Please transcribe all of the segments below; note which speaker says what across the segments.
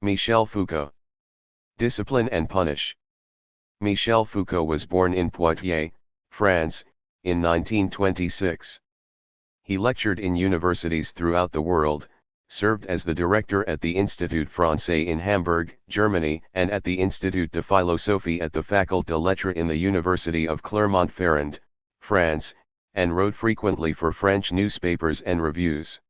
Speaker 1: Michel Foucault. Discipline and Punish. Michel Foucault was born in Poitiers, France, in 1926. He lectured in universities throughout the world, served as the director at the Institut Français in Hamburg, Germany, and at the Institut de Philosophie at the Faculté de Lettres in the University of Clermont-Ferrand, France, and wrote frequently for French newspapers and reviews.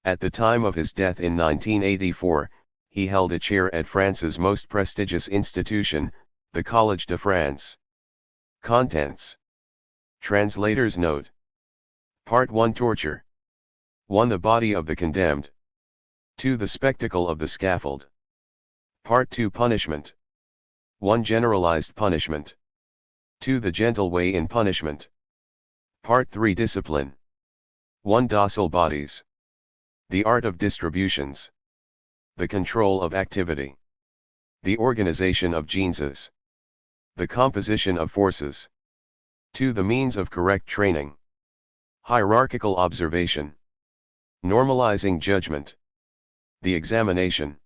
Speaker 1: At the time of his death in 1984, he held a chair at France's most prestigious institution, the Collège de France. Contents. Translator's note. Part 1 Torture. 1. The body of the condemned. 2. The spectacle of the scaffold. Part 2 Punishment. 1. Generalized punishment. 2. The gentle way in punishment. Part 3 Discipline. 1. Docile bodies. The art of distributions. The control of activity. The organization of genes. The composition of forces. 2. The means of correct training. Hierarchical observation. Normalizing judgment. The examination.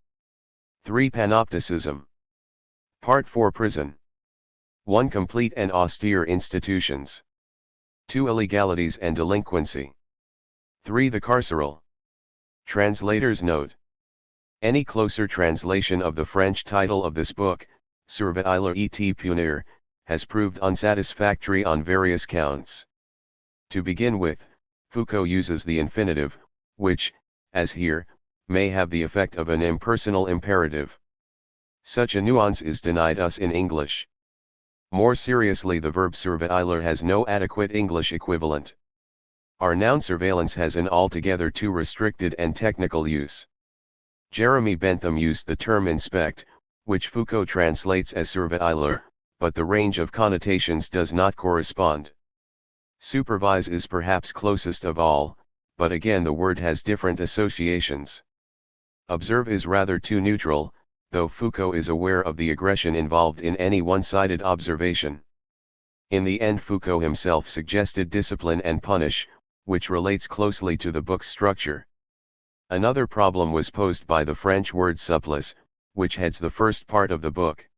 Speaker 1: 3. Panopticism. Part 4 Prison. 1. Complete and austere institutions. 2. Illegalities and delinquency. 3. The carceral. Translator's note. Any closer translation of the French title of this book, Surveiller et punir, has proved unsatisfactory on various counts. To begin with, Foucault uses the infinitive, which, as here, may have the effect of an impersonal imperative. Such a nuance is denied us in English. More seriously, the verb surveiller has no adequate English equivalent. Our noun surveillance has an altogether too restricted and technical use. Jeremy Bentham used the term inspect, which Foucault translates as surveiller, but the range of connotations does not correspond. Supervise is perhaps closest of all, but again the word has different associations. Observe is rather too neutral, though Foucault is aware of the aggression involved in any one-sided observation. In the end, Foucault himself suggested discipline and punish, which relates closely to the book's structure. Another problem was posed by the French word supplice, which heads the first part of the book.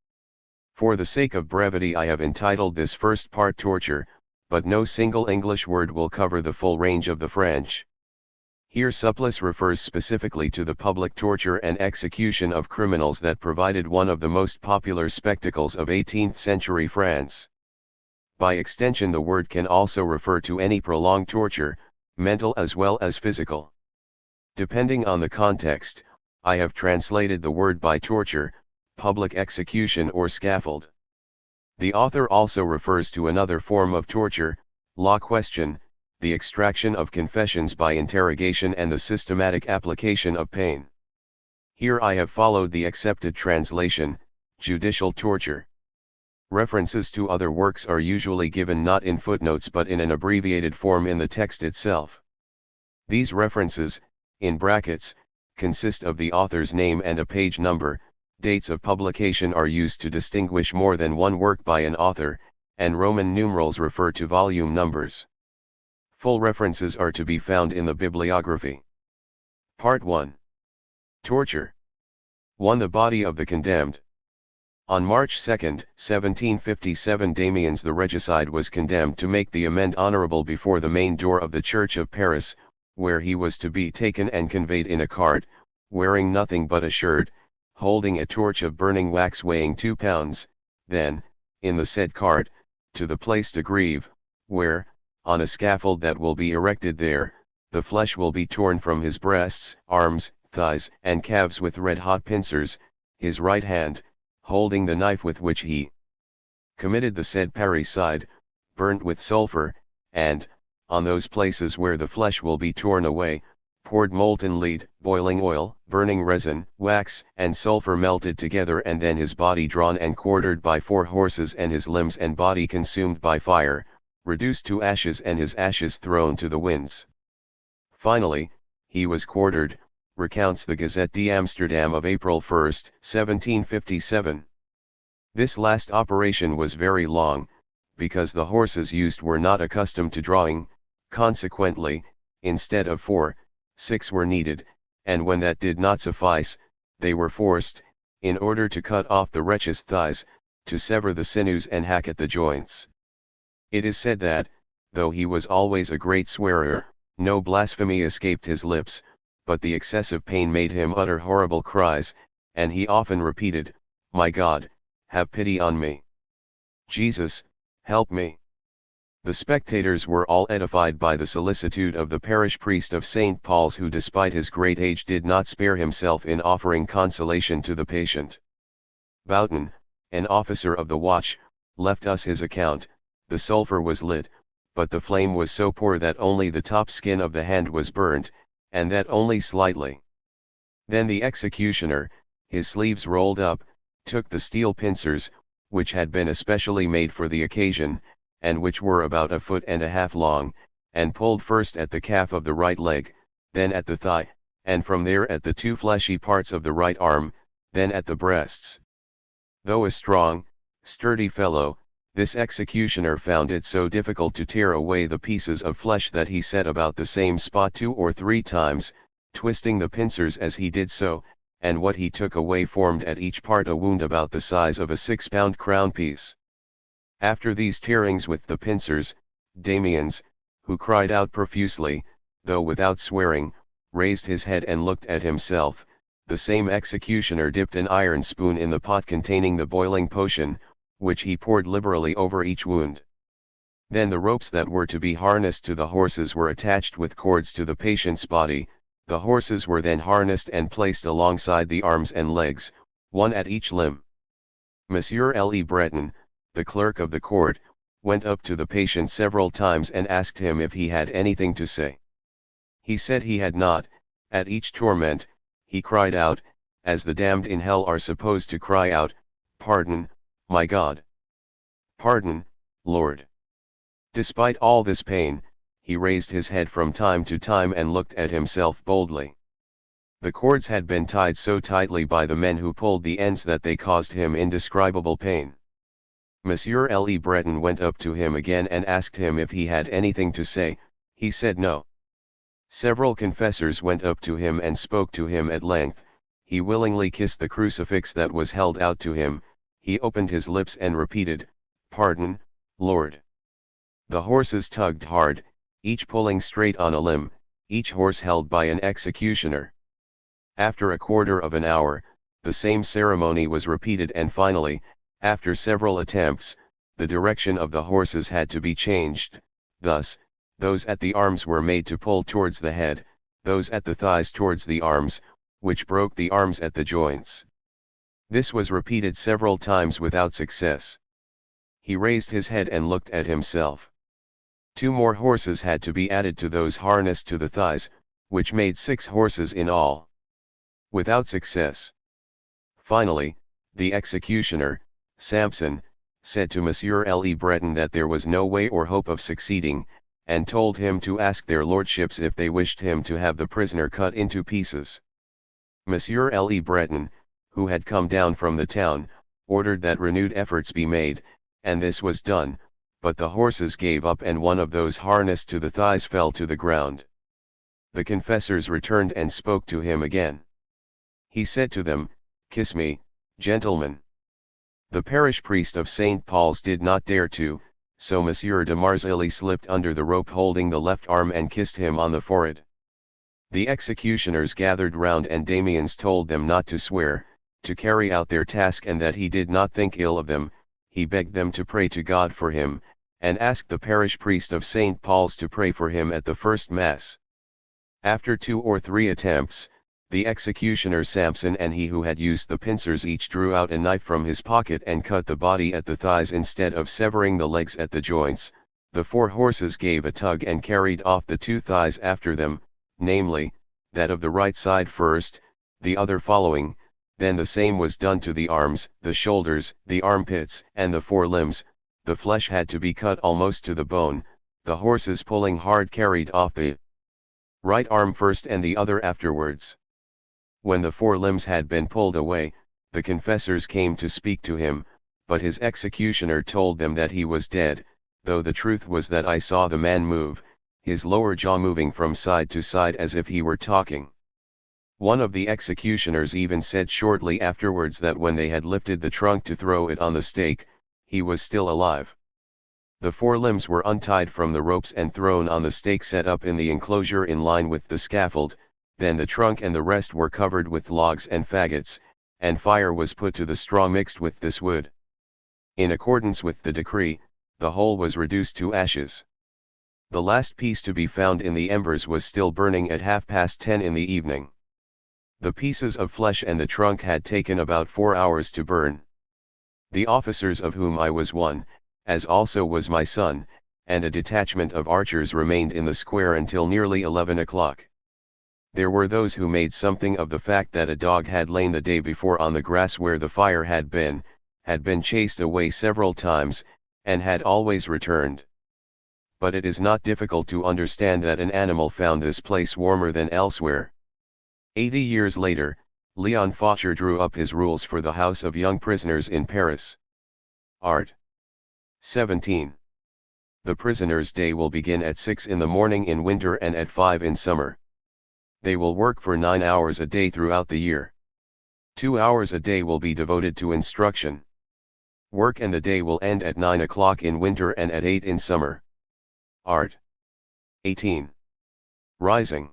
Speaker 1: For the sake of brevity, I have entitled this first part torture, but no single English word will cover the full range of the French. Here supplice refers specifically to the public torture and execution of criminals that provided one of the most popular spectacles of 18th century France. By extension, the word can also refer to any prolonged torture, mental as well as physical. Depending on the context, I have translated the word by torture, public execution or scaffold. The author also refers to another form of torture, la question, the extraction of confessions by interrogation and the systematic application of pain. Here I have followed the accepted translation, judicial torture. References to other works are usually given not in footnotes but in an abbreviated form in the text itself. These references, in brackets, consist of the author's name and a page number. Dates of publication are used to distinguish more than one work by an author, and Roman numerals refer to volume numbers. Full references are to be found in the bibliography. Part 1. Torture. 1. The body of the condemned. On March 2, 1757, Damiens the regicide was condemned to make the amende honorable before the main door of the Church of Paris, where he was to be taken and conveyed in a cart, wearing nothing but a shirt, holding a torch of burning wax weighing 2 pounds, then, in the said cart, to the place de grève, where, on a scaffold that will be erected there, the flesh will be torn from his breasts, arms, thighs, and calves with red-hot pincers, his right hand, holding the knife with which he committed the said parricide, burnt with sulphur, and, on those places where the flesh will be torn away, poured molten lead, boiling oil, burning resin, wax, and sulphur melted together, and then his body drawn and quartered by 4 horses and his limbs and body consumed by fire, reduced to ashes and his ashes thrown to the winds. Finally, he was quartered, recounts the Gazette d'Amsterdam of April 1, 1757. This last operation was very long, because the horses used were not accustomed to drawing, consequently, instead of 4, 6 were needed, and when that did not suffice, they were forced, in order to cut off the wretch's thighs, to sever the sinews and hack at the joints. It is said that, though he was always a great swearer, no blasphemy escaped his lips, but the excessive pain made him utter horrible cries, and he often repeated, "My God, have pity on me. Jesus, help me." The spectators were all edified by the solicitude of the parish priest of St. Paul's, who despite his great age did not spare himself in offering consolation to the patient. Boughton, an officer of the watch, left us his account. The sulphur was lit, but the flame was so poor that only the top skin of the hand was burnt, and that only slightly. Then the executioner, his sleeves rolled up, took the steel pincers, which had been especially made for the occasion, and which were about 1.5 feet long, and pulled first at the calf of the right leg, then at the thigh, and from there at the two fleshy parts of the right arm, then at the breasts. Though a strong, sturdy fellow, this executioner found it so difficult to tear away the pieces of flesh that he set about the same spot 2 or 3 times, twisting the pincers as he did so, and what he took away formed at each part a wound about the size of a 6-pound crown piece. After these tearings with the pincers, Damiens, who cried out profusely, though without swearing, raised his head and looked at himself. The same executioner dipped an iron spoon in the pot containing the boiling potion, which he poured liberally over each wound. Then the ropes that were to be harnessed to the horses were attached with cords to the patient's body. The horses were then harnessed and placed alongside the arms and legs, one at each limb. Monsieur Le Breton, the clerk of the court, went up to the patient several times and asked him if he had anything to say. He said he had not. At each torment, he cried out, as the damned in hell are supposed to cry out, "Pardon, my God! Pardon, Lord!" Despite all this pain, he raised his head from time to time and looked at himself boldly. The cords had been tied so tightly by the men who pulled the ends that they caused him indescribable pain. Monsieur Le Breton went up to him again and asked him if he had anything to say. He said no. Several confessors went up to him and spoke to him at length. He willingly kissed the crucifix that was held out to him. He opened his lips and repeated, "Pardon, Lord." The horses tugged hard, each pulling straight on a limb, each horse held by an executioner. After a quarter of an hour, the same ceremony was repeated, and finally, after several attempts, the direction of the horses had to be changed. Thus, those at the arms were made to pull towards the head, those at the thighs towards the arms, which broke the arms at the joints. This was repeated several times without success. He raised his head and looked at himself. 2 more horses had to be added to those harnessed to the thighs, which made 6 horses in all. Without success. Finally, the executioner, Samson, said to Monsieur Le Breton that there was no way or hope of succeeding, and told him to ask their lordships if they wished him to have the prisoner cut into pieces. Monsieur Le Breton, who had come down from the town, ordered that renewed efforts be made, and this was done, but the horses gave up and one of those harnessed to the thighs fell to the ground. The confessors returned and spoke to him again. He said to them, "Kiss me, gentlemen." The parish priest of St. Paul's did not dare to, so Monsieur de Marzilly slipped under the rope holding the left arm and kissed him on the forehead. The executioners gathered round and Damiens told them not to swear, to carry out their task, and that he did not think ill of them. He begged them to pray to God for him, and asked the parish priest of St. Paul's to pray for him at the first Mass. After 2 or 3 attempts, the executioner Samson and he who had used the pincers each drew out a knife from his pocket and cut the body at the thighs instead of severing the legs at the joints. The 4 horses gave a tug and carried off the 2 thighs after them, namely, that of the right side first, the other following. Then the same was done to the arms, the shoulders, the armpits, and the 4 limbs. The flesh had to be cut almost to the bone. The horses pulling hard carried off the right arm first and the other afterwards. When the 4 limbs had been pulled away, the confessors came to speak to him, but his executioner told them that he was dead, though the truth was that I saw the man move, his lower jaw moving from side to side as if he were talking. One of the executioners even said shortly afterwards that when they had lifted the trunk to throw it on the stake, he was still alive. The four limbs were untied from the ropes and thrown on the stake set up in the enclosure in line with the scaffold, then the trunk and the rest were covered with logs and faggots, and fire was put to the straw mixed with this wood. In accordance with the decree, the whole was reduced to ashes. The last piece to be found in the embers was still burning at 10:30 in the evening. The pieces of flesh and the trunk had taken about 4 hours to burn. The officers, of whom I was one, as also was my son, and a detachment of archers, remained in the square until nearly 11 o'clock. There were those who made something of the fact that a dog had lain the day before on the grass where the fire had been chased away several times, and had always returned. But it is not difficult to understand that an animal found this place warmer than elsewhere. 80 years later, Leon Faucher drew up his rules for the house of young prisoners in Paris. Art. 17. The prisoners' day will begin at 6 in the morning in winter and at 5 in summer. They will work for 9 hours a day throughout the year. 2 hours a day will be devoted to instruction. Work and the day will end at 9 o'clock in winter and at 8 in summer. Art. 18. Rising.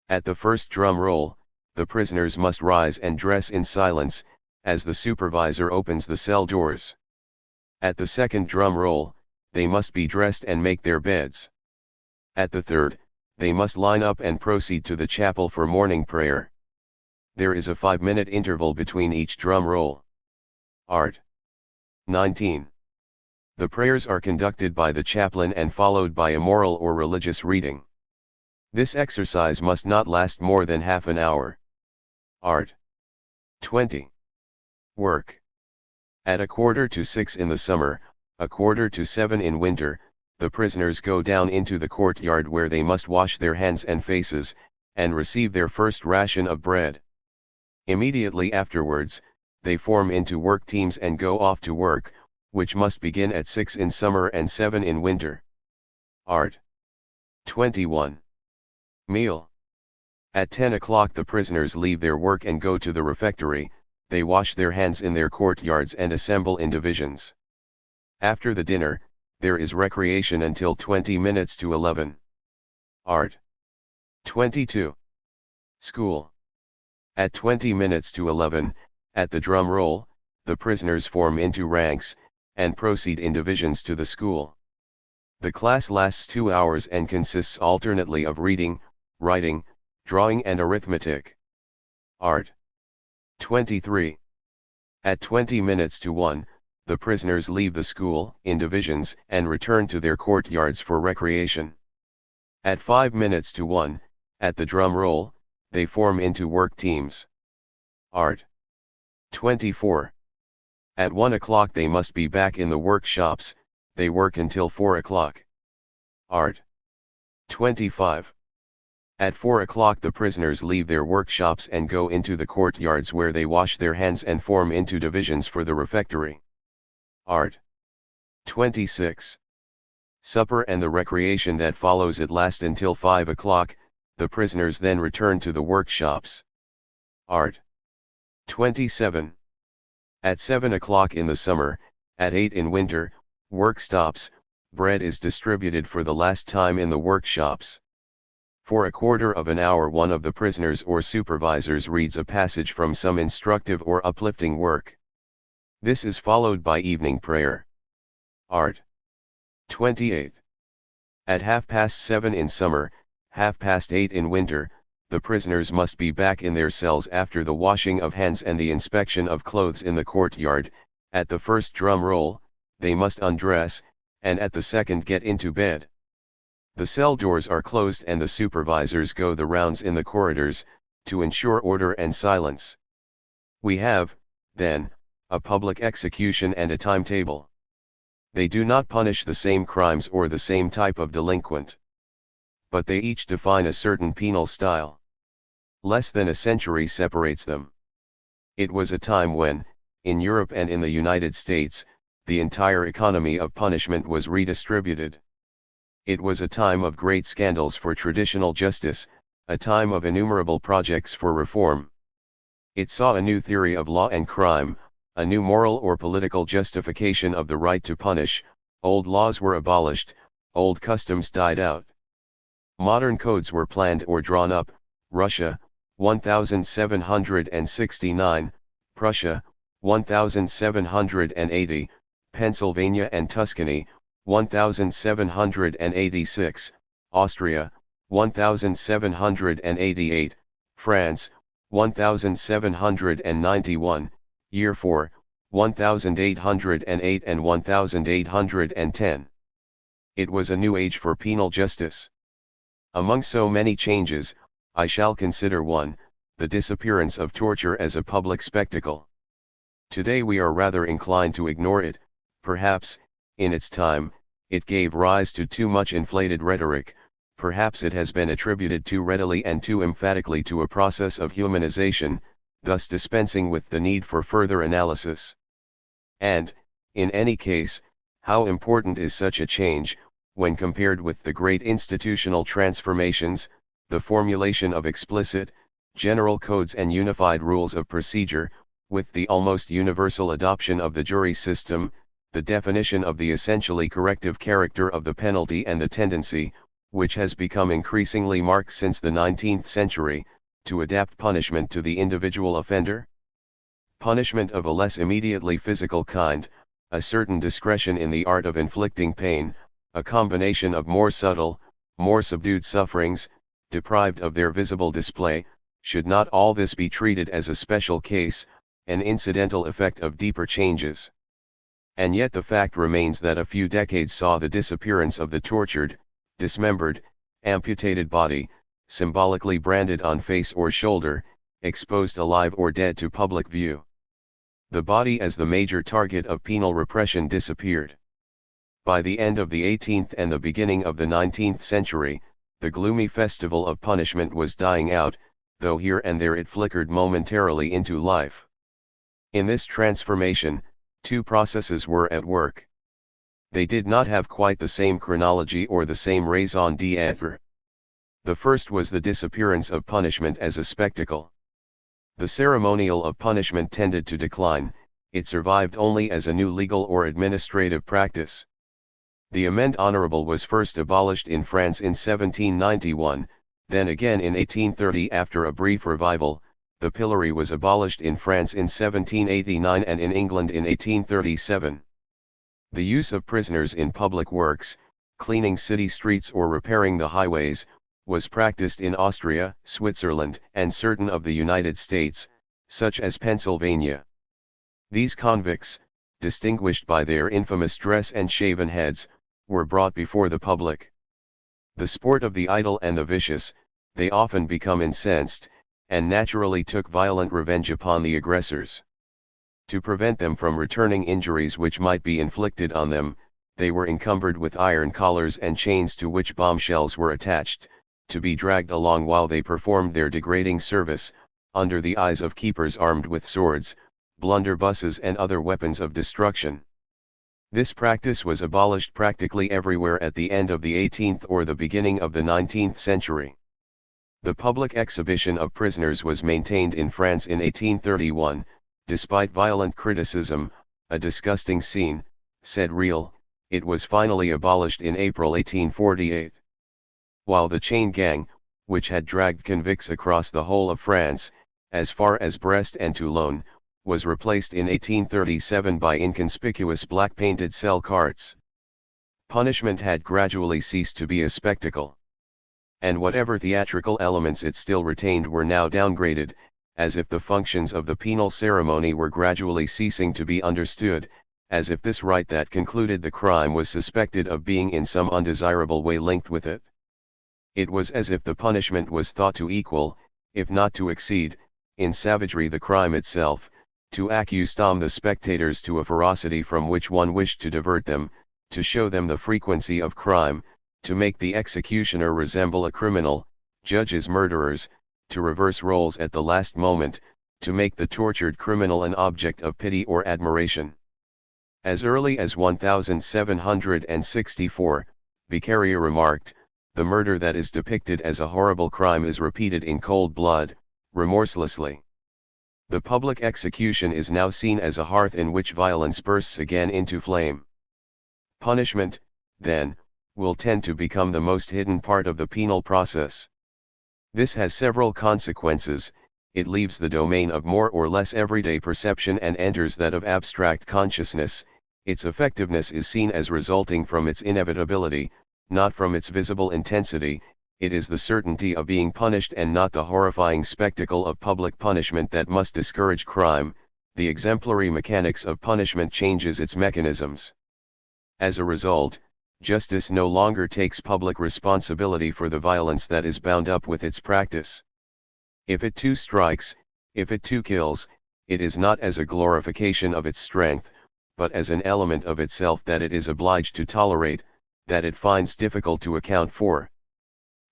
Speaker 1: At the first drum roll, the prisoners must rise and dress in silence, as the supervisor opens the cell doors. At the second drum roll, they must be dressed and make their beds. At the third, they must line up and proceed to the chapel for morning prayer. There is a 5-minute interval between each drum roll. Art. 19. The prayers are conducted by the chaplain and followed by a moral or religious reading. This exercise must not last more than half an hour. Art. 20. Work. At 5:45 in the summer, 6:45 in winter, the prisoners go down into the courtyard where they must wash their hands and faces, and receive their first ration of bread. Immediately afterwards, they form into work teams and go off to work, which must begin at 6 in summer and 7 in winter. Art. 21. Meal. At 10 o'clock the prisoners leave their work and go to the refectory. They wash their hands in their courtyards and assemble in divisions. After the dinner, there is recreation until 20 minutes to 11. Art. 22. School. At 20 minutes to 11, at the drum roll, the prisoners form into ranks, and proceed in divisions to the school. The class lasts 2 hours and consists alternately of reading, writing, drawing and arithmetic. Art. 23. At 20 minutes to 1, the prisoners leave the school in divisions and return to their courtyards for recreation. At 5 minutes to 1, at the drum roll, they form into work teams. Art. 24. At 1 o'clock they must be back in the workshops. They work until 4 o'clock. Art. 25. At 4 o'clock the prisoners leave their workshops and go into the courtyards where they wash their hands and form into divisions for the refectory. Art. 26. Supper and the recreation that follows it last until 5 o'clock, the prisoners then return to the workshops. Art. 27. At 7 o'clock in the summer, at 8 in winter, work stops, bread is distributed for the last time in the workshops. For a quarter of an hour one of the prisoners or supervisors reads a passage from some instructive or uplifting work. This is followed by evening prayer. Art. 28. At 7:30 in summer, 8:30 in winter, the prisoners must be back in their cells after the washing of hands and the inspection of clothes in the courtyard. At the first drum roll, they must undress, and at the second get into bed. The cell doors are closed and the supervisors go the rounds in the corridors, to ensure order and silence. We have, then, a public execution and a timetable. They do not punish the same crimes or the same type of delinquent. But they each define a certain penal style. Less than a century separates them. It was a time when, in Europe and in the United States, the entire economy of punishment was redistributed. It was a time of great scandals for traditional justice, a time of innumerable projects for reform. It saw a new theory of law and crime, a new moral or political justification of the right to punish. Old laws were abolished, old customs died out. Modern codes were planned or drawn up. Russia, 1769, Prussia, 1780, Pennsylvania and Tuscany, 1786, Austria, 1788, France, 1791, Year 4, 1808 and 1810. It was a new age for penal justice. Among so many changes, I shall consider one, the disappearance of torture as a public spectacle. Today we are rather inclined to ignore it. Perhaps, in its time, it gave rise to too much inflated rhetoric. Perhaps it has been attributed too readily and too emphatically to a process of humanization, thus dispensing with the need for further analysis. And, in any case, how important is such a change, when compared with the great institutional transformations, the formulation of explicit, general codes and unified rules of procedure, with the almost universal adoption of the jury system, the definition of the essentially corrective character of the penalty and the tendency, which has become increasingly marked since the 19th century, to adapt punishment to the individual offender? Punishment of a less immediately physical kind, a certain discretion in the art of inflicting pain, a combination of more subtle, more subdued sufferings, deprived of their visible display, should not all this be treated as a special case, an incidental effect of deeper changes? And yet the fact remains that a few decades saw the disappearance of the tortured, dismembered, amputated body, symbolically branded on face or shoulder, exposed alive or dead to public view. The body as the major target of penal repression disappeared. By the end of the 18th and the beginning of the 19th century, the gloomy festival of punishment was dying out, though here and there it flickered momentarily into life. In this transformation, two processes were at work. They did not have quite the same chronology or the same raison d'être. The first was the disappearance of punishment as a spectacle. The ceremonial of punishment tended to decline, it survived only as a new legal or administrative practice. The amende honorable was first abolished in France in 1791, then again in 1830 after a brief revival. The pillory was abolished in France in 1789 and in England in 1837. The use of prisoners in public works, cleaning city streets or repairing the highways, was practiced in Austria, Switzerland, and certain of the United States, such as Pennsylvania. These convicts, distinguished by their infamous dress and shaven heads, were brought before the public. The sport of the idle and the vicious, they often become incensed, and naturally took violent revenge upon the aggressors. To prevent them from returning injuries which might be inflicted on them, they were encumbered with iron collars and chains to which bombshells were attached, to be dragged along while they performed their degrading service, under the eyes of keepers armed with swords, blunderbusses and other weapons of destruction. This practice was abolished practically everywhere at the end of the 18th or the beginning of the 19th century. The public exhibition of prisoners was maintained in France in 1831, despite violent criticism, a disgusting scene, said Real. It was finally abolished in April 1848. While the chain gang, which had dragged convicts across the whole of France, as far as Brest and Toulon, was replaced in 1837 by inconspicuous black-painted cell carts. Punishment had gradually ceased to be a spectacle. And whatever theatrical elements it still retained were now downgraded, as if the functions of the penal ceremony were gradually ceasing to be understood, as if this rite that concluded the crime was suspected of being in some undesirable way linked with it. It was as if the punishment was thought to equal, if not to exceed, in savagery the crime itself, to accustom the spectators to a ferocity from which one wished to divert them, to show them the frequency of crime, to make the executioner resemble a criminal, judges murderers, to reverse roles at the last moment, to make the tortured criminal an object of pity or admiration. As early as 1764, Beccaria remarked, the murder that is depicted as a horrible crime is repeated in cold blood, remorselessly. The public execution is now seen as a hearth in which violence bursts again into flame. Punishment, then, will tend to become the most hidden part of the penal process. This has several consequences. It leaves the domain of more or less everyday perception and enters that of abstract consciousness. Its effectiveness is seen as resulting from its inevitability, not from its visible intensity. It is the certainty of being punished and not the horrifying spectacle of public punishment that must discourage crime. The exemplary mechanics of punishment changes its mechanisms. As a result, justice no longer takes public responsibility for the violence that is bound up with its practice. If it too strikes, if it too kills, it is not as a glorification of its strength, but as an element of itself that it is obliged to tolerate, that it finds difficult to account for.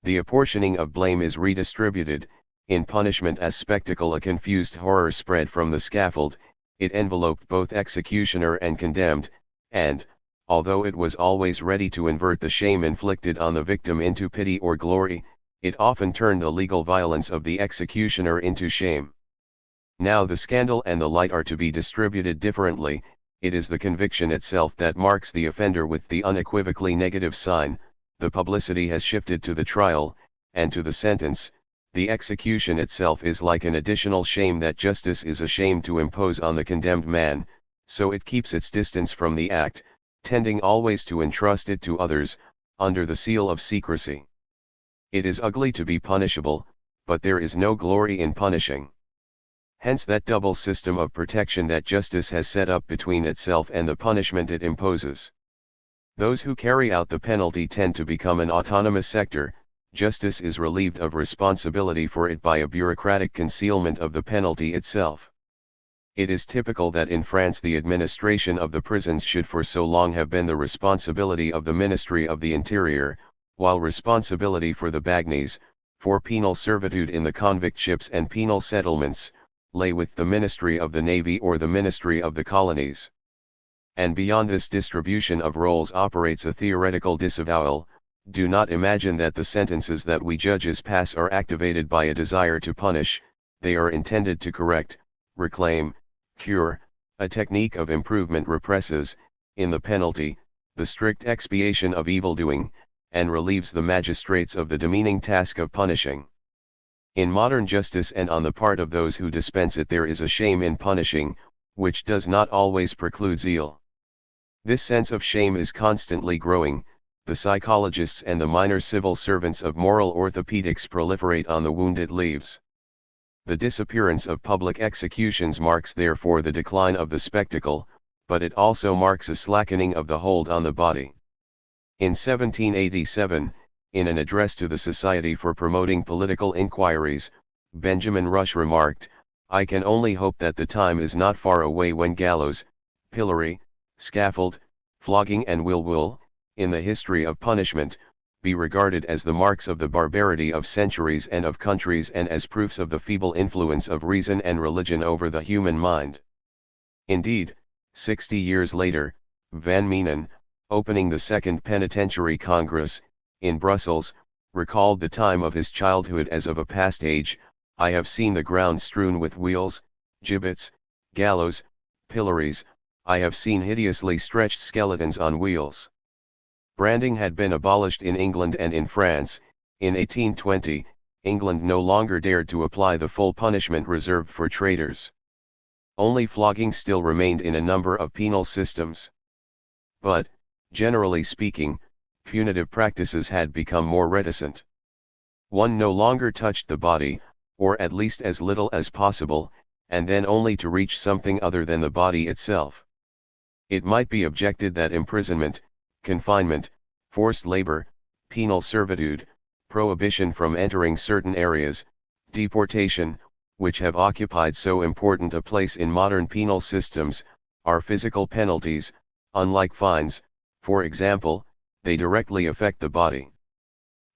Speaker 1: The apportioning of blame is redistributed. In punishment as spectacle, a confused horror spread from the scaffold. It enveloped both executioner and condemned, and, although it was always ready to invert the shame inflicted on the victim into pity or glory, it often turned the legal violence of the executioner into shame. Now the scandal and the light are to be distributed differently. It is the conviction itself that marks the offender with the unequivocally negative sign. The publicity has shifted to the trial, and to the sentence. The execution itself is like an additional shame that justice is ashamed to impose on the condemned man, so it keeps its distance from the act, tending always to entrust it to others, under the seal of secrecy. It is ugly to be punishable, but there is no glory in punishing. Hence that double system of protection that justice has set up between itself and the punishment it imposes. Those who carry out the penalty tend to become an autonomous sector. Justice is relieved of responsibility for it by a bureaucratic concealment of the penalty itself. It is typical that in France the administration of the prisons should for so long have been the responsibility of the Ministry of the Interior, while responsibility for the bagnies, for penal servitude in the convict ships and penal settlements, lay with the Ministry of the Navy or the Ministry of the Colonies. And beyond this distribution of roles operates a theoretical disavowal. Do not imagine that the sentences that we judges pass are activated by a desire to punish. They are intended to correct, reclaim, cure. A technique of improvement represses, in the penalty, the strict expiation of evildoing, and relieves the magistrates of the demeaning task of punishing. In modern justice and on the part of those who dispense it there is a shame in punishing, which does not always preclude zeal. This sense of shame is constantly growing. The psychologists and the minor civil servants of moral orthopedics proliferate on the wounded leaves. The disappearance of public executions marks therefore the decline of the spectacle, but it also marks a slackening of the hold on the body. In 1787, in an address to the Society for Promoting Political Inquiries, Benjamin Rush remarked, "I can only hope that the time is not far away when gallows, pillory, scaffold, flogging and will, in the history of punishment, be regarded as the marks of the barbarity of centuries and of countries and as proofs of the feeble influence of reason and religion over the human mind." Indeed, 60 years later, Van Menen, opening the Second Penitentiary Congress, in Brussels, recalled the time of his childhood as of a past age. "I have seen the ground strewn with wheels, gibbets, gallows, pillories. I have seen hideously stretched skeletons on wheels." Branding had been abolished in England and in France. In 1820, England no longer dared to apply the full punishment reserved for traitors. Only flogging still remained in a number of penal systems. But, generally speaking, punitive practices had become more reticent. One no longer touched the body, or at least as little as possible, and then only to reach something other than the body itself. It might be objected that imprisonment, confinement, forced labor, penal servitude, prohibition from entering certain areas, deportation, which have occupied so important a place in modern penal systems, are physical penalties. Unlike fines, for example, they directly affect the body.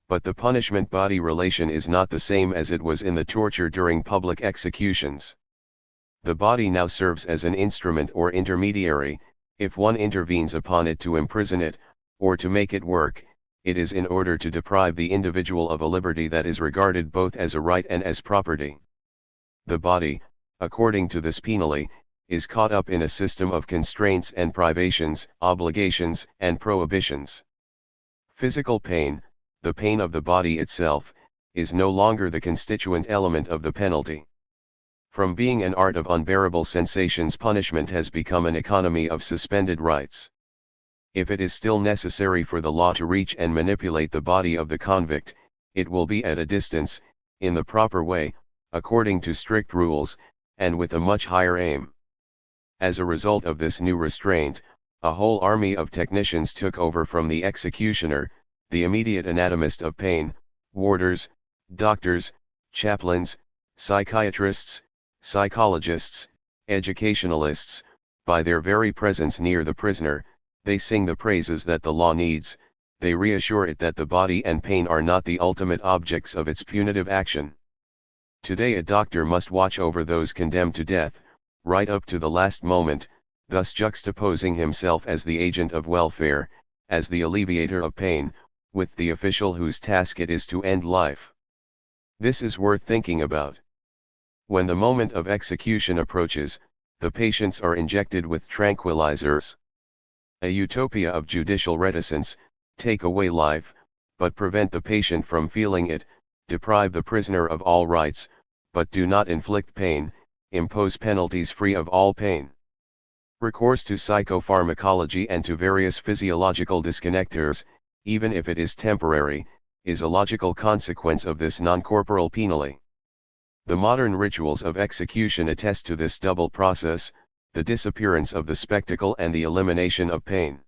Speaker 1: But the punishment-body relation is not the same as it was in the torture during public executions. The body now serves as an instrument or intermediary. If one intervenes upon it to imprison it, or to make it work, it is in order to deprive the individual of a liberty that is regarded both as a right and as property. The body, according to this penally, is caught up in a system of constraints and privations, obligations and prohibitions. Physical pain, the pain of the body itself, is no longer the constituent element of the penalty. From being an art of unbearable sensations, punishment has become an economy of suspended rights. If it is still necessary for the law to reach and manipulate the body of the convict, it will be at a distance, in the proper way, according to strict rules, and with a much higher aim. As a result of this new restraint, a whole army of technicians took over from the executioner, the immediate anatomist of pain, warders, doctors, chaplains, psychiatrists, psychologists, educationalists. By their very presence near the prisoner, they sing the praises that the law needs, they reassure it that the body and pain are not the ultimate objects of its punitive action. Today a doctor must watch over those condemned to death, right up to the last moment, thus juxtaposing himself as the agent of welfare, as the alleviator of pain, with the official whose task it is to end life. This is worth thinking about. When the moment of execution approaches, the patients are injected with tranquilizers. A utopia of judicial reticence: take away life, but prevent the patient from feeling it, deprive the prisoner of all rights, but do not inflict pain, impose penalties free of all pain. Recourse to psychopharmacology and to various physiological disconnectors, even if it is temporary, is a logical consequence of this non-corporal penalty. The modern rituals of execution attest to this double process, the disappearance of the spectacle and the elimination of pain.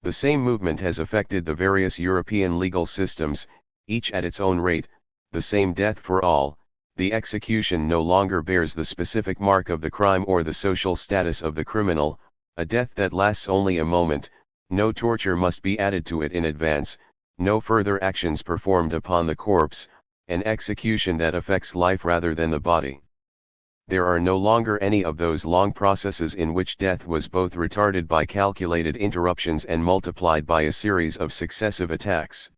Speaker 1: The same movement has affected the various European legal systems, each at its own rate, the same death for all. The execution no longer bears the specific mark of the crime or the social status of the criminal, a death that lasts only a moment, no torture must be added to it in advance, no further actions performed upon the corpse, an execution that affects life rather than the body. There are no longer any of those long processes in which death was both retarded by calculated interruptions and multiplied by a series of successive attacks.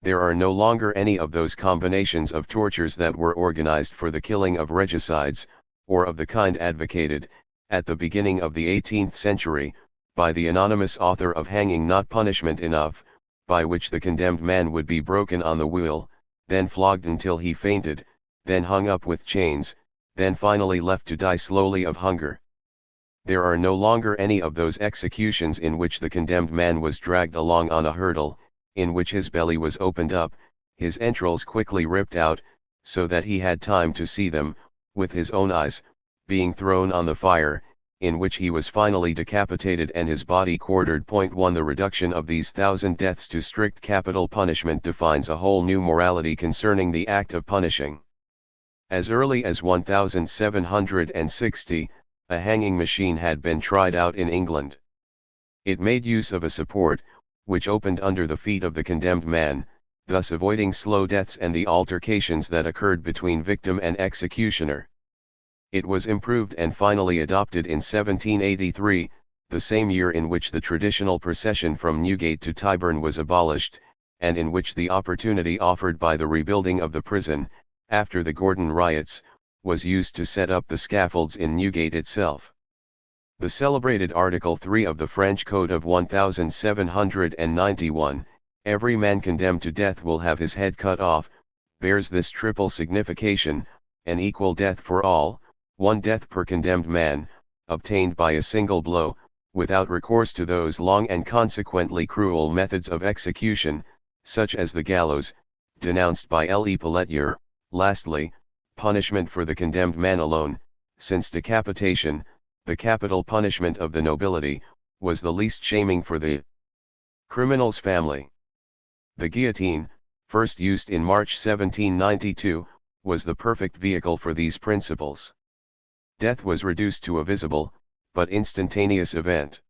Speaker 1: There are no longer any of those combinations of tortures that were organized for the killing of regicides, or of the kind advocated, at the beginning of the 18th century, by the anonymous author of Hanging Not Punishment Enough, by which the condemned man would be broken on the wheel, then flogged until he fainted, then hung up with chains, then finally left to die slowly of hunger. There are no longer any of those executions in which the condemned man was dragged along on a hurdle, in which his belly was opened up, his entrails quickly ripped out, so that he had time to see them, with his own eyes, being thrown on the fire, in which he was finally decapitated and his body quartered. 1. The reduction of these 1,000 deaths to strict capital punishment defines a whole new morality concerning the act of punishing. As early as 1760, a hanging machine had been tried out in England. It made use of a support, which opened under the feet of the condemned man, thus avoiding slow deaths and the altercations that occurred between victim and executioner. It was improved and finally adopted in 1783, the same year in which the traditional procession from Newgate to Tyburn was abolished, and in which the opportunity offered by the rebuilding of the prison, after the Gordon riots, was used to set up the scaffolds in Newgate itself. The celebrated Article 3 of the French Code of 1791, every man condemned to death will have his head cut off, bears this triple signification: an equal death for all, one death per condemned man, obtained by a single blow, without recourse to those long and consequently cruel methods of execution, such as the gallows, denounced by L. E. Pelletier. Lastly, punishment for the condemned man alone, since decapitation, the capital punishment of the nobility, was the least shaming for the criminal's family. The guillotine, first used in March 1792, was the perfect vehicle for these principles. Death was reduced to a visible, but instantaneous event.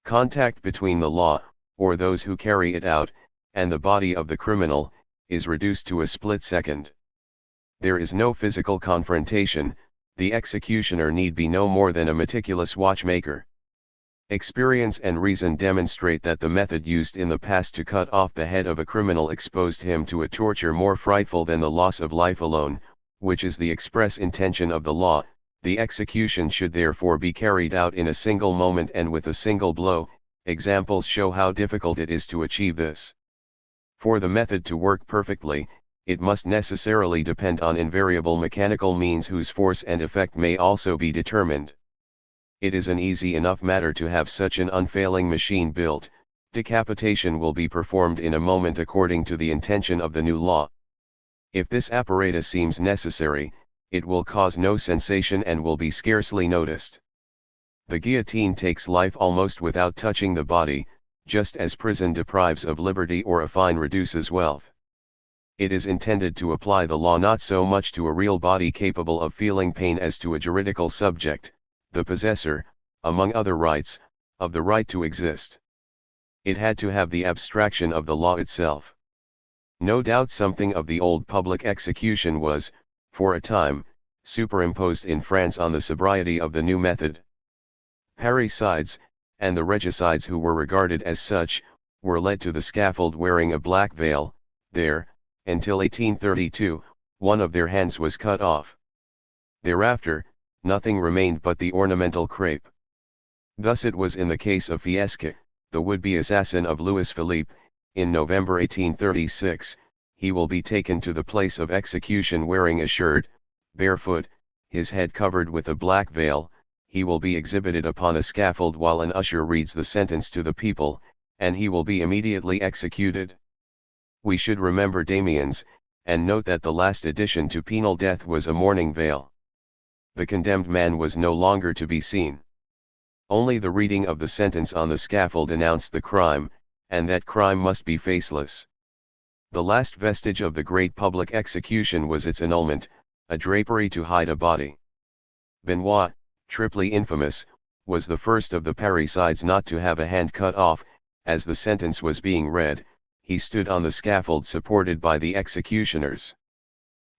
Speaker 1: Contact between the law, or those who carry it out, and the body of the criminal, is reduced to a split second. There is no physical confrontation, the executioner need be no more than a meticulous watchmaker. Experience and reason demonstrate that the method used in the past to cut off the head of a criminal exposed him to a torture more frightful than the loss of life alone, which is the express intention of the law. The execution should therefore be carried out in a single moment and with a single blow. Examples show how difficult it is to achieve this. For the method to work perfectly, it must necessarily depend on invariable mechanical means whose force and effect may also be determined. It is an easy enough matter to have such an unfailing machine built. Decapitation will be performed in a moment according to the intention of the new law. If this apparatus seems necessary, it will cause no sensation and will be scarcely noticed. The guillotine takes life almost without touching the body, just as prison deprives of liberty or a fine reduces wealth. It is intended to apply the law not so much to a real body capable of feeling pain as to a juridical subject, the possessor, among other rights, of the right to exist. It had to have the abstraction of the law itself. No doubt something of the old public execution was, for a time, superimposed in France on the sobriety of the new method. Parricides, and the regicides who were regarded as such, were led to the scaffold wearing a black veil. There, until 1832, one of their hands was cut off. Thereafter, nothing remained but the ornamental crape. Thus it was in the case of Fiesque, the would-be assassin of Louis Philippe. In November 1836, he will be taken to the place of execution wearing a shirt, barefoot, his head covered with a black veil. He will be exhibited upon a scaffold while an usher reads the sentence to the people, and he will be immediately executed. We should remember Damiens, and note that the last addition to penal death was a mourning veil. The condemned man was no longer to be seen. Only the reading of the sentence on the scaffold announced the crime, and that crime must be faceless. The last vestige of the great public execution was its annulment, a drapery to hide a body. Benoit, triply infamous, was the first of the parricides not to have a hand cut off. As the sentence was being read, he stood on the scaffold supported by the executioners.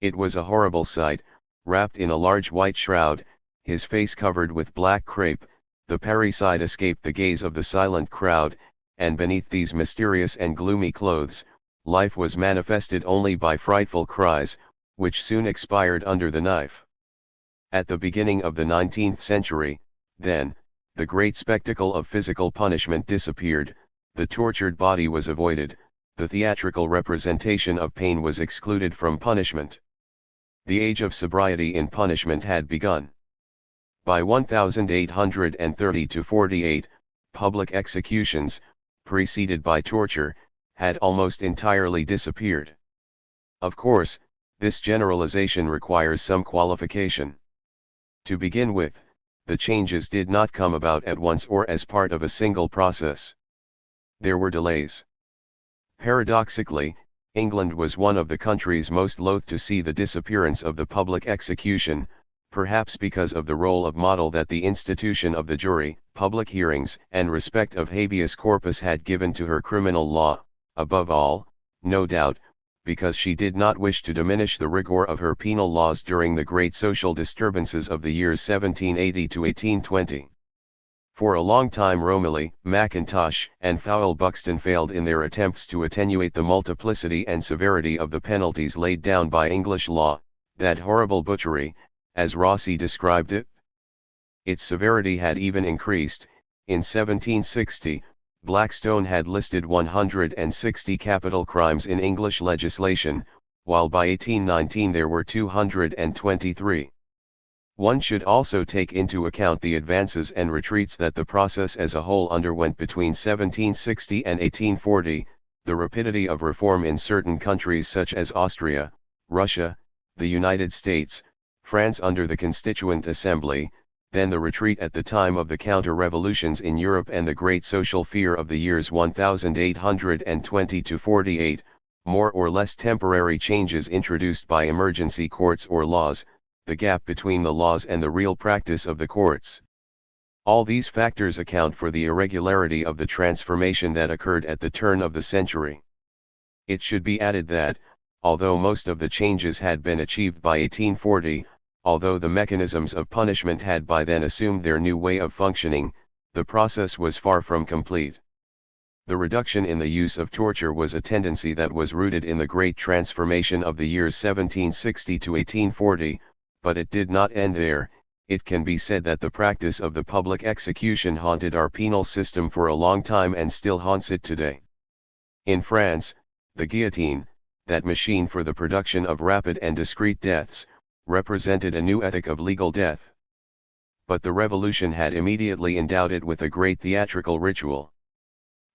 Speaker 1: It was a horrible sight. Wrapped in a large white shroud, his face covered with black crape, the parricide escaped the gaze of the silent crowd, and beneath these mysterious and gloomy clothes, life was manifested only by frightful cries, which soon expired under the knife. At the beginning of the 19th century, then, the great spectacle of physical punishment disappeared, the tortured body was avoided, the theatrical representation of pain was excluded from punishment. The age of sobriety in punishment had begun. By 1830 to 48, public executions, preceded by torture, had almost entirely disappeared. Of course, this generalization requires some qualification. To begin with, the changes did not come about at once or as part of a single process. There were delays. Paradoxically, England was one of the countries most loath to see the disappearance of the public execution, perhaps because of the role of model that the institution of the jury, public hearings, and respect of habeas corpus had given to her criminal law, above all, no doubt, because she did not wish to diminish the rigor of her penal laws during the great social disturbances of the years 1780 to 1820. For a long time Romilly, Mackintosh, and Fowell Buxton failed in their attempts to attenuate the multiplicity and severity of the penalties laid down by English law, that horrible butchery, as Rossi described it. Its severity had even increased. In 1760, Blackstone had listed 160 capital crimes in English legislation, while by 1819 there were 223. One should also take into account the advances and retreats that the process as a whole underwent between 1760 and 1840, the rapidity of reform in certain countries such as Austria, Russia, the United States, France under the Constituent Assembly, then the retreat at the time of the counter-revolutions in Europe and the great social fear of the years 1820 to 48, more or less temporary changes introduced by emergency courts or laws, the gap between the laws and the real practice of the courts. All these factors account for the irregularity of the transformation that occurred at the turn of the century. It should be added that, although most of the changes had been achieved by 1840, although the mechanisms of punishment had by then assumed their new way of functioning, the process was far from complete. The reduction in the use of torture was a tendency that was rooted in the great transformation of the years 1760 to 1840, but it did not end there. It can be said that the practice of the public execution haunted our penal system for a long time and still haunts it today. In France, the guillotine, that machine for the production of rapid and discreet deaths, represented a new ethic of legal death. But the revolution had immediately endowed it with a great theatrical ritual.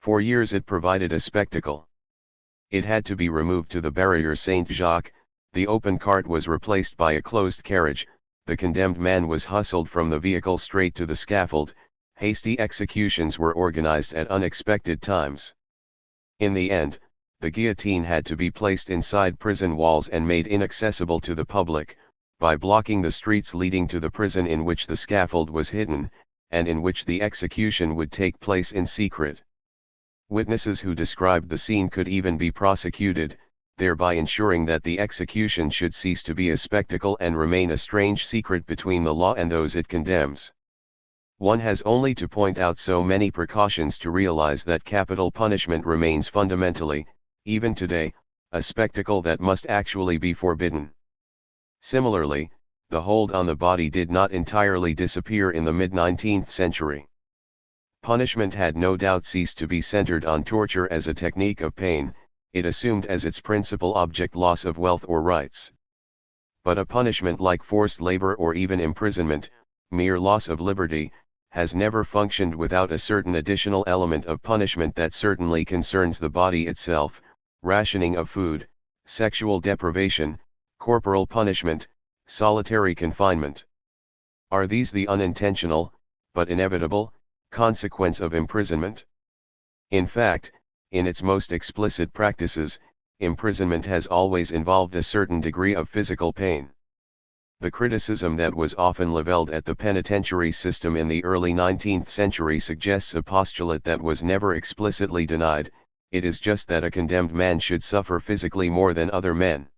Speaker 1: For years it provided a spectacle. It had to be removed to the Barrière Saint-Jacques, the open cart was replaced by a closed carriage, the condemned man was hustled from the vehicle straight to the scaffold, hasty executions were organized at unexpected times. In the end, the guillotine had to be placed inside prison walls and made inaccessible to the public, by blocking the streets leading to the prison in which the scaffold was hidden, and in which the execution would take place in secret. Witnesses who described the scene could even be prosecuted, thereby ensuring that the execution should cease to be a spectacle and remain a strange secret between the law and those it condemns. One has only to point out so many precautions to realize that capital punishment remains fundamentally, even today, a spectacle that must actually be forbidden. Similarly, the hold on the body did not entirely disappear in the mid-19th century. Punishment had no doubt ceased to be centered on torture as a technique of pain, it assumed as its principal object loss of wealth or rights. But a punishment like forced labor or even imprisonment, mere loss of liberty, has never functioned without a certain additional element of punishment that certainly concerns the body itself: rationing of food, sexual deprivation, corporal punishment, solitary confinement. Are these the unintentional, but inevitable, consequence of imprisonment? In fact, in its most explicit practices, imprisonment has always involved a certain degree of physical pain. The criticism that was often leveled at the penitentiary system in the early 19th century suggests a postulate that was never explicitly denied: it is just that a condemned man should suffer physically more than other men.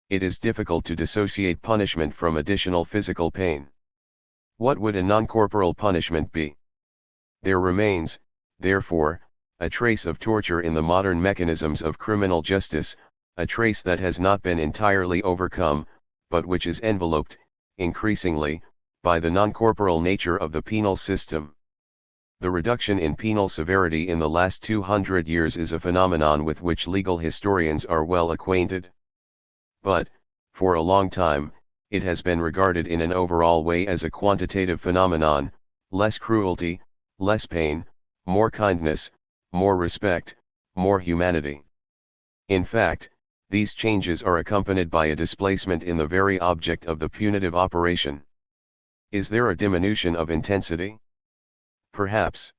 Speaker 1: It is difficult to dissociate punishment from additional physical pain. What would a non-corporal punishment be? There remains, therefore, a trace of torture in the modern mechanisms of criminal justice, a trace that has not been entirely overcome, but which is enveloped, increasingly, by the non-corporal nature of the penal system. The reduction in penal severity in the last 200 years is a phenomenon with which legal historians are well acquainted. But, for a long time, it has been regarded in an overall way as a quantitative phenomenon: less cruelty, less pain, more kindness, more respect, more humanity. In fact, these changes are accompanied by a displacement in the very object of the punitive operation. Is there a diminution of intensity? Perhaps.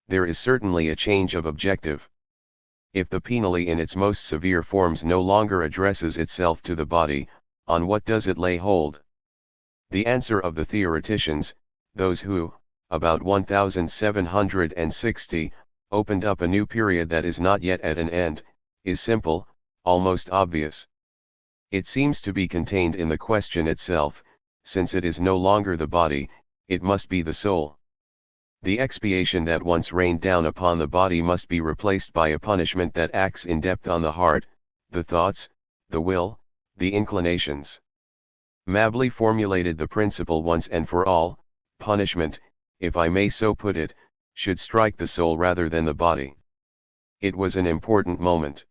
Speaker 1: There is certainly a change of objective. If the penalty in its most severe forms no longer addresses itself to the body, on what does it lay hold? The answer of the theoreticians, those who, about 1760, opened up a new period that is not yet at an end, is simple, almost obvious. It seems to be contained in the question itself: since it is no longer the body, it must be the soul. The expiation that once rained down upon the body must be replaced by a punishment that acts in depth on the heart, the thoughts, the will, the inclinations. Mably formulated the principle once and for all: punishment, if I may so put it, should strike the soul rather than the body. It was an important moment.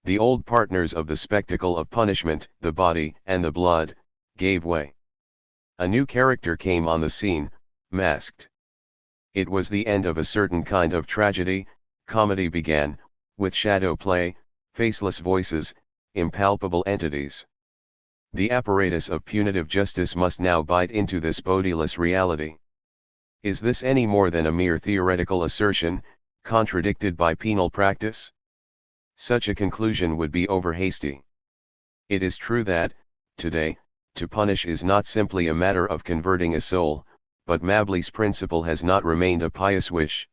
Speaker 1: The old partners of the spectacle of punishment, the body and the blood, gave way. A new character came on the scene, masked. It was the end of a certain kind of tragedy. Comedy began, with shadow play, faceless voices, impalpable entities. The apparatus of punitive justice must now bite into this bodiless reality. Is this any more than a mere theoretical assertion, contradicted by penal practice? Such a conclusion would be over-hasty. It is true that, today, to punish is not simply a matter of converting a soul, but Mably's principle has not remained a pious wish.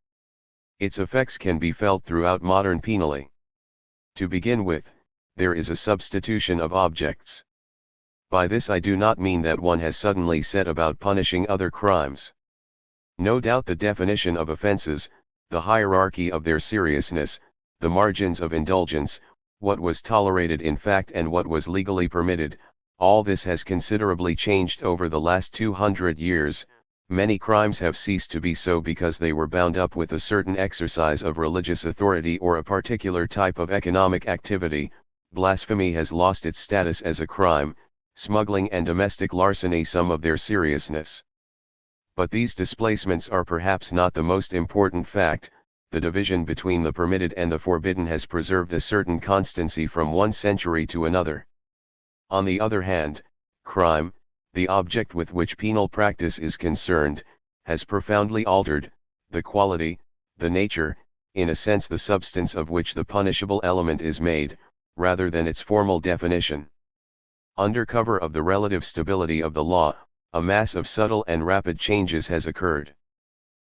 Speaker 1: Its effects can be felt throughout modern penalty. To begin with, there is a substitution of objects. By this I do not mean that one has suddenly set about punishing other crimes. No doubt the definition of offenses, the hierarchy of their seriousness, the margins of indulgence, what was tolerated in fact and what was legally permitted, all this has considerably changed over the last 200 years. Many crimes have ceased to be so because they were bound up with a certain exercise of religious authority or a particular type of economic activity. Blasphemy has lost its status as a crime, smuggling and domestic larceny some of their seriousness. But these displacements are perhaps not the most important fact. The division between the permitted and the forbidden has preserved a certain constancy from one century to another. On the other hand, crime, the object with which penal practice is concerned, has profoundly altered, the quality, the nature, in a sense the substance of which the punishable element is made, rather than its formal definition. Under cover of the relative stability of the law, a mass of subtle and rapid changes has occurred.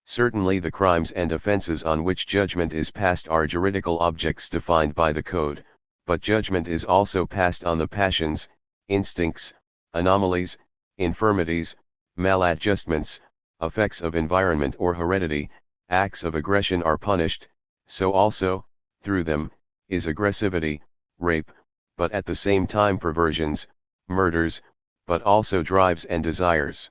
Speaker 1: Certainly the crimes and offenses on which judgment is passed are juridical objects defined by the code, but judgment is also passed on the passions, instincts, anomalies, infirmities, maladjustments, effects of environment or heredity. Acts of aggression are punished, so also, through them, is aggressivity, rape, but at the same time perversions, murders, but also drives and desires.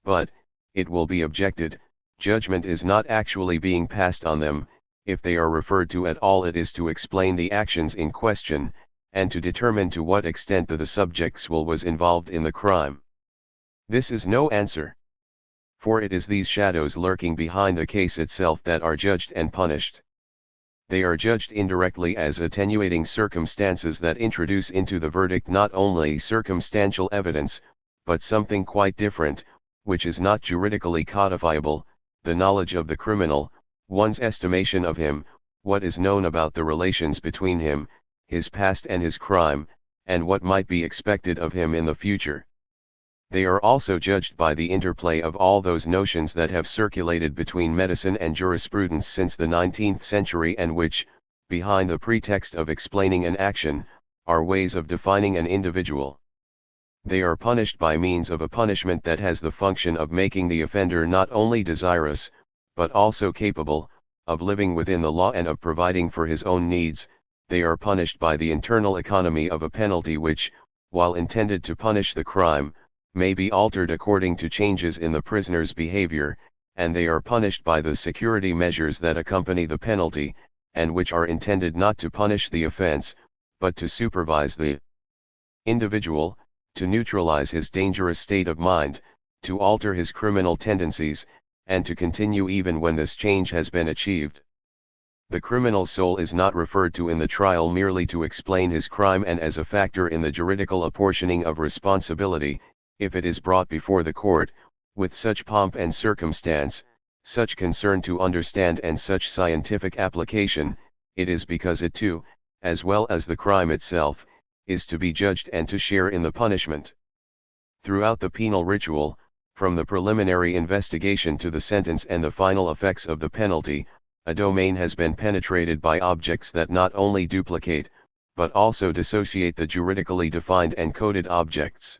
Speaker 1: But, it will be objected, judgment is not actually being passed on them. If they are referred to at all, it is to explain the actions in question, and to determine to what extent the subject's will was involved in the crime. This is no answer. For it is these shadows lurking behind the case itself that are judged and punished. They are judged indirectly as attenuating circumstances that introduce into the verdict not only circumstantial evidence, but something quite different, which is not juridically codifiable, the knowledge of the criminal, one's estimation of him, what is known about the relations between him, his past and his crime, and what might be expected of him in the future. They are also judged by the interplay of all those notions that have circulated between medicine and jurisprudence since the 19th century and which, behind the pretext of explaining an action, are ways of defining an individual. They are punished by means of a punishment that has the function of making the offender not only desirous, but also capable, of living within the law and of providing for his own needs. They are punished by the internal economy of a penalty which, while intended to punish the crime, may be altered according to changes in the prisoner's behavior, and they are punished by the security measures that accompany the penalty, and which are intended not to punish the offense, but to supervise the individual, to neutralize his dangerous state of mind, to alter his criminal tendencies, and to continue even when this change has been achieved. The criminal's soul is not referred to in the trial merely to explain his crime and as a factor in the juridical apportioning of responsibility. If it is brought before the court, with such pomp and circumstance, such concern to understand and such scientific application, it is because it too, as well as the crime itself, is to be judged and to share in the punishment. Throughout the penal ritual, from the preliminary investigation to the sentence and the final effects of the penalty, a domain has been penetrated by objects that not only duplicate, but also dissociate the juridically defined and coded objects.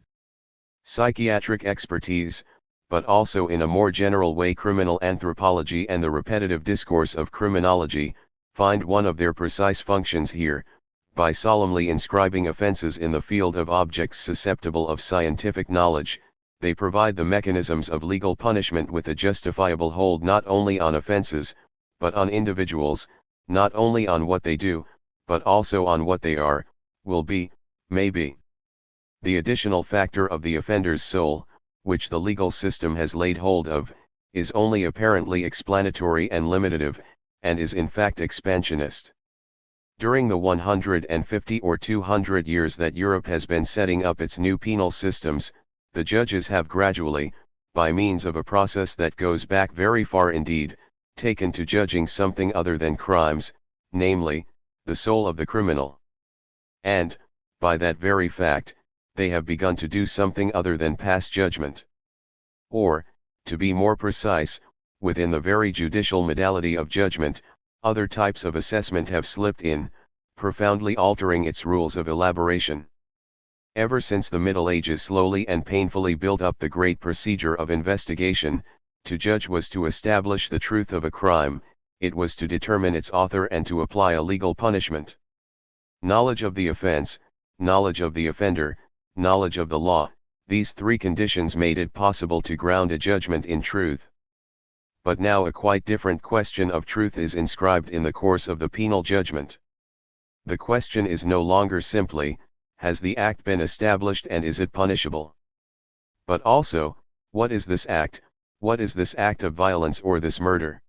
Speaker 1: Psychiatric expertise, but also in a more general way criminal anthropology and the repetitive discourse of criminology, find one of their precise functions here. By solemnly inscribing offenses in the field of objects susceptible of scientific knowledge, they provide the mechanisms of legal punishment with a justifiable hold not only on offenses, but on individuals, not only on what they do, but also on what they are, will be, may be. The additional factor of the offender's soul, which the legal system has laid hold of, is only apparently explanatory and limitative, and is in fact expansionist. During the 150 or 200 years that Europe has been setting up its new penal systems, the judges have gradually, by means of a process that goes back very far indeed, taken to judging something other than crimes, namely, the soul of the criminal. And, by that very fact, they have begun to do something other than pass judgment. Or, to be more precise, within the very judicial modality of judgment, other types of assessment have slipped in, profoundly altering its rules of elaboration. Ever since the Middle Ages slowly and painfully built up the great procedure of investigation, To judge was to establish the truth of a crime, it was to determine its author and to apply a legal punishment. Knowledge of the offense, knowledge of the offender, knowledge of the law, these three conditions made it possible to ground a judgment in truth. But now a quite different question of truth is inscribed in the course of the penal judgment. The question is no longer simply, has the act been established and is it punishable? But also, what is this act, what is this act of violence or this murder?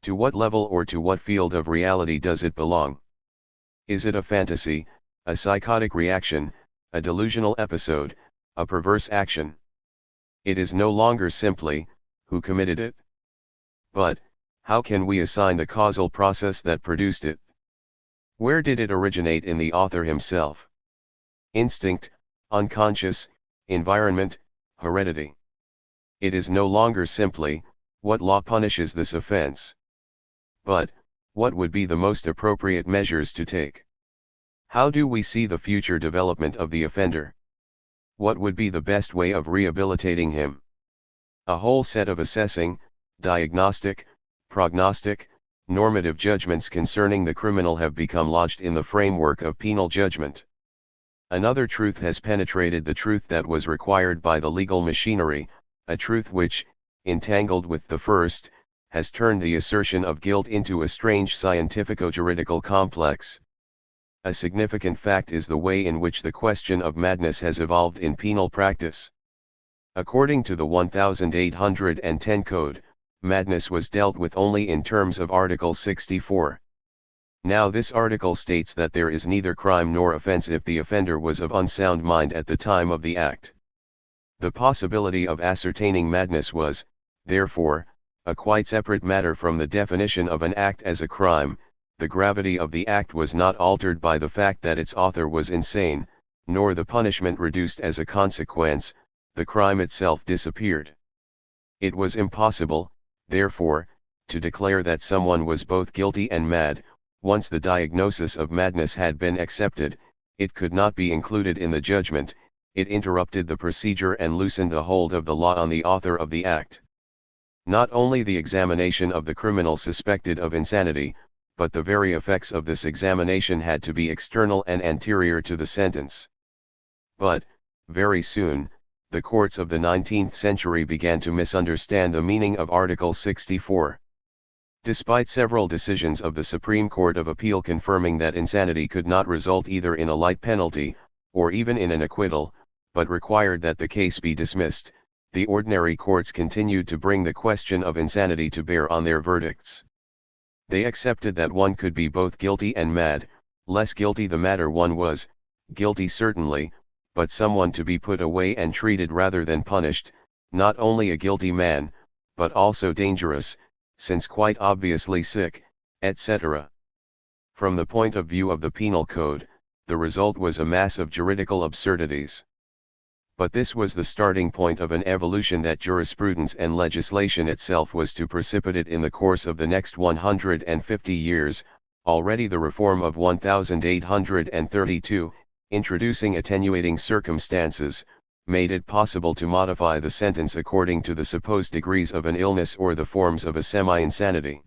Speaker 1: To what level or to what field of reality does it belong? Is it a fantasy, a psychotic reaction, a delusional episode, a perverse action? It is no longer simply, who committed it? But, how can we assign the causal process that produced it? Where did it originate in the author himself? Instinct, unconscious, environment, heredity. It is no longer simply, what law punishes this offense? But, what would be the most appropriate measures to take? How do we see the future development of the offender? What would be the best way of rehabilitating him? A whole set of assessing, diagnostic, prognostic, normative judgments concerning the criminal have become lodged in the framework of penal judgment. Another truth has penetrated the truth that was required by the legal machinery, a truth which, entangled with the first, has turned the assertion of guilt into a strange scientifico-juridical complex. A significant fact is the way in which the question of madness has evolved in penal practice. According to the 1810 Code, madness was dealt with only in terms of Article 64. Now this article states that there is neither crime nor offense if the offender was of unsound mind at the time of the act. The possibility of ascertaining madness was, therefore, a quite separate matter from the definition of an act as a crime. The gravity of the act was not altered by the fact that its author was insane, nor the punishment reduced as a consequence. The crime itself disappeared. It was impossible, therefore, to declare that someone was both guilty and mad. Once the diagnosis of madness had been accepted, it could not be included in the judgment. It interrupted the procedure and loosened the hold of the law on the author of the act. Not only the examination of the criminal suspected of insanity, but the very effects of this examination had to be external and anterior to the sentence. But, very soon, the courts of the 19th century began to misunderstand the meaning of Article 64. Despite several decisions of the Supreme Court of Appeal confirming that insanity could not result either in a light penalty, or even in an acquittal, but required that the case be dismissed, the ordinary courts continued to bring the question of insanity to bear on their verdicts. They accepted that one could be both guilty and mad. Less guilty the madder one was, guilty certainly, but someone to be put away and treated rather than punished, not only a guilty man, but also dangerous, since quite obviously sick, etc. From the point of view of the penal code, the result was a mass of juridical absurdities. But this was the starting point of an evolution that jurisprudence and legislation itself was to precipitate in the course of the next 150 years. Already the reform of 1832, introducing attenuating circumstances, made it possible to modify the sentence according to the supposed degrees of an illness or the forms of a semi-insanity.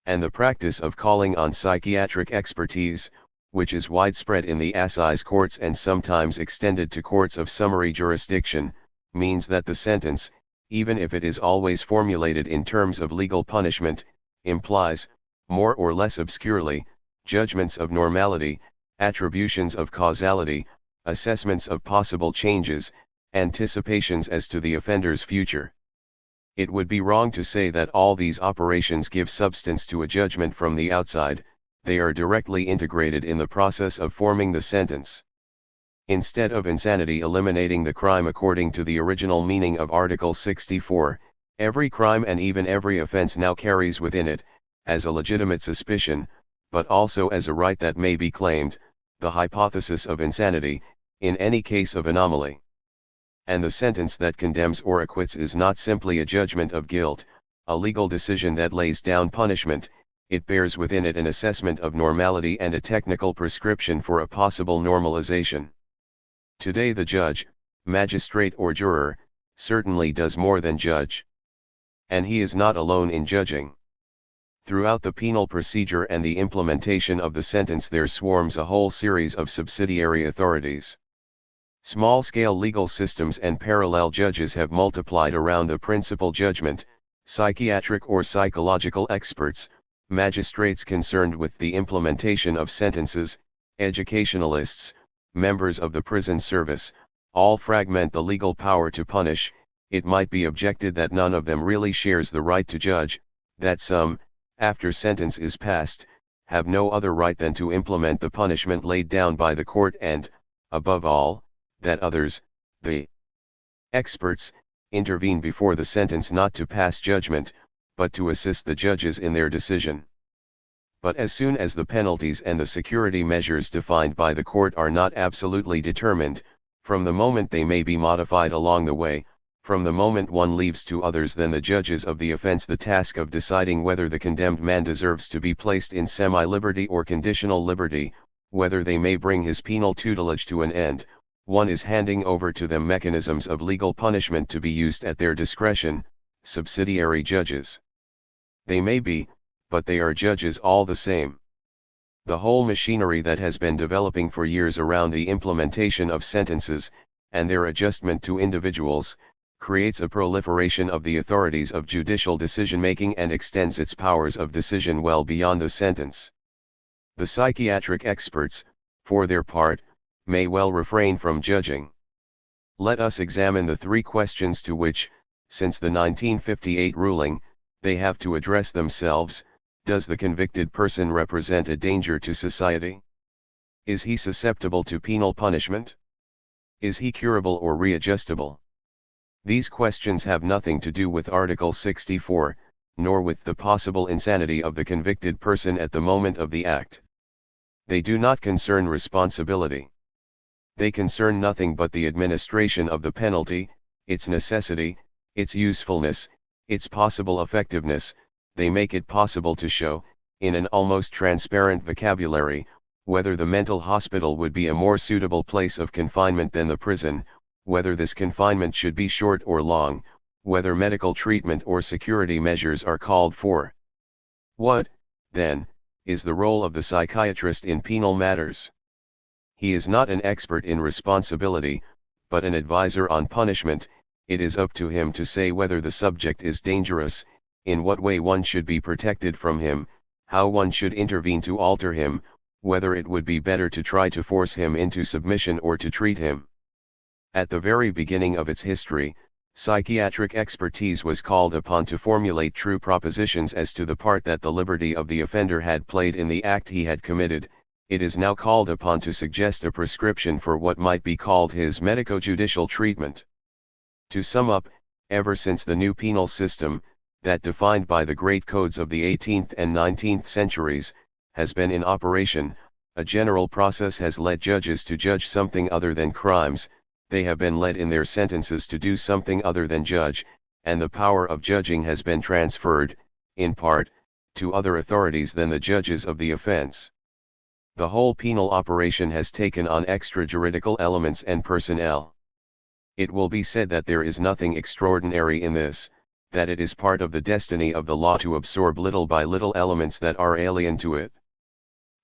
Speaker 1: And the practice of calling on psychiatric expertise, which is widespread in the assize courts and sometimes extended to courts of summary jurisdiction, means that the sentence, even if it is always formulated in terms of legal punishment, implies, more or less obscurely, judgments of normality, attributions of causality, assessments of possible changes, anticipations as to the offender's future. It would be wrong to say that all these operations give substance to a judgment from the outside. They are directly integrated in the process of forming the sentence. Instead of insanity eliminating the crime according to the original meaning of Article 64, every crime and even every offense now carries within it, as a legitimate suspicion, but also as a right that may be claimed, the hypothesis of insanity, in any case of anomaly. And the sentence that condemns or acquits is not simply a judgment of guilt, a legal decision that lays down punishment. It bears within it an assessment of normality and a technical prescription for a possible normalization. Today the judge, magistrate or juror, certainly does more than judge. And he is not alone in judging. Throughout the penal procedure and the implementation of the sentence there swarms a whole series of subsidiary authorities. Small-scale legal systems and parallel judges have multiplied around the principal judgment, psychiatric or psychological experts, magistrates concerned with the implementation of sentences, educationalists, members of the prison service, all fragment the legal power to punish. It might be objected that none of them really shares the right to judge, that some, after sentence is passed, have no other right than to implement the punishment laid down by the court and, above all, that others, the experts, intervene before the sentence not to pass judgment, but to assist the judges in their decision. But as soon as the penalties and the security measures defined by the court are not absolutely determined, from the moment they may be modified along the way, from the moment one leaves to others than the judges of the offense the task of deciding whether the condemned man deserves to be placed in semi-liberty or conditional liberty, whether they may bring his penal tutelage to an end, one is handing over to them mechanisms of legal punishment to be used at their discretion, subsidiary judges. They may be, but they are judges all the same. The whole machinery that has been developing for years around the implementation of sentences, and their adjustment to individuals, creates a proliferation of the authorities of judicial decision-making and extends its powers of decision well beyond the sentence. The psychiatric experts, for their part, may well refrain from judging. Let us examine the three questions to which, since the 1958 ruling, they have to address themselves. Does the convicted person represent a danger to society? Is he susceptible to penal punishment? Is he curable or readjustable? These questions have nothing to do with Article 64, nor with the possible insanity of the convicted person at the moment of the act. They do not concern responsibility. They concern nothing but the administration of the penalty, its necessity, its usefulness, its possible effectiveness. They make it possible to show, in an almost transparent vocabulary, whether the mental hospital would be a more suitable place of confinement than the prison, whether this confinement should be short or long, whether medical treatment or security measures are called for. What, then, is the role of the psychiatrist in penal matters? He is not an expert in responsibility, but an advisor on punishment. It is up to him to say whether the subject is dangerous, in what way one should be protected from him, how one should intervene to alter him, whether it would be better to try to force him into submission or to treat him. At the very beginning of its history, psychiatric expertise was called upon to formulate true propositions as to the part that the liberty of the offender had played in the act he had committed. It is now called upon to suggest a prescription for what might be called his medico-judicial treatment. To sum up, ever since the new penal system, that defined by the great codes of the 18th and 19th centuries, has been in operation, a general process has led judges to judge something other than crimes. They have been led in their sentences to do something other than judge, and the power of judging has been transferred, in part, to other authorities than the judges of the offense. The whole penal operation has taken on extrajuridical elements and personnel. It will be said that there is nothing extraordinary in this, that it is part of the destiny of the law to absorb little by little elements that are alien to it.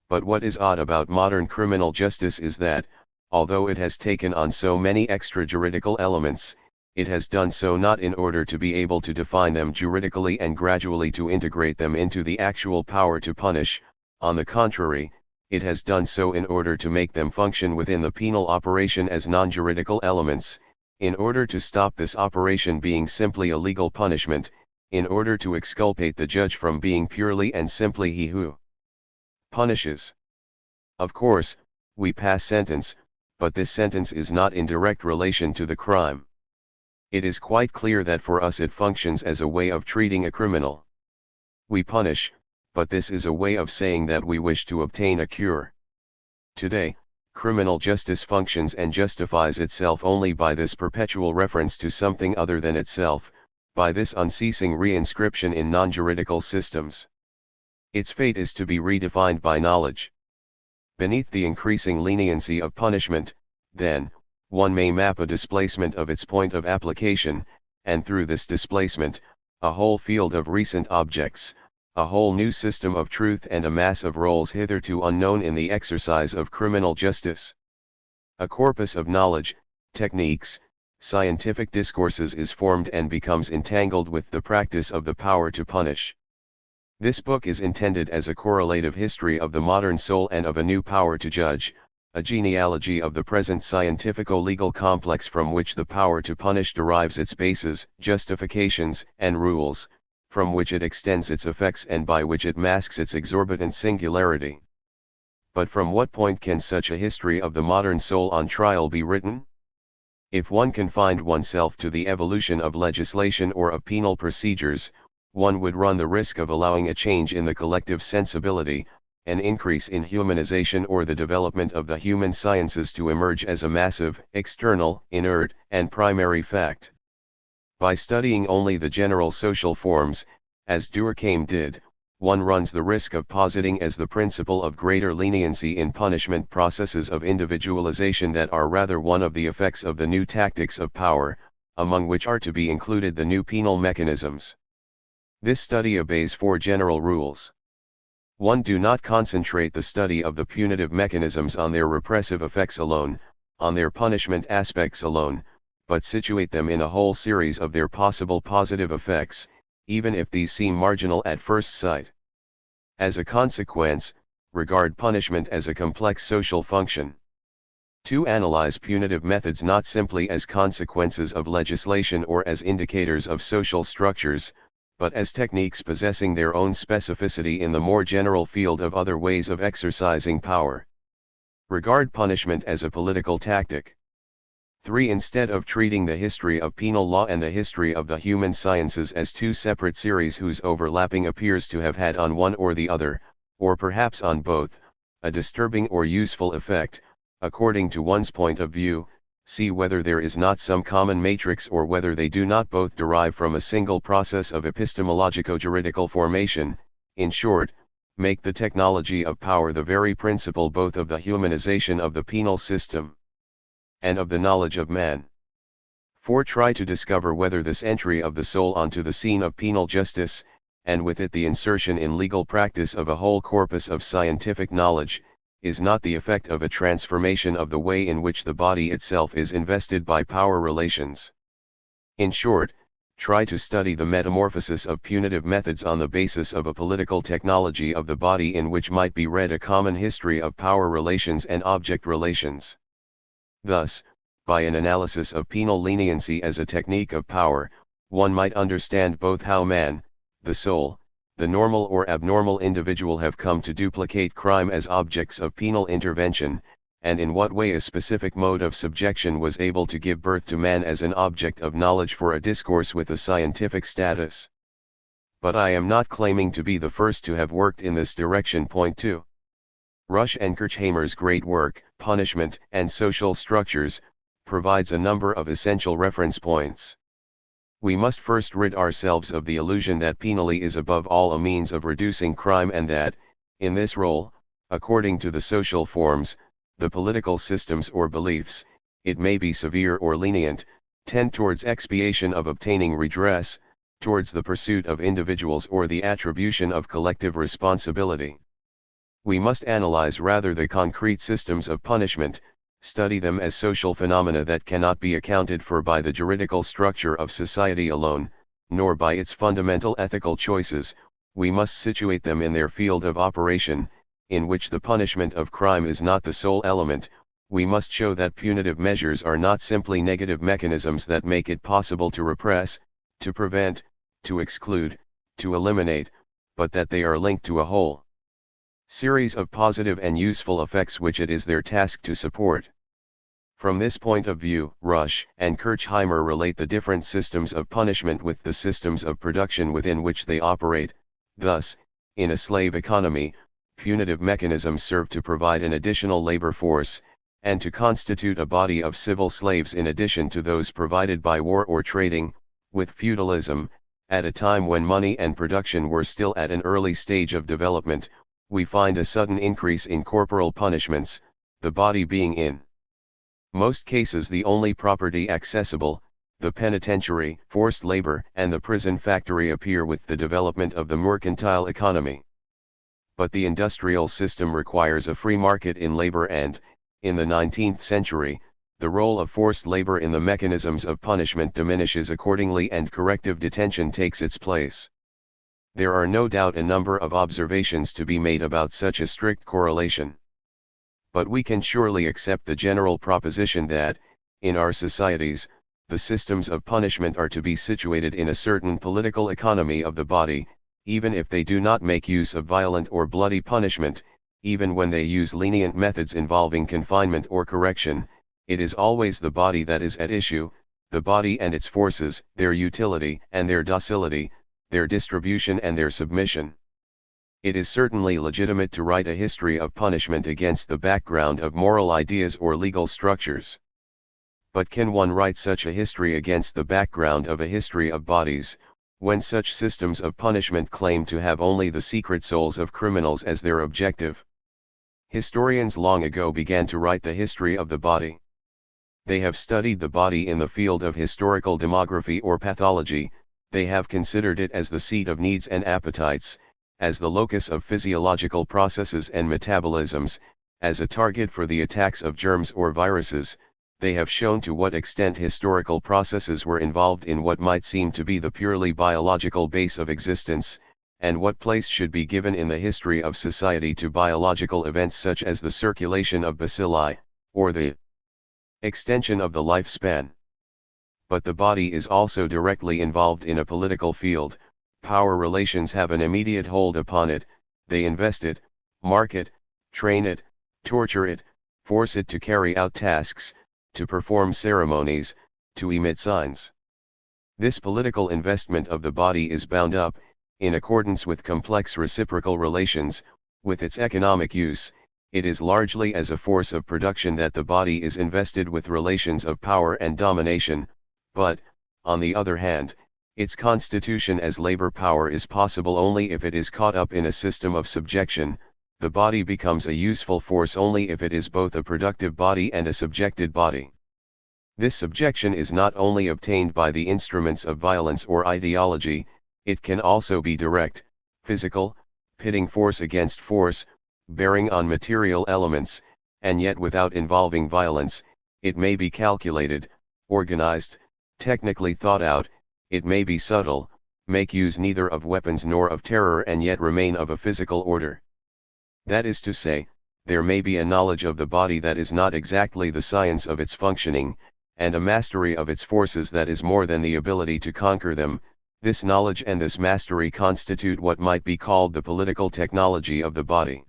Speaker 1: But what is odd about modern criminal justice is that, although it has taken on so many extrajuridical elements, it has done so not in order to be able to define them juridically and gradually to integrate them into the actual power to punish. On the contrary, it has done so in order to make them function within the penal operation as non-juridical elements, in order to stop this operation being simply a legal punishment, in order to exculpate the judge from being purely and simply he who punishes. Of course, we pass sentence, but this sentence is not in direct relation to the crime. It is quite clear that for us it functions as a way of treating a criminal. We punish, but this is a way of saying that we wish to obtain a cure. Today, criminal justice functions and justifies itself only by this perpetual reference to something other than itself, by this unceasing reinscription in non-juridical systems. Its fate is to be redefined by knowledge. Beneath the increasing leniency of punishment, then, one may map a displacement of its point of application, and through this displacement, a whole field of recent objects, a whole new system of truth and a mass of roles hitherto unknown in the exercise of criminal justice. A corpus of knowledge, techniques, scientific discourses is formed and becomes entangled with the practice of the power to punish. This book is intended as a correlative history of the modern soul and of a new power to judge, a genealogy of the present scientifico-legal complex from which the power to punish derives its bases, justifications, and rules, from which it extends its effects and by which it masks its exorbitant singularity. But from what point can such a history of the modern soul on trial be written? If one confined oneself to the evolution of legislation or of penal procedures, one would run the risk of allowing a change in the collective sensibility, an increase in humanization or the development of the human sciences to emerge as a massive, external, inert, and primary fact. By studying only the general social forms, as Durkheim did, one runs the risk of positing as the principle of greater leniency in punishment processes of individualization that are rather one of the effects of the new tactics of power, among which are to be included the new penal mechanisms. This study obeys four general rules. 1. Do not concentrate the study of the punitive mechanisms on their repressive effects alone, on their punishment aspects alone, but situate them in a whole series of their possible positive effects, even if these seem marginal at first sight. As a consequence, regard punishment as a complex social function. 2. Analyze punitive methods not simply as consequences of legislation or as indicators of social structures, but as techniques possessing their own specificity in the more general field of other ways of exercising power. Regard punishment as a political tactic. 3. Instead of treating the history of penal law and the history of the human sciences as two separate series whose overlapping appears to have had on one or the other, or perhaps on both, a disturbing or useful effect, according to one's point of view, see whether there is not some common matrix or whether they do not both derive from a single process of epistemologico-juridical formation. In short, make the technology of power the very principle both of the humanization of the penal system and of the knowledge of man. 4. Try to discover whether this entry of the soul onto the scene of penal justice, and with it the insertion in legal practice of a whole corpus of scientific knowledge, is not the effect of a transformation of the way in which the body itself is invested by power relations. In short, try to study the metamorphosis of punitive methods on the basis of a political technology of the body in which might be read a common history of power relations and object relations. Thus, by an analysis of penal leniency as a technique of power, one might understand both how man, the soul, the normal or abnormal individual have come to duplicate crime as objects of penal intervention, and in what way a specific mode of subjection was able to give birth to man as an object of knowledge for a discourse with a scientific status. But I am not claiming to be the first to have worked in this direction. Point 2. Rush and Kirchheimer's great work, Punishment and Social Structures, provides a number of essential reference points. We must first rid ourselves of the illusion that penalty is above all a means of reducing crime and that, in this role, according to the social forms, the political systems or beliefs, it may be severe or lenient, tend towards expiation of obtaining redress, towards the pursuit of individuals or the attribution of collective responsibility. We must analyze rather the concrete systems of punishment, study them as social phenomena that cannot be accounted for by the juridical structure of society alone, nor by its fundamental ethical choices. We must situate them in their field of operation, in which the punishment of crime is not the sole element. We must show that punitive measures are not simply negative mechanisms that make it possible to repress, to prevent, to exclude, to eliminate, but that they are linked to a whole series of positive and useful effects which it is their task to support. From this point of view, Rush and Kirchheimer relate the different systems of punishment with the systems of production within which they operate. Thus, in a slave economy, punitive mechanisms serve to provide an additional labor force, and to constitute a body of civil slaves in addition to those provided by war or trading. With feudalism, at a time when money and production were still at an early stage of development, we find a sudden increase in corporal punishments, the body being in most cases the only property accessible, The penitentiary, forced labor, and the prison factory appear with the development of the mercantile economy. But the industrial system requires a free market in labor and, in the 19th century, the role of forced labor in the mechanisms of punishment diminishes accordingly and corrective detention takes its place. There are no doubt a number of observations to be made about such a strict correlation. But we can surely accept the general proposition that, in our societies, the systems of punishment are to be situated in a certain political economy of the body, even if they do not make use of violent or bloody punishment, even when they use lenient methods involving confinement or correction. It is always the body that is at issue, the body and its forces, their utility and their docility, their distribution and their submission. It is certainly legitimate to write a history of punishment against the background of moral ideas or legal structures. But can one write such a history against the background of a history of bodies, when such systems of punishment claim to have only the secret souls of criminals as their objective? Historians long ago began to write the history of the body. They have studied the body in the field of historical demography or pathology. They have considered it as the seat of needs and appetites, as the locus of physiological processes and metabolisms, as a target for the attacks of germs or viruses. They have shown to what extent historical processes were involved in what might seem to be the purely biological base of existence, and what place should be given in the history of society to biological events such as the circulation of bacilli, or the extension of the lifespan. But the body is also directly involved in a political field. Power relations have an immediate hold upon it. They invest it, mark it, train it, torture it, force it to carry out tasks, to perform ceremonies, to emit signs. This political investment of the body is bound up, in accordance with complex reciprocal relations, with its economic use. It is largely as a force of production that the body is invested with relations of power and domination, but, on the other hand, its constitution as labor power is possible only if it is caught up in a system of subjection. The body becomes a useful force only if it is both a productive body and a subjected body. This subjection is not only obtained by the instruments of violence or ideology, it can also be direct, physical, pitting force against force, bearing on material elements, and yet without involving violence. It may be calculated, organized, technically thought out. It may be subtle, make use neither of weapons nor of terror and yet remain of a physical order. That is to say, there may be a knowledge of the body that is not exactly the science of its functioning, and a mastery of its forces that is more than the ability to conquer them. This knowledge and this mastery constitute what might be called the political technology of the body.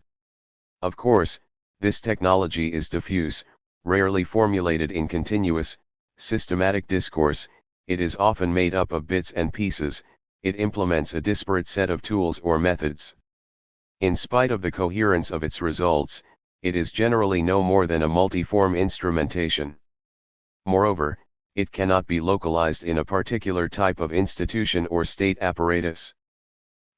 Speaker 1: Of course, this technology is diffuse, rarely formulated in continuous, systematic discourse. It is often made up of bits and pieces. It implements a disparate set of tools or methods. In spite of the coherence of its results, it is generally no more than a multiform instrumentation. Moreover, it cannot be localized in a particular type of institution or state apparatus.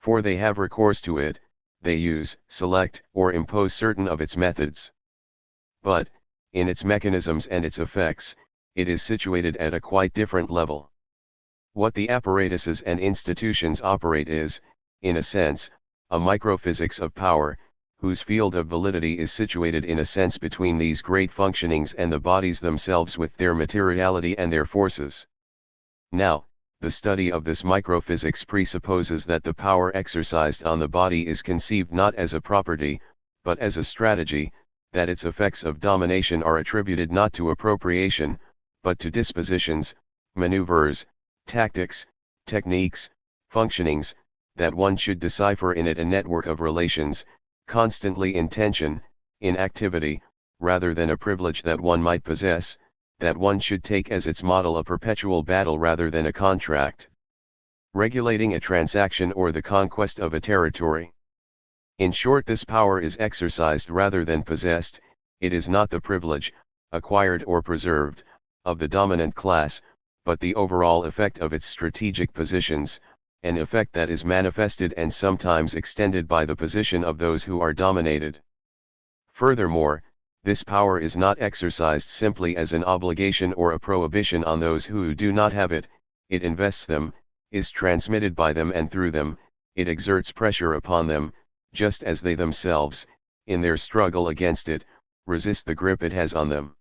Speaker 1: For they have recourse to it, they use, select, or impose certain of its methods. But, in its mechanisms and its effects, it is situated at a quite different level. What the apparatuses and institutions operate is, in a sense, a microphysics of power, whose field of validity is situated in a sense between these great functionings and the bodies themselves with their materiality and their forces. Now, the study of this microphysics presupposes that the power exercised on the body is conceived not as a property, but as a strategy, that its effects of domination are attributed not to appropriation, but to dispositions, maneuvers, tactics, techniques, functionings, that one should decipher in it a network of relations, constantly in tension, in activity, rather than a privilege that one might possess, that one should take as its model a perpetual battle rather than a contract, regulating a transaction or the conquest of a territory. In short, this power is exercised rather than possessed. It is not the privilege, acquired or preserved, of the dominant class, but the overall effect of its strategic positions, an effect that is manifested and sometimes extended by the position of those who are dominated. Furthermore, This power is not exercised simply as an obligation or a prohibition on those who do not have it, it invests them, is transmitted by them and through them, it exerts pressure upon them, just as they themselves, in their struggle against it, resist the grip it has on them.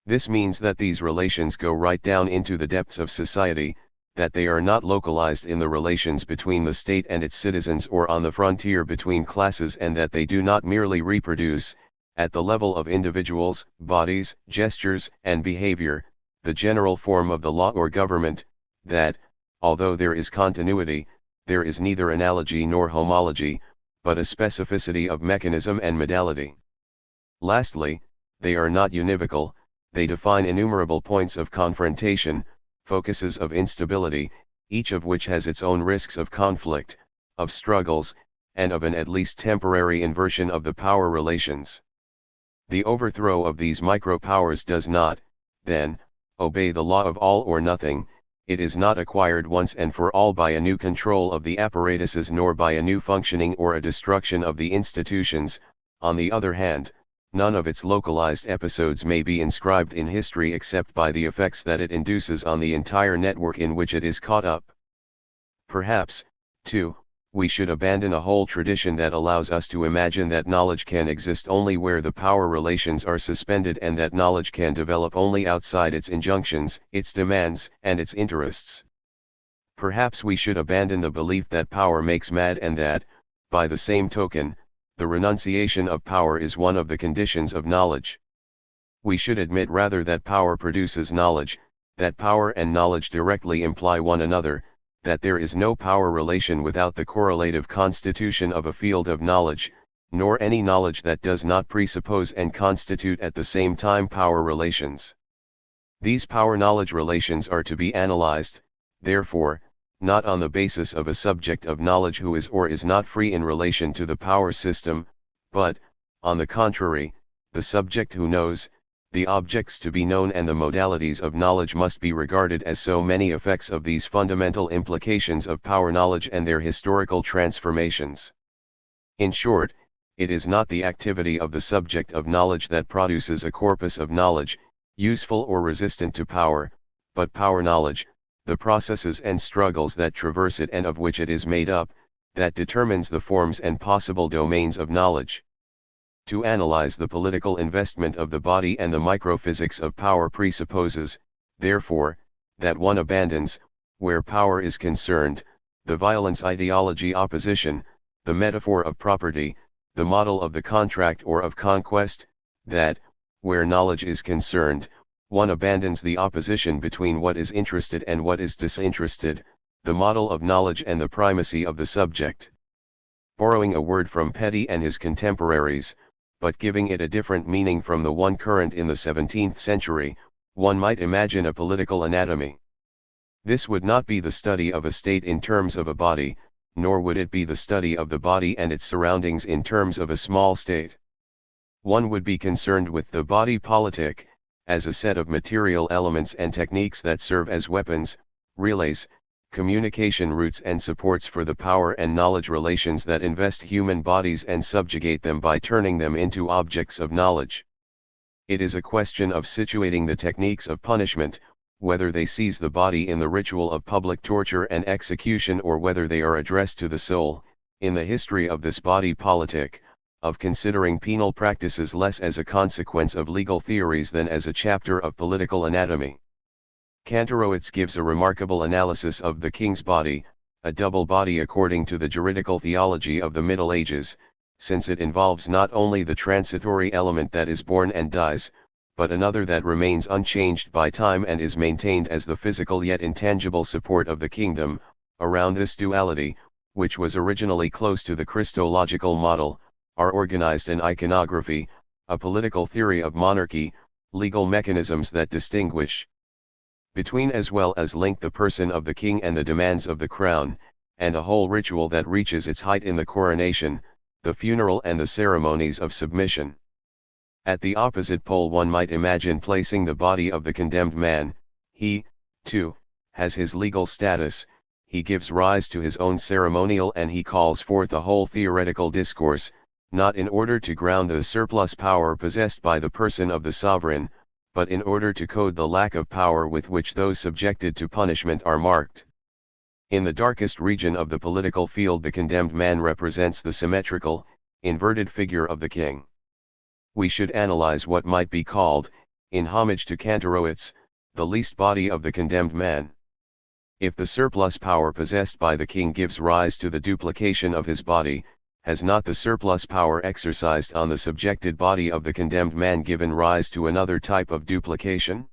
Speaker 1: This means that these relations go right down into the depths of society, that they are not localized in the relations between the state and its citizens or on the frontier between classes, and that they do not merely reproduce, at the level of individuals, bodies, gestures, and behavior, the general form of the law or government, that, although there is continuity, there is neither analogy nor homology, but a specificity of mechanism and modality. Lastly, they are not univocal, they define innumerable points of confrontation, focuses of instability, each of which has its own risks of conflict, of struggles, and of an at least temporary inversion of the power relations. The overthrow of these micro-powers does not, then, obey the law of all or nothing. It is not acquired once and for all by a new control of the apparatuses nor by a new functioning or a destruction of the institutions. On the other hand, none of its localized episodes may be inscribed in history except by the effects that it induces on the entire network in which it is caught up. Perhaps, too, we should abandon a whole tradition that allows us to imagine that knowledge can exist only where the power relations are suspended, and that knowledge can develop only outside its injunctions, its demands, and its interests. Perhaps we should abandon the belief that power makes mad, and that, by the same token, the renunciation of power is one of the conditions of knowledge. We should admit rather that power produces knowledge, that power and knowledge directly imply one another, that there is no power relation without the correlative constitution of a field of knowledge, nor any knowledge that does not presuppose and constitute at the same time power relations. These power-knowledge relations are to be analyzed, therefore, not on the basis of a subject of knowledge who is or is not free in relation to the power system, but, on the contrary, the subject who knows, the objects to be known and the modalities of knowledge must be regarded as so many effects of these fundamental implications of power knowledge and their historical transformations. In short, it is not the activity of the subject of knowledge that produces a corpus of knowledge, useful or resistant to power, but power knowledge, the processes and struggles that traverse it and of which it is made up, that determines the forms and possible domains of knowledge. To analyze the political investment of the body and the microphysics of power presupposes, therefore, that one abandons, where power is concerned, the violence ideology opposition, the metaphor of property, the model of the contract or of conquest, that, where knowledge is concerned, one abandons the opposition between what is interested and what is disinterested, the model of knowledge and the primacy of the subject. Borrowing a word from Petty and his contemporaries, but giving it a different meaning from the one current in the 17th century, one might imagine a political anatomy. This would not be the study of a state in terms of a body, nor would it be the study of the body and its surroundings in terms of a small state. One would be concerned with the body politic, as a set of material elements and techniques that serve as weapons, relays, communication routes and supports for the power and knowledge relations that invest human bodies and subjugate them by turning them into objects of knowledge. It is a question of situating the techniques of punishment, whether they seize the body in the ritual of public torture and execution or whether they are addressed to the soul, in the history of this body politic, of considering penal practices less as a consequence of legal theories than as a chapter of political anatomy. Kantorowicz gives a remarkable analysis of the king's body, a double body according to the juridical theology of the Middle Ages, since it involves not only the transitory element that is born and dies, but another that remains unchanged by time and is maintained as the physical yet intangible support of the kingdom. Around this duality, which was originally close to the Christological model, are organized an iconography, a political theory of monarchy, legal mechanisms that distinguish between as well as link the person of the king and the demands of the crown, and a whole ritual that reaches its height in the coronation, the funeral and the ceremonies of submission. At the opposite pole one might imagine placing the body of the condemned man. He, too, has his legal status, he gives rise to his own ceremonial and he calls forth a whole theoretical discourse, not in order to ground the surplus power possessed by the person of the sovereign, but in order to code the lack of power with which those subjected to punishment are marked. In the darkest region of the political field, the condemned man represents the symmetrical, inverted figure of the king. We should analyze what might be called, in homage to Kantorowicz, the least body of the condemned man. If the surplus power possessed by the king gives rise to the duplication of his body, has not the surplus power exercised on the subjected body of the condemned man given rise to another type of duplication?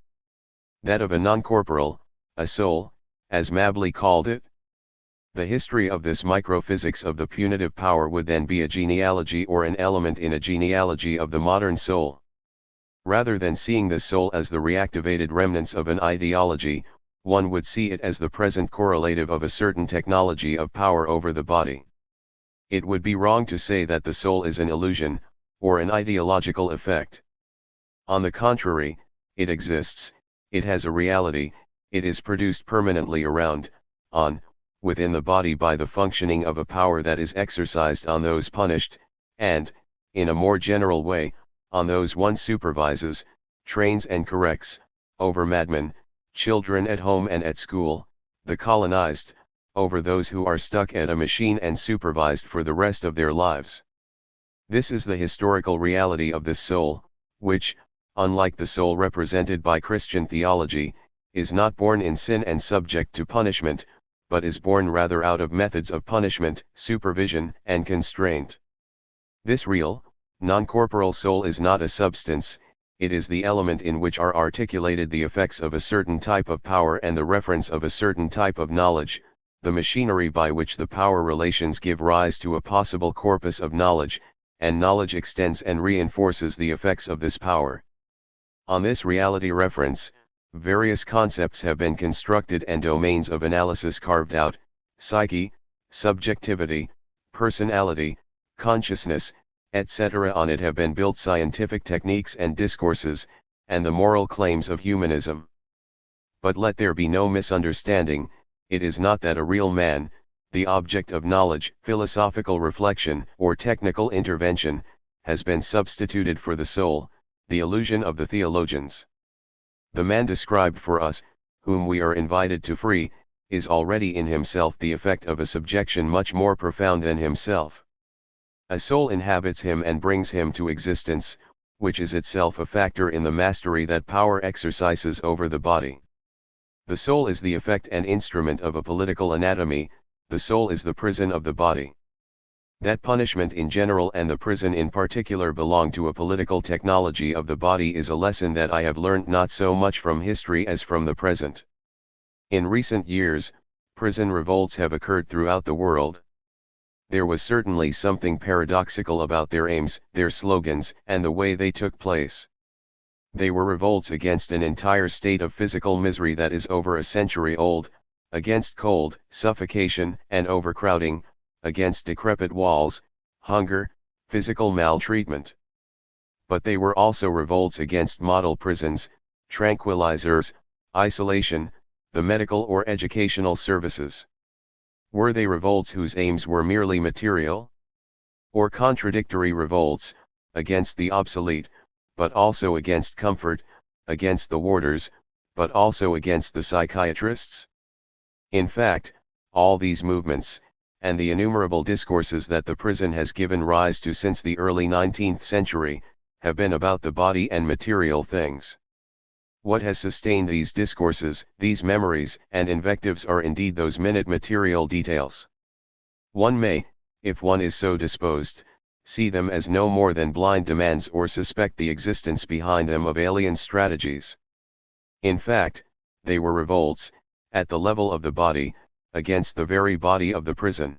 Speaker 1: That of a non-corporal, a soul, as Mably called it? The history of this microphysics of the punitive power would then be a genealogy or an element in a genealogy of the modern soul. Rather than seeing the soul as the reactivated remnants of an ideology, one would see it as the present correlative of a certain technology of power over the body. It would be wrong to say that the soul is an illusion, or an ideological effect. On the contrary, it exists, it has a reality, it is produced permanently around, on, within the body by the functioning of a power that is exercised on those punished, and, in a more general way, on those one supervises, trains and corrects, over madmen, children at home and at school, the colonized, over those who are stuck at a machine and supervised for the rest of their lives. This is the historical reality of this soul, which, unlike the soul represented by Christian theology, is not born in sin and subject to punishment, but is born rather out of methods of punishment, supervision, and constraint. This real, non-corporal soul is not a substance, it is the element in which are articulated the effects of a certain type of power and the reference of a certain type of knowledge, the machinery by which the power relations give rise to a possible corpus of knowledge, and knowledge extends and reinforces the effects of this power. On this reality reference, various concepts have been constructed and domains of analysis carved out: psyche, subjectivity, personality, consciousness, etc. On it have been built scientific techniques and discourses, and the moral claims of humanism. But let there be no misunderstanding, it is not that a real man, the object of knowledge, philosophical reflection, or technical intervention, has been substituted for the soul, the illusion of the theologians. The man described for us, whom we are invited to free, is already in himself the effect of a subjection much more profound than himself. A soul inhabits him and brings him to existence, which is itself a factor in the mastery that power exercises over the body. The soul is the effect and instrument of a political anatomy, the soul is the prison of the body. That punishment in general and the prison in particular belong to a political technology of the body is a lesson that I have learnt not so much from history as from the present. In recent years, prison revolts have occurred throughout the world. There was certainly something paradoxical about their aims, their slogans, and the way they took place. They were revolts against an entire state of physical misery that is over a century old, against cold, suffocation, and overcrowding, against decrepit walls, hunger, physical maltreatment. But they were also revolts against model prisons, tranquilizers, isolation, the medical or educational services. Were they revolts whose aims were merely material? Or contradictory revolts, against the obsolete, but also against comfort, against the warders, but also against the psychiatrists? In fact, all these movements, and the innumerable discourses that the prison has given rise to since the early 19th century, have been about the body and material things. What has sustained these discourses, these memories and invectives are indeed those minute material details. One may, if one is so disposed, see them as no more than blind demands or suspect the existence behind them of alien strategies. In fact, they were revolts, at the level of the body, against the very body of the prison.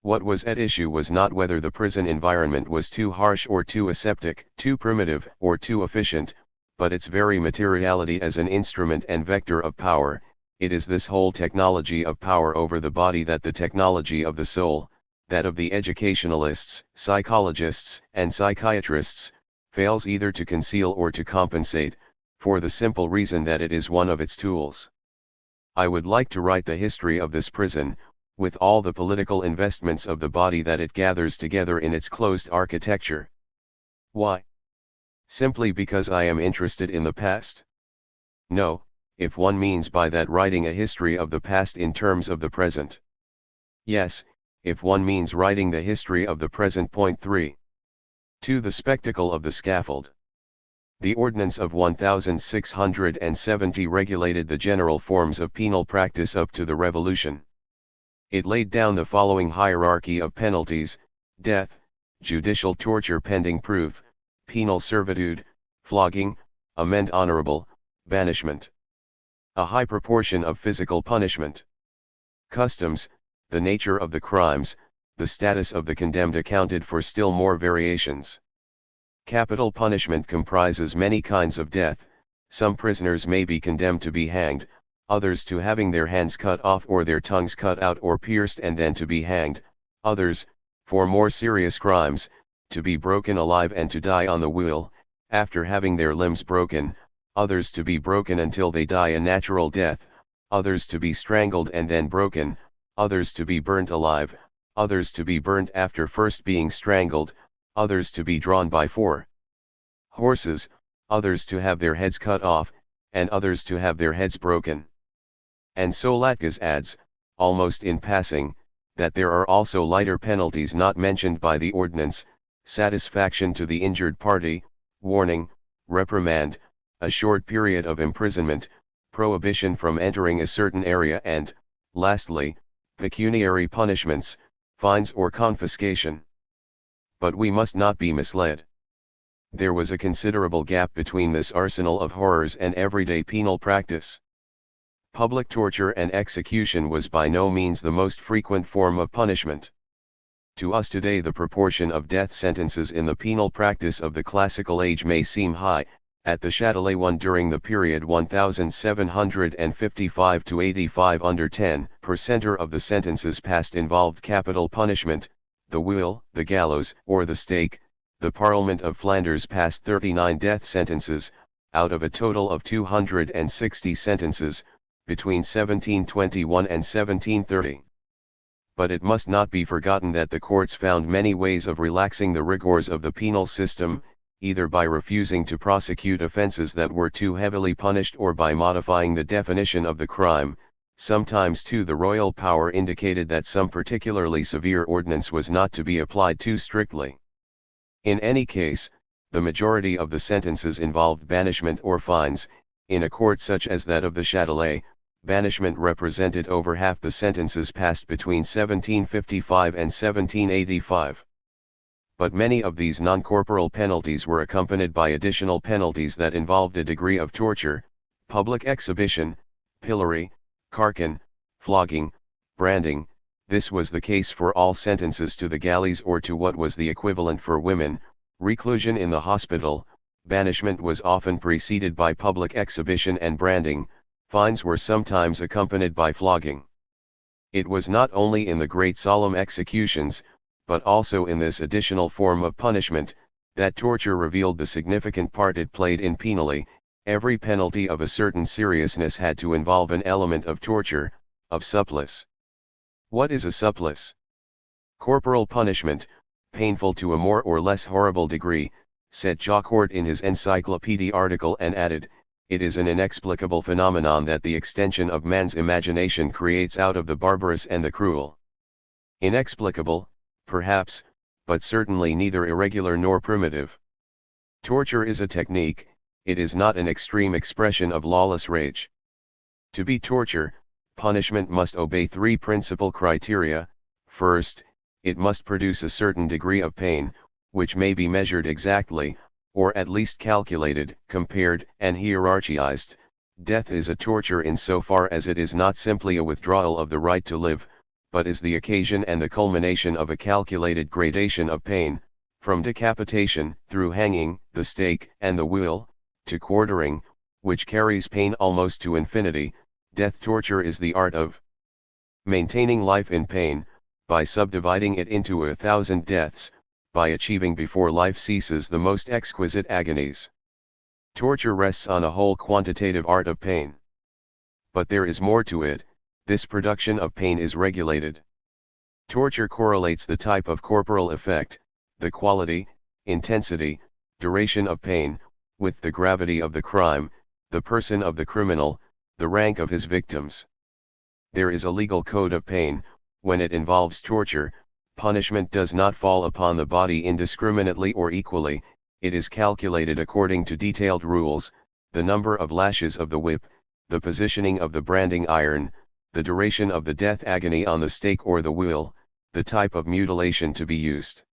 Speaker 1: What was at issue was not whether the prison environment was too harsh or too aseptic, too primitive or too efficient, but its very materiality as an instrument and vector of power. It is this whole technology of power over the body that the technology of the soul, that of the educationalists, psychologists, and psychiatrists, fails either to conceal or to compensate, for the simple reason that it is one of its tools. I would like to write the history of this prison, with all the political investments of the body that it gathers together in its closed architecture. Why? Simply because I am interested in the past? No, if one means by that writing a history of the past in terms of the present. Yes, if one means writing the history of the present. Point 3. 2. The spectacle of the scaffold. The Ordinance of 1670 regulated the general forms of penal practice up to the Revolution. It laid down the following hierarchy of penalties: death, judicial torture pending proof, penal servitude, flogging, amende honorable, banishment. A high proportion of physical punishment. Customs, the nature of the crimes, the status of the condemned accounted for still more variations. Capital punishment comprises many kinds of death. Some prisoners may be condemned to be hanged, others to having their hands cut off or their tongues cut out or pierced and then to be hanged, others, for more serious crimes, to be broken alive and to die on the wheel, after having their limbs broken, others to be broken until they die a natural death, others to be strangled and then broken, others to be burnt alive, others to be burnt after first being strangled, others to be drawn by 4 horses, others to have their heads cut off, and others to have their heads broken. And so Latkus adds, almost in passing, that there are also lighter penalties not mentioned by the ordinance: satisfaction to the injured party, warning, reprimand, a short period of imprisonment, prohibition from entering a certain area, and, lastly, pecuniary punishments, fines or confiscation. But we must not be misled. There was a considerable gap between this arsenal of horrors and everyday penal practice. Public torture and execution was by no means the most frequent form of punishment. To us today the proportion of death sentences in the penal practice of the classical age may seem high. At the Châtelet one during the period 1755 to 85, under 10% of the sentences passed involved capital punishment, the wheel, the gallows, or the stake. The Parliament of Flanders passed 39 death sentences, out of a total of 260 sentences, between 1721 and 1730. But it must not be forgotten that the courts found many ways of relaxing the rigors of the penal system, either by refusing to prosecute offenses that were too heavily punished or by modifying the definition of the crime. Sometimes too the royal power indicated that some particularly severe ordinance was not to be applied too strictly. In any case, the majority of the sentences involved banishment or fines. In a court such as that of the Châtelet, banishment represented over half the sentences passed between 1755 and 1785. But many of these non-corporal penalties were accompanied by additional penalties that involved a degree of torture: public exhibition, pillory, carcan, flogging, branding. This was the case for all sentences to the galleys or to what was the equivalent for women, reclusion in the hospital. Banishment was often preceded by public exhibition and branding. Fines were sometimes accompanied by flogging. It was not only in the great solemn executions, but also in this additional form of punishment, that torture revealed the significant part it played in penally. Every penalty of a certain seriousness had to involve an element of torture, of supplice. What is a supplice? Corporal punishment, painful to a more or less horrible degree, said Jaucourt in his encyclopedia article, and added, it is an inexplicable phenomenon that the extension of man's imagination creates out of the barbarous and the cruel. Inexplicable, perhaps, but certainly neither irregular nor primitive. Torture is a technique, it is not an extreme expression of lawless rage. To be torture, punishment must obey 3 principal criteria. First, it must produce a certain degree of pain, which may be measured exactly, or at least calculated, compared, and hierarchized. Death is a torture in so far as it is not simply a withdrawal of the right to live, but is the occasion and the culmination of a calculated gradation of pain, from decapitation, through hanging, the stake, and the wheel, to quartering, which carries pain almost to infinity. Death torture is the art of maintaining life in pain, by subdividing it into 1,000 deaths, by achieving before life ceases the most exquisite agonies. Torture rests on a whole quantitative art of pain. But there is more to it. This production of pain is regulated. Torture correlates the type of corporal effect, the quality, intensity, duration of pain, with the gravity of the crime, the person of the criminal, the rank of his victims. There is a legal code of pain. When it involves torture, punishment does not fall upon the body indiscriminately or equally, it is calculated according to detailed rules, the number of lashes of the whip, the positioning of the branding iron, the duration of the death agony on the stake or the wheel, the type of mutilation to be used.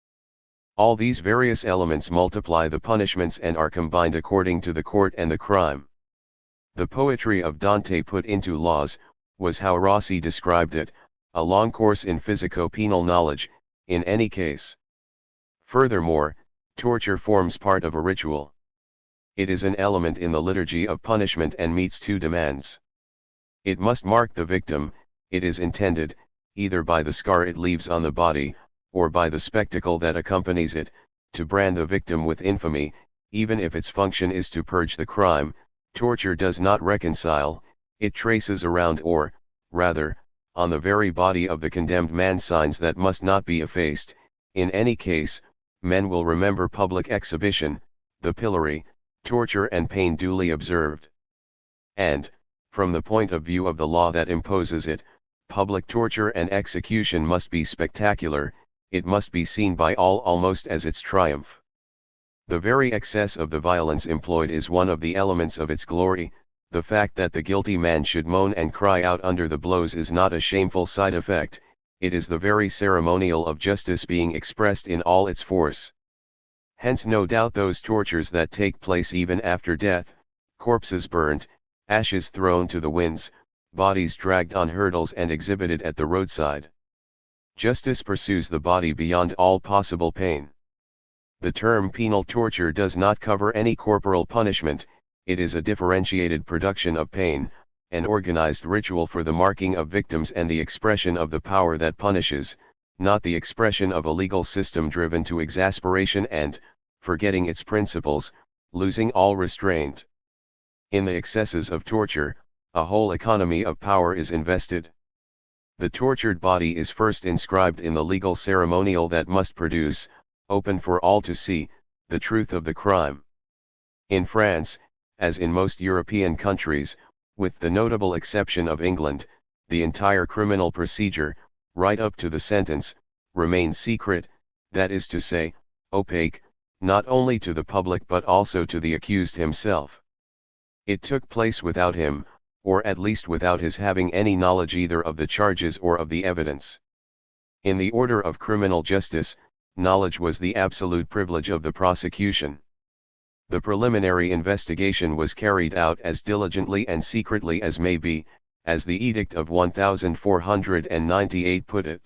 Speaker 1: All these various elements multiply the punishments and are combined according to the court and the crime. The poetry of Dante put into laws, was how Rossi described it, a long course in physico-penal knowledge, in any case. Furthermore, torture forms part of a ritual. It is an element in the liturgy of punishment and meets two demands. It must mark the victim, it is intended, either by the scar it leaves on the body, or by the spectacle that accompanies it, to brand the victim with infamy, even if its function is to purge the crime. Torture does not reconcile, it traces around or, rather, on the very body of the condemned man signs that must not be effaced. In any case, men will remember public exhibition, the pillory, torture and pain duly observed. And, from the point of view of the law that imposes it, public torture and execution must be spectacular, it must be seen by all almost as its triumph. The very excess of the violence employed is one of the elements of its glory. The fact that the guilty man should moan and cry out under the blows is not a shameful side effect, it is the very ceremonial of justice being expressed in all its force. Hence no doubt those tortures that take place even after death, corpses burnt, ashes thrown to the winds, bodies dragged on hurdles and exhibited at the roadside. Justice pursues the body beyond all possible pain. The term penal torture does not cover any corporal punishment. It is a differentiated production of pain, an organized ritual for the marking of victims and the expression of the power that punishes, not the expression of a legal system driven to exasperation and, forgetting its principles, losing all restraint. In the excesses of torture, a whole economy of power is invested. The tortured body is first inscribed in the legal ceremonial that must produce, open for all to see, the truth of the crime. In France, as in most European countries, with the notable exception of England, the entire criminal procedure, right up to the sentence, remains secret, that is to say, opaque, not only to the public but also to the accused himself. It took place without him, or at least without his having any knowledge either of the charges or of the evidence. In the order of criminal justice, knowledge was the absolute privilege of the prosecution. The preliminary investigation was carried out as diligently and secretly as may be, as the Edict of 1498 put it.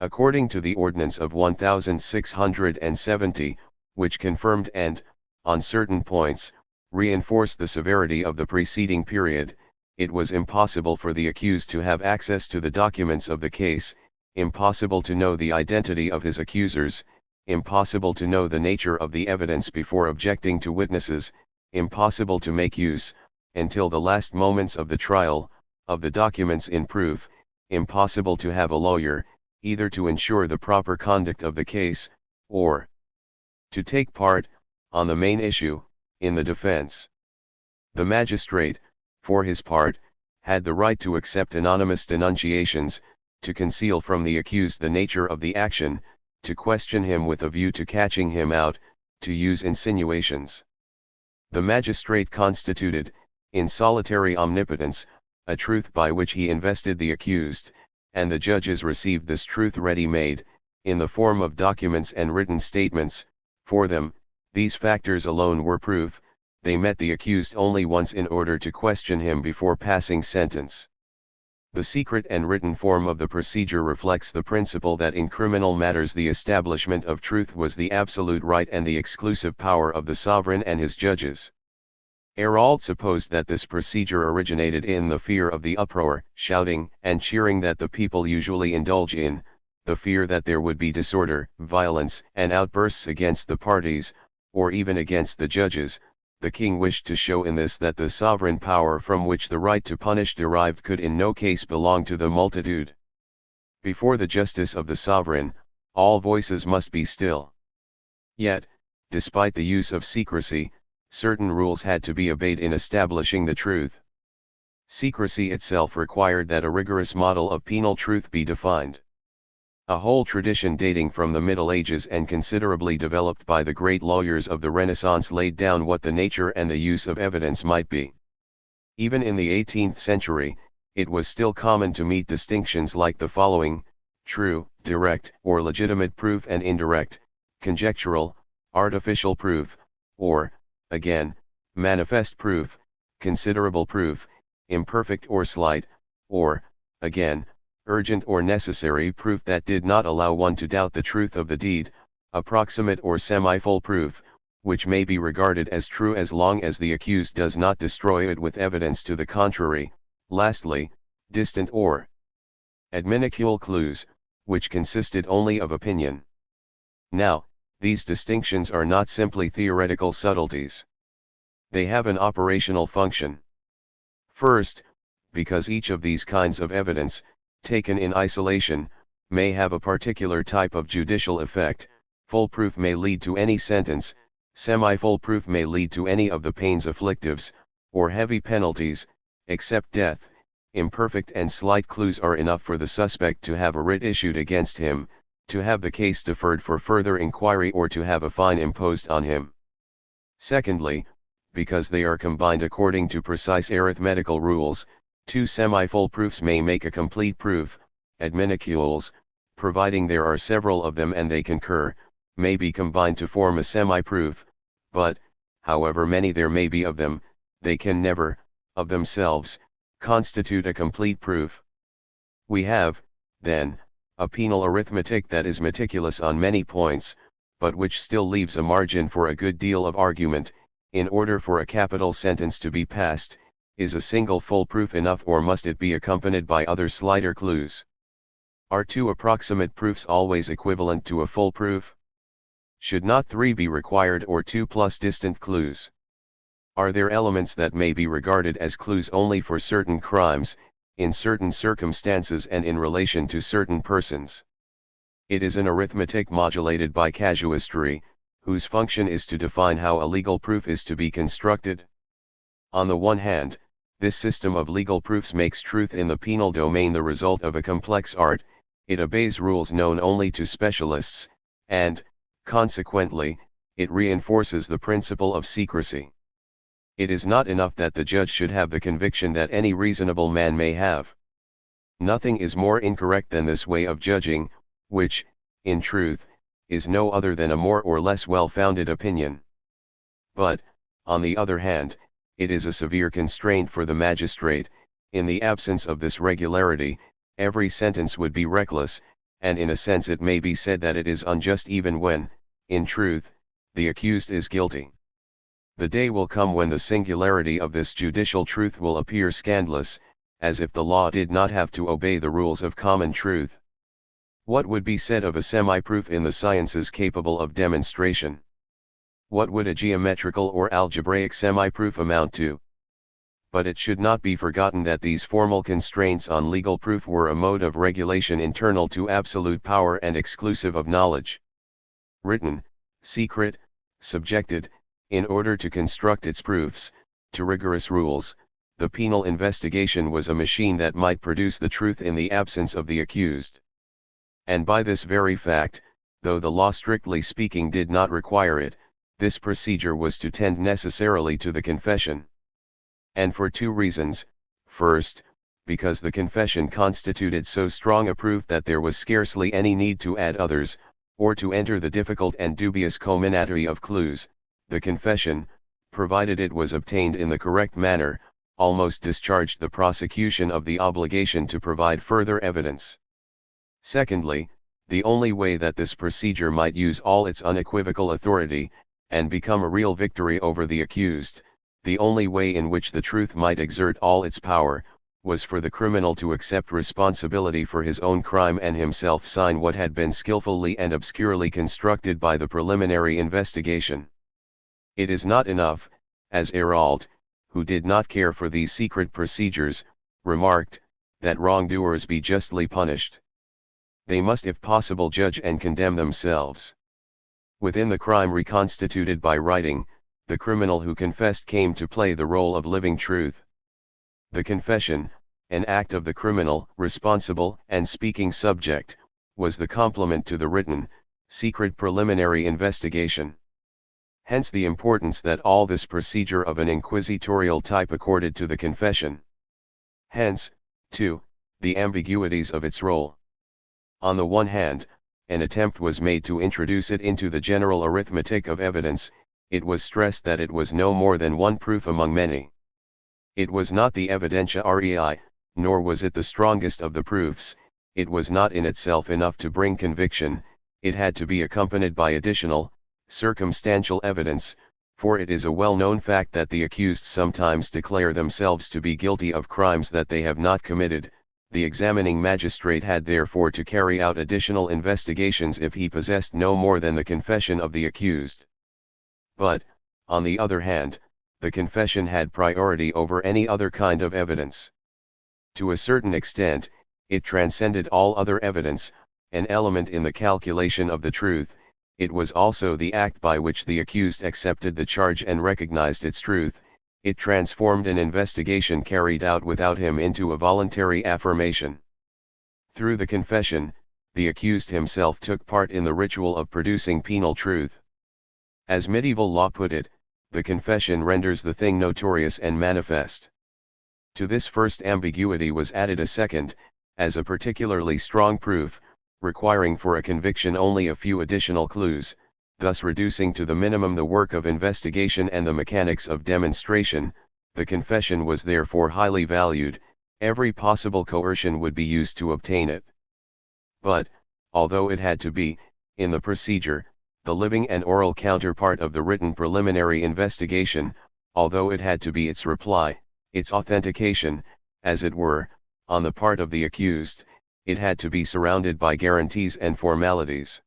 Speaker 1: According to the Ordinance of 1670, which confirmed and, on certain points, reinforced the severity of the preceding period, it was impossible for the accused to have access to the documents of the case, impossible to know the identity of his accusers, impossible to know the nature of the evidence before objecting to witnesses, impossible to make use, until the last moments of the trial, of the documents in proof, impossible to have a lawyer, either to ensure the proper conduct of the case, or to take part, on the main issue, in the defense. The magistrate, for his part, had the right to accept anonymous denunciations, to conceal from the accused the nature of the action, to question him with a view to catching him out, to use insinuations. The magistrate constituted, in solitary omnipotence, a truth by which he invested the accused, and the judges received this truth ready-made, in the form of documents and written statements. For them, these factors alone were proof. They met the accused only once in order to question him before passing sentence. The secret and written form of the procedure reflects the principle that in criminal matters the establishment of truth was the absolute right and the exclusive power of the sovereign and his judges. Hérault supposed that this procedure originated in the fear of the uproar, shouting, and cheering that the people usually indulge in, the fear that there would be disorder, violence, and outbursts against the parties, or even against the judges, the king wished to show in this that the sovereign power from which the right to punish derived could in no case belong to the multitude. Before the justice of the sovereign, all voices must be still. Yet, despite the use of secrecy, certain rules had to be obeyed in establishing the truth. Secrecy itself required that a rigorous model of penal truth be defined. A whole tradition dating from the Middle Ages and considerably developed by the great lawyers of the Renaissance laid down what the nature and the use of evidence might be. Even in the 18th century, it was still common to meet distinctions like the following: true, direct or legitimate proof and indirect, conjectural, artificial proof, or, again, manifest proof, considerable proof, imperfect or slight, or, again, urgent or necessary proof that did not allow one to doubt the truth of the deed, approximate or semi-full proof, which may be regarded as true as long as the accused does not destroy it with evidence to the contrary, lastly, distant or admonicual clues, which consisted only of opinion. Now, these distinctions are not simply theoretical subtleties. They have an operational function. First, because each of these kinds of evidence, taken in isolation, may have a particular type of judicial effect, full proof may lead to any sentence, semi-full proof may lead to any of the pains afflictives, or heavy penalties, except death. Imperfect and slight clues are enough for the suspect to have a writ issued against him, to have the case deferred for further inquiry or to have a fine imposed on him. Secondly, because they are combined according to precise arithmetical rules, two semi-full proofs may make a complete proof. Admonicules, providing there are several of them and they concur, may be combined to form a semi-proof, but, however many there may be of them, they can never, of themselves, constitute a complete proof. We have, then, a penal arithmetic that is meticulous on many points, but which still leaves a margin for a good deal of argument. In order for a capital sentence to be passed, is a single full proof enough or must it be accompanied by other slighter clues? Are two approximate proofs always equivalent to a full proof? Should not three be required or two plus distant clues? Are there elements that may be regarded as clues only for certain crimes, in certain circumstances and in relation to certain persons? It is an arithmetic modulated by casuistry, whose function is to define how a legal proof is to be constructed. On the one hand, this system of legal proofs makes truth in the penal domain the result of a complex art, it obeys rules known only to specialists, and, consequently, it reinforces the principle of secrecy. It is not enough that the judge should have the conviction that any reasonable man may have. Nothing is more incorrect than this way of judging, which, in truth, is no other than a more or less well-founded opinion. But, on the other hand, it is a severe constraint for the magistrate. In the absence of this regularity, every sentence would be reckless, and in a sense it may be said that it is unjust even when, in truth, the accused is guilty. The day will come when the singularity of this judicial truth will appear scandalous, as if the law did not have to obey the rules of common truth. What would be said of a semi-proof in the sciences capable of demonstration? What would a geometrical or algebraic semi-proof amount to? But it should not be forgotten that these formal constraints on legal proof were a mode of regulation internal to absolute power and exclusive of knowledge. Written, secret, subjected, in order to construct its proofs, to rigorous rules, the penal investigation was a machine that might produce the truth in the absence of the accused. And by this very fact, though the law strictly speaking did not require it, this procedure was to tend necessarily to the confession. And for two reasons: first, because the confession constituted so strong a proof that there was scarcely any need to add others, or to enter the difficult and dubious comminatory of clues. The confession, provided it was obtained in the correct manner, almost discharged the prosecution of the obligation to provide further evidence. Secondly, the only way that this procedure might use all its unequivocal authority, and become a real victory over the accused, the only way in which the truth might exert all its power, was for the criminal to accept responsibility for his own crime and himself sign what had been skillfully and obscurely constructed by the preliminary investigation. It is not enough, as Hérault, who did not care for these secret procedures, remarked, that wrongdoers be justly punished. They must if possible judge and condemn themselves. Within the crime reconstituted by writing, the criminal who confessed came to play the role of living truth. The confession, an act of the criminal, responsible and speaking subject, was the complement to the written, secret preliminary investigation. Hence the importance that all this procedure of an inquisitorial type accorded to the confession. Hence, too, the ambiguities of its role. On the one hand, an attempt was made to introduce it into the general arithmetic of evidence. It was stressed that it was no more than one proof among many. It was not the evidentia rei, nor was it the strongest of the proofs. It was not in itself enough to bring conviction. It had to be accompanied by additional, circumstantial evidence, for it is a well-known fact that the accused sometimes declare themselves to be guilty of crimes that they have not committed. The examining magistrate had therefore to carry out additional investigations if he possessed no more than the confession of the accused. But, on the other hand, the confession had priority over any other kind of evidence. To a certain extent, it transcended all other evidence, an element in the calculation of the truth. It was also the act by which the accused accepted the charge and recognized its truth. It transformed an investigation carried out without him into a voluntary affirmation. Through the confession, the accused himself took part in the ritual of producing penal truth. As medieval law put it, the confession renders the thing notorious and manifest. To this first ambiguity was added a second, as a particularly strong proof, requiring for a conviction only a few additional clues, thus reducing to the minimum the work of investigation and the mechanics of demonstration. The confession was therefore highly valued. Every possible coercion would be used to obtain it. But, although it had to be, in the procedure, the living and oral counterpart of the written preliminary investigation, although it had to be its reply, its authentication, as it were, on the part of the accused, it had to be surrounded by guarantees and formalities.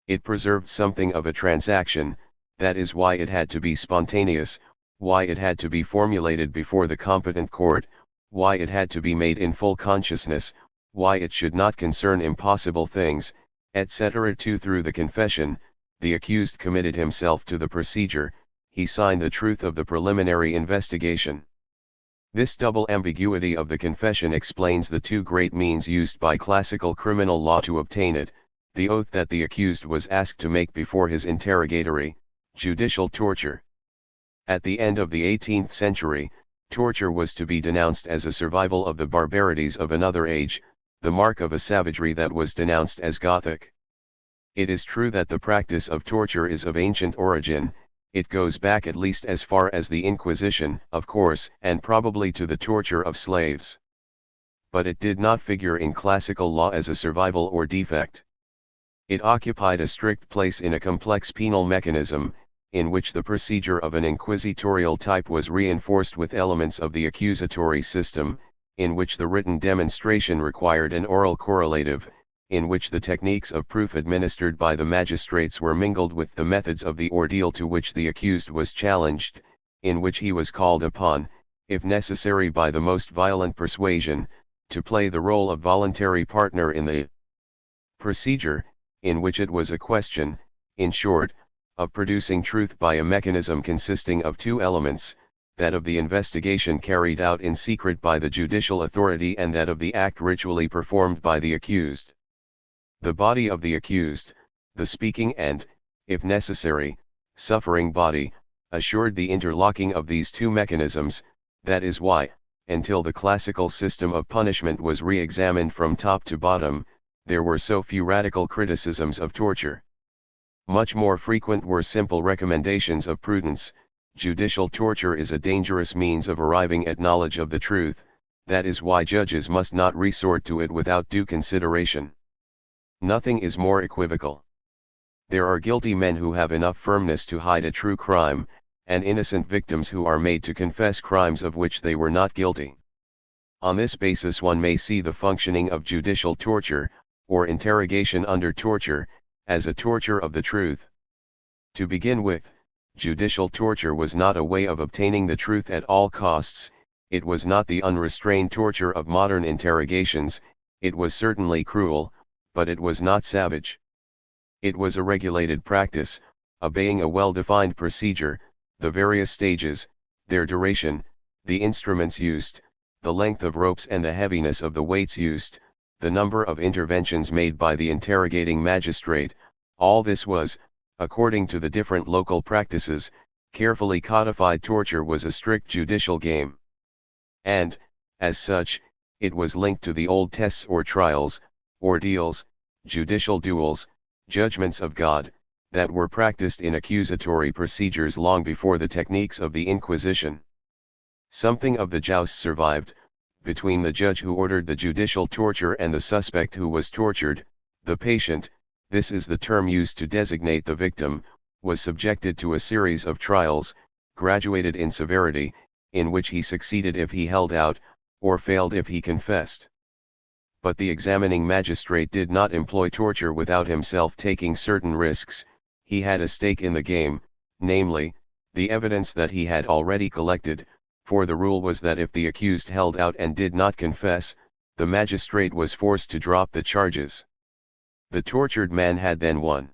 Speaker 1: It preserved something of a transaction. That is why it had to be spontaneous, why it had to be formulated before the competent court, why it had to be made in full consciousness, why it should not concern impossible things, etc. Through the confession, the accused committed himself to the procedure. He signed the truth of the preliminary investigation. This double ambiguity of the confession explains the two great means used by classical criminal law to obtain it: the oath that the accused was asked to make before his interrogatory, judicial torture. At the end of the 18th century, torture was to be denounced as a survival of the barbarities of another age, the mark of a savagery that was denounced as Gothic. It is true that the practice of torture is of ancient origin. It goes back at least as far as the Inquisition, of course, and probably to the torture of slaves. But it did not figure in classical law as a survival or defect. It occupied a strict place in a complex penal mechanism, in which the procedure of an inquisitorial type was reinforced with elements of the accusatory system, in which the written demonstration required an oral correlative, in which the techniques of proof administered by the magistrates were mingled with the methods of the ordeal to which the accused was challenged, in which he was called upon, if necessary by the most violent persuasion, to play the role of voluntary partner in the procedure, in which it was a question, in short, of producing truth by a mechanism consisting of two elements, that of the investigation carried out in secret by the judicial authority and that of the act ritually performed by the accused. The body of the accused, the speaking and, if necessary, suffering body, assured the interlocking of these two mechanisms. That is why, until the classical system of punishment was re-examined from top to bottom, there were so few radical criticisms of torture. Much more frequent were simple recommendations of prudence. Judicial torture is a dangerous means of arriving at knowledge of the truth. That is why judges must not resort to it without due consideration. Nothing is more equivocal. There are guilty men who have enough firmness to hide a true crime, and innocent victims who are made to confess crimes of which they were not guilty. On this basis one may see the functioning of judicial torture, or interrogation under torture, as a torture of the truth. To begin with, Judicial torture was not a way of obtaining the truth at all costs, it was not the unrestrained torture of modern interrogations, it was certainly cruel, but it was not savage. It was a regulated practice, obeying a well-defined procedure, the various stages, their duration, the instruments used, the length of ropes and the heaviness of the weights used, the number of interventions made by the interrogating magistrate, all this was, according to the different local practices, carefully codified. Torture was a strict judicial game. And, as such, it was linked to the old tests or trials, ordeals, judicial duels, judgments of God, that were practiced in accusatory procedures long before the techniques of the Inquisition. Something of the joust survived, between the judge who ordered the judicial torture and the suspect who was tortured. The patient, this is the term used to designate the victim, was subjected to a series of trials, graduated in severity, in which he succeeded if he held out, or failed if he confessed. But the examining magistrate did not employ torture without himself taking certain risks. He had a stake in the game, namely, the evidence that he had already collected, for the rule was that if the accused held out and did not confess, the magistrate was forced to drop the charges. The tortured man had then won.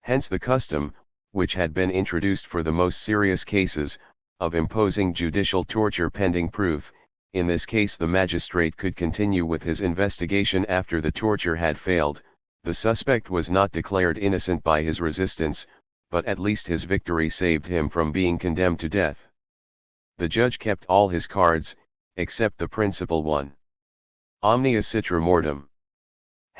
Speaker 1: Hence the custom, which had been introduced for the most serious cases, of imposing judicial torture pending proof. In this case the magistrate could continue with his investigation after the torture had failed. The suspect was not declared innocent by his resistance, but at least his victory saved him from being condemned to death. The judge kept all his cards, except the principal one. Omnia citra mortem.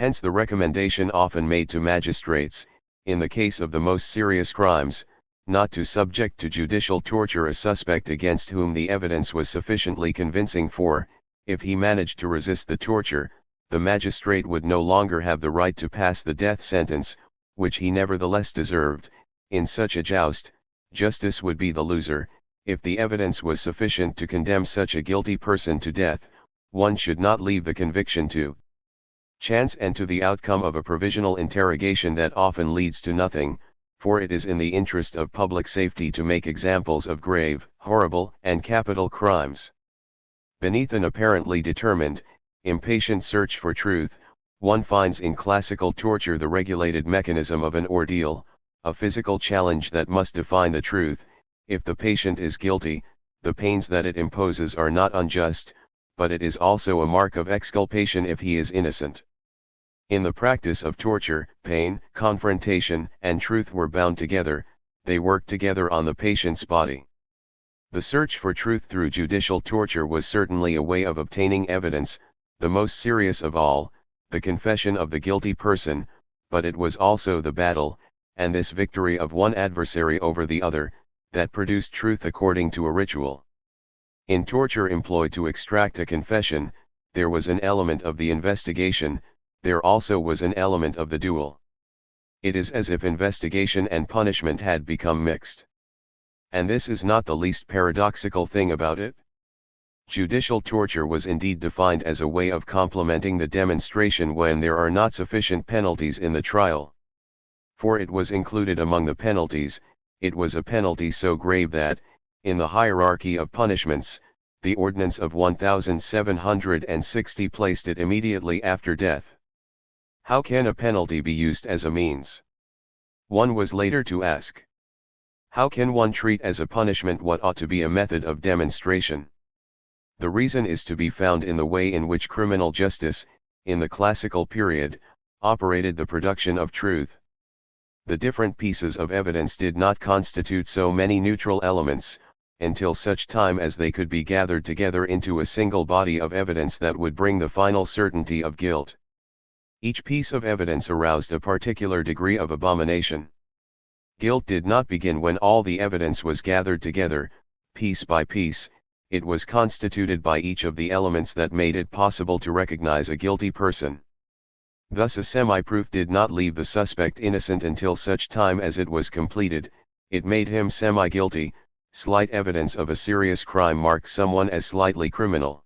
Speaker 1: Hence the recommendation often made to magistrates, in the case of the most serious crimes, not to subject to judicial torture a suspect against whom the evidence was sufficiently convincing, for, if he managed to resist the torture, the magistrate would no longer have the right to pass the death sentence, which he nevertheless deserved. In such a joust, justice would be the loser. If the evidence was sufficient to condemn such a guilty person to death, one should not leave the conviction to chance and to the outcome of a provisional interrogation that often leads to nothing, for it is in the interest of public safety to make examples of grave, horrible, and capital crimes. Beneath an apparently determined, impatient search for truth, one finds in classical torture the regulated mechanism of an ordeal, a physical challenge that must define the truth. If the patient is guilty, the pains that it imposes are not unjust, but it is also a mark of exculpation if he is innocent. In the practice of torture, pain, confrontation, and truth were bound together, they worked together on the patient's body. The search for truth through judicial torture was certainly a way of obtaining evidence, the most serious of all, the confession of the guilty person, but it was also the battle, and this victory of one adversary over the other, that produced truth according to a ritual. In torture employed to extract a confession, there was an element of the investigation, there also was an element of the duel. It is as if investigation and punishment had become mixed. And this is not the least paradoxical thing about it. Judicial torture was indeed defined as a way of complementing the demonstration when there are not sufficient penalties in the trial. For it was included among the penalties, it was a penalty so grave that, in the hierarchy of punishments, the Ordinance of 1760 placed it immediately after death. How can a penalty be used as a means? One was later to ask. How can one treat as a punishment what ought to be a method of demonstration? The reason is to be found in the way in which criminal justice, in the classical period, operated the production of truth. The different pieces of evidence did not constitute so many neutral elements, until such time as they could be gathered together into a single body of evidence that would bring the final certainty of guilt. Each piece of evidence aroused a particular degree of abomination. Guilt did not begin when all the evidence was gathered together, piece by piece, it was constituted by each of the elements that made it possible to recognize a guilty person. Thus a semi-proof did not leave the suspect innocent until such time as it was completed, it made him semi-guilty. Slight evidence of a serious crime marked someone as slightly criminal.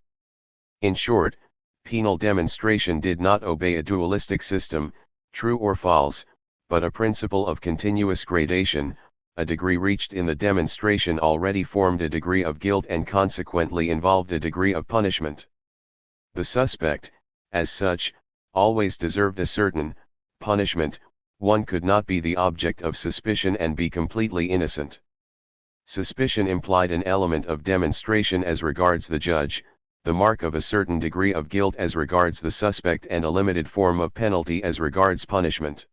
Speaker 1: In short, penal demonstration did not obey a dualistic system, true or false, but a principle of continuous gradation, a degree reached in the demonstration already formed a degree of guilt and consequently involved a degree of punishment. The suspect, as such, always deserved a certain punishment. One could not be the object of suspicion and be completely innocent. Suspicion implied an element of demonstration as regards the judge, the mark of a certain degree of guilt as regards the suspect, and a limited form of penalty as regards punishment.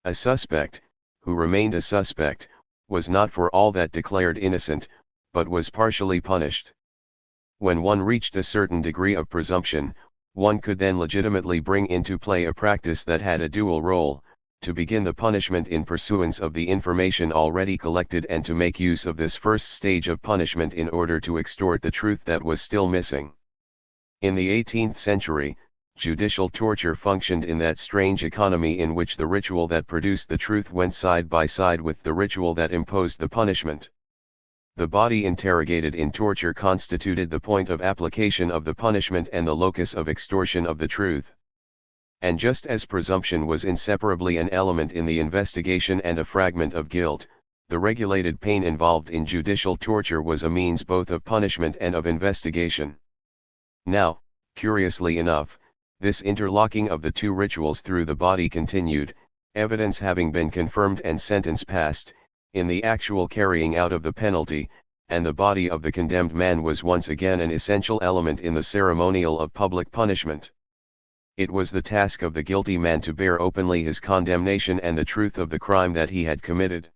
Speaker 1: A suspect, who remained a suspect, was not for all that declared innocent, but was partially punished. When one reached a certain degree of presumption, one could then legitimately bring into play a practice that had a dual role, to begin the punishment in pursuance of the information already collected and to make use of this first stage of punishment in order to extort the truth that was still missing. In the 18th century, judicial torture functioned in that strange economy in which the ritual that produced the truth went side by side with the ritual that imposed the punishment. The body interrogated in torture constituted the point of application of the punishment and the locus of extortion of the truth. And just as presumption was inseparably an element in the investigation and a fragment of guilt, the regulated pain involved in judicial torture was a means both of punishment and of investigation. Now, curiously enough, this interlocking of the two rituals through the body continued, evidence having been confirmed and sentence passed, in the actual carrying out of the penalty, and the body of the condemned man was once again an essential element in the ceremonial of public punishment. It was the task of the guilty man to bear openly his condemnation and the truth of the crime that he had committed.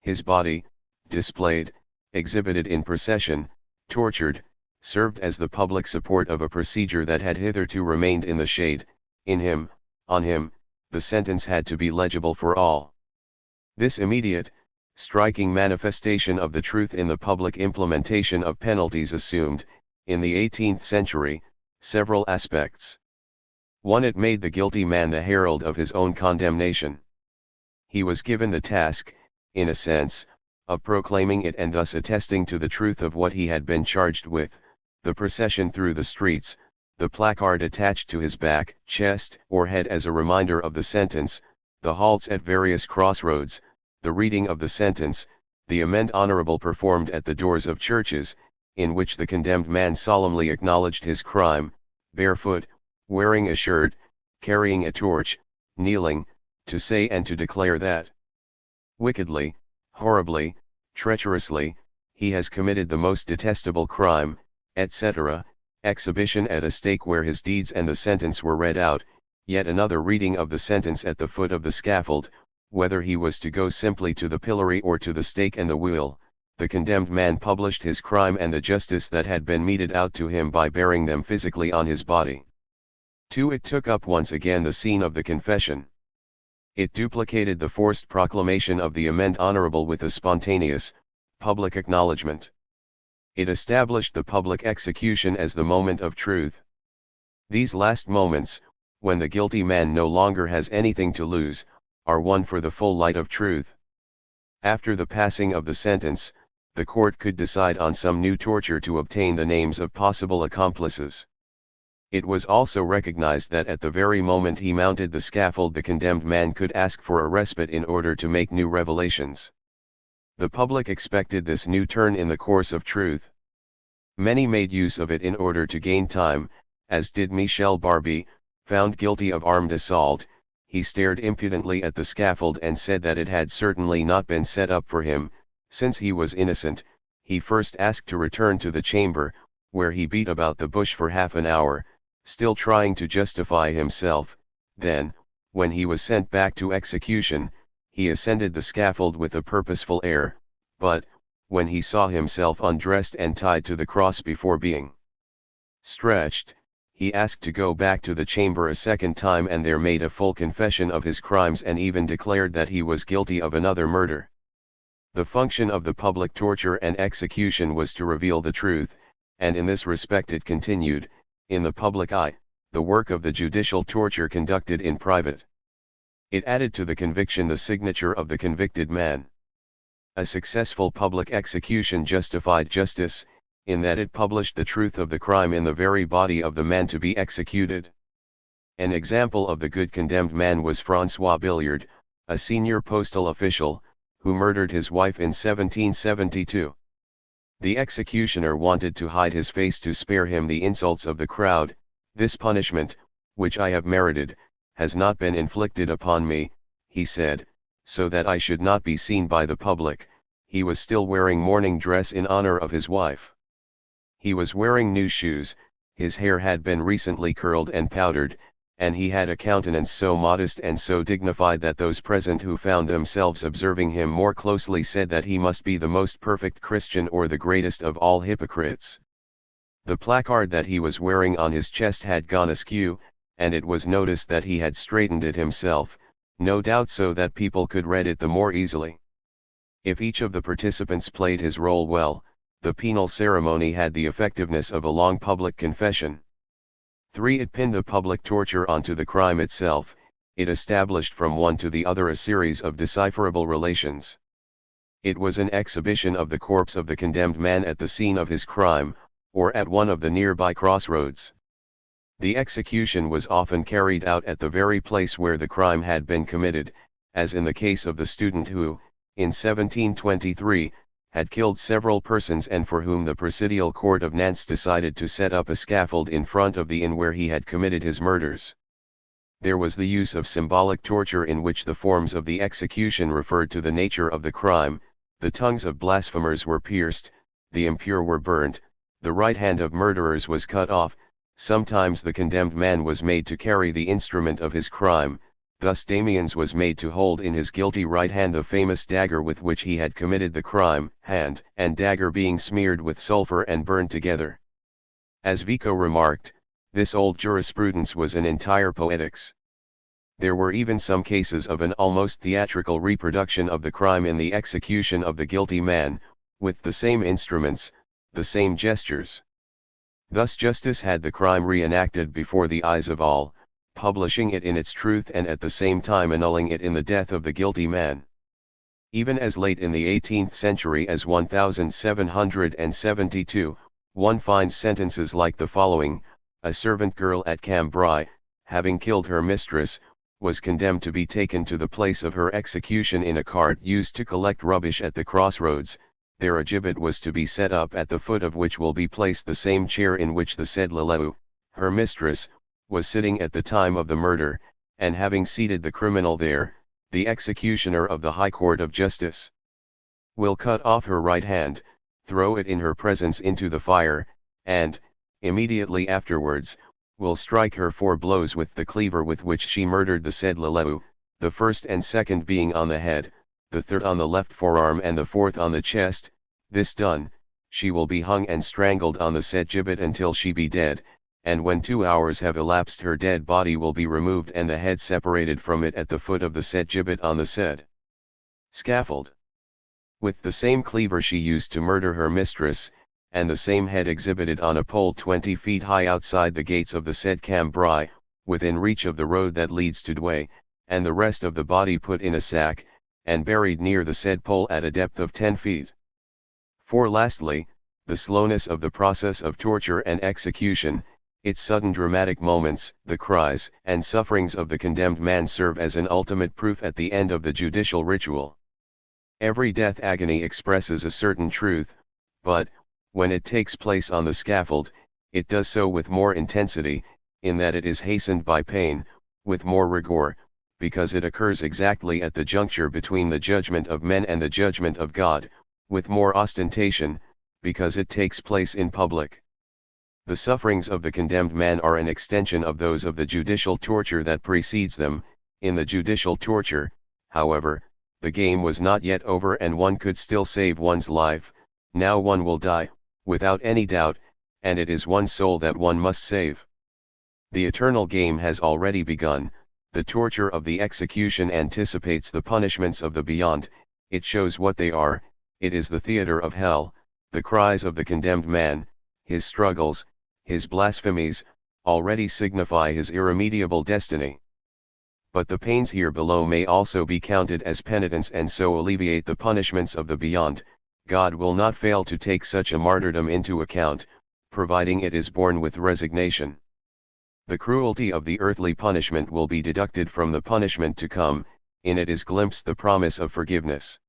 Speaker 1: His body, displayed, exhibited in procession, tortured, served as the public support of a procedure that had hitherto remained in the shade. In him, on him, the sentence had to be legible for all. This immediate, striking manifestation of the truth in the public implementation of penalties assumed, in the 18th century, several aspects. 1. It made the guilty man the herald of his own condemnation. He was given the task, in a sense, of proclaiming it and thus attesting to the truth of what he had been charged with. The procession through the streets, the placard attached to his back, chest, or head as a reminder of the sentence, the halts at various crossroads, the reading of the sentence, the amende honorable performed at the doors of churches, in which the condemned man solemnly acknowledged his crime, barefoot, wearing a shirt, carrying a torch, kneeling, to say and to declare that wickedly, horribly, treacherously, he has committed the most detestable crime, etc., exhibition at a stake where his deeds and the sentence were read out, yet another reading of the sentence at the foot of the scaffold, whether he was to go simply to the pillory or to the stake and the wheel. The condemned man published his crime and the justice that had been meted out to him by bearing them physically on his body. 2. It took up once again the scene of the confession. It duplicated the forced proclamation of the amende honorable with a spontaneous, public acknowledgement. It established the public execution as the moment of truth. These last moments, when the guilty man no longer has anything to lose, are won for the full light of truth. After the passing of the sentence, the court could decide on some new torture to obtain the names of possible accomplices. It was also recognized that at the very moment he mounted the scaffold the condemned man could ask for a respite in order to make new revelations. The public expected this new turn in the course of truth. Many made use of it in order to gain time, as did Michel Barbie, found guilty of armed assault. He stared impudently at the scaffold and said that it had certainly not been set up for him. Since he was innocent, he first asked to return to the chamber, where he beat about the bush for half an hour, still trying to justify himself. Then, when he was sent back to execution, he ascended the scaffold with a purposeful air, but, when he saw himself undressed and tied to the cross before being stretched, he asked to go back to the chamber a second time and there made a full confession of his crimes and even declared that he was guilty of another murder. The function of the public torture and execution was to reveal the truth, and in this respect it continued, in the public eye, the work of the judicial torture conducted in private. It added to the conviction the signature of the convicted man. A successful public execution justified justice, in that it published the truth of the crime in the very body of the man to be executed. An example of the good condemned man was François Billiard, a senior postal official, who murdered his wife in 1772. The executioner wanted to hide his face to spare him the insults of the crowd. "This punishment, which I have merited, has not been inflicted upon me," he said, "so that I should not be seen by the public." He was still wearing mourning dress in honor of his wife. He was wearing new shoes, his hair had been recently curled and powdered, and he had a countenance so modest and so dignified that those present who found themselves observing him more closely said that he must be the most perfect Christian or the greatest of all hypocrites. The placard that he was wearing on his chest had gone askew, and it was noticed that he had straightened it himself, no doubt so that people could read it the more easily. If each of the participants played his role well, the penal ceremony had the effectiveness of a long public confession. 3. It pinned the public torture onto the crime itself. It established from one to the other a series of decipherable relations. It was an exhibition of the corpse of the condemned man at the scene of his crime, or at one of the nearby crossroads. The execution was often carried out at the very place where the crime had been committed, as in the case of the student who, in 1723, had killed several persons and for whom the Presidial Court of Nantes decided to set up a scaffold in front of the inn where he had committed his murders. There was the use of symbolic torture in which the forms of the execution referred to the nature of the crime. The tongues of blasphemers were pierced, the impure were burnt, the right hand of murderers was cut off. Sometimes the condemned man was made to carry the instrument of his crime. Thus Damiens was made to hold in his guilty right hand the famous dagger with which he had committed the crime, hand and dagger being smeared with sulfur and burned together. As Vico remarked, this old jurisprudence was an entire poetics. There were even some cases of an almost theatrical reproduction of the crime in the execution of the guilty man, with the same instruments, the same gestures. Thus justice had the crime reenacted before the eyes of all, publishing it in its truth and at the same time annulling it in the death of the guilty man. Even as late in the 18th century as 1772, one finds sentences like the following: a servant girl at Cambrai, having killed her mistress, was condemned to be taken to the place of her execution in a cart used to collect rubbish at the crossroads. There a gibbet was to be set up at the foot of which will be placed the same chair in which the said Leleu, her mistress, was sitting at the time of the murder, and having seated the criminal there, the executioner of the High Court of Justice will cut off her right hand, throw it in her presence into the fire, and, immediately afterwards, will strike her 4 blows with the cleaver with which she murdered the said Leleu, the first and second being on the head, the third on the left forearm and the fourth on the chest. This done, she will be hung and strangled on the said gibbet until she be dead, and when 2 hours have elapsed her dead body will be removed and the head separated from it at the foot of the said gibbet on the said scaffold. With the same cleaver she used to murder her mistress, and the same head exhibited on a pole 20 feet high outside the gates of the said Cambrai, within reach of the road that leads to Douai, and the rest of the body put in a sack, and buried near the said pole at a depth of 10 feet. 4. Lastly, the slowness of the process of torture and execution, its sudden dramatic moments, the cries and sufferings of the condemned man serve as an ultimate proof at the end of the judicial ritual. Every death agony expresses a certain truth, but, when it takes place on the scaffold, it does so with more intensity, in that it is hastened by pain, with more rigor, because it occurs exactly at the juncture between the judgment of men and the judgment of God, with more ostentation, because it takes place in public. The sufferings of the condemned man are an extension of those of the judicial torture that precedes them. In the judicial torture, however, the game was not yet over and one could still save one's life. Now one will die, without any doubt, and it is one's soul that one must save. The eternal game has already begun. The torture of the execution anticipates the punishments of the beyond. It shows what they are. It is the theater of hell. The cries of the condemned man, his struggles, his blasphemies, already signify his irremediable destiny. But the pains here below may also be counted as penitence and so alleviate the punishments of the beyond. God will not fail to take such a martyrdom into account, providing it is borne with resignation. The cruelty of the earthly punishment will be deducted from the punishment to come. In it is glimpsed the promise of forgiveness.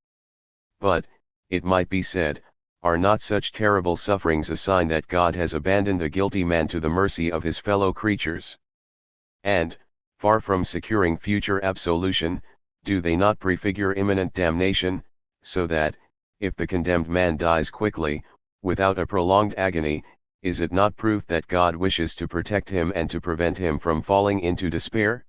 Speaker 1: But, it might be said, are not such terrible sufferings a sign that God has abandoned the guilty man to the mercy of his fellow creatures? And, far from securing future absolution, do they not prefigure imminent damnation, so that, if the condemned man dies quickly, without a prolonged agony, is it not proof that God wishes to protect him and to prevent him from falling into despair?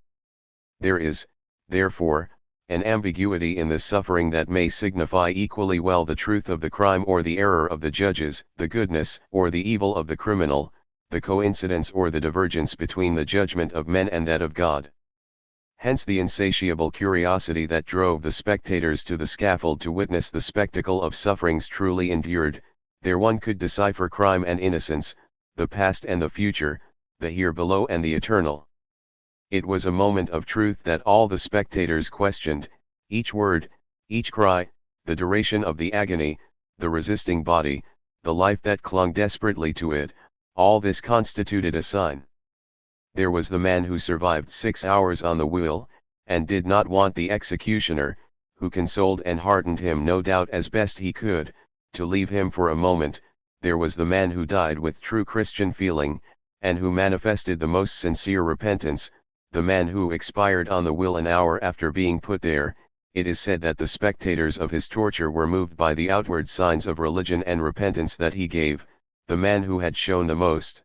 Speaker 1: There is, therefore, an ambiguity in this suffering that may signify equally well the truth of the crime or the error of the judges, the goodness or the evil of the criminal, the coincidence or the divergence between the judgment of men and that of God. Hence the insatiable curiosity that drove the spectators to the scaffold to witness the spectacle of sufferings truly endured. There one could decipher crime and innocence, the past and the future, the here below and the eternal. It was a moment of truth that all the spectators questioned, each word, each cry, the duration of the agony, the resisting body, the life that clung desperately to it, all this constituted a sign. There was the man who survived 6 hours on the wheel, and did not want the executioner, who consoled and heartened him no doubt as best he could, to leave him for a moment. There was the man who died with true Christian feeling, and who manifested the most sincere repentance, the man who expired on the wheel an hour after being put there. It is said that the spectators of his torture were moved by the outward signs of religion and repentance that he gave, the man who had shown the most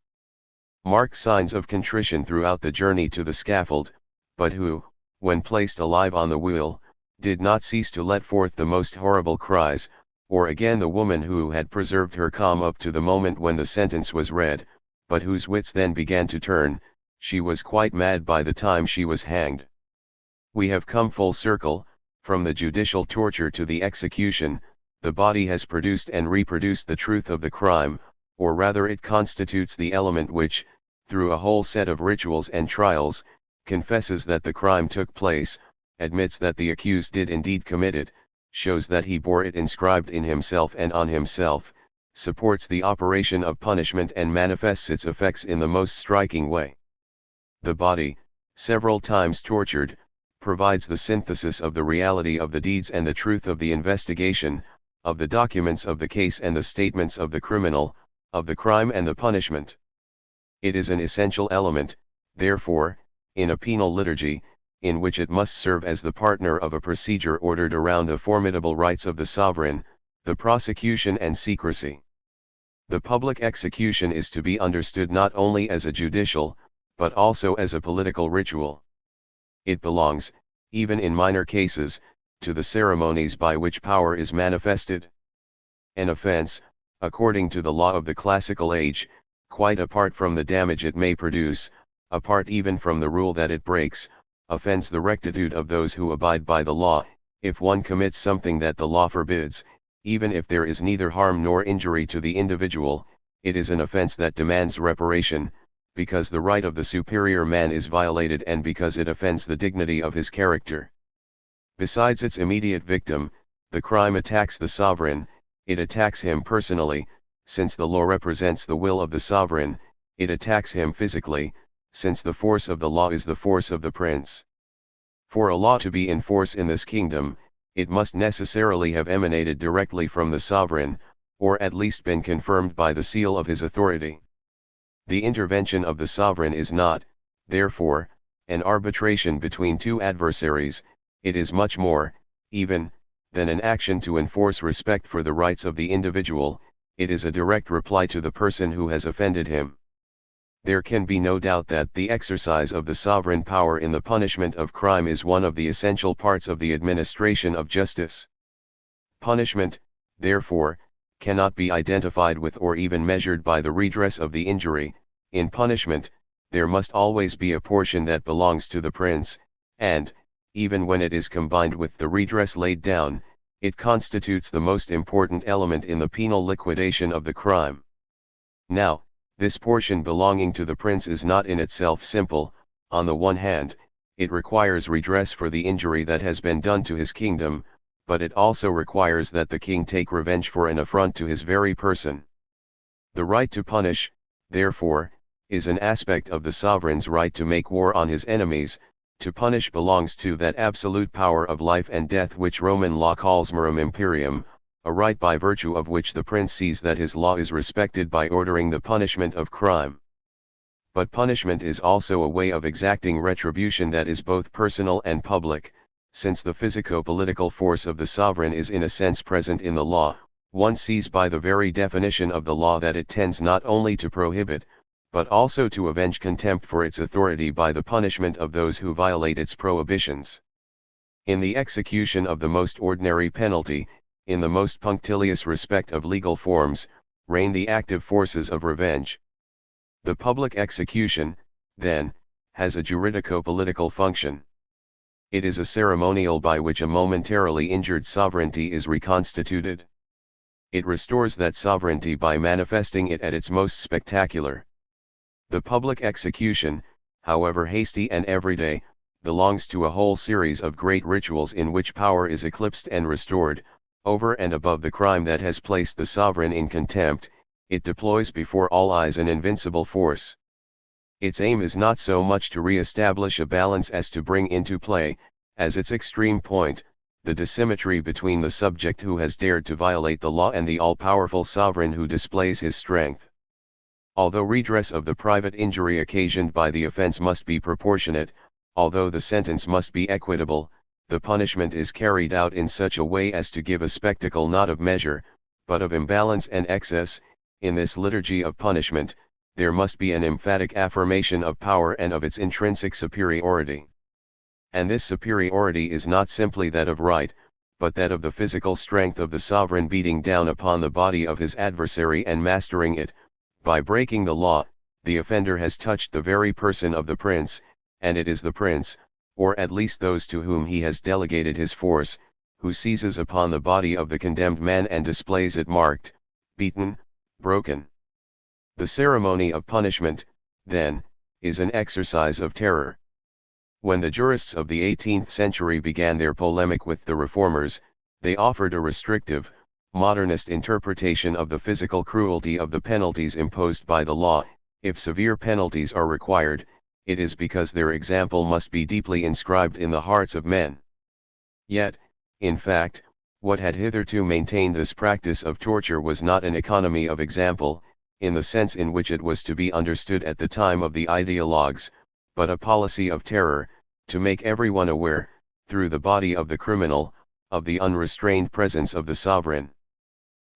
Speaker 1: marked signs of contrition throughout the journey to the scaffold, but who, when placed alive on the wheel, did not cease to let forth the most horrible cries, or again the woman who had preserved her calm up to the moment when the sentence was read, but whose wits then began to turn. She was quite mad by the time she was hanged. We have come full circle, from the judicial torture to the execution. The body has produced and reproduced the truth of the crime, or rather it constitutes the element which, through a whole set of rituals and trials, confesses that the crime took place, admits that the accused did indeed commit it, shows that he bore it inscribed in himself and on himself, supports the operation of punishment and manifests its effects in the most striking way. The body, several times tortured, provides the synthesis of the reality of the deeds and the truth of the investigation, of the documents of the case and the statements of the criminal, of the crime and the punishment. It is an essential element, therefore, in a penal liturgy, in which it must serve as the partner of a procedure ordered around the formidable rights of the sovereign, the prosecution and secrecy. The public execution is to be understood not only as a judicial, but also as a political ritual. It belongs, even in minor cases, to the ceremonies by which power is manifested. An offense, according to the law of the classical age, quite apart from the damage it may produce, apart even from the rule that it breaks, offends the rectitude of those who abide by the law. If one commits something that the law forbids, even if there is neither harm nor injury to the individual, it is an offense that demands reparation, because the right of the superior man is violated and because it offends the dignity of his character. Besides its immediate victim, the crime attacks the sovereign. It attacks him personally, since the law represents the will of the sovereign. It attacks him physically, since the force of the law is the force of the prince. For a law to be in force in this kingdom, it must necessarily have emanated directly from the sovereign, or at least been confirmed by the seal of his authority. The intervention of the sovereign is not, therefore, an arbitration between two adversaries. It is much more, even, than an action to enforce respect for the rights of the individual. It is a direct reply to the person who has offended him. There can be no doubt that the exercise of the sovereign power in the punishment of crime is one of the essential parts of the administration of justice. Punishment, therefore, cannot be identified with or even measured by the redress of the injury. In punishment, there must always be a portion that belongs to the prince, and, even when it is combined with the redress laid down, it constitutes the most important element in the penal liquidation of the crime. Now, this portion belonging to the prince is not in itself simple. On the one hand, it requires redress for the injury that has been done to his kingdom, but it also requires that the king take revenge for an affront to his very person. The right to punish, therefore, is an aspect of the sovereign's right to make war on his enemies. To punish belongs to that absolute power of life and death which Roman law calls merum imperium, a right by virtue of which the prince sees that his law is respected by ordering the punishment of crime. But punishment is also a way of exacting retribution that is both personal and public, since the physico-political force of the sovereign is in a sense present in the law. One sees by the very definition of the law that it tends not only to prohibit, but also to avenge contempt for its authority by the punishment of those who violate its prohibitions. In the execution of the most ordinary penalty, in the most punctilious respect of legal forms, reign the active forces of revenge. The public execution, then, has a juridico-political function. It is a ceremonial by which a momentarily injured sovereignty is reconstituted. It restores that sovereignty by manifesting it at its most spectacular. The public execution, however hasty and everyday, belongs to a whole series of great rituals in which power is eclipsed and restored. Over and above the crime that has placed the sovereign in contempt, it deploys before all eyes an invincible force. Its aim is not so much to re-establish a balance as to bring into play, as its extreme point, the dissymmetry between the subject who has dared to violate the law and the all-powerful sovereign who displays his strength. Although redress of the private injury occasioned by the offense must be proportionate, although the sentence must be equitable, the punishment is carried out in such a way as to give a spectacle not of measure, but of imbalance and excess. In this liturgy of punishment, there must be an emphatic affirmation of power and of its intrinsic superiority. And this superiority is not simply that of right, but that of the physical strength of the sovereign beating down upon the body of his adversary and mastering it. By breaking the law, the offender has touched the very person of the prince, and it is the prince, or at least those to whom he has delegated his force, who seizes upon the body of the condemned man and displays it marked, beaten, broken. The ceremony of punishment, then, is an exercise of terror. When the jurists of the 18th century began their polemic with the reformers, they offered a restrictive, modernist interpretation of the physical cruelty of the penalties imposed by the law. If severe penalties are required, it is because their example must be deeply inscribed in the hearts of men. Yet, in fact, what had hitherto maintained this practice of torture was not an economy of example, in the sense in which it was to be understood at the time of the ideologues, but a policy of terror, to make everyone aware, through the body of the criminal, of the unrestrained presence of the sovereign.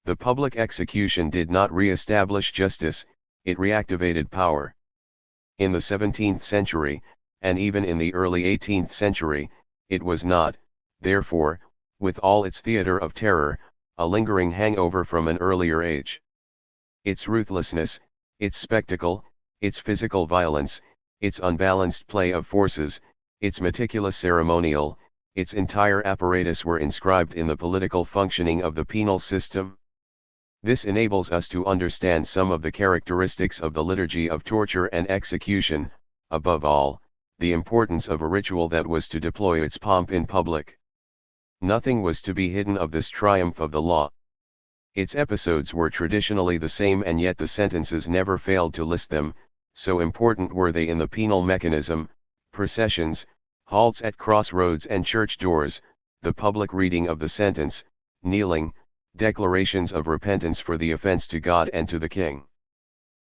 Speaker 1: The public execution did not re-establish justice, it reactivated power. In the 17th century, and even in the early 18th century, it was not, therefore, with all its theater of terror, a lingering hangover from an earlier age. Its ruthlessness, its spectacle, its physical violence, its unbalanced play of forces, its meticulous ceremonial, its entire apparatus were inscribed in the political functioning of the penal system. This enables us to understand some of the characteristics of the liturgy of torture and execution, above all, the importance of a ritual that was to deploy its pomp in public. Nothing was to be hidden of this triumph of the law. Its episodes were traditionally the same, and yet the sentences never failed to list them, so important were they in the penal mechanism: processions, halts at crossroads and church doors, the public reading of the sentence, kneeling, declarations of repentance for the offense to God and to the king.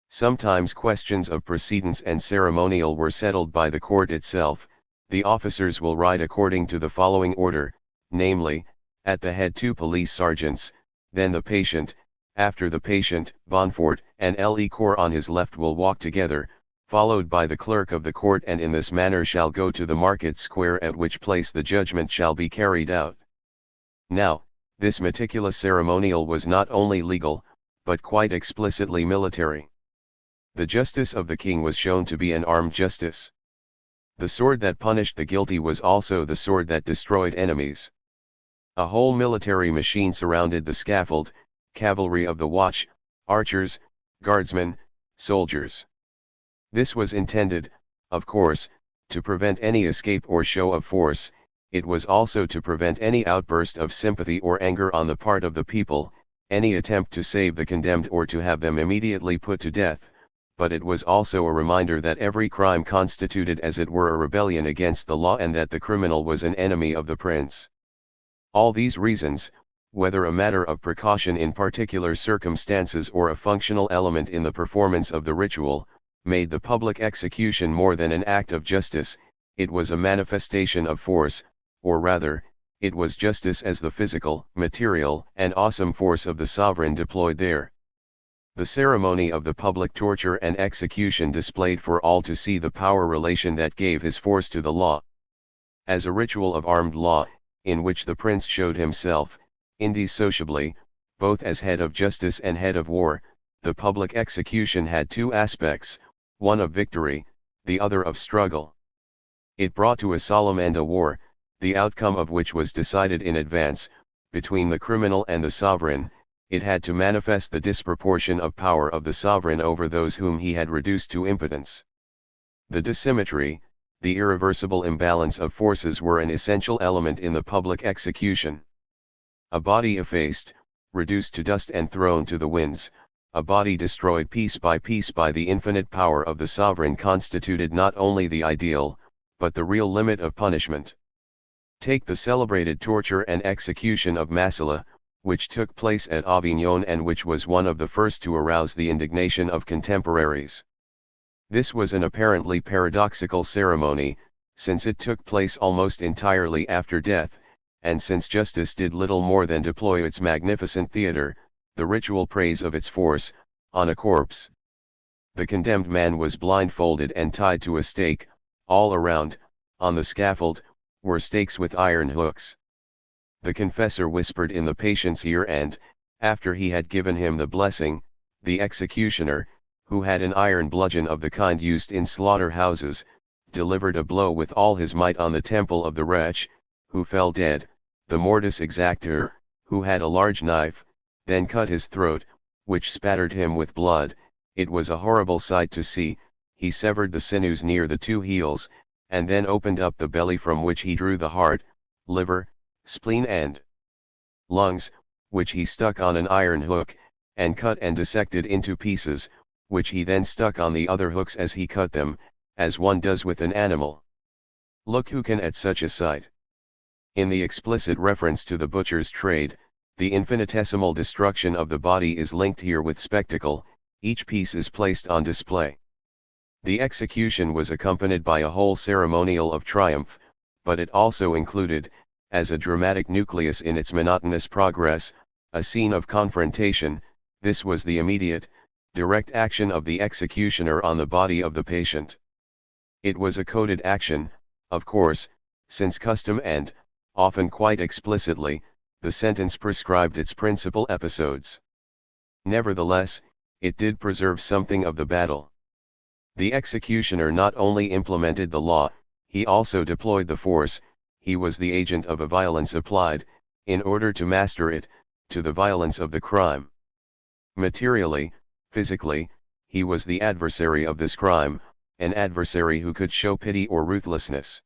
Speaker 1: Sometimes questions of precedence and ceremonial were settled by the court itself. The officers will ride according to the following order, namely, at the head 2 police sergeants, then the patient, after the patient, Bonfort and Le Corps on his left will walk together, followed by the clerk of the court, and in this manner shall go to the market square, at which place the judgment shall be carried out. Now, this meticulous ceremonial was not only legal, but quite explicitly military. The justice of the king was shown to be an armed justice. The sword that punished the guilty was also the sword that destroyed enemies. A whole military machine surrounded the scaffold: cavalry of the watch, archers, guardsmen, soldiers. This was intended, of course, to prevent any escape or show of force. It was also to prevent any outburst of sympathy or anger on the part of the people, any attempt to save the condemned or to have them immediately put to death. But it was also a reminder that every crime constituted as it were a rebellion against the law, and that the criminal was an enemy of the prince. All these reasons, whether a matter of precaution in particular circumstances or a functional element in the performance of the ritual, made the public execution more than an act of justice. It was a manifestation of force, or rather, it was justice as the physical, material, and awesome force of the sovereign deployed there. The ceremony of the public torture and execution displayed for all to see the power relation that gave his force to the law. As a ritual of armed law, in which the prince showed himself, indissociably, both as head of justice and head of war, the public execution had two aspects, one of victory, the other of struggle. It brought to a solemn end a war, the outcome of which was decided in advance, between the criminal and the sovereign. It had to manifest the disproportion of power of the sovereign over those whom he had reduced to impotence. The dissymmetry, the irreversible imbalance of forces were an essential element in the public execution. A body effaced, reduced to dust and thrown to the winds, a body destroyed piece by the infinite power of the sovereign constituted not only the ideal, but the real limit of punishment. Take the celebrated torture and execution of Massila, which took place at Avignon and which was one of the first to arouse the indignation of contemporaries. This was an apparently paradoxical ceremony, since it took place almost entirely after death, and since justice did little more than deploy its magnificent theatre, the ritual praise of its force, on a corpse. The condemned man was blindfolded and tied to a stake. All around, on the scaffold, were stakes with iron hooks. The confessor whispered in the patient's ear and, after he had given him the blessing, the executioner, who had an iron bludgeon of the kind used in slaughter-houses, delivered a blow with all his might on the temple of the wretch, who fell dead. The mortis exactor, who had a large knife, then cut his throat, which spattered him with blood. It was a horrible sight to see. He severed the sinews near the two heels, and then opened up the belly from which he drew the heart, liver, spleen and lungs, which he stuck on an iron hook, and cut and dissected into pieces, which he then stuck on the other hooks as he cut them, as one does with an animal. Look who can at such a sight. In the explicit reference to the butcher's trade, the infinitesimal destruction of the body is linked here with spectacle. Each piece is placed on display. The execution was accompanied by a whole ceremonial of triumph, but it also included, as a dramatic nucleus in its monotonous progress, a scene of confrontation. This was the immediate, direct action of the executioner on the body of the patient. It was a coded action, of course, since custom and, often quite explicitly, the sentence prescribed its principal episodes. Nevertheless, it did preserve something of the battle. The executioner not only implemented the law, he also deployed the force. He was the agent of a violence applied, in order to master it, to the violence of the crime. Materially, physically, he was the adversary of this crime, an adversary who could show pity or ruthlessness.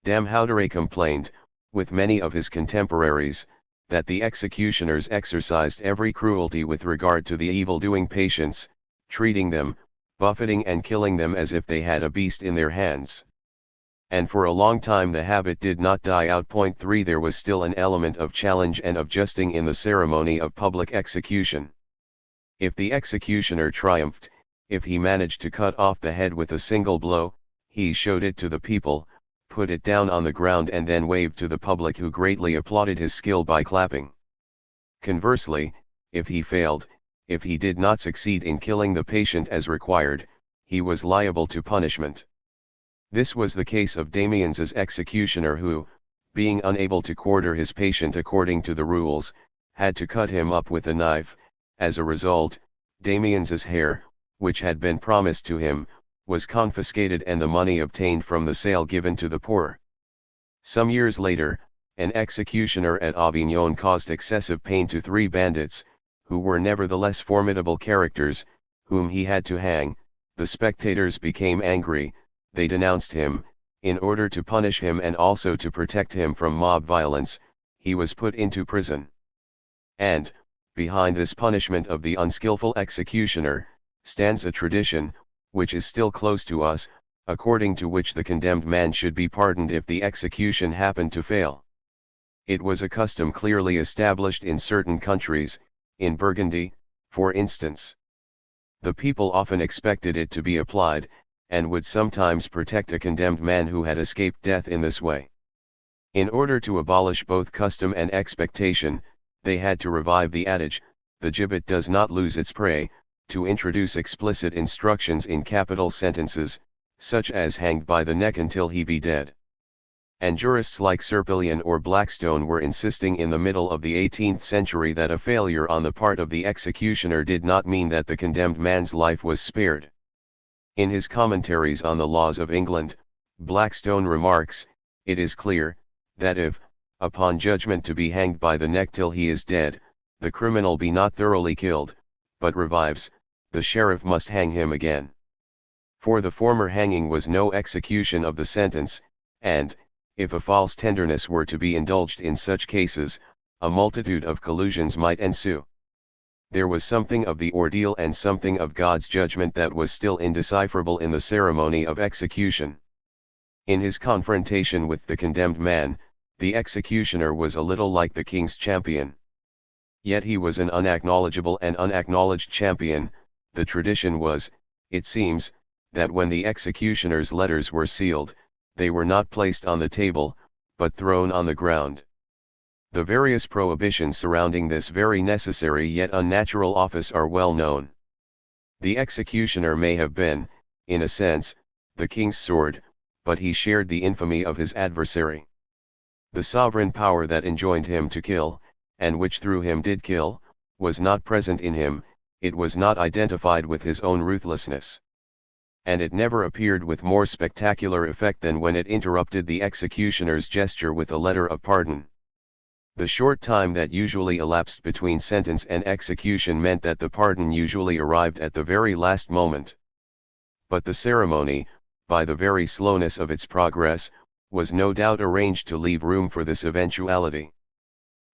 Speaker 1: Damhoudere complained, with many of his contemporaries, that the executioners exercised every cruelty with regard to the evil-doing patients, treating them, buffeting and killing them as if they had a beast in their hands. And for a long time the habit did not die out. 3 There was still an element of challenge and of justing in the ceremony of public execution. If the executioner triumphed, if he managed to cut off the head with a single blow, he showed it to the people, put it down on the ground and then waved to the public, who greatly applauded his skill by clapping. Conversely, if he failed, if he did not succeed in killing the patient as required, he was liable to punishment. This was the case of Damiens's executioner, who, being unable to quarter his patient according to the rules, had to cut him up with a knife. As a result, Damiens's hair, which had been promised to him, was confiscated and the money obtained from the sale given to the poor. Some years later, an executioner at Avignon caused excessive pain to 3 bandits, who were nevertheless formidable characters, whom he had to hang. The spectators became angry. They denounced him. In order to punish him and also to protect him from mob violence, he was put into prison. And, behind this punishment of the unskillful executioner, stands a tradition, which is still close to us, according to which the condemned man should be pardoned if the execution happened to fail. It was a custom clearly established in certain countries, in Burgundy, for instance. The people often expected it to be applied, and would sometimes protect a condemned man who had escaped death in this way. In order to abolish both custom and expectation, they had to revive the adage, "The gibbet does not lose its prey," to introduce explicit instructions in capital sentences, such as hanged by the neck until he be dead. And jurists like Serpillion or Blackstone were insisting in the middle of the 18th century that a failure on the part of the executioner did not mean that the condemned man's life was spared. In his commentaries on the laws of England, Blackstone remarks, "It is clear, that if, upon judgment to be hanged by the neck till he is dead, the criminal be not thoroughly killed, but revives, the sheriff must hang him again. For the former hanging was no execution of the sentence, and, if a false tenderness were to be indulged in such cases, a multitude of collusions might ensue." There was something of the ordeal and something of God's judgment that was still indecipherable in the ceremony of execution. In his confrontation with the condemned man, the executioner was a little like the king's champion. Yet he was an unacknowledgeable and unacknowledged champion. The tradition was, it seems, that when the executioner's letters were sealed, they were not placed on the table, but thrown on the ground. The various prohibitions surrounding this very necessary yet unnatural office are well known. The executioner may have been, in a sense, the king's sword, but he shared the infamy of his adversary. The sovereign power that enjoined him to kill, and which through him did kill, was not present in him, it was not identified with his own ruthlessness. And it never appeared with more spectacular effect than when it interrupted the executioner's gesture with a letter of pardon. The short time that usually elapsed between sentence and execution meant that the pardon usually arrived at the very last moment. But the ceremony, by the very slowness of its progress, was no doubt arranged to leave room for this eventuality.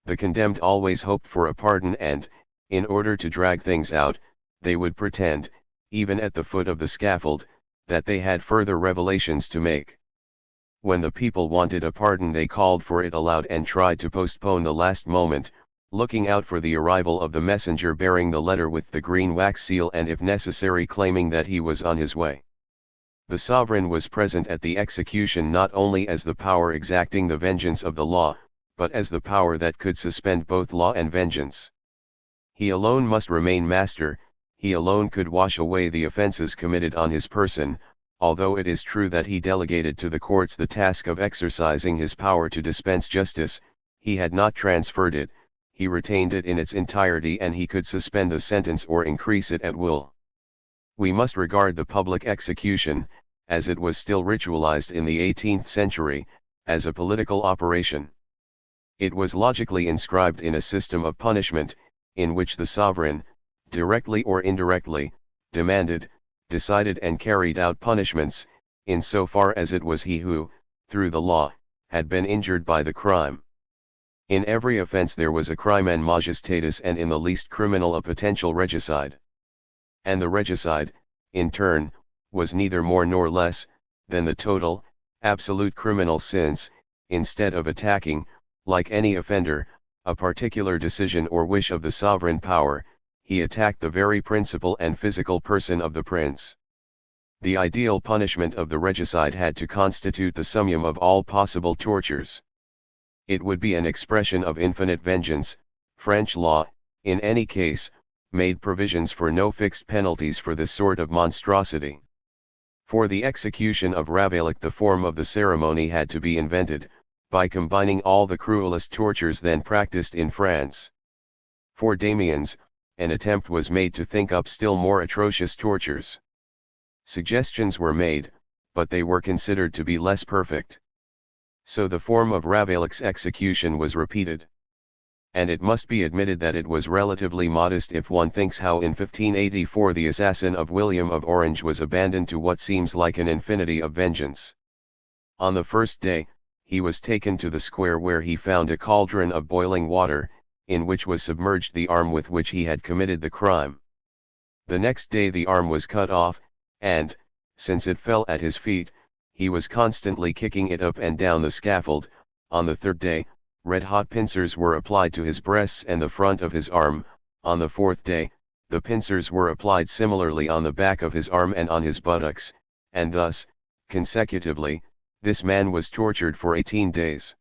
Speaker 1: The condemned always hoped for a pardon and, in order to drag things out, they would pretend, even at the foot of the scaffold, that they had further revelations to make. When the people wanted a pardon they called for it aloud and tried to postpone the last moment, looking out for the arrival of the messenger bearing the letter with the green wax seal and if necessary claiming that he was on his way. The sovereign was present at the execution not only as the power exacting the vengeance of the law, but as the power that could suspend both law and vengeance. He alone must remain master, he alone could wash away the offences committed on his person. Although it is true that he delegated to the courts the task of exercising his power to dispense justice, he had not transferred it, he retained it in its entirety and he could suspend the sentence or increase it at will. We must regard the public execution, as it was still ritualized in the 18th century, as a political operation. It was logically inscribed in a system of punishment, in which the sovereign, directly or indirectly, demanded, decided and carried out punishments, in so far as it was he who, through the law, had been injured by the crime. In every offense there was a crimen majestatis and in the least criminal a potential regicide. And the regicide, in turn, was neither more nor less, than the total, absolute criminal since, instead of attacking, like any offender, a particular decision or wish of the sovereign power, he attacked the very principle and physical person of the prince. The ideal punishment of the regicide had to constitute the summum of all possible tortures. It would be an expression of infinite vengeance. French law, in any case, made provisions for no fixed penalties for this sort of monstrosity. For the execution of Ravaillac the form of the ceremony had to be invented, by combining all the cruelest tortures then practiced in France. For Damiens, an attempt was made to think up still more atrocious tortures. Suggestions were made, but they were considered to be less perfect. So the form of Ravaillac's execution was repeated. And it must be admitted that it was relatively modest if one thinks how in 1584 the assassin of William of Orange was abandoned to what seems like an infinity of vengeance. On the first day, he was taken to the square where he found a cauldron of boiling water, in which was submerged the arm with which he had committed the crime. The next day the arm was cut off, and, since it fell at his feet, he was constantly kicking it up and down the scaffold. On the third day, red-hot pincers were applied to his breasts and the front of his arm. On the fourth day, the pincers were applied similarly on the back of his arm and on his buttocks, and thus, consecutively, this man was tortured for 18 days.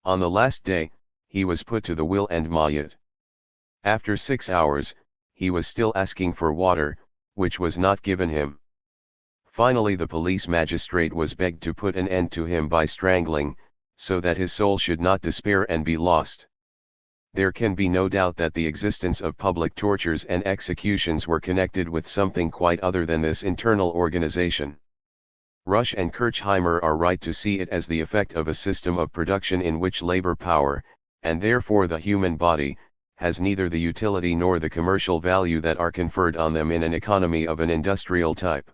Speaker 1: On the last day, he was put to the will and mayat. After 6 hours, he was still asking for water, which was not given him. Finally the police magistrate was begged to put an end to him by strangling, so that his soul should not despair and be lost. There can be no doubt that the existence of public tortures and executions were connected with something quite other than this internal organization. Rush and Kirchheimer are right to see it as the effect of a system of production in which labor power, and therefore the human body, has neither the utility nor the commercial value that are conferred on them in an economy of an industrial type.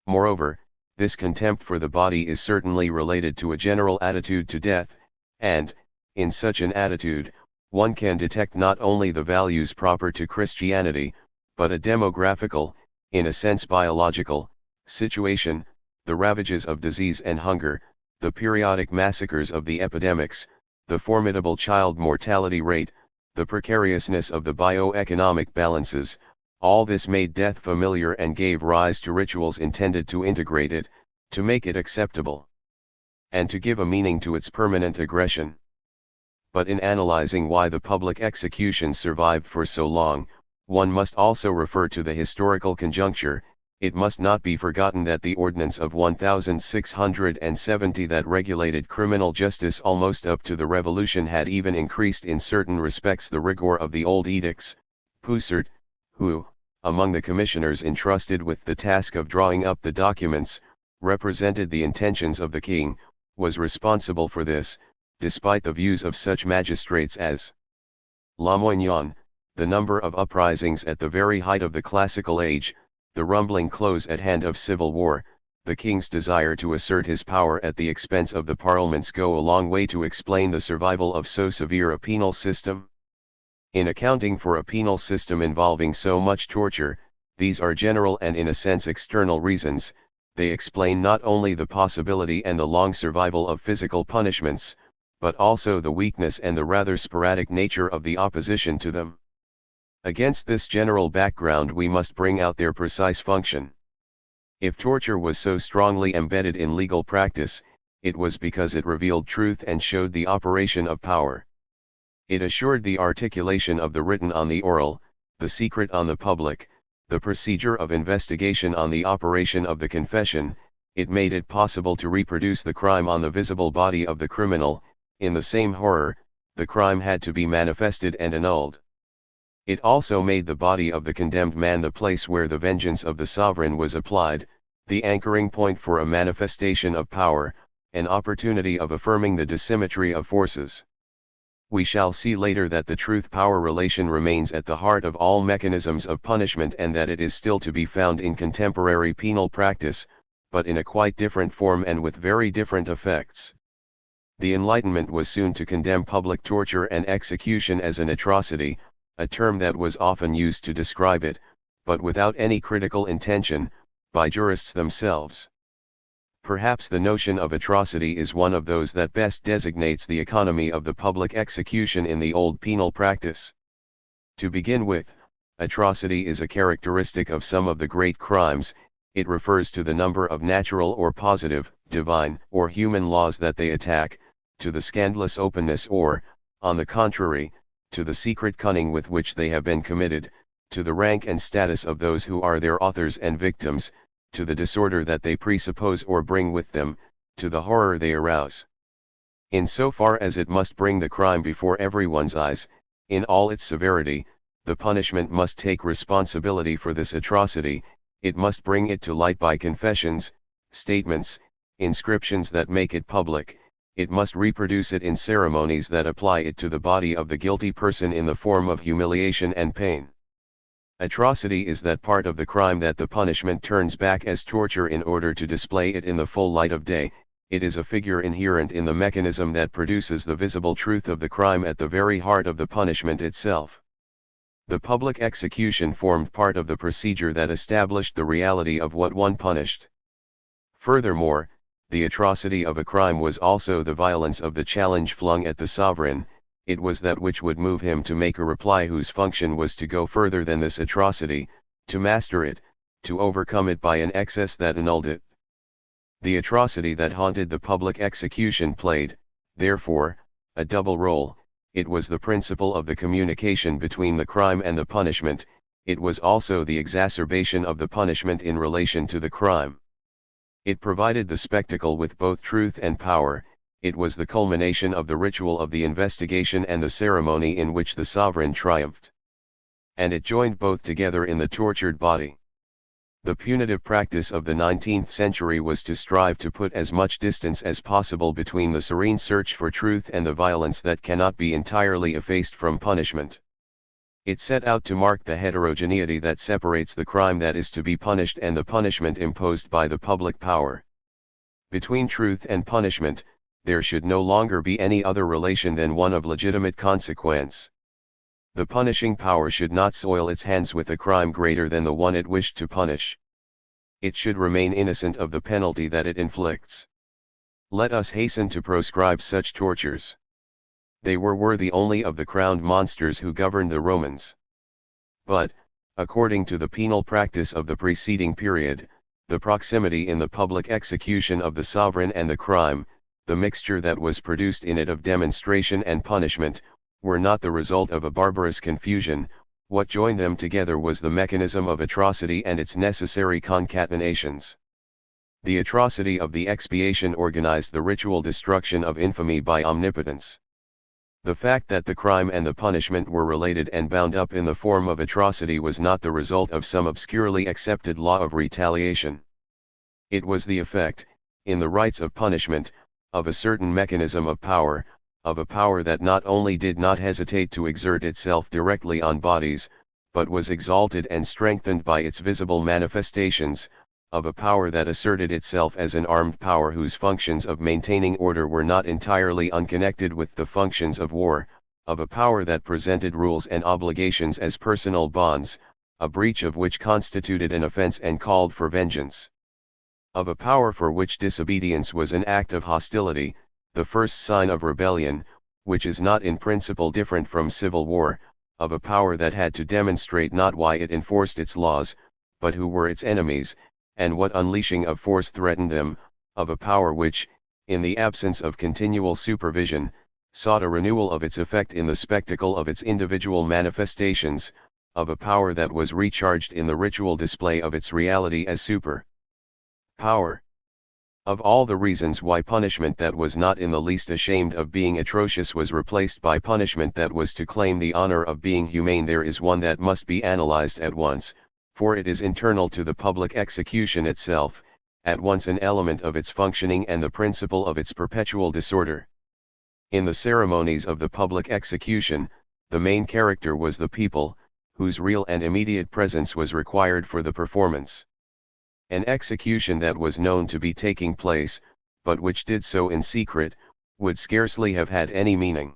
Speaker 1: Moreover, this contempt for the body is certainly related to a general attitude to death, and, in such an attitude, one can detect not only the values proper to Christianity, but a demographical, in a sense biological, situation, the ravages of disease and hunger, the periodic massacres of the epidemics, the formidable child mortality rate, the precariousness of the bioeconomic balances. All this made death familiar and gave rise to rituals intended to integrate it, to make it acceptable, and to give a meaning to its permanent aggression. But in analyzing why the public executions survived for so long, one must also refer to the historical conjuncture. It must not be forgotten that the Ordinance of 1670 that regulated criminal justice almost up to the Revolution had even increased in certain respects the rigor of the old edicts. Poussert, who, among the commissioners entrusted with the task of drawing up the documents, represented the intentions of the king, was responsible for this, despite the views of such magistrates as Lamoignon. The number of uprisings at the very height of the classical age, the rumbling close at hand of civil war, the king's desire to assert his power at the expense of the parliaments go a long way to explain the survival of so severe a penal system. In accounting for a penal system involving so much torture, these are general and in a sense external reasons. They explain not only the possibility and the long survival of physical punishments, but also the weakness and the rather sporadic nature of the opposition to them. Against this general background we must bring out their precise function. If torture was so strongly embedded in legal practice, it was because it revealed truth and showed the operation of power. It assured the articulation of the written on the oral, the secret on the public, the procedure of investigation on the operation of the confession. It made it possible to reproduce the crime on the visible body of the criminal. In the same horror, the crime had to be manifested and annulled. It also made the body of the condemned man the place where the vengeance of the sovereign was applied, the anchoring point for a manifestation of power, an opportunity of affirming the dissymmetry of forces. We shall see later that the truth-power relation remains at the heart of all mechanisms of punishment and that it is still to be found in contemporary penal practice, but in a quite different form and with very different effects. The Enlightenment was soon to condemn public torture and execution as an atrocity, a term that was often used to describe it, but without any critical intention, by jurists themselves. Perhaps the notion of atrocity is one of those that best designates the economy of the public execution in the old penal practice. To begin with, atrocity is a characteristic of some of the great crimes. It refers to the number of natural or positive, divine, or human laws that they attack, to the scandalous openness or, on the contrary, to the secret cunning with which they have been committed, to the rank and status of those who are their authors and victims, to the disorder that they presuppose or bring with them, to the horror they arouse. In so far as it must bring the crime before everyone's eyes, in all its severity, the punishment must take responsibility for this atrocity. It must bring it to light by confessions, statements, inscriptions that make it public. It must reproduce it in ceremonies that apply it to the body of the guilty person in the form of humiliation and pain. Atrocity is that part of the crime that the punishment turns back as torture in order to display it in the full light of day. It is a figure inherent in the mechanism that produces the visible truth of the crime at the very heart of the punishment itself. The public execution formed part of the procedure that established the reality of what one punished. Furthermore, The atrocity of a crime was also the violence of the challenge flung at the sovereign. It was that which would move him to make a reply whose function was to go further than this atrocity, to master it, to overcome it by an excess that annulled it. The atrocity that haunted the public execution played, therefore, a double role. It was the principle of the communication between the crime and the punishment. It was also the exacerbation of the punishment in relation to the crime. It provided the spectacle with both truth and power. It was the culmination of the ritual of the investigation and the ceremony in which the sovereign triumphed. And it joined both together in the tortured body. The punitive practice of the 19th century was to strive to put as much distance as possible between the serene search for truth and the violence that cannot be entirely effaced from punishment. It set out to mark the heterogeneity that separates the crime that is to be punished and the punishment imposed by the public power. Between truth and punishment, there should no longer be any other relation than one of legitimate consequence. The punishing power should not soil its hands with a crime greater than the one it wished to punish. It should remain innocent of the penalty that it inflicts. Let us hasten to proscribe such tortures. They were worthy only of the crowned monsters who governed the Romans. But, according to the penal practice of the preceding period, the proximity in the public execution of the sovereign and the crime, the mixture that was produced in it of demonstration and punishment, were not the result of a barbarous confusion. What joined them together was the mechanism of atrocity and its necessary concatenations. The atrocity of the expiation organized the ritual destruction of infamy by omnipotence. The fact that the crime and the punishment were related and bound up in the form of atrocity was not the result of some obscurely accepted law of retaliation. It was the effect, in the rites of punishment, of a certain mechanism of power, of a power that not only did not hesitate to exert itself directly on bodies, but was exalted and strengthened by its visible manifestations, of a power that asserted itself as an armed power whose functions of maintaining order were not entirely unconnected with the functions of war, of a power that presented rules and obligations as personal bonds, a breach of which constituted an offense and called for vengeance. Of a power for which disobedience was an act of hostility, the first sign of rebellion, which is not in principle different from civil war, of a power that had to demonstrate not why it enforced its laws, but who were its enemies, and what unleashing of force threatened them, of a power which, in the absence of continual supervision, sought a renewal of its effect in the spectacle of its individual manifestations, of a power that was recharged in the ritual display of its reality as super power. Of all the reasons why punishment that was not in the least ashamed of being atrocious was replaced by punishment that was to claim the honor of being humane, there is one that must be analyzed at once, for it is internal to the public execution itself, at once an element of its functioning and the principle of its perpetual disorder. In the ceremonies of the public execution, the main character was the people, whose real and immediate presence was required for the performance. An execution that was known to be taking place, but which did so in secret, would scarcely have had any meaning.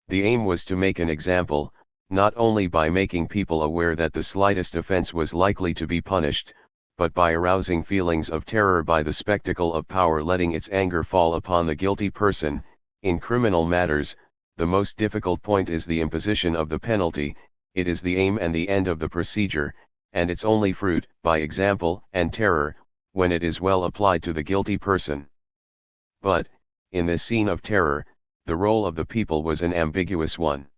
Speaker 1: The aim was to make an example, not only by making people aware that the slightest offense was likely to be punished, but by arousing feelings of terror by the spectacle of power letting its anger fall upon the guilty person. In criminal matters, the most difficult point is the imposition of the penalty. It is the aim and the end of the procedure, and its only fruit, by example and terror, when it is well applied to the guilty person. But, in this scene of terror, the role of the people was an ambiguous one.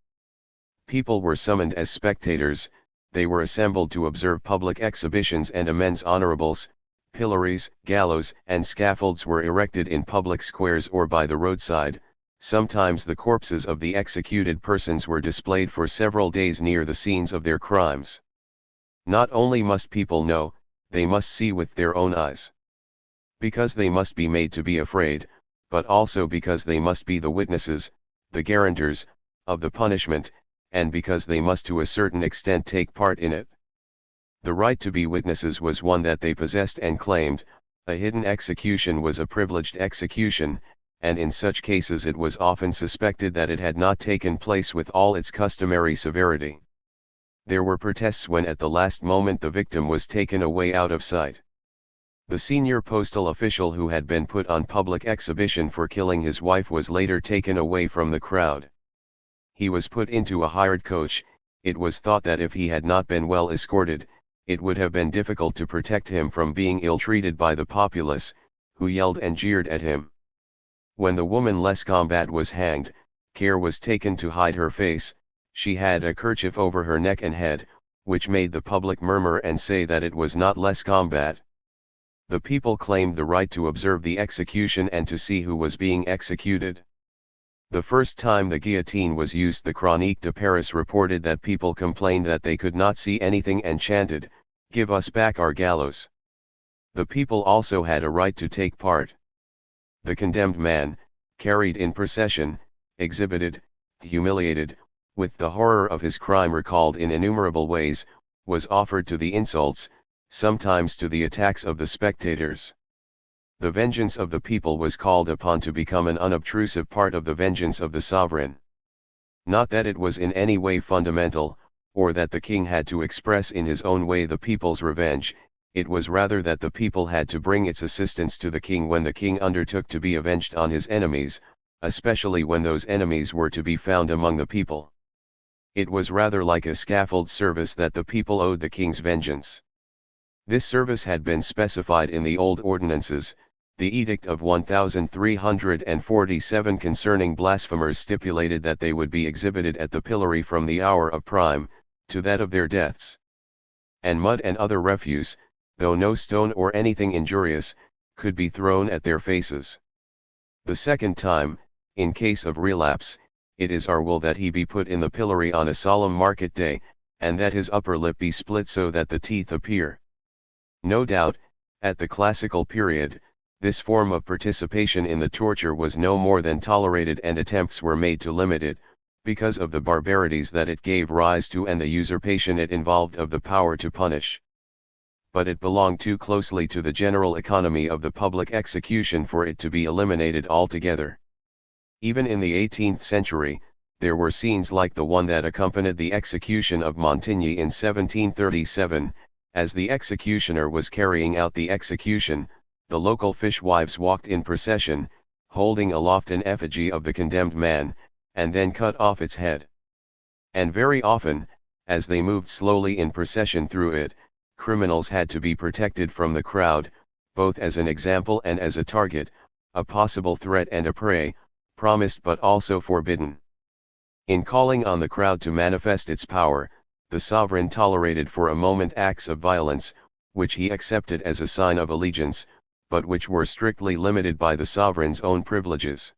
Speaker 1: People were summoned as spectators, they were assembled to observe public exhibitions and amends honorables. Pillories, gallows, and scaffolds were erected in public squares or by the roadside. Sometimes the corpses of the executed persons were displayed for several days near the scenes of their crimes. Not only must people know, they must see with their own eyes. Because they must be made to be afraid, but also because they must be the witnesses, the guarantors, of the punishment, and because they must to a certain extent take part in it. The right to be witnesses was one that they possessed and claimed. A hidden execution was a privileged execution, and in such cases it was often suspected that it had not taken place with all its customary severity. There were protests when at the last moment the victim was taken away out of sight. The senior postal official who had been put on public exhibition for killing his wife was later taken away from the crowd. He was put into a hired coach. It was thought that if he had not been well escorted, it would have been difficult to protect him from being ill-treated by the populace, who yelled and jeered at him. When the woman Lescombat was hanged, care was taken to hide her face. She had a kerchief over her neck and head, which made the public murmur and say that it was not Lescombat. The people claimed the right to observe the execution and to see who was being executed. The first time the guillotine was used, the Chronique de Paris reported that people complained that they could not see anything and chanted, "Give us back our gallows." The people also had a right to take part. The condemned man, carried in procession, exhibited, humiliated, with the horror of his crime recalled in innumerable ways, was offered to the insults, sometimes to the attacks of the spectators. The vengeance of the people was called upon to become an unobtrusive part of the vengeance of the sovereign. Not that it was in any way fundamental, or that the king had to express in his own way the people's revenge, it was rather that the people had to bring its assistance to the king when the king undertook to be avenged on his enemies, especially when those enemies were to be found among the people. It was rather like a scaffold service that the people owed the king's vengeance. This service had been specified in the old ordinances. The Edict of 1347 concerning blasphemers stipulated that they would be exhibited at the pillory from the hour of prime, to that of their deaths. And mud and other refuse, though no stone or anything injurious, could be thrown at their faces. The second time, in case of relapse, it is our will that he be put in the pillory on a solemn market day, and that his upper lip be split so that the teeth appear. No doubt, at the classical period, this form of participation in the torture was no more than tolerated, and attempts were made to limit it, because of the barbarities that it gave rise to and the usurpation it involved of the power to punish. But it belonged too closely to the general economy of the public execution for it to be eliminated altogether. Even in the 18th century, there were scenes like the one that accompanied the execution of Montigny in 1737. As the executioner was carrying out the execution, the local fishwives walked in procession, holding aloft an effigy of the condemned man, and then cut off its head. And very often, as they moved slowly in procession through it, criminals had to be protected from the crowd, both as an example and as a target, a possible threat and a prey, promised but also forbidden. In calling on the crowd to manifest its power, the sovereign tolerated for a moment acts of violence, which he accepted as a sign of allegiance, but which were strictly limited by the sovereign's own privileges.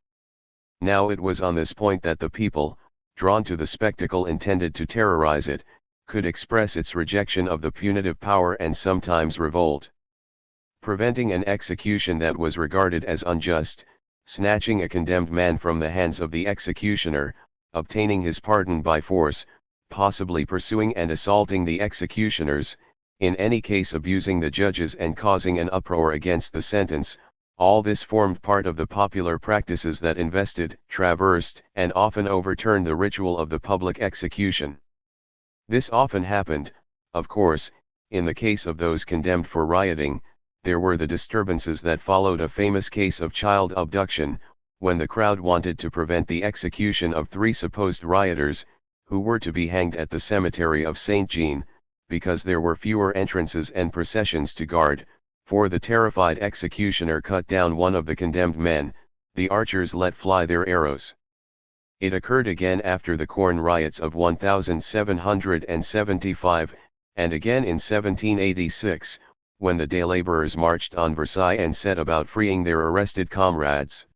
Speaker 1: Now it was on this point that the people, drawn to the spectacle intended to terrorize it, could express its rejection of the punitive power and sometimes revolt. Preventing an execution that was regarded as unjust, snatching a condemned man from the hands of the executioner, obtaining his pardon by force, possibly pursuing and assaulting the executioners, in any case abusing the judges and causing an uproar against the sentence, all this formed part of the popular practices that invested, traversed, and often overturned the ritual of the public execution. This often happened, of course, in the case of those condemned for rioting. There were the disturbances that followed a famous case of child abduction, when the crowd wanted to prevent the execution of 3 supposed rioters, who were to be hanged at the cemetery of Saint Jean, because there were fewer entrances and processions to guard, for the terrified executioner cut down one of the condemned men. The archers let fly their arrows. It occurred again after the Corn riots of 1775, and again in 1786, when the day laborers marched on Versailles and set about freeing their arrested comrades.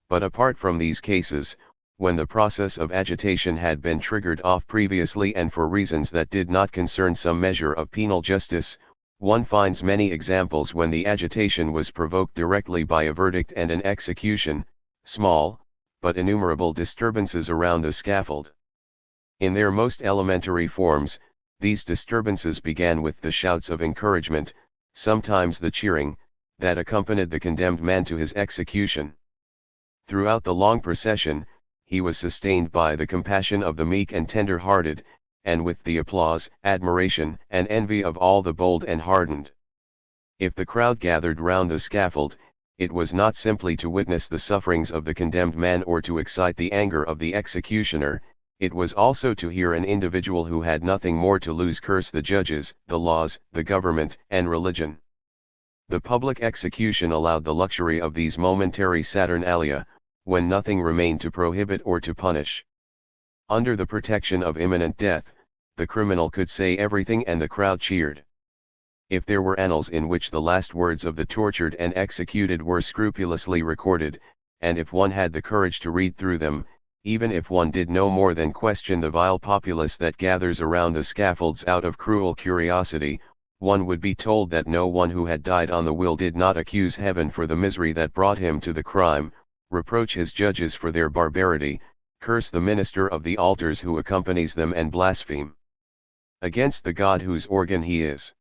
Speaker 1: But apart from these cases, when the process of agitation had been triggered off previously and for reasons that did not concern some measure of penal justice, one finds many examples when the agitation was provoked directly by a verdict and an execution, small, but innumerable disturbances around the scaffold. In their most elementary forms, these disturbances began with the shouts of encouragement, sometimes the cheering, that accompanied the condemned man to his execution. Throughout the long procession, he was sustained by the compassion of the meek and tender-hearted, and with the applause, admiration, and envy of all the bold and hardened. If the crowd gathered round the scaffold, it was not simply to witness the sufferings of the condemned man or to excite the anger of the executioner, it was also to hear an individual who had nothing more to lose curse the judges, the laws, the government, and religion. The public execution allowed the luxury of these momentary saturnalia, when nothing remained to prohibit or to punish. Under the protection of imminent death, the criminal could say everything and the crowd cheered. If there were annals in which the last words of the tortured and executed were scrupulously recorded, and if one had the courage to read through them, even if one did no more than question the vile populace that gathers around the scaffolds out of cruel curiosity, one would be told that no one who had died on the will did not accuse heaven for the misery that brought him to the crime, reproach his judges for their barbarity, curse the minister of the altars who accompanies them and blaspheme against the God whose organ he is.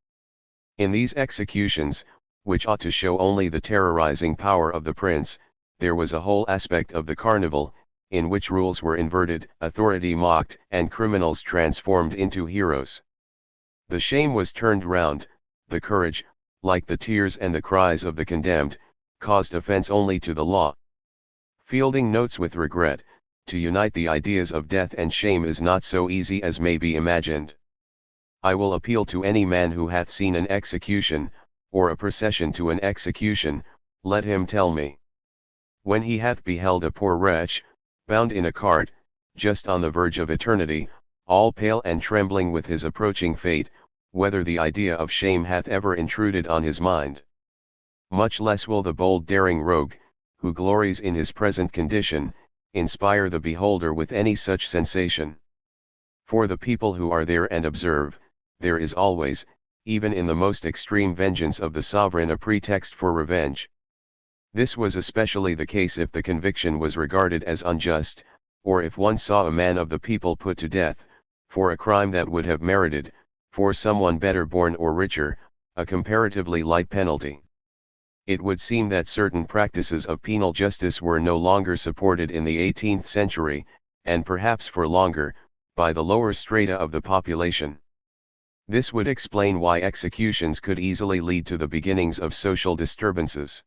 Speaker 1: In these executions, which ought to show only the terrorizing power of the prince, there was a whole aspect of the carnival, in which rules were inverted, authority mocked, and criminals transformed into heroes. The shame was turned round, the courage, like the tears and the cries of the condemned, caused offense only to the law. Fielding notes with regret, to unite the ideas of death and shame is not so easy as may be imagined. I will appeal to any man who hath seen an execution, or a procession to an execution, let him tell me. When he hath beheld a poor wretch, bound in a cart, just on the verge of eternity, all pale and trembling with his approaching fate, whether the idea of shame hath ever intruded on his mind. Much less will the bold daring rogue, who glories in his present condition, inspire the beholder with any such sensation. For the people who are there and observe, there is always, even in the most extreme vengeance of the sovereign, a pretext for revenge. This was especially the case if the conviction was regarded as unjust, or if one saw a man of the people put to death, for a crime that would have merited, for someone better born or richer, a comparatively light penalty. It would seem that certain practices of penal justice were no longer supported in the 18th century, and perhaps for longer, by the lower strata of the population. This would explain why executions could easily lead to the beginnings of social disturbances.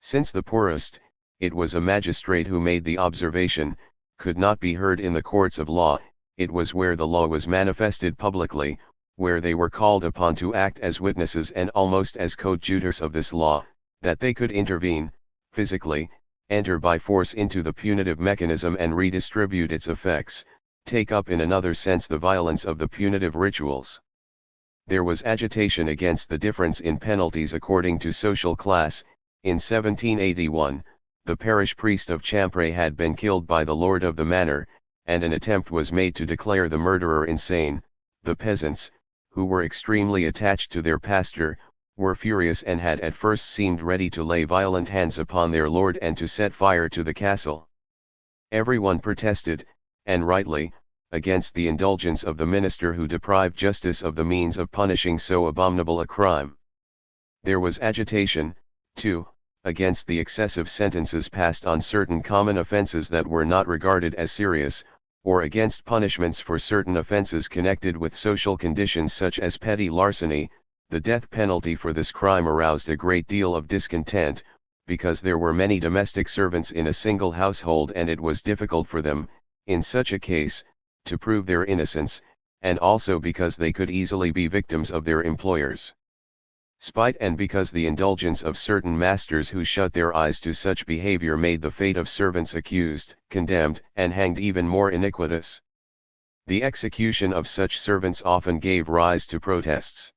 Speaker 1: Since the poorest, it was a magistrate who made the observation, could not be heard in the courts of law, it was where the law was manifested publicly, where they were called upon to act as witnesses and almost as coadjutors of this law, that they could intervene, physically, enter by force into the punitive mechanism and redistribute its effects, take up in another sense the violence of the punitive rituals. There was agitation against the difference in penalties according to social class. In 1781, the parish priest of Champray had been killed by the lord of the manor, and an attempt was made to declare the murderer insane. The peasants, who were extremely attached to their pastor, were furious and had at first seemed ready to lay violent hands upon their lord and to set fire to the castle. Everyone protested, and rightly, against the indulgence of the minister who deprived justice of the means of punishing so abominable a crime. There was agitation, too, against the excessive sentences passed on certain common offences that were not regarded as serious, or against punishments for certain offences connected with social conditions such as petty larceny. The death penalty for this crime aroused a great deal of discontent, because there were many domestic servants in a single household and it was difficult for them, in such a case, to prove their innocence, and also because they could easily be victims of their employers' spite, and because the indulgence of certain masters who shut their eyes to such behavior made the fate of servants accused, condemned, and hanged even more iniquitous. The execution of such servants often gave rise to protests.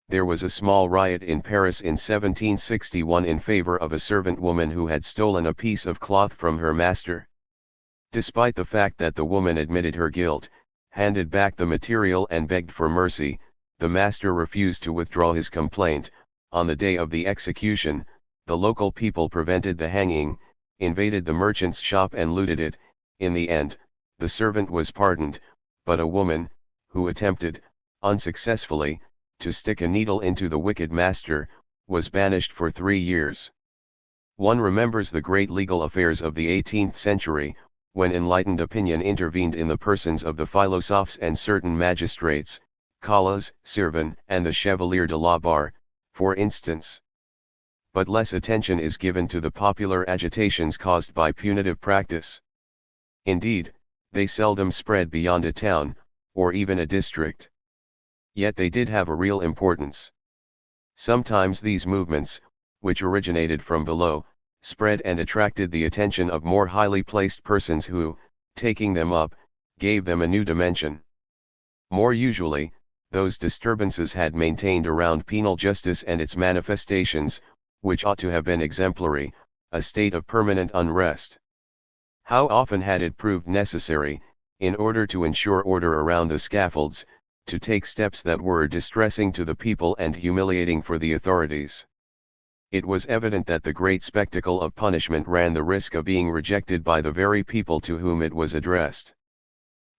Speaker 1: There was a small riot in Paris in 1761 in favor of a servant woman who had stolen a piece of cloth from her master. Despite the fact that the woman admitted her guilt, handed back the material and begged for mercy, the master refused to withdraw his complaint. On the day of the execution, the local people prevented the hanging, invaded the merchant's shop and looted it. In the end, the servant was pardoned, but a woman, who attempted, unsuccessfully, to stick a needle into the wicked master, was banished for 3 years. One remembers the great legal affairs of the 18th century, when enlightened opinion intervened in the persons of the philosophes and certain magistrates, Calas, Servan, and the Chevalier de la Barre, for instance. But less attention is given to the popular agitations caused by punitive practice. Indeed, they seldom spread beyond a town, or even a district. Yet they did have a real importance. Sometimes these movements, which originated from below, spread and attracted the attention of more highly placed persons who, taking them up, gave them a new dimension. More usually, those disturbances had maintained around penal justice and its manifestations, which ought to have been exemplary, a state of permanent unrest. How often had it proved necessary, in order to ensure order around the scaffolds, to take steps that were distressing to the people and humiliating for the authorities. It was evident that the great spectacle of punishment ran the risk of being rejected by the very people to whom it was addressed.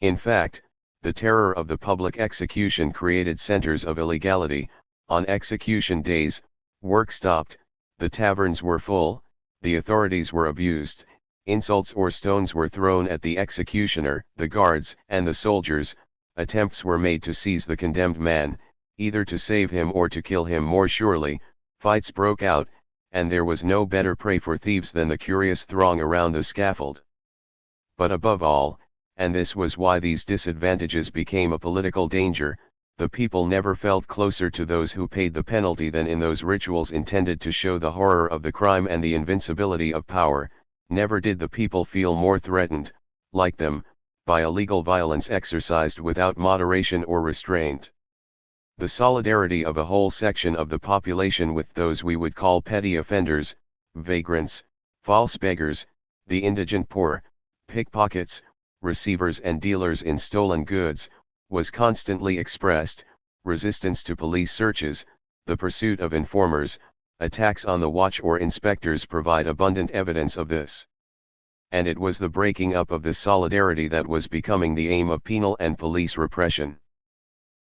Speaker 1: In fact, the terror of the public execution created centers of illegality. On execution days, work stopped, the taverns were full, the authorities were abused, insults or stones were thrown at the executioner, the guards, and the soldiers. Attempts were made to seize the condemned man, either to save him or to kill him more surely. Fights broke out, and there was no better prey for thieves than the curious throng around the scaffold. But above all, and this was why these disadvantages became a political danger, the people never felt closer to those who paid the penalty than in those rituals intended to show the horror of the crime and the invincibility of power. Never did the people feel more threatened, like them, by illegal violence exercised without moderation or restraint. The solidarity of a whole section of the population with those we would call petty offenders, vagrants, false beggars, the indigent poor, pickpockets, receivers and dealers in stolen goods, was constantly expressed. Resistance to police searches, the pursuit of informers, attacks on the watch or inspectors provide abundant evidence of this. And it was the breaking up of this solidarity that was becoming the aim of penal and police repression.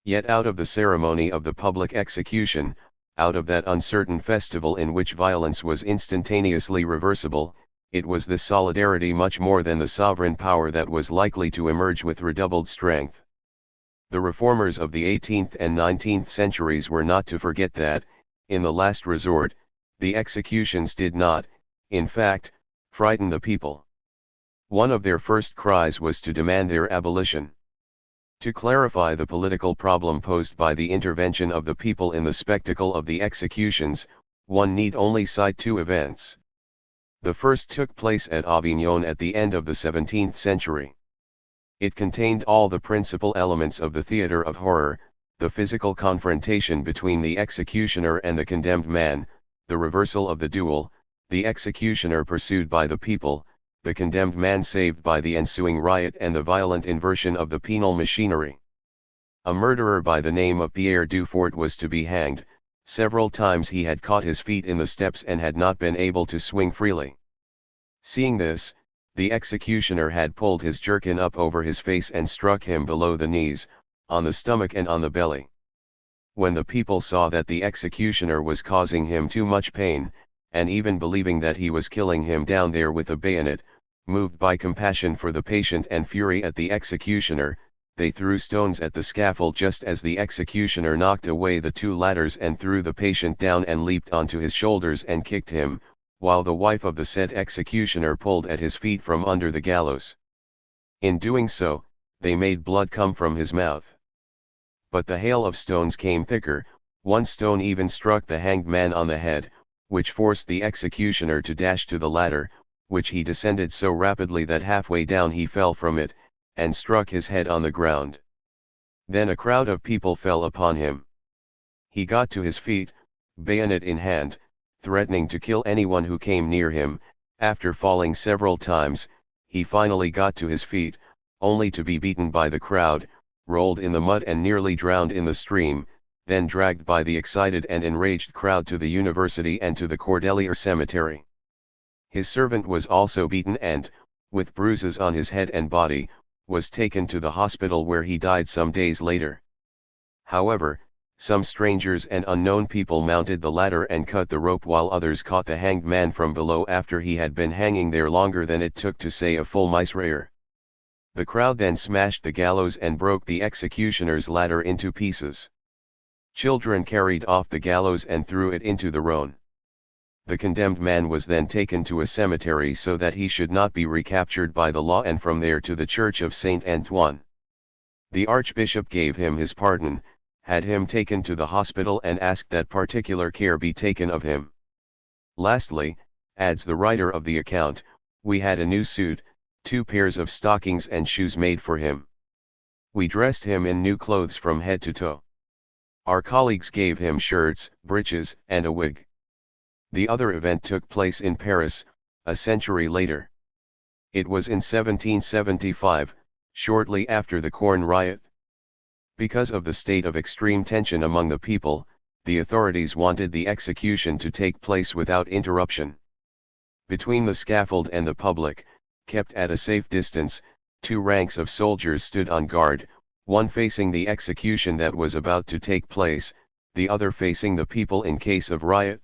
Speaker 1: Yet out of the ceremony of the public execution, out of that uncertain festival in which violence was instantaneously reversible, it was this solidarity much more than the sovereign power that was likely to emerge with redoubled strength. The reformers of the 18th and 19th centuries were not to forget that, in the last resort, the executions did not, in fact, frighten the people. One of their first cries was to demand their abolition. To clarify the political problem posed by the intervention of the people in the spectacle of the executions, one need only cite two events. The first took place at Avignon at the end of the 17th century. It contained all the principal elements of the theatre of horror: the physical confrontation between the executioner and the condemned man, the reversal of the duel, the executioner pursued by the people, the condemned man saved by the ensuing riot, and the violent inversion of the penal machinery. A murderer by the name of Pierre Dufort was to be hanged. Several times he had caught his feet in the steps and had not been able to swing freely. Seeing this, the executioner had pulled his jerkin up over his face and struck him below the knees, on the stomach and on the belly. When the people saw that the executioner was causing him too much pain, and even believing that he was killing him down there with a bayonet, moved by compassion for the patient and fury at the executioner, they threw stones at the scaffold just as the executioner knocked away the two ladders and threw the patient down and leaped onto his shoulders and kicked him, while the wife of the said executioner pulled at his feet from under the gallows. In doing so, they made blood come from his mouth. But the hail of stones came thicker. One stone even struck the hanged man on the head, which forced the executioner to dash to the ladder, which he descended so rapidly that halfway down he fell from it, and struck his head on the ground. Then a crowd of people fell upon him. He got to his feet, bayonet in hand, threatening to kill anyone who came near him. After falling several times, he finally got to his feet, only to be beaten by the crowd, rolled in the mud and nearly drowned in the stream, then dragged by the excited and enraged crowd to the university and to the Cordelier cemetery. His servant was also beaten and, with bruises on his head and body, was taken to the hospital where he died some days later. However, some strangers and unknown people mounted the ladder and cut the rope while others caught the hanged man from below after he had been hanging there longer than it took to say a full Miserere. The crowd then smashed the gallows and broke the executioner's ladder into pieces. Children carried off the gallows and threw it into the Rhone. The condemned man was then taken to a cemetery so that he should not be recaptured by the law, and from there to the church of Saint Antoine. The archbishop gave him his pardon, had him taken to the hospital and asked that particular care be taken of him. Lastly, adds the writer of the account, we had a new suit, 2 pairs of stockings and shoes made for him. We dressed him in new clothes from head to toe. Our colleagues gave him shirts, breeches, and a wig. The other event took place in Paris, a century later. It was in 1775, shortly after the Corn Riot. Because of the state of extreme tension among the people, the authorities wanted the execution to take place without interruption. Between the scaffold and the public, kept at a safe distance, 2 ranks of soldiers stood on guard, one facing the execution that was about to take place, the other facing the people in case of riot.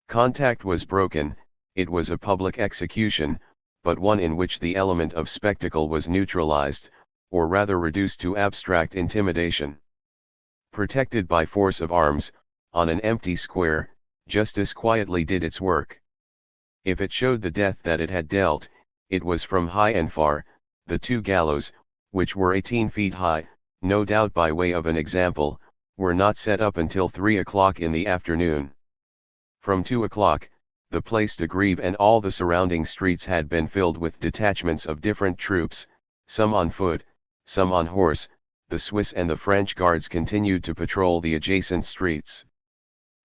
Speaker 1: Contact was broken. It was a public execution, but one in which the element of spectacle was neutralized, or rather reduced to abstract intimidation. Protected by force of arms, on an empty square, justice quietly did its work. If it showed the death that it had dealt, it was from high and far. The 2 gallows, which were 18 feet high, no doubt by way of an example, were not set up until 3 o'clock in the afternoon. From 2 o'clock, the Place de Grève and all the surrounding streets had been filled with detachments of different troops, some on foot, some on horse. The Swiss and the French guards continued to patrol the adjacent streets.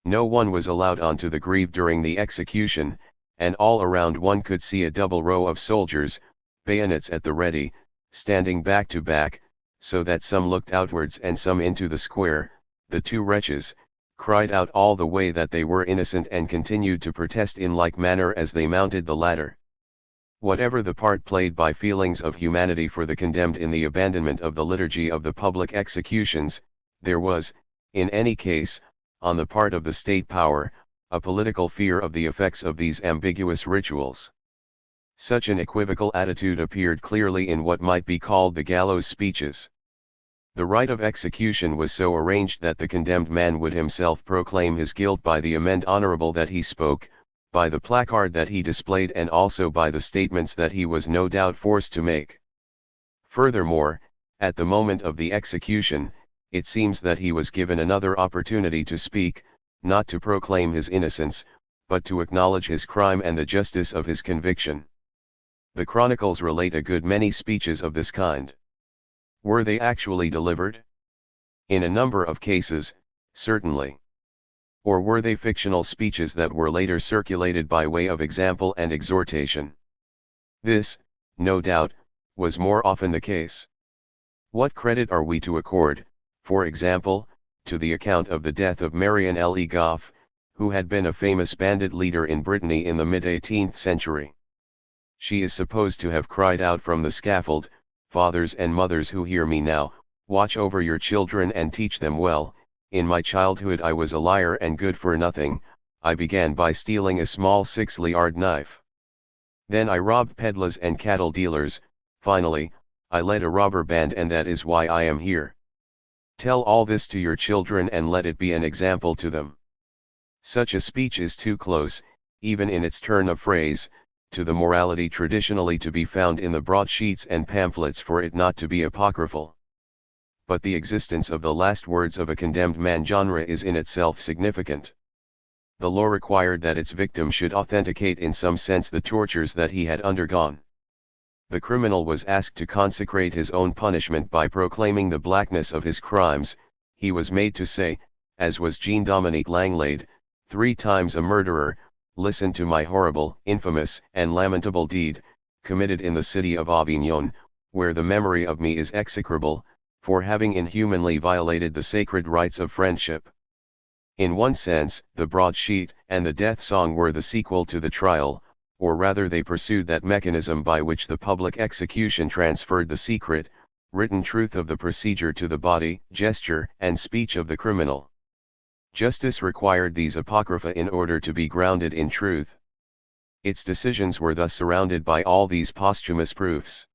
Speaker 1: No one was allowed onto the Grève during the execution, and all around one could see a double row of soldiers, bayonets at the ready, standing back to back, so that some looked outwards and some into the square. The 2 wretches cried out all the way that they were innocent and continued to protest in like manner as they mounted the ladder. Whatever the part played by feelings of humanity for the condemned in the abandonment of the liturgy of the public executions, there was, in any case, on the part of the state power, a political fear of the effects of these ambiguous rituals. Such an equivocal attitude appeared clearly in what might be called the gallows speeches. The rite of execution was so arranged that the condemned man would himself proclaim his guilt by the amende honorable that he spoke, by the placard that he displayed, and also by the statements that he was no doubt forced to make. Furthermore, at the moment of the execution, it seems that he was given another opportunity to speak, not to proclaim his innocence, but to acknowledge his crime and the justice of his conviction. The chronicles relate a good many speeches of this kind. Were they actually delivered? In a number of cases, certainly. Or were they fictional speeches that were later circulated by way of example and exhortation? This, no doubt, was more often the case. What credit are we to accord, for example, to the account of the death of Marion Le Goff, who had been a famous bandit leader in Brittany in the mid-18th century? She is supposed to have cried out from the scaffold, "Fathers and mothers who hear me now, watch over your children and teach them well. In my childhood I was a liar and good for nothing. I began by stealing a small 6-yard knife. Then I robbed peddlers and cattle dealers. Finally, I led a robber band, and that is why I am here. Tell all this to your children and let it be an example to them." Such a speech is too close, even in its turn of phrase, to the morality traditionally to be found in the broadsheets and pamphlets for it not to be apocryphal. But the existence of the last words of a condemned man genre is in itself significant. The law required that its victim should authenticate in some sense the tortures that he had undergone. The criminal was asked to consecrate his own punishment by proclaiming the blackness of his crimes. He was made to say, as was Jean-Dominique Langlade, 3 times a murderer, "Listen to my horrible, infamous, and lamentable deed, committed in the city of Avignon, where the memory of me is execrable, for having inhumanly violated the sacred rights of friendship." In one sense, the broadsheet and the death song were the sequel to the trial, or rather they pursued that mechanism by which the public execution transferred the secret, written truth of the procedure to the body, gesture, and speech of the criminal. Justice required these apocrypha in order to be grounded in truth. Its decisions were thus surrounded by all these posthumous proofs.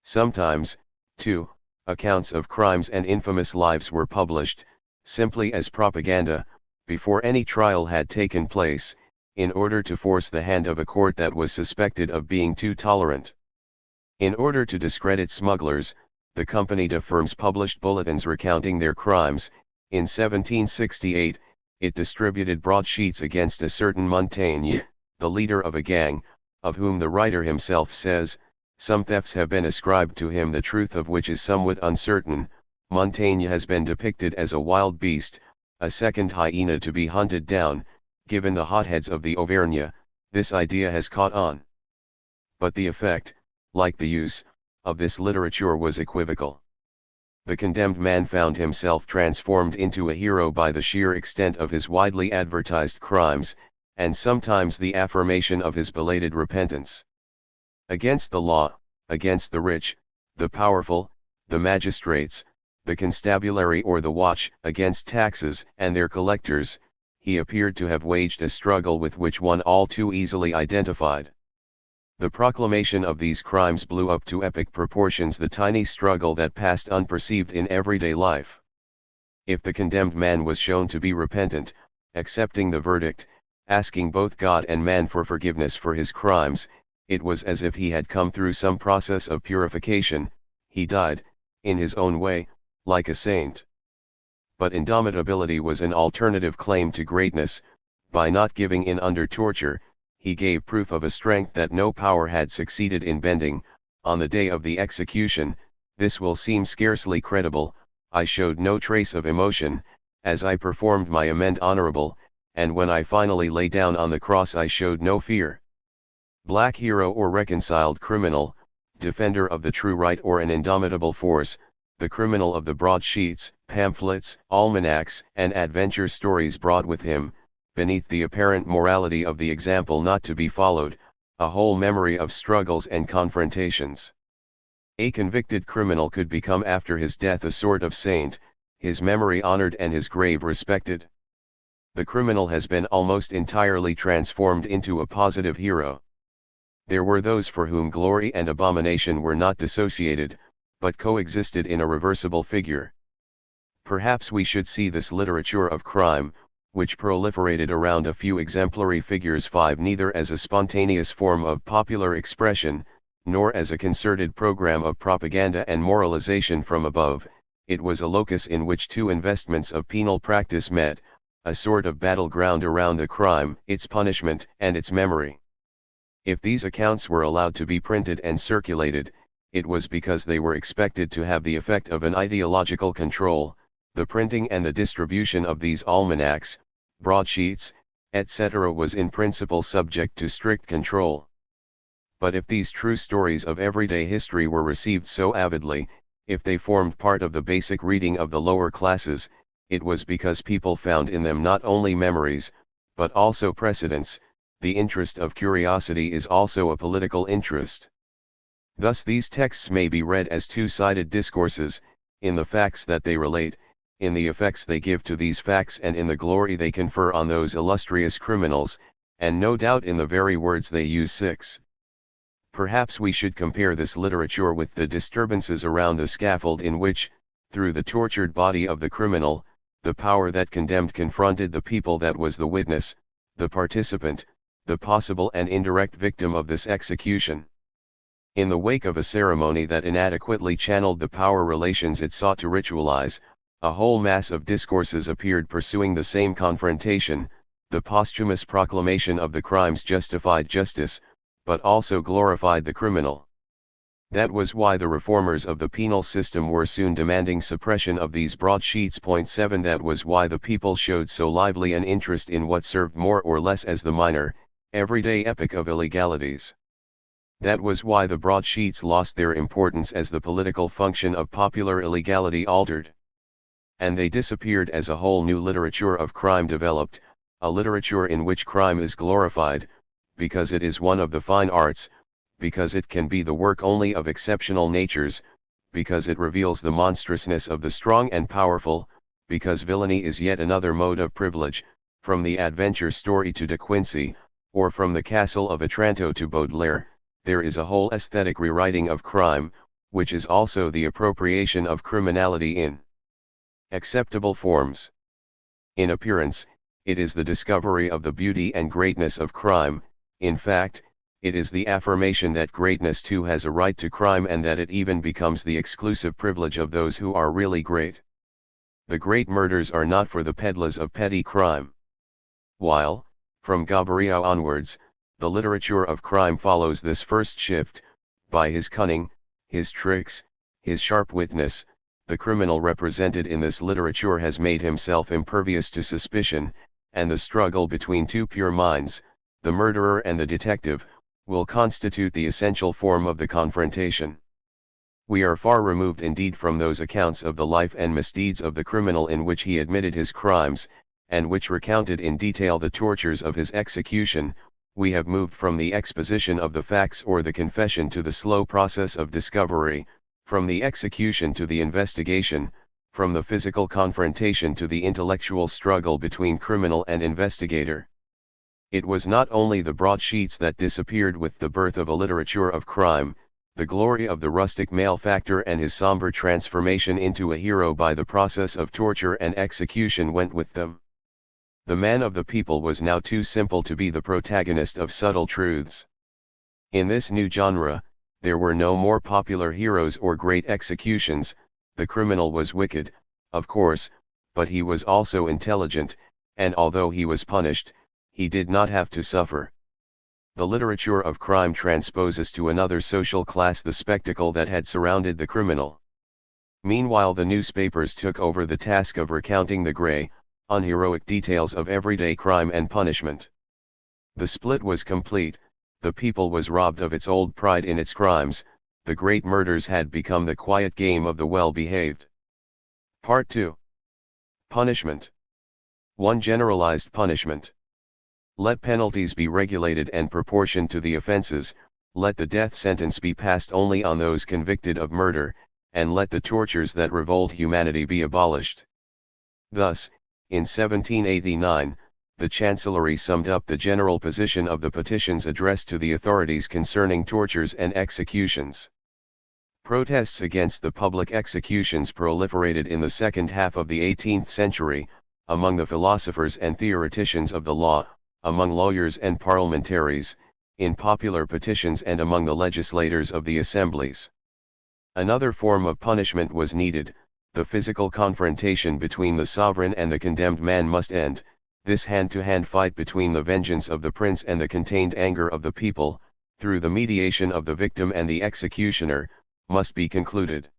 Speaker 1: Sometimes, too, accounts of crimes and infamous lives were published, simply as propaganda, before any trial had taken place, in order to force the hand of a court that was suspected of being too tolerant. In order to discredit smugglers, the Compagnie de Firmes published bulletins recounting their crimes. In 1768, it distributed broadsheets against a certain Montaigne, the leader of a gang, of whom the writer himself says, "Some thefts have been ascribed to him, the truth of which is somewhat uncertain. Montaigne has been depicted as a wild beast, a second hyena to be hunted down. Given the hotheads of the Auvergne, this idea has caught on." But the effect, like the use, of this literature was equivocal. The condemned man found himself transformed into a hero by the sheer extent of his widely advertised crimes, and sometimes the affirmation of his belated repentance. Against the law, against the rich, the powerful, the magistrates, the constabulary or the watch, against taxes and their collectors, he appeared to have waged a struggle with which one all too easily identified. The proclamation of these crimes blew up to epic proportions the tiny struggle that passed unperceived in everyday life. If the condemned man was shown to be repentant, accepting the verdict, asking both God and man for forgiveness for his crimes, it was as if he had come through some process of purification. He died, in his own way, like a saint. But indomitability was an alternative claim to greatness. By not giving in under torture, he gave proof of a strength that no power had succeeded in bending. On the day of the execution, this will seem scarcely credible, I showed no trace of emotion, as I performed my amende honorable, and when I finally lay down on the cross I showed no fear. Black hero or reconciled criminal, defender of the true right or an indomitable force, the criminal of the broadsheets, pamphlets, almanacs, and adventure stories brought with him, beneath the apparent morality of the example not to be followed, a whole memory of struggles and confrontations. A convicted criminal could become after his death a sort of saint, his memory honored and his grave respected. The criminal has been almost entirely transformed into a positive hero. There were those for whom glory and abomination were not dissociated, but coexisted in a reversible figure. Perhaps we should see this literature of crime, which proliferated around a few exemplary figures five, neither as a spontaneous form of popular expression, nor as a concerted program of propaganda and moralization from above. It was a locus in which two investments of penal practice met, a sort of battleground around the crime, its punishment, and its memory. If these accounts were allowed to be printed and circulated, it was because they were expected to have the effect of an ideological control. The printing and the distribution of these almanacs, broadsheets, etc. was in principle subject to strict control. But if these true stories of everyday history were received so avidly, if they formed part of the basic reading of the lower classes, it was because people found in them not only memories, but also precedents. The interest of curiosity is also a political interest. Thus these texts may be read as two-sided discourses, in the facts that they relate, in the effects they give to these facts, and in the glory they confer on those illustrious criminals, and no doubt in the very words they use. 6. Perhaps we should compare this literature with the disturbances around the scaffold in which, through the tortured body of the criminal, the power that condemned confronted the people that was the witness, the participant, the possible and indirect victim of this execution. In the wake of a ceremony that inadequately channeled the power relations it sought to ritualize, a whole mass of discourses appeared pursuing the same confrontation. The posthumous proclamation of the crimes justified justice, but also glorified the criminal. That was why the reformers of the penal system were soon demanding suppression of these broadsheets. 7. That was why the people showed so lively an interest in what served more or less as the minor, everyday epic of illegalities. That was why the broadsheets lost their importance as the political function of popular illegality altered. And they disappeared as a whole new literature of crime developed, a literature in which crime is glorified, because it is one of the fine arts, because it can be the work only of exceptional natures, because it reveals the monstrousness of the strong and powerful, because villainy is yet another mode of privilege. From the adventure story to De Quincey, or from the Castle of Otranto to Baudelaire, there is a whole aesthetic rewriting of crime, which is also the appropriation of criminality in acceptable forms. In appearance, it is the discovery of the beauty and greatness of crime. In fact, it is the affirmation that greatness too has a right to crime, and that it even becomes the exclusive privilege of those who are really great. The great murders are not for the peddlers of petty crime. While, from Gaboriau onwards, the literature of crime follows this first shift, by his cunning, his tricks, his sharp witness, the criminal represented in this literature has made himself impervious to suspicion, and the struggle between two pure minds, the murderer and the detective, will constitute the essential form of the confrontation. We are far removed indeed from those accounts of the life and misdeeds of the criminal in which he admitted his crimes, and which recounted in detail the tortures of his execution. We have moved from the exposition of the facts or the confession to the slow process of discovery, from the execution to the investigation, from the physical confrontation to the intellectual struggle between criminal and investigator. It was not only the broadsheets that disappeared with the birth of a literature of crime, the glory of the rustic malefactor and his somber transformation into a hero by the process of torture and execution went with them. The man of the people was now too simple to be the protagonist of subtle truths. In this new genre, there were no more popular heroes or great executions. The criminal was wicked, of course, but he was also intelligent, and although he was punished, he did not have to suffer. The literature of crime transposes to another social class the spectacle that had surrounded the criminal. Meanwhile, the newspapers took over the task of recounting the gray, unheroic details of everyday crime and punishment. The split was complete. The people was robbed of its old pride in its crimes. The great murders had become the quiet game of the well-behaved. Part 2. Punishment. 1. Generalized punishment. Let penalties be regulated and proportioned to the offenses. Let the death sentence be passed only on those convicted of murder, and let the tortures that revolt humanity be abolished. Thus, in 1789, the Chancellery summed up the general position of the petitions addressed to the authorities concerning tortures and executions. Protests against the public executions proliferated in the second half of the 18th century, among the philosophers and theoreticians of the law, among lawyers and parliamentaries, in popular petitions and among the legislators of the assemblies. Another form of punishment was needed. The physical confrontation between the sovereign and the condemned man must end. This hand-to-hand fight between the vengeance of the prince and the contained anger of the people, through the mediation of the victim and the executioner, must be concluded.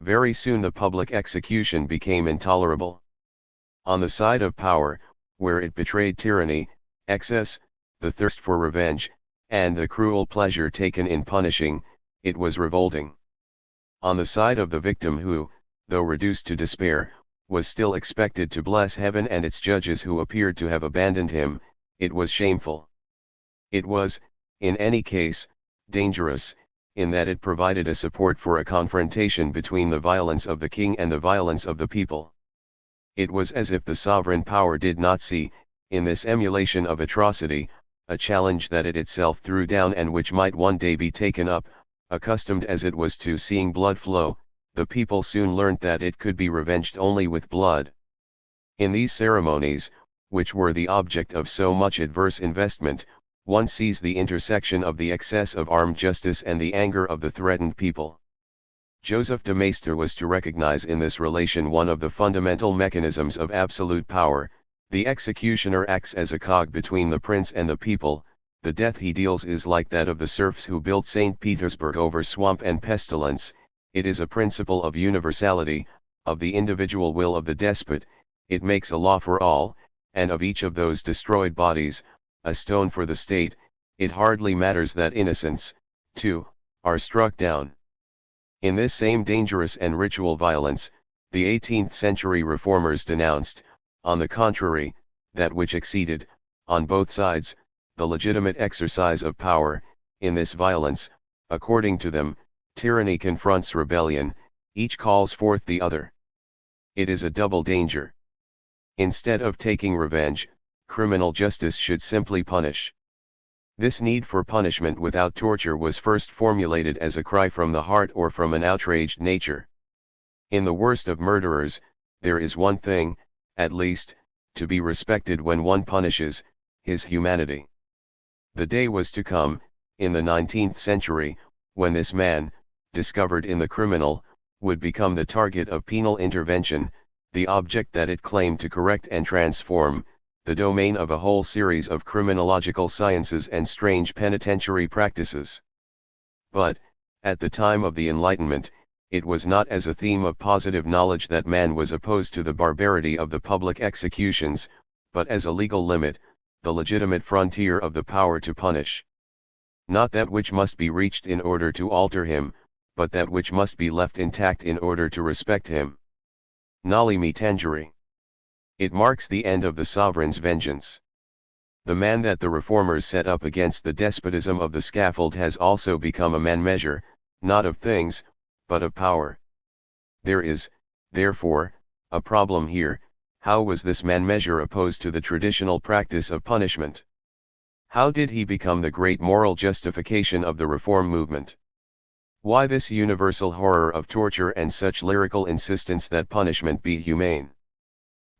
Speaker 1: Very soon the public execution became intolerable. On the side of power, where it betrayed tyranny, excess, the thirst for revenge, and the cruel pleasure taken in punishing, it was revolting. On the side of the victim who, though reduced to despair, was still expected to bless heaven and its judges who appeared to have abandoned him, it was shameful. It was, in any case, dangerous, in that it provided a support for a confrontation between the violence of the king and the violence of the people. It was as if the sovereign power did not see, in this emulation of atrocity, a challenge that it itself threw down and which might one day be taken up. Accustomed as it was to seeing blood flow, the people soon learnt that it could be revenged only with blood. In these ceremonies, which were the object of so much adverse investment, one sees the intersection of the excess of armed justice and the anger of the threatened people. Joseph de Maistre was to recognize in this relation one of the fundamental mechanisms of absolute power. The executioner acts as a cog between the prince and the people. The death he deals is like that of the serfs who built St. Petersburg over swamp and pestilence. It is a principle of universality, of the individual will of the despot. It makes a law for all, and of each of those destroyed bodies, a stone for the state. It hardly matters that innocents, too, are struck down. In this same dangerous and ritual violence, the 18th century reformers denounced, on the contrary, that which exceeded, on both sides, the legitimate exercise of power. In this violence, according to them, tyranny confronts rebellion, each calls forth the other. It is a double danger. Instead of taking revenge, criminal justice should simply punish. This need for punishment without torture was first formulated as a cry from the heart or from an outraged nature. In the worst of murderers, there is one thing, at least, to be respected when one punishes, his humanity. The day was to come, in the 19th century, when this man, discovered in the criminal, would become the target of penal intervention, the object that it claimed to correct and transform, the domain of a whole series of criminological sciences and strange penitentiary practices. But, at the time of the Enlightenment, it was not as a theme of positive knowledge that man was opposed to the barbarity of the public executions, but as a legal limit, the legitimate frontier of the power to punish. Not that which must be reached in order to alter him, but that which must be left intact in order to respect him. Noli me tangere. It marks the end of the sovereign's vengeance. The man that the reformers set up against the despotism of the scaffold has also become a man measure, not of things, but of power. There is, therefore, a problem here: how was this man measure opposed to the traditional practice of punishment? How did he become the great moral justification of the reform movement? Why this universal horror of torture and such lyrical insistence that punishment be humane?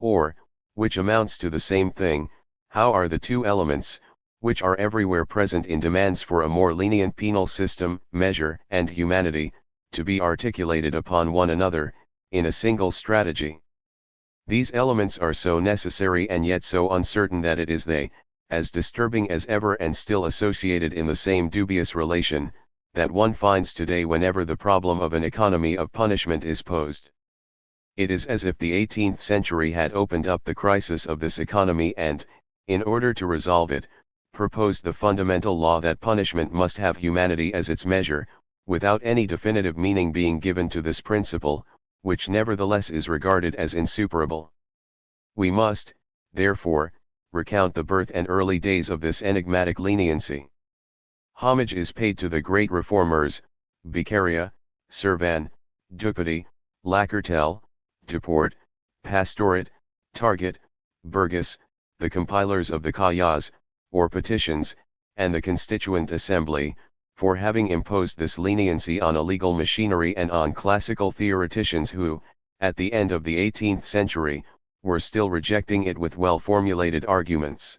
Speaker 1: Or, which amounts to the same thing, how are the two elements, which are everywhere present in demands for a more lenient penal system, measure and humanity, to be articulated upon one another, in a single strategy? These elements are so necessary and yet so uncertain that it is they, as disturbing as ever and still associated in the same dubious relation, that one finds today whenever the problem of an economy of punishment is posed. It is as if the 18th century had opened up the crisis of this economy and, in order to resolve it, proposed the fundamental law that punishment must have humanity as its measure, without any definitive meaning being given to this principle, which nevertheless is regarded as insuperable. We must, therefore, recount the birth and early days of this enigmatic leniency. Homage is paid to the great reformers, Beccaria, Servan, Duputy, Lackertel, Duport, Pastoret, Target, Burgess, the compilers of the Kayas, or petitions, and the Constituent Assembly, for having imposed this leniency on a legal machinery and on classical theoreticians who, at the end of the 18th century, were still rejecting it with well-formulated arguments.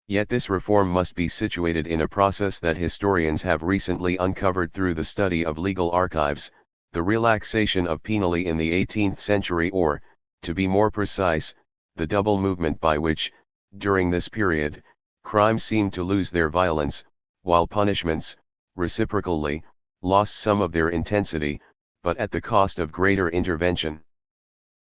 Speaker 1: Yet this reform must be situated in a process that historians have recently uncovered through the study of legal archives, the relaxation of penalty in the 18th century, or, to be more precise, the double movement by which, during this period, crimes seemed to lose their violence, while punishments, reciprocally, lost some of their intensity, but at the cost of greater intervention.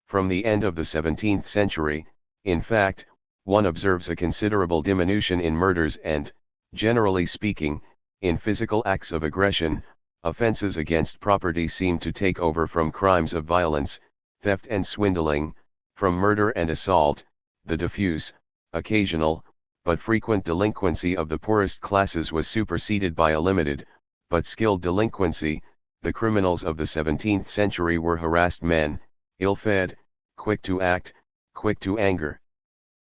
Speaker 1: From the end of the 17th century, in fact, one observes a considerable diminution in murders and, generally speaking, in physical acts of aggression. Offenses against property seem to take over from crimes of violence, theft and swindling, from murder and assault, the diffuse, occasional, but frequent delinquency of the poorest classes was superseded by a limited, but skilled delinquency. The criminals of the 17th century were harassed men, ill-fed, quick to act, quick to anger.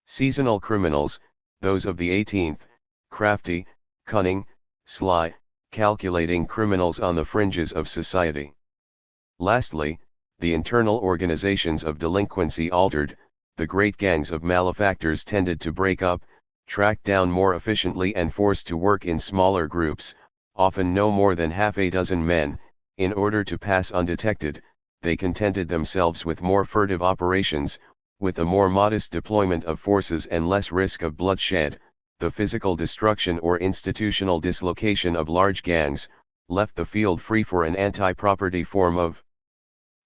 Speaker 1: Seasonal criminals, those of the 18th, crafty, cunning, sly, calculating criminals on the fringes of society. Lastly, the internal organizations of delinquency altered, the great gangs of malefactors tended to break up, tracked down more efficiently and forced to work in smaller groups, often no more than half a dozen men. In order to pass undetected, they contented themselves with more furtive operations, with a more modest deployment of forces and less risk of bloodshed. The physical destruction or institutional dislocation of large gangs left the field free for an anti-property form of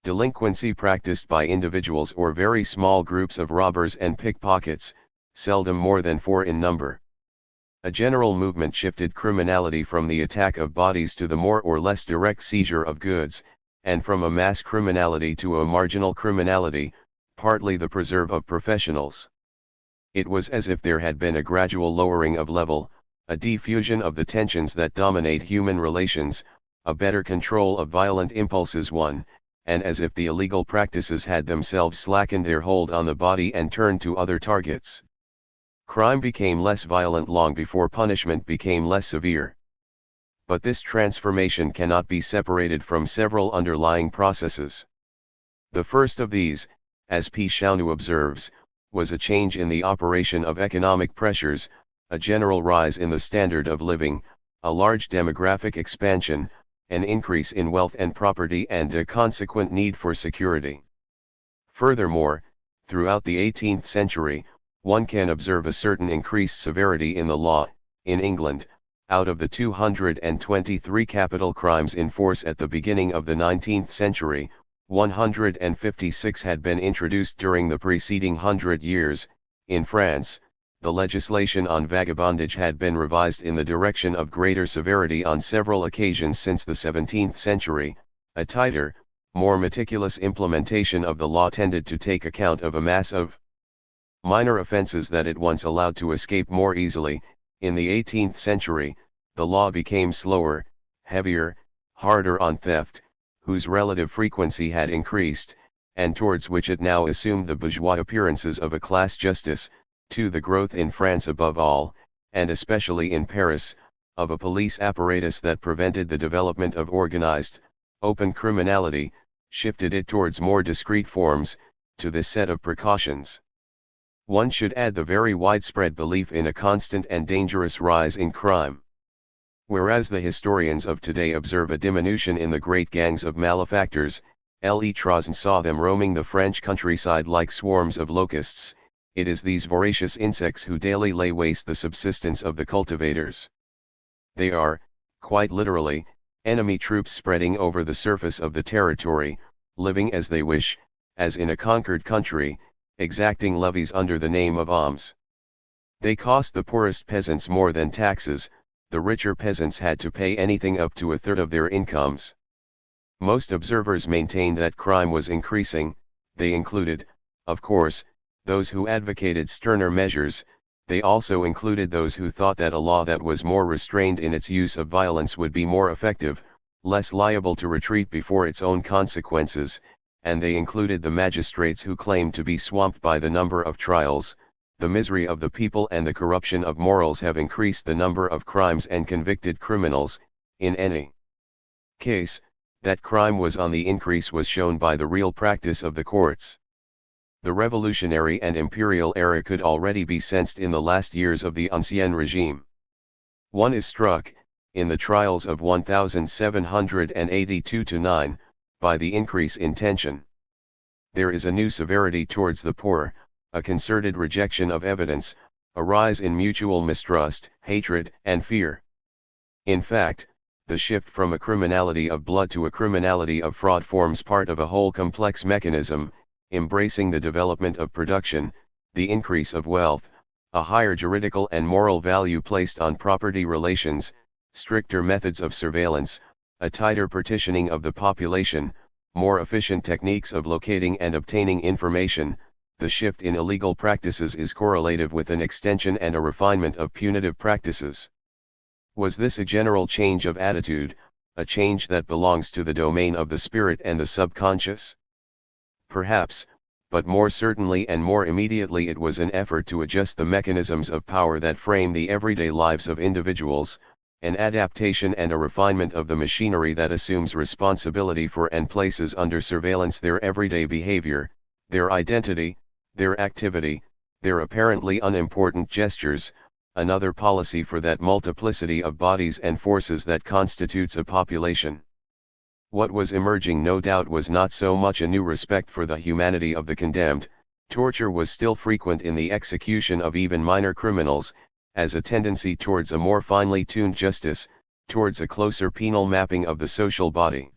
Speaker 1: delinquency practiced by individuals or very small groups of robbers and pickpockets, seldom more than 4 in number. A general movement shifted criminality from the attack of bodies to the more or less direct seizure of goods, and from a mass criminality to a marginal criminality, partly the preserve of professionals. It was as if there had been a gradual lowering of level, a diffusion of the tensions that dominate human relations, a better control of violent impulses won, and as if the illegal practices had themselves slackened their hold on the body and turned to other targets. Crime became less violent long before punishment became less severe. But this transformation cannot be separated from several underlying processes. The first of these, as P. Chaunu observes, was a change in the operation of economic pressures, a general rise in the standard of living, a large demographic expansion, an increase in wealth and property and a consequent need for security. Furthermore, throughout the 18th century, one can observe a certain increased severity in the law. In England, out of the 223 capital crimes in force at the beginning of the 19th century, 156 had been introduced during the preceding 100 years. In France, the legislation on vagabondage had been revised in the direction of greater severity on several occasions since the 17th century. A tighter, more meticulous implementation of the law tended to take account of a mass of minor offenses that it once allowed to escape more easily. In the 18th century, the law became slower, heavier, harder on theft, whose relative frequency had increased, and towards which it now assumed the bourgeois appearances of a class justice, to the growth in France above all, and especially in Paris, of a police apparatus that prevented the development of organized, open criminality, shifted it towards more discreet forms. To this set of precautions, one should add the very widespread belief in a constant and dangerous rise in crime. Whereas the historians of today observe a diminution in the great gangs of malefactors, Trozen saw them roaming the French countryside like swarms of locusts. It is these voracious insects who daily lay waste the subsistence of the cultivators. They are, quite literally, enemy troops spreading over the surface of the territory, living as they wish, as in a conquered country, exacting levies under the name of alms. They cost the poorest peasants more than taxes. The richer peasants had to pay anything up to a third of their incomes. Most observers maintained that crime was increasing. They included, of course, those who advocated sterner measures. They also included those who thought that a law that was more restrained in its use of violence would be more effective, less liable to retreat before its own consequences, and they included the magistrates who claimed to be swamped by the number of trials. The misery of the people and the corruption of morals have increased the number of crimes and convicted criminals. In any case, that crime was on the increase was shown by the real practice of the courts. The revolutionary and imperial era could already be sensed in the last years of the Ancien regime. One is struck, in the trials of 1782-9, by the increase in tension. There is a new severity towards the poor, a concerted rejection of evidence, a rise in mutual mistrust, hatred, and fear. In fact, the shift from a criminality of blood to a criminality of fraud forms part of a whole complex mechanism, embracing the development of production, the increase of wealth, a higher juridical and moral value placed on property relations, stricter methods of surveillance, a tighter partitioning of the population, more efficient techniques of locating and obtaining information. The shift in illegal practices is correlative with an extension and a refinement of punitive practices. Was this a general change of attitude, a change that belongs to the domain of the spirit and the subconscious? Perhaps, but more certainly and more immediately it was an effort to adjust the mechanisms of power that frame the everyday lives of individuals, an adaptation and a refinement of the machinery that assumes responsibility for and places under surveillance their everyday behavior, their identity, their activity, their apparently unimportant gestures, another policy for that multiplicity of bodies and forces that constitutes a population. What was emerging no doubt was not so much a new respect for the humanity of the condemned. Torture was still frequent in the execution of even minor criminals, as a tendency towards a more finely tuned justice, towards a closer penal mapping of the social body.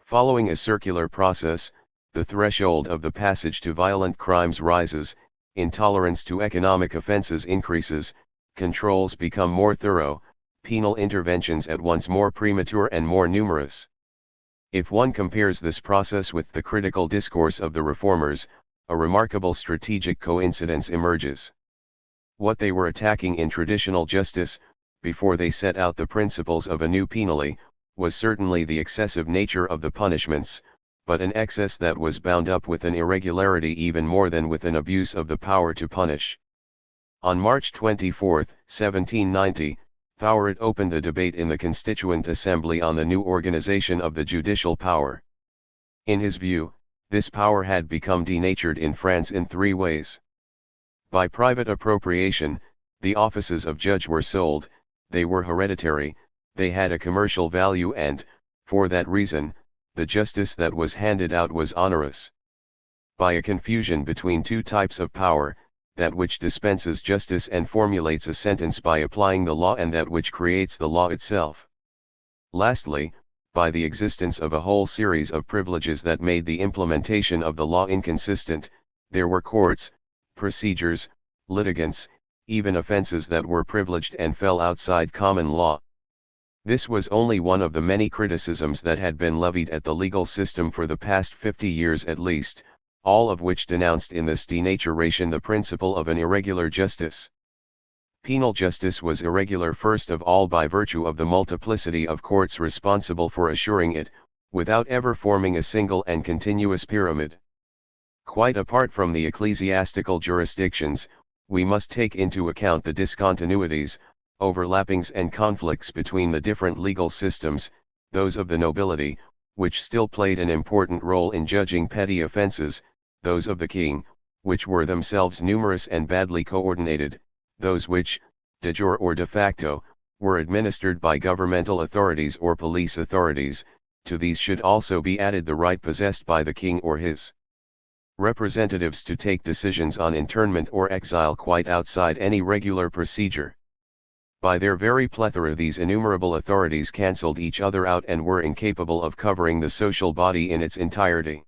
Speaker 1: Following a circular process, the threshold of the passage to violent crimes rises, intolerance to economic offenses increases, controls become more thorough, penal interventions at once more premature and more numerous. If one compares this process with the critical discourse of the reformers, a remarkable strategic coincidence emerges. What they were attacking in traditional justice, before they set out the principles of a new penally, was certainly the excessive nature of the punishments, but an excess that was bound up with an irregularity even more than with an abuse of the power to punish. On March 24, 1790, Thouret opened the debate in the Constituent Assembly on the new organization of the judicial power. In his view, this power had become denatured in France in three ways. By private appropriation, the offices of judge were sold, they were hereditary, they had a commercial value and, for that reason, the justice that was handed out was onerous. By a confusion between two types of power, that which dispenses justice and formulates a sentence by applying the law and that which creates the law itself. Lastly, by the existence of a whole series of privileges that made the implementation of the law inconsistent, there were courts, procedures, litigants, even offenses that were privileged and fell outside common law. This was only one of the many criticisms that had been levied at the legal system for the past 50 years at least, all of which denounced in this denaturation the principle of an irregular justice. Penal justice was irregular first of all by virtue of the multiplicity of courts responsible for assuring it, without ever forming a single and continuous pyramid. Quite apart from the ecclesiastical jurisdictions, we must take into account the discontinuities, overlappings and conflicts between the different legal systems, those of the nobility, which still played an important role in judging petty offenses, those of the king, which were themselves numerous and badly coordinated, those which, de jure or de facto, were administered by governmental authorities or police authorities. To these should also be added the right possessed by the king or his representatives to take decisions on internment or exile quite outside any regular procedure. By their very plethora these innumerable authorities cancelled each other out and were incapable of covering the social body in its entirety.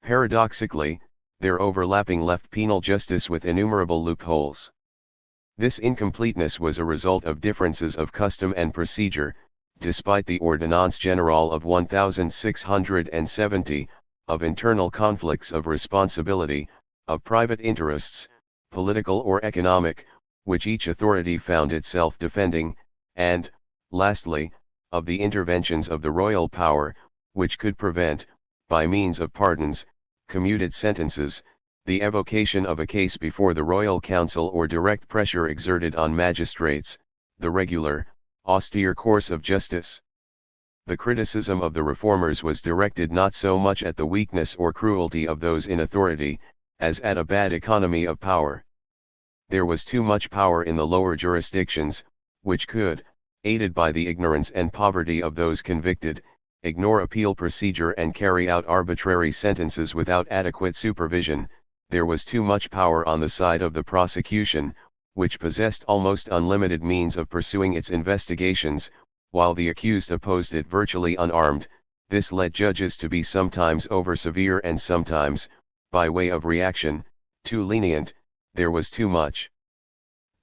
Speaker 1: Paradoxically, their overlapping left penal justice with innumerable loopholes. This incompleteness was a result of differences of custom and procedure, despite the Ordonnance Générale of 1670, of internal conflicts of responsibility, of private interests, political or economic, which each authority found itself defending, and, lastly, of the interventions of the royal power, which could prevent, by means of pardons, commuted sentences, the evocation of a case before the royal council or direct pressure exerted on magistrates, the regular, austere course of justice. The criticism of the reformers was directed not so much at the weakness or cruelty of those in authority, as at a bad economy of power. There was too much power in the lower jurisdictions, which could, aided by the ignorance and poverty of those convicted, ignore appeal procedure and carry out arbitrary sentences without adequate supervision. There was too much power on the side of the prosecution, which possessed almost unlimited means of pursuing its investigations, while the accused opposed it virtually unarmed. This led judges to be sometimes over-severe and sometimes, by way of reaction, too lenient. There was too much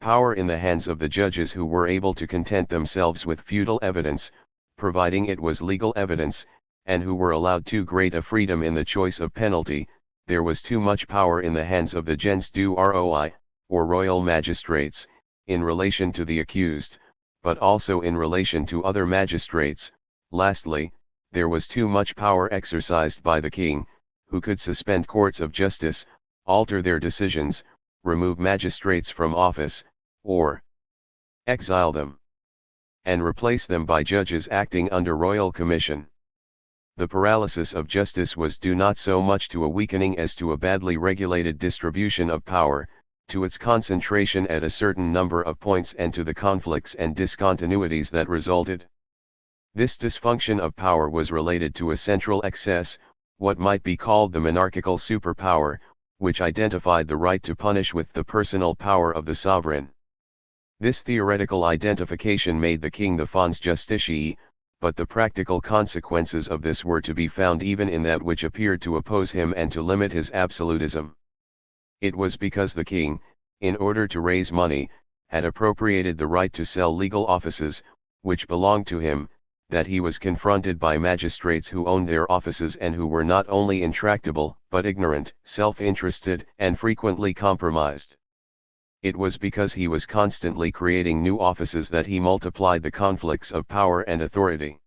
Speaker 1: power in the hands of the judges who were able to content themselves with futile evidence, providing it was legal evidence, and who were allowed too great a freedom in the choice of penalty. There was too much power in the hands of the gens du roi, or royal magistrates, in relation to the accused, but also in relation to other magistrates. Lastly, there was too much power exercised by the king, who could suspend courts of justice, alter their decisions, remove magistrates from office, or exile them, and replace them by judges acting under royal commission. The paralysis of justice was due not so much to a weakening as to a badly regulated distribution of power, to its concentration at a certain number of points and to the conflicts and discontinuities that resulted. This dysfunction of power was related to a central excess, what might be called the monarchical superpower, which identified the right to punish with the personal power of the sovereign. This theoretical identification made the king the fons justitiae, but the practical consequences of this were to be found even in that which appeared to oppose him and to limit his absolutism. It was because the king, in order to raise money, had appropriated the right to sell legal offices, which belonged to him, that he was confronted by magistrates who owned their offices and who were not only intractable, but ignorant, self-interested, and frequently compromised. It was because he was constantly creating new offices that he multiplied the conflicts of power and authority.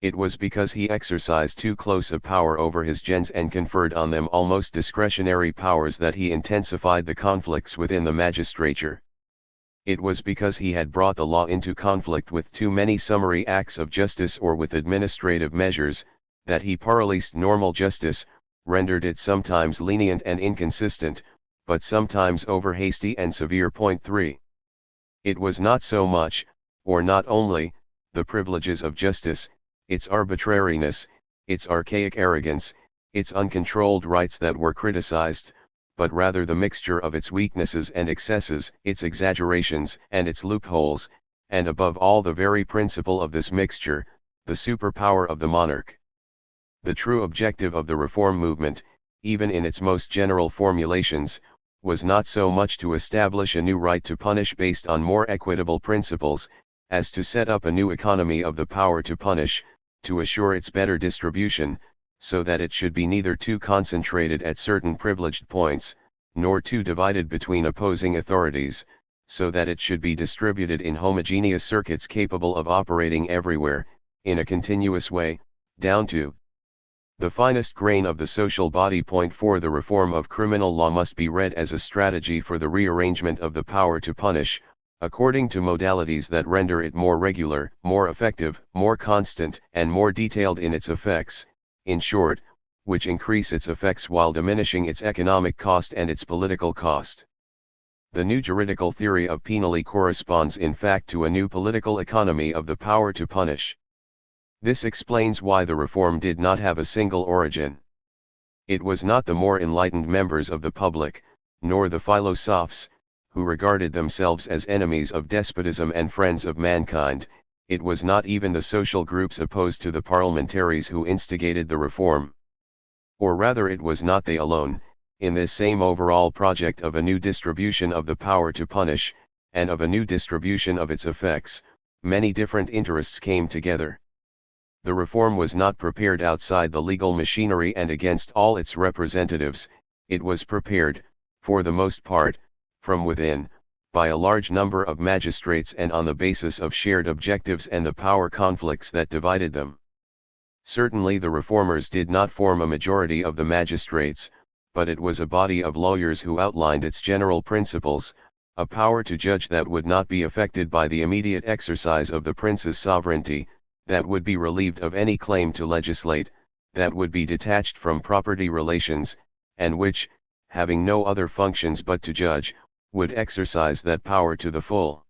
Speaker 1: It was because he exercised too close a power over his gens and conferred on them almost discretionary powers that he intensified the conflicts within the magistrature. It was because he had brought the law into conflict with too many summary acts of justice or with administrative measures, that he paralysed normal justice, rendered it sometimes lenient and inconsistent, but sometimes over hasty and severe. Point 3. It was not so much, or not only, the privileges of justice, its arbitrariness, its archaic arrogance, its uncontrolled rights that were criticized, but rather the mixture of its weaknesses and excesses, its exaggerations and its loopholes, and above all the very principle of this mixture, the superpower of the monarch. The true objective of the reform movement, even in its most general formulations, was not so much to establish a new right to punish based on more equitable principles, as to set up a new economy of the power to punish, to assure its better distribution, so that it should be neither too concentrated at certain privileged points, nor too divided between opposing authorities, so that it should be distributed in homogeneous circuits capable of operating everywhere, in a continuous way, down to the finest grain of the social body. Point 4. The reform of criminal law must be read as a strategy for the rearrangement of the power to punish, according to modalities that render it more regular, more effective, more constant, and more detailed in its effects, in short, which increase its effects while diminishing its economic cost and its political cost. The new juridical theory of penalty corresponds in fact to a new political economy of the power to punish. This explains why the reform did not have a single origin. It was not the more enlightened members of the public, nor the philosophes, who regarded themselves as enemies of despotism and friends of mankind. It was not even the social groups opposed to the parliamentaries who instigated the reform. Or rather, it was not they alone. In this same overall project of a new distribution of the power to punish, and of a new distribution of its effects, many different interests came together. The reform was not prepared outside the legal machinery and against all its representatives. It was prepared, for the most part, from within, by a large number of magistrates and on the basis of shared objectives and the power conflicts that divided them. Certainly the reformers did not form a majority of the magistrates, but it was a body of lawyers who outlined its general principles, a power to judge that would not be affected by the immediate exercise of the prince's sovereignty, that would be relieved of any claim to legislate, that would be detached from property relations, and which, having no other functions but to judge, would exercise that power to the full.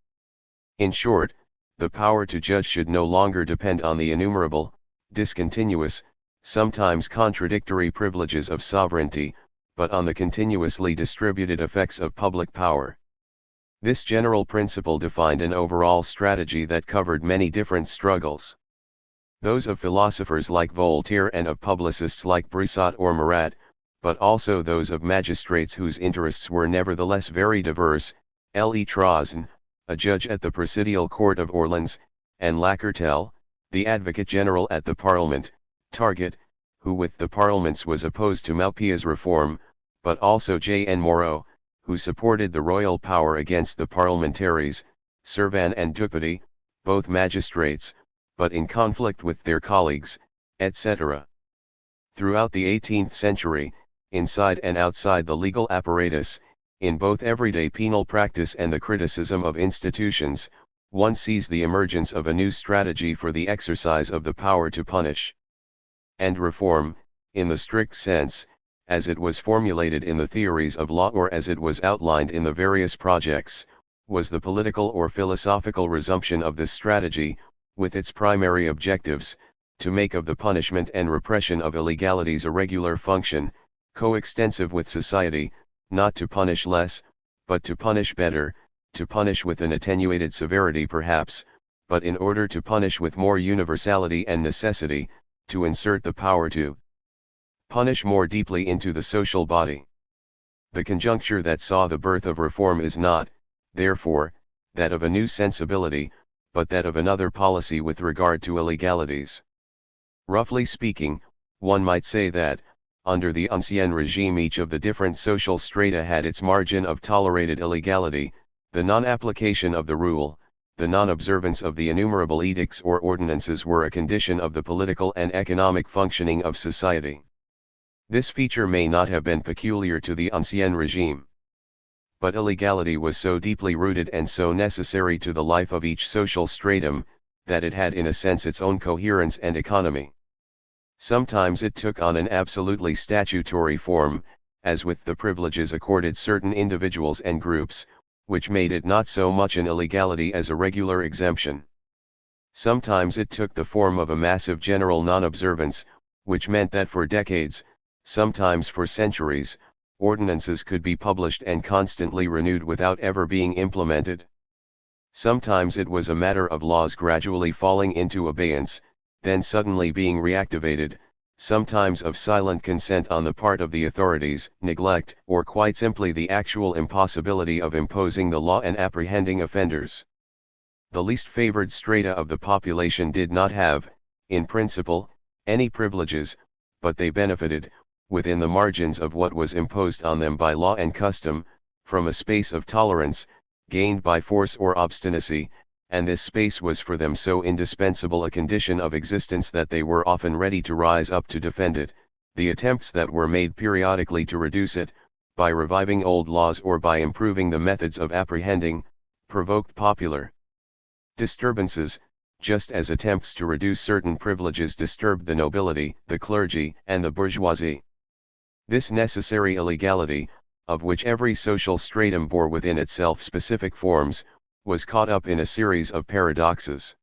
Speaker 1: In short, the power to judge should no longer depend on the innumerable, discontinuous, sometimes contradictory privileges of sovereignty, but on the continuously distributed effects of public power. This general principle defined an overall strategy that covered many different struggles. Those of philosophers like Voltaire and of publicists like Broussat or Marat, but also those of magistrates whose interests were nevertheless very diverse, Le Trozen, a judge at the Presidial Court of Orleans, and Lackertel, the Advocate General at the Parliament, Target, who with the Parliaments was opposed to Maupeou's reform, but also J. N. Moreau, who supported the royal power against the parliamentaries, Servan and Duputy, both magistrates, but in conflict with their colleagues, etc. Throughout the 18th century, inside and outside the legal apparatus, in both everyday penal practice and the criticism of institutions, one sees the emergence of a new strategy for the exercise of the power to punish. And reform, in the strict sense, as it was formulated in the theories of law or as it was outlined in the various projects, was the political or philosophical resumption of this strategy, with its primary objectives, to make of the punishment and repression of illegalities a regular function, coextensive with society, not to punish less, but to punish better, to punish with an attenuated severity perhaps, but in order to punish with more universality and necessity, to insert the power to punish more deeply into the social body. The conjuncture that saw the birth of reform is not, therefore, that of a new sensibility, but that of another policy with regard to illegalities. Roughly speaking, one might say that, under the Ancien regime, each of the different social strata had its margin of tolerated illegality, the non-application of the rule, the non-observance of the innumerable edicts or ordinances were a condition of the political and economic functioning of society. This feature may not have been peculiar to the Ancien regime. But illegality was so deeply rooted and so necessary to the life of each social stratum, that it had in a sense its own coherence and economy. Sometimes it took on an absolutely statutory form, as with the privileges accorded certain individuals and groups, which made it not so much an illegality as a regular exemption. Sometimes it took the form of a massive general non-observance, which meant that for decades, sometimes for centuries, ordinances could be published and constantly renewed without ever being implemented. Sometimes it was a matter of laws gradually falling into abeyance, then suddenly being reactivated, sometimes of silent consent on the part of the authorities, neglect, or quite simply the actual impossibility of imposing the law and apprehending offenders. The least favored strata of the population did not have, in principle, any privileges, but they benefited, within the margins of what was imposed on them by law and custom, from a space of tolerance, gained by force or obstinacy, and this space was for them so indispensable a condition of existence that they were often ready to rise up to defend it. The attempts that were made periodically to reduce it, by reviving old laws or by improving the methods of apprehending, provoked popular disturbances, just as attempts to reduce certain privileges disturbed the nobility, the clergy, and the bourgeoisie. This necessary illegality, of which every social stratum bore within itself specific forms, was caught up in a series of paradoxes.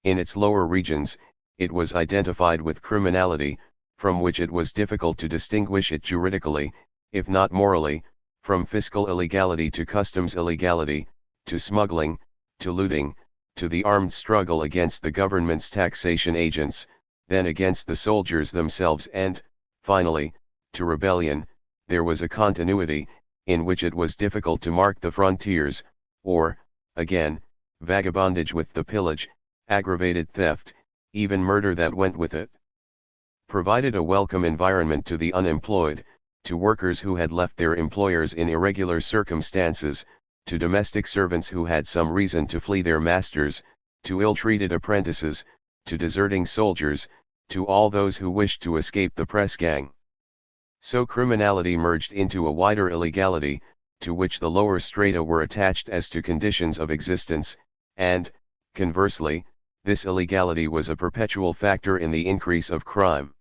Speaker 1: In its lower regions, it was identified with criminality, from which it was difficult to distinguish it juridically, if not morally, from fiscal illegality to customs illegality, to smuggling, to looting, to the armed struggle against the government's taxation agents, then against the soldiers themselves and, finally, to rebellion. There was a continuity, in which it was difficult to mark the frontiers, or, again, vagabondage with the pillage, aggravated theft, even murder that went with it. Provided a welcome environment to the unemployed, to workers who had left their employers in irregular circumstances, to domestic servants who had some reason to flee their masters, to ill-treated apprentices, to deserting soldiers, to all those who wished to escape the press gang. So criminality merged into a wider illegality, to which the lower strata were attached as to conditions of existence, and, conversely, this illegality was a perpetual factor in the increase of crime.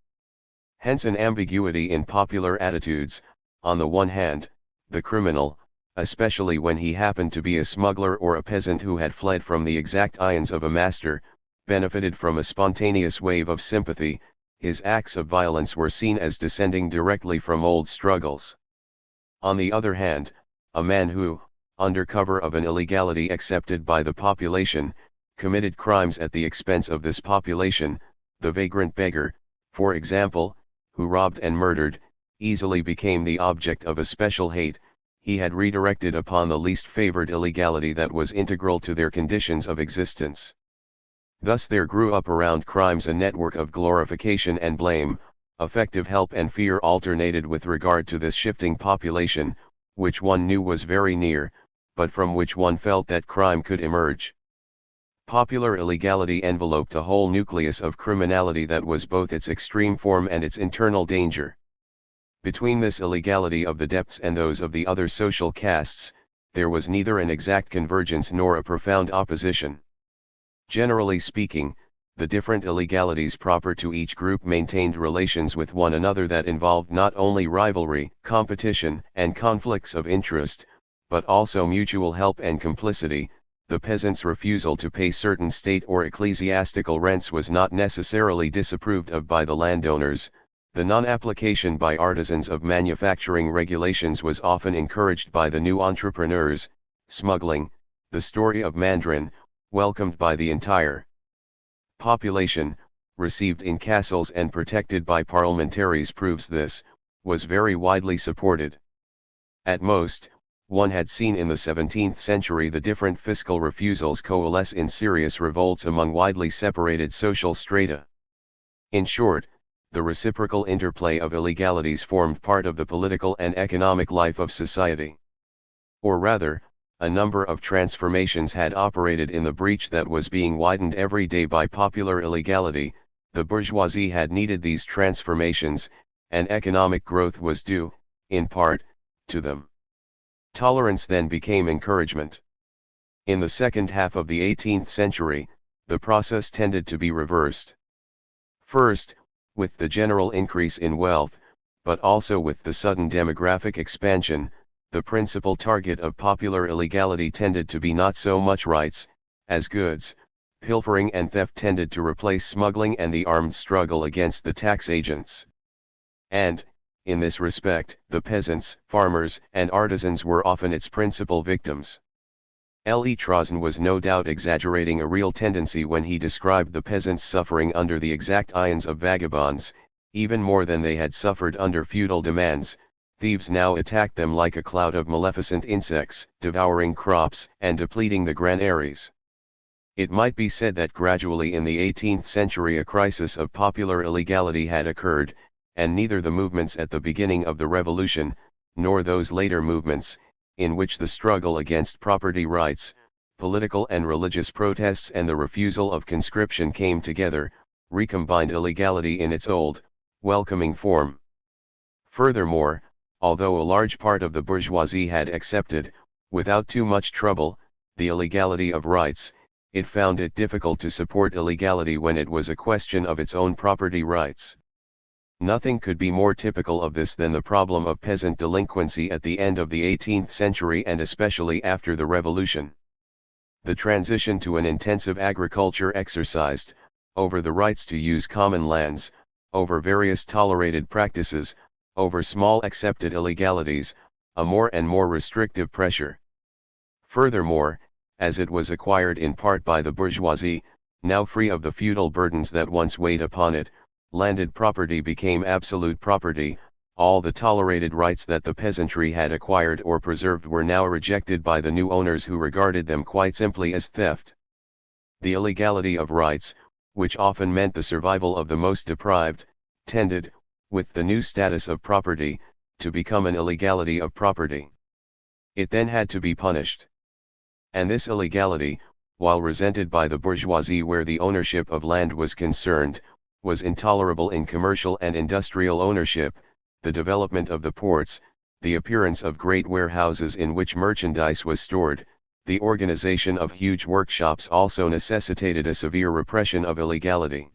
Speaker 1: Hence an ambiguity in popular attitudes. On the one hand, the criminal, especially when he happened to be a smuggler or a peasant who had fled from the exact ions of a master, benefited from a spontaneous wave of sympathy. His acts of violence were seen as descending directly from old struggles. On the other hand, a man who, under cover of an illegality accepted by the population, committed crimes at the expense of this population, the vagrant beggar, for example, who robbed and murdered, easily became the object of a special hate. He had redirected upon the least favored illegality that was integral to their conditions of existence. Thus there grew up around crimes a network of glorification and blame, effective help and fear alternated with regard to this shifting population, which one knew was very near, but from which one felt that crime could emerge. Popular illegality enveloped a whole nucleus of criminality that was both its extreme form and its internal danger. Between this illegality of the depths and those of the other social castes, there was neither an exact convergence nor a profound opposition. Generally speaking, the different illegalities proper to each group maintained relations with one another that involved not only rivalry, competition, and conflicts of interest, but also mutual help and complicity. The peasant's refusal to pay certain state or ecclesiastical rents was not necessarily disapproved of by the landowners. The non-application by artisans of manufacturing regulations was often encouraged by the new entrepreneurs. Smuggling, the story of Mandarin, welcomed by the entire population, received in castles and protected by parliamentaries proves this, was very widely supported. At most, one had seen in the 17th century the different fiscal refusals coalesce in serious revolts among widely separated social strata. In short, the reciprocal interplay of illegalities formed part of the political and economic life of society. Or rather, a number of transformations had operated in the breach that was being widened every day by popular illegality. The bourgeoisie had needed these transformations, and economic growth was due, in part, to them. Tolerance then became encouragement. In the second half of the 18th century, the process tended to be reversed. First, with the general increase in wealth, but also with the sudden demographic expansion, the principal target of popular illegality tended to be not so much rights, as goods. Pilfering and theft tended to replace smuggling and the armed struggle against the tax agents. And, in this respect, the peasants, farmers, and artisans were often its principal victims. Trozen was no doubt exaggerating a real tendency when he described the peasants suffering under the exact ions of vagabonds, even more than they had suffered under feudal demands. Thieves now attacked them like a cloud of maleficent insects, devouring crops and depleting the granaries. It might be said that gradually in the 18th century a crisis of popular illegality had occurred, and neither the movements at the beginning of the Revolution, nor those later movements, in which the struggle against property rights, political and religious protests and the refusal of conscription came together, recombined illegality in its old, welcoming form. Furthermore, although a large part of the bourgeoisie had accepted, without too much trouble, the illegality of rights, it found it difficult to support illegality when it was a question of its own property rights. Nothing could be more typical of this than the problem of peasant delinquency at the end of the 18th century and especially after the Revolution. The transition to an intensive agriculture exercised, over the rights to use common lands, over various tolerated practices, over small accepted illegalities, a more and more restrictive pressure. Furthermore, as it was acquired in part by the bourgeoisie, now free of the feudal burdens that once weighed upon it, landed property became absolute property. All the tolerated rights that the peasantry had acquired or preserved were now rejected by the new owners who regarded them quite simply as theft. The illegality of rights, which often meant the survival of the most deprived, tended, with the new status of property, to become an illegality of property. It then had to be punished. And this illegality, while resented by the bourgeoisie where the ownership of land was concerned, was intolerable in commercial and industrial ownership. The development of the ports, the appearance of great warehouses in which merchandise was stored, the organization of huge workshops also necessitated a severe repression of illegality.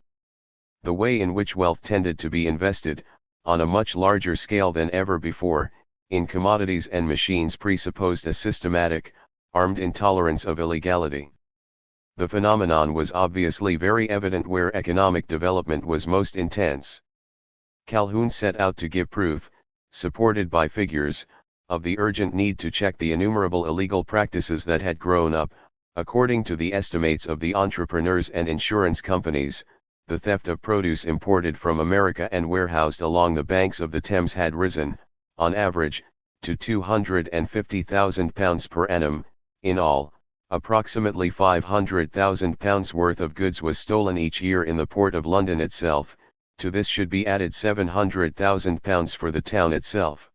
Speaker 1: The way in which wealth tended to be invested, on a much larger scale than ever before, in commodities and machines presupposed a systematic, armed intolerance of illegality. The phenomenon was obviously very evident where economic development was most intense. Calhoun set out to give proof, supported by figures, of the urgent need to check the innumerable illegal practices that had grown up. According to the estimates of the entrepreneurs and insurance companies, the theft of produce imported from America and warehoused along the banks of the Thames had risen, on average, to £250,000 per annum. In all, approximately £500,000 worth of goods was stolen each year in the port of London itself. To this should be added £700,000 for the town itself.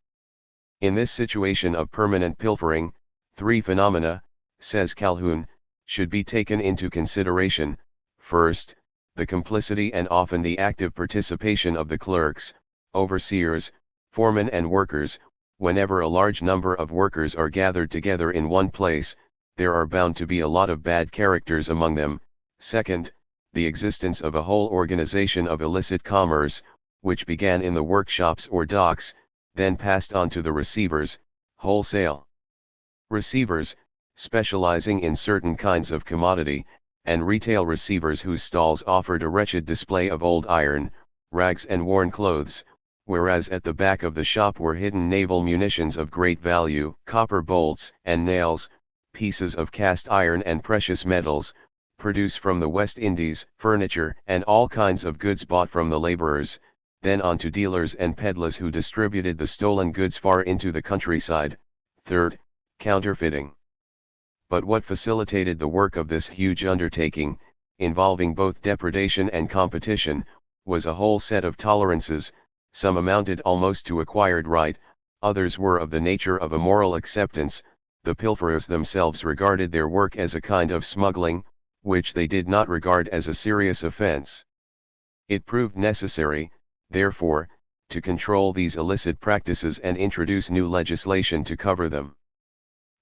Speaker 1: In this situation of permanent pilfering, three phenomena, says Calhoun, should be taken into consideration. First, the complicity and often the active participation of the clerks, overseers, foremen and workers. Whenever a large number of workers are gathered together in one place, there are bound to be a lot of bad characters among them. Second, the existence of a whole organization of illicit commerce, which began in the workshops or docks, then passed on to the receivers, wholesale receivers, specializing in certain kinds of commodity, and retail receivers whose stalls offered a wretched display of old iron, rags and worn clothes, whereas at the back of the shop were hidden naval munitions of great value, copper bolts and nails, pieces of cast iron and precious metals, produce from the West Indies, furniture and all kinds of goods bought from the laborers, then on to dealers and peddlers who distributed the stolen goods far into the countryside. Third, counterfeiting. But what facilitated the work of this huge undertaking, involving both depredation and competition, was a whole set of tolerances. Some amounted almost to acquired right, others were of the nature of a moral acceptance. The pilferers themselves regarded their work as a kind of smuggling, which they did not regard as a serious offense. It proved necessary, therefore, to control these illicit practices and introduce new legislation to cover them.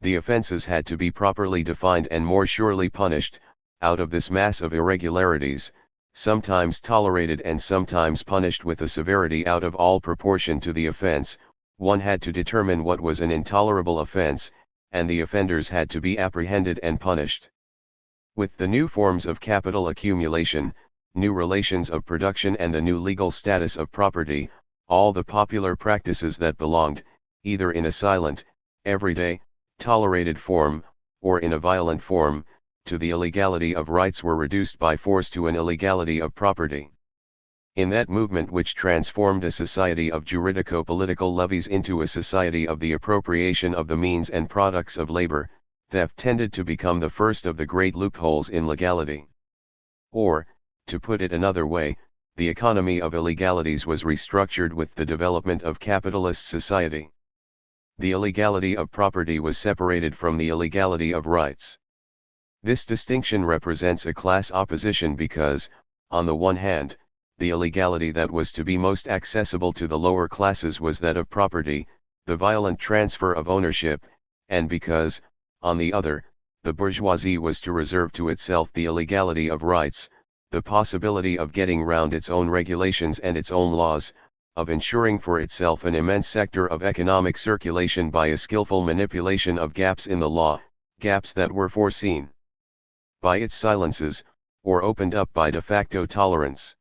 Speaker 1: The offenses had to be properly defined and more surely punished. Out of this mass of irregularities, sometimes tolerated and sometimes punished with a severity out of all proportion to the offense. One had to determine what was an intolerable offense, and the offenders had to be apprehended and punished. With the new forms of capital accumulation, new relations of production and the new legal status of property, all the popular practices that belonged, either in a silent, everyday, tolerated form, or in a violent form, to the illegality of rights were reduced by force to an illegality of property. In that movement which transformed a society of juridico-political levies into a society of the appropriation of the means and products of labor, theft tended to become the first of the great loopholes in legality. Or, to put it another way, the economy of illegalities was restructured with the development of capitalist society. The illegality of property was separated from the illegality of rights. This distinction represents a class opposition because, on the one hand, the illegality that was to be most accessible to the lower classes was that of property, the violent transfer of ownership, and because, on the other, the bourgeoisie was to reserve to itself the illegality of rights, the possibility of getting round its own regulations and its own laws, of ensuring for itself an immense sector of economic circulation by a skillful manipulation of gaps in the law, gaps that were foreseen by its silences, or opened up by de facto tolerance.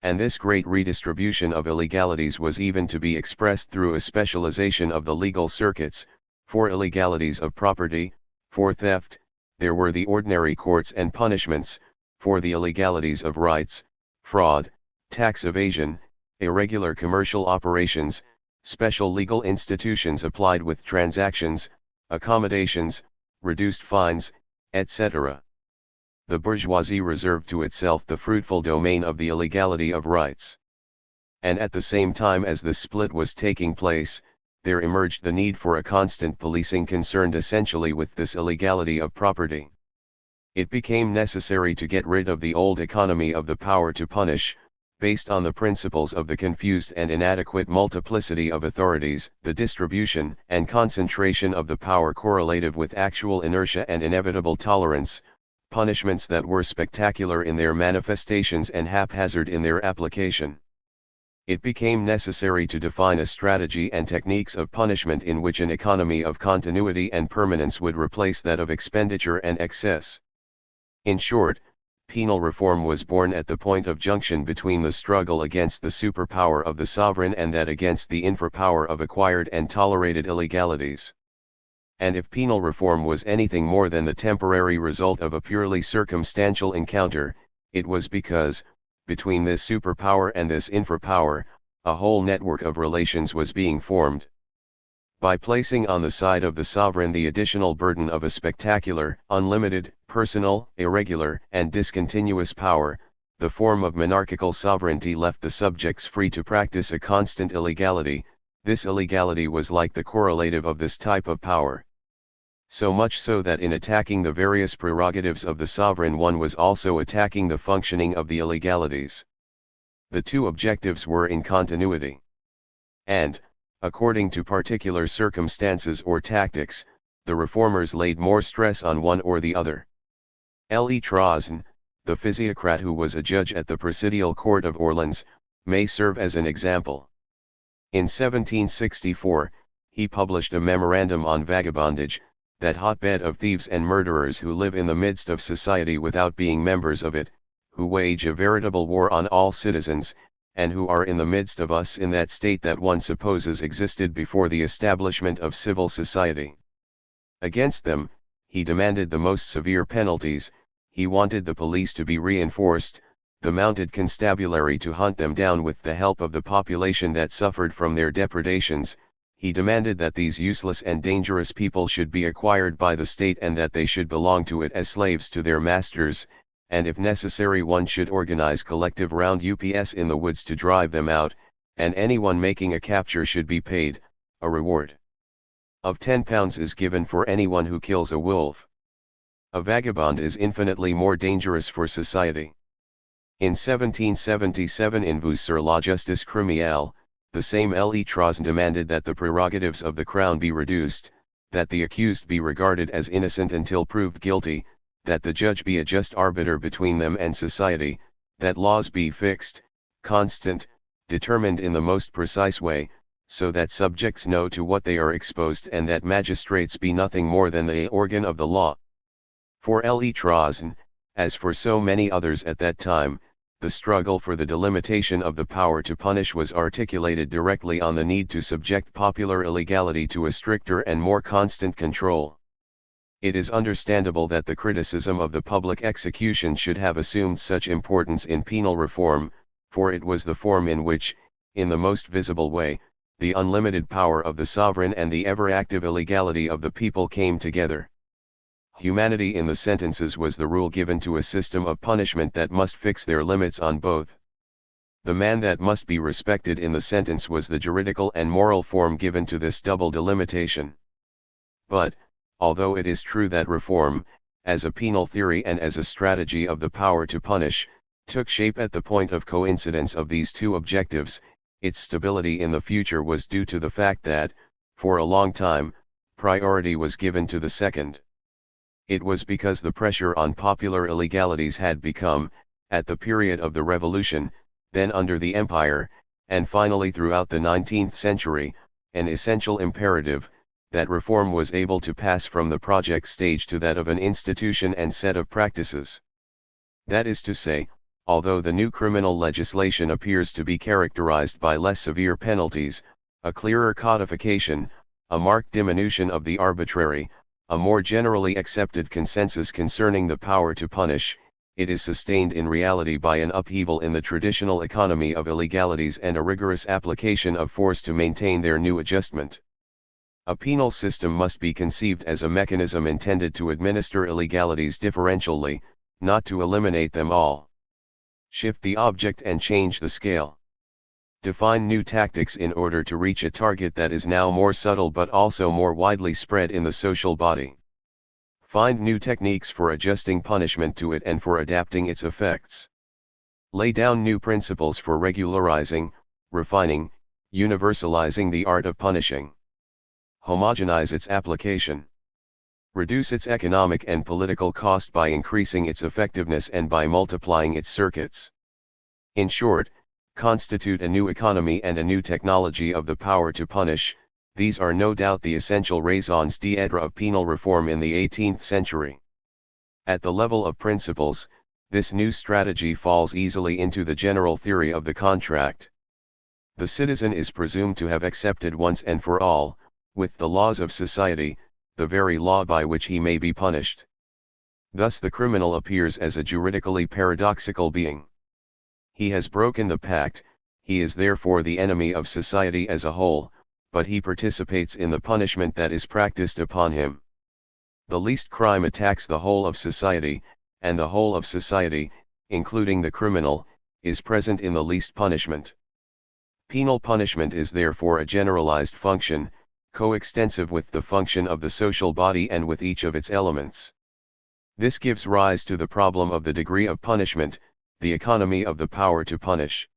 Speaker 1: And this great redistribution of illegalities was even to be expressed through a specialization of the legal circuits. For illegalities of property, for theft, there were the ordinary courts and punishments; for the illegalities of rights, fraud, tax evasion, irregular commercial operations, special legal institutions applied with transactions, accommodations, reduced fines, etc. The bourgeoisie reserved to itself the fruitful domain of the illegality of rights. And at the same time as this split was taking place, there emerged the need for a constant policing concerned essentially with this illegality of property. It became necessary to get rid of the old economy of the power to punish, based on the principles of the confused and inadequate multiplicity of authorities, the distribution and concentration of the power correlative with actual inertia and inevitable tolerance, punishments that were spectacular in their manifestations and haphazard in their application. It became necessary to define a strategy and techniques of punishment in which an economy of continuity and permanence would replace that of expenditure and excess. In short, penal reform was born at the point of junction between the struggle against the superpower of the sovereign and that against the infrapower of acquired and tolerated illegalities. And if penal reform was anything more than the temporary result of a purely circumstantial encounter, it was because, between this superpower and this infrapower, a whole network of relations was being formed. By placing on the side of the sovereign the additional burden of a spectacular, unlimited, personal, irregular, and discontinuous power, the form of monarchical sovereignty left the subjects free to practice a constant illegality. This illegality was like the correlative of this type of power. So much so that in attacking the various prerogatives of the sovereign one was also attacking the functioning of the illegalities. The two objectives were in continuity. And, according to particular circumstances or tactics, the reformers laid more stress on one or the other. Le Trozen, the physiocrat who was a judge at the Presidial Court of Orleans, may serve as an example. In 1764, he published a memorandum on vagabondage, that hotbed of thieves and murderers who live in the midst of society without being members of it, who wage a veritable war on all citizens, and who are in the midst of us in that state that one supposes existed before the establishment of civil society. Against them, he demanded the most severe penalties. He wanted the police to be reinforced, the mounted constabulary to hunt them down with the help of the population that suffered from their depredations. He demanded that these useless and dangerous people should be acquired by the state and that they should belong to it as slaves to their masters, and if necessary one should organize collective round ups in the woods to drive them out, and anyone making a capture should be paid a reward of £10 is given for anyone who kills a wolf. A vagabond is infinitely more dangerous for society. In 1777 in Vues sur la justice criminelle, the same Le Trozen demanded that the prerogatives of the crown be reduced, that the accused be regarded as innocent until proved guilty, that the judge be a just arbiter between them and society, That laws be fixed, constant, determined in the most precise way, so that subjects know to what they are exposed, and that magistrates be nothing more than the organ of the law. For Trozen, as for so many others at that time, the struggle for the delimitation of the power to punish was articulated directly on the need to subject popular illegality to a stricter and more constant control. It is understandable that the criticism of the public execution should have assumed such importance in penal reform, for it was the form in which, in the most visible way, the unlimited power of the sovereign and the ever-active illegality of the people came together. Humanity in the sentences was the rule given to a system of punishment that must fix their limits on both. The man that must be respected in the sentence was the juridical and moral form given to this double delimitation. But, although it is true that reform, as a penal theory and as a strategy of the power to punish, took shape at the point of coincidence of these two objectives, its stability in the future was due to the fact that, for a long time, priority was given to the second. It was because the pressure on popular illegalities had become, at the period of the Revolution, then under the Empire, and finally throughout the 19th century, an essential imperative, that reform was able to pass from the project stage to that of an institution and set of practices. That is to say, although the new criminal legislation appears to be characterized by less severe penalties, a clearer codification, a marked diminution of the arbitrary, a more generally accepted consensus concerning the power to punish, it is sustained in reality by an upheaval in the traditional economy of illegalities and a rigorous application of force to maintain their new adjustment. A penal system must be conceived as a mechanism intended to administer illegalities differentially, not to eliminate them all. Shift the object and change the scale. Define new tactics in order to reach a target that is now more subtle but also more widely spread in the social body. Find new techniques for adjusting punishment to it and for adapting its effects. Lay down new principles for regularizing, refining, universalizing the art of punishing. Homogenize its application. Reduce its economic and political cost by increasing its effectiveness and by multiplying its circuits. In short, constitute a new economy and a new technology of the power to punish. These are no doubt the essential raisons d'etre of penal reform in the 18th century. At the level of principles, this new strategy falls easily into the general theory of the contract. The citizen is presumed to have accepted once and for all, with the laws of society, the very law by which he may be punished. Thus the criminal appears as a juridically paradoxical being. He has broken the pact, he is therefore the enemy of society as a whole, but he participates in the punishment that is practiced upon him. The least crime attacks the whole of society, and the whole of society, including the criminal, is present in the least punishment. Penal punishment is therefore a generalized function, coextensive with the function of the social body and with each of its elements. This gives rise to the problem of the degree of punishment, the economy of the power to punish.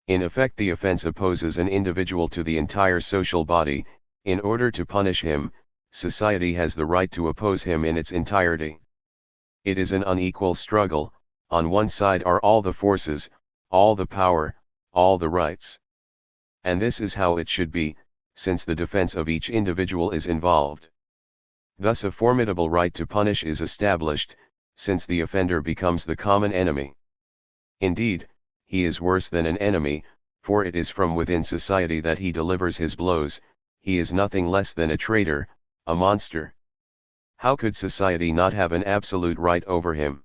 Speaker 1: In effect, the offense opposes an individual to the entire social body. In order to punish him, society has the right to oppose him in its entirety. It is an unequal struggle. On one side are all the forces, all the power, all the rights. And this is how it should be, since the defense of each individual is involved. Thus a formidable right to punish is established, since the offender becomes the common enemy. Indeed, he is worse than an enemy, for it is from within society that he delivers his blows. He is nothing less than a traitor, a monster. How could society not have an absolute right over him?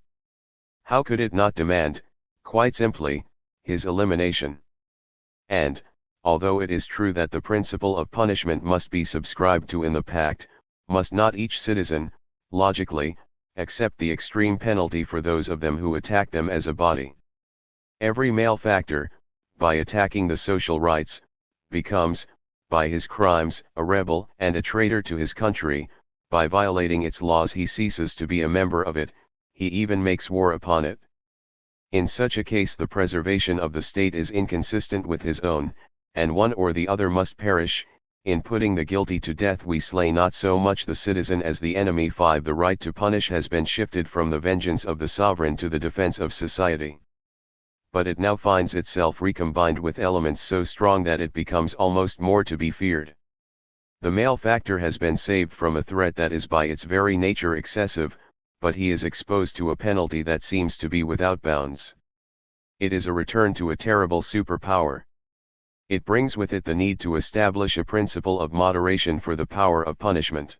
Speaker 1: How could it not demand, quite simply, his elimination? And, although it is true that the principle of punishment must be subscribed to in the pact, must not each citizen, logically, accept the extreme penalty for those of them who attack them as a body? Every malefactor, by attacking the social rights, becomes, by his crimes, a rebel and a traitor to his country. By violating its laws he ceases to be a member of it, he even makes war upon it. In such a case the preservation of the state is inconsistent with his own, and one or the other must perish. In putting the guilty to death we slay not so much the citizen as the enemy. 5. The right to punish has been shifted from the vengeance of the sovereign to the defense of society. but it now finds itself recombined with elements so strong that it becomes almost more to be feared. The malefactor has been saved from a threat that is by its very nature excessive, but he is exposed to a penalty that seems to be without bounds. It is a return to a terrible superpower. It brings with it the need to establish a principle of moderation for the power of punishment.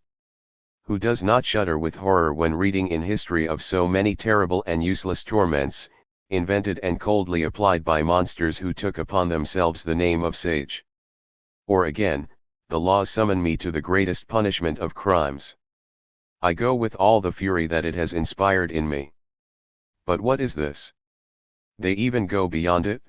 Speaker 1: Who does not shudder with horror when reading in history of so many terrible and useless torments, invented and coldly applied by monsters who took upon themselves the name of sage? Or again, the laws summon me to the greatest punishment of crimes. I go with all the fury that it has inspired in me. But what is this? They even go beyond it?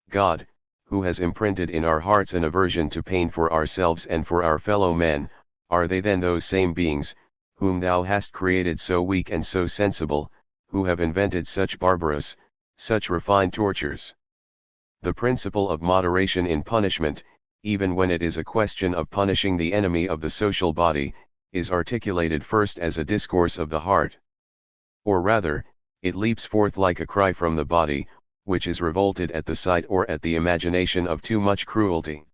Speaker 1: God, who has imprinted in our hearts an aversion to pain for ourselves and for our fellow men, are they then those same beings, whom thou hast created so weak and so sensible, who have invented such barbarous, such refined tortures? The principle of moderation in punishment, even when it is a question of punishing the enemy of the social body, is articulated first as a discourse of the heart. Or rather, it leaps forth like a cry from the body, which is revolted at the sight or at the imagination of too much cruelty.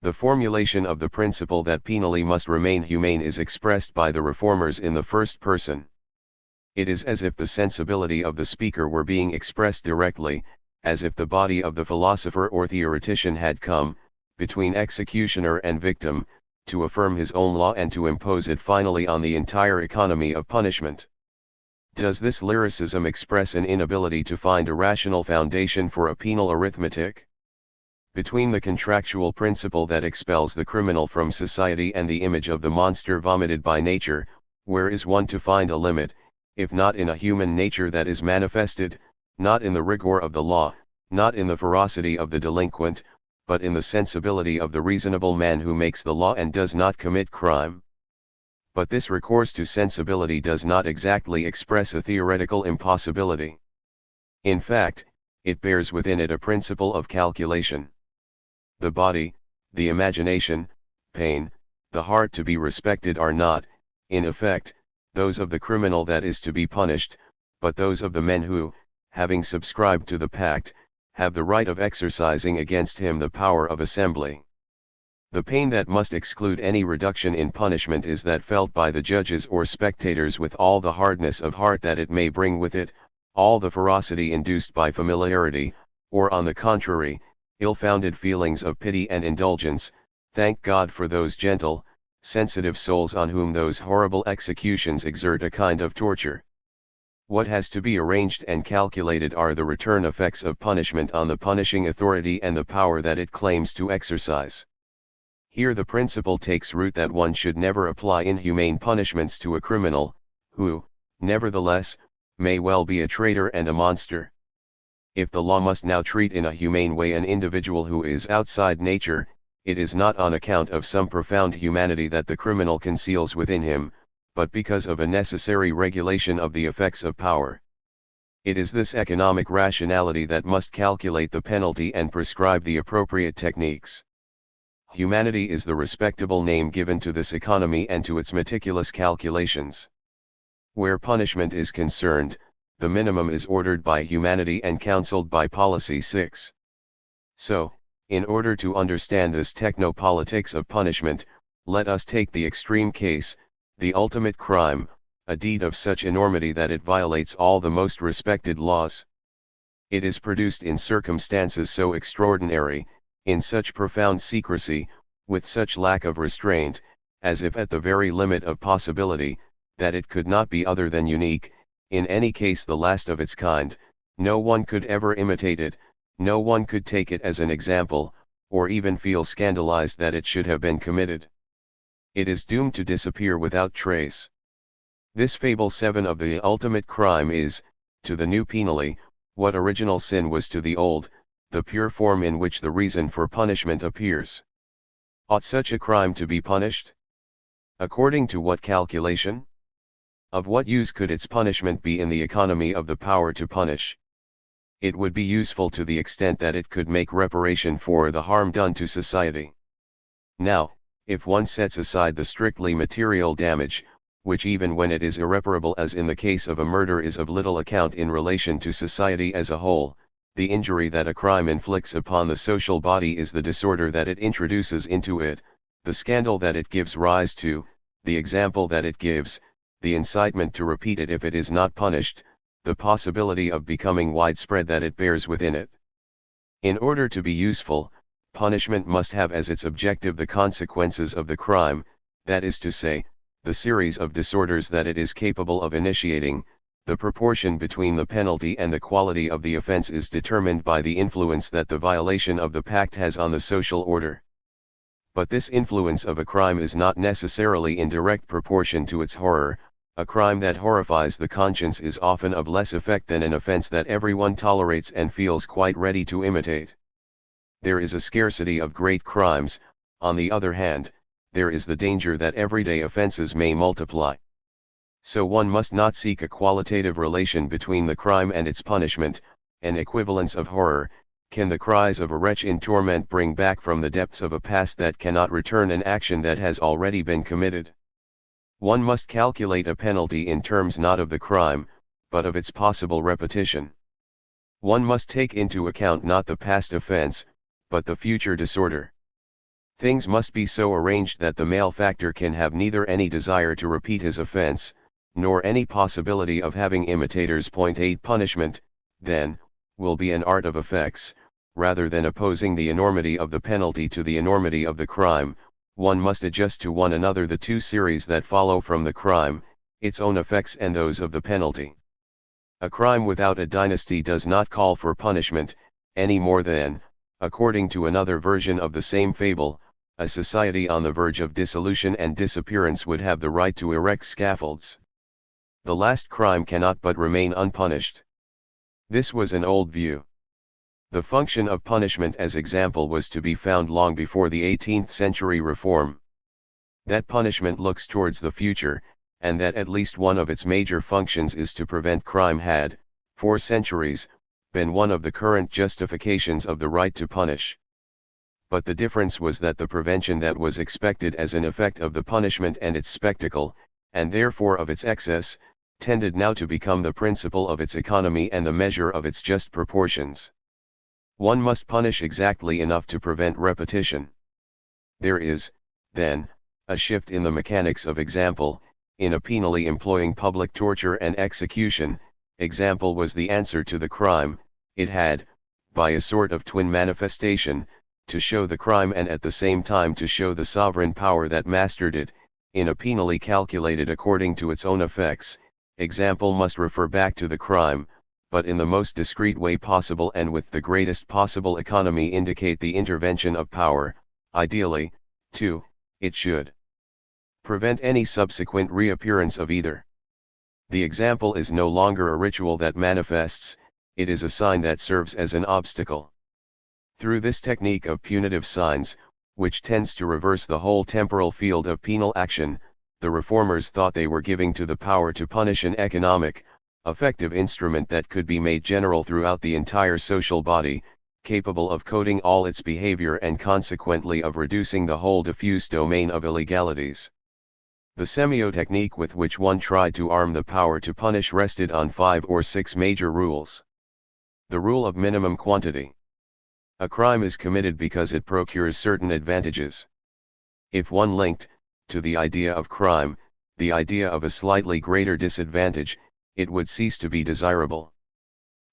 Speaker 1: The formulation of the principle that penally must remain humane is expressed by the reformers in the first person. It is as if the sensibility of the speaker were being expressed directly, as if the body of the philosopher or theoretician had come, between executioner and victim, to affirm his own law and to impose it finally on the entire economy of punishment. Does this lyricism express an inability to find a rational foundation for a penal arithmetic? Between the contractual principle that expels the criminal from society and the image of the monster vomited by nature, where is one to find a limit, if not in a human nature that is manifested, not in the rigor of the law, not in the ferocity of the delinquent, but in the sensibility of the reasonable man who makes the law and does not commit crime? But this recourse to sensibility does not exactly express a theoretical impossibility. In fact, it bears within it a principle of calculation. The body, the imagination, pain, the heart to be respected are not, in effect, those of the criminal that is to be punished, but those of the men who, having subscribed to the pact, have the right of exercising against him the power of assembly. The pain that must exclude any reduction in punishment is that felt by the judges or spectators with all the hardness of heart that it may bring with it, all the ferocity induced by familiarity, or on the contrary, ill-founded feelings of pity and indulgence. Thank God for those gentle, sensitive souls on whom those horrible executions exert a kind of torture. What has to be arranged and calculated are the return effects of punishment on the punishing authority and the power that it claims to exercise. Here the principle takes root that one should never apply inhumane punishments to a criminal, who, nevertheless, may well be a traitor and a monster. If the law must now treat in a humane way an individual who is outside nature, it is not on account of some profound humanity that the criminal conceals within him, but because of a necessary regulation of the effects of power. It is this economic rationality that must calculate the penalty and prescribe the appropriate techniques. Humanity is the respectable name given to this economy and to its meticulous calculations. Where punishment is concerned, the minimum is ordered by humanity and counseled by policy. 6. So, in order to understand this technopolitics of punishment, let us take the extreme case, the ultimate crime, a deed of such enormity that it violates all the most respected laws. It is produced in circumstances so extraordinary, in such profound secrecy, with such lack of restraint, as if at the very limit of possibility, that it could not be other than unique, in any case the last of its kind. No one could ever imitate it, no one could take it as an example, or even feel scandalized that it should have been committed. It is doomed to disappear without trace. This fable 7 of the ultimate crime is, to the new penally, what original sin was to the old, the pure form in which the reason for punishment appears. Ought such a crime to be punished? According to what calculation? Of what use could its punishment be in the economy of the power to punish? It would be useful to the extent that it could make reparation for the harm done to society. Now, if one sets aside the strictly material damage, which even when it is irreparable as in the case of a murder is of little account in relation to society as a whole, The injury that a crime inflicts upon the social body is the disorder that it introduces into it, the scandal that it gives rise to, the example that it gives, the incitement to repeat it if it is not punished, the possibility of becoming widespread that it bears within it. In order to be useful, punishment must have as its objective the consequences of the crime, that is to say, the series of disorders that it is capable of initiating. The proportion between the penalty and the quality of the offense is determined by the influence that the violation of the pact has on the social order. But this influence of a crime is not necessarily in direct proportion to its horror. A crime that horrifies the conscience is often of less effect than an offense that everyone tolerates and feels quite ready to imitate. There is a scarcity of great crimes. On the other hand, there is the danger that everyday offenses may multiply. So one must not seek a qualitative relation between the crime and its punishment, an equivalence of horror. Can the cries of a wretch in torment bring back from the depths of a past that cannot return an action that has already been committed? One must calculate a penalty in terms not of the crime, but of its possible repetition. One must take into account not the past offense, but the future disorder. Things must be so arranged that the malefactor can have neither any desire to repeat his offense, nor any possibility of having imitators. 8 Punishment, then, will be an art of effects, rather than opposing the enormity of the penalty to the enormity of the crime. One must adjust to one another the two series that follow from the crime, its own effects and those of the penalty. A crime without a dynasty does not call for punishment, any more than, according to another version of the same fable, a society on the verge of dissolution and disappearance would have the right to erect scaffolds. The last crime cannot but remain unpunished. This was an old view. The function of punishment as example was to be found long before the 18th century reform. That punishment looks towards the future, and that at least one of its major functions is to prevent crime had, for centuries, been one of the current justifications of the right to punish. But the difference was that the prevention that was expected as an effect of the punishment and its spectacle, and therefore of its excess, tended now to become the principle of its economy and the measure of its just proportions. One must punish exactly enough to prevent repetition. There is, then, a shift in the mechanics of example. In a penally employing public torture and execution, example was the answer to the crime. It had, by a sort of twin manifestation, to show the crime and at the same time to show the sovereign power that mastered it. In a penally calculated according to its own effects, example must refer back to the crime, but in the most discreet way possible and with the greatest possible economy indicate the intervention of power. Ideally, too, it should prevent any subsequent reappearance of either. The example is no longer a ritual that manifests, it is a sign that serves as an obstacle. Through this technique of punitive signs, which tends to reverse the whole temporal field of penal action, the reformers thought they were giving to the power to punish an economic, effective instrument that could be made general throughout the entire social body, capable of coding all its behavior and consequently of reducing the whole diffuse domain of illegalities. The semiotechnique with which one tried to arm the power to punish rested on 5 or 6 major rules. The rule of minimum quantity. A crime is committed because it procures certain advantages. If one linked, to the idea of crime, the idea of a slightly greater disadvantage, it would cease to be desirable.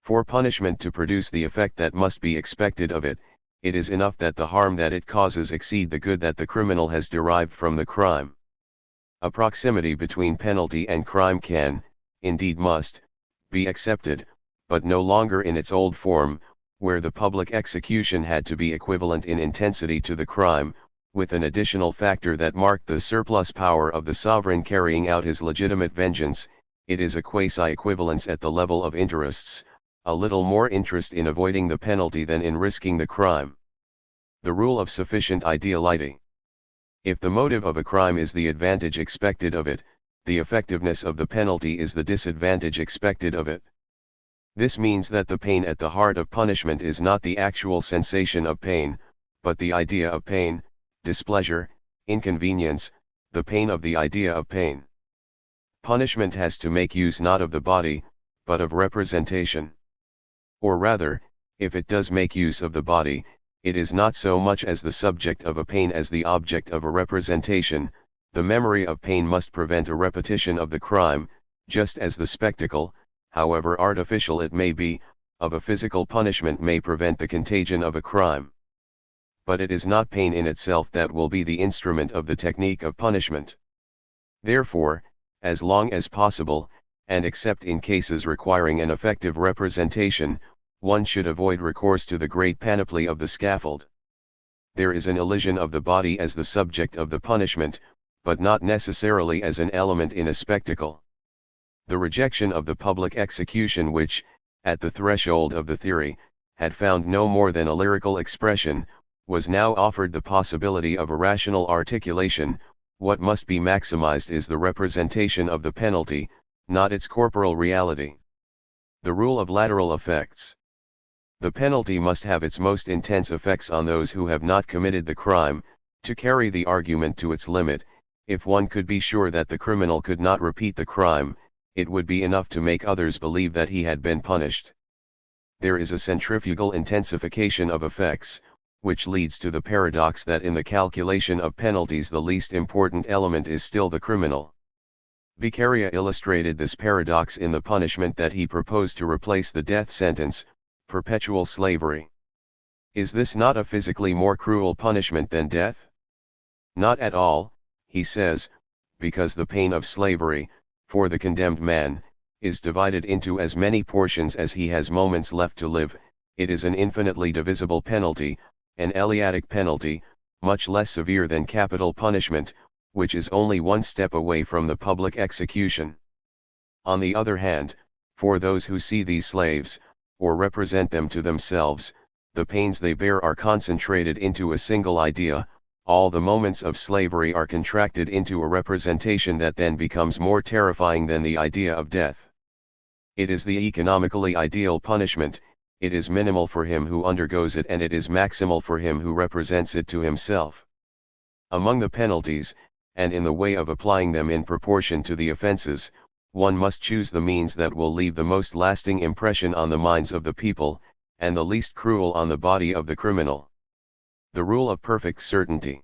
Speaker 1: For punishment to produce the effect that must be expected of it, it is enough that the harm that it causes exceed the good that the criminal has derived from the crime. A proximity between penalty and crime can, indeed must, be accepted, but no longer in its old form, where the public execution had to be equivalent in intensity to the crime, with an additional factor that marked the surplus power of the sovereign carrying out his legitimate vengeance. It is a quasi-equivalence at the level of interests, a little more interest in avoiding the penalty than in risking the crime. The rule of sufficient ideality. If the motive of a crime is the advantage expected of it, the effectiveness of the penalty is the disadvantage expected of it. This means that the pain at the heart of punishment is not the actual sensation of pain, but the idea of pain, displeasure, inconvenience, the pain of the idea of pain. Punishment has to make use not of the body, but of representation. Or rather, if it does make use of the body, it is not so much as the subject of a pain as the object of a representation. The memory of pain must prevent a repetition of the crime, just as the spectacle, however artificial it may be, of a physical punishment may prevent the contagion of a crime. But it is not pain in itself that will be the instrument of the technique of punishment. Therefore, as long as possible, and except in cases requiring an effective representation, one should avoid recourse to the great panoply of the scaffold. There is an elision of the body as the subject of the punishment, but not necessarily as an element in a spectacle. The rejection of the public execution which, at the threshold of the theory, had found no more than a lyrical expression, was now offered the possibility of a rational articulation. What must be maximized is the representation of the penalty, not its corporal reality. The rule of lateral effects. The penalty must have its most intense effects on those who have not committed the crime. To carry the argument to its limit, if one could be sure that the criminal could not repeat the crime, it would be enough to make others believe that he had been punished. There is a centrifugal intensification of effects, which leads to the paradox that in the calculation of penalties the least important element is still the criminal. Beccaria illustrated this paradox in the punishment that he proposed to replace the death sentence, perpetual slavery. Is this not a physically more cruel punishment than death? Not at all, he says, because the pain of slavery, for the condemned man, is divided into as many portions as he has moments left to live. It is an infinitely divisible penalty, an Eleatic penalty, much less severe than capital punishment, which is only one step away from the public execution. On the other hand, for those who see these slaves, or represent them to themselves, the pains they bear are concentrated into a single idea. All the moments of slavery are contracted into a representation that then becomes more terrifying than the idea of death. It is the economically ideal punishment. It is minimal for him who undergoes it and it is maximal for him who represents it to himself. Among the penalties, and in the way of applying them in proportion to the offenses, one must choose the means that will leave the most lasting impression on the minds of the people, and the least cruel on the body of the criminal. The rule of perfect certainty.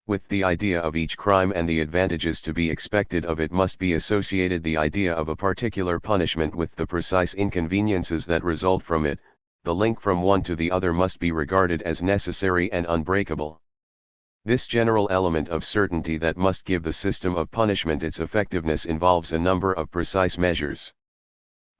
Speaker 1: With the idea of each crime and the advantages to be expected of it must be associated the idea of a particular punishment with the precise inconveniences that result from it. The link from one to the other must be regarded as necessary and unbreakable. This general element of certainty that must give the system of punishment its effectiveness involves a number of precise measures.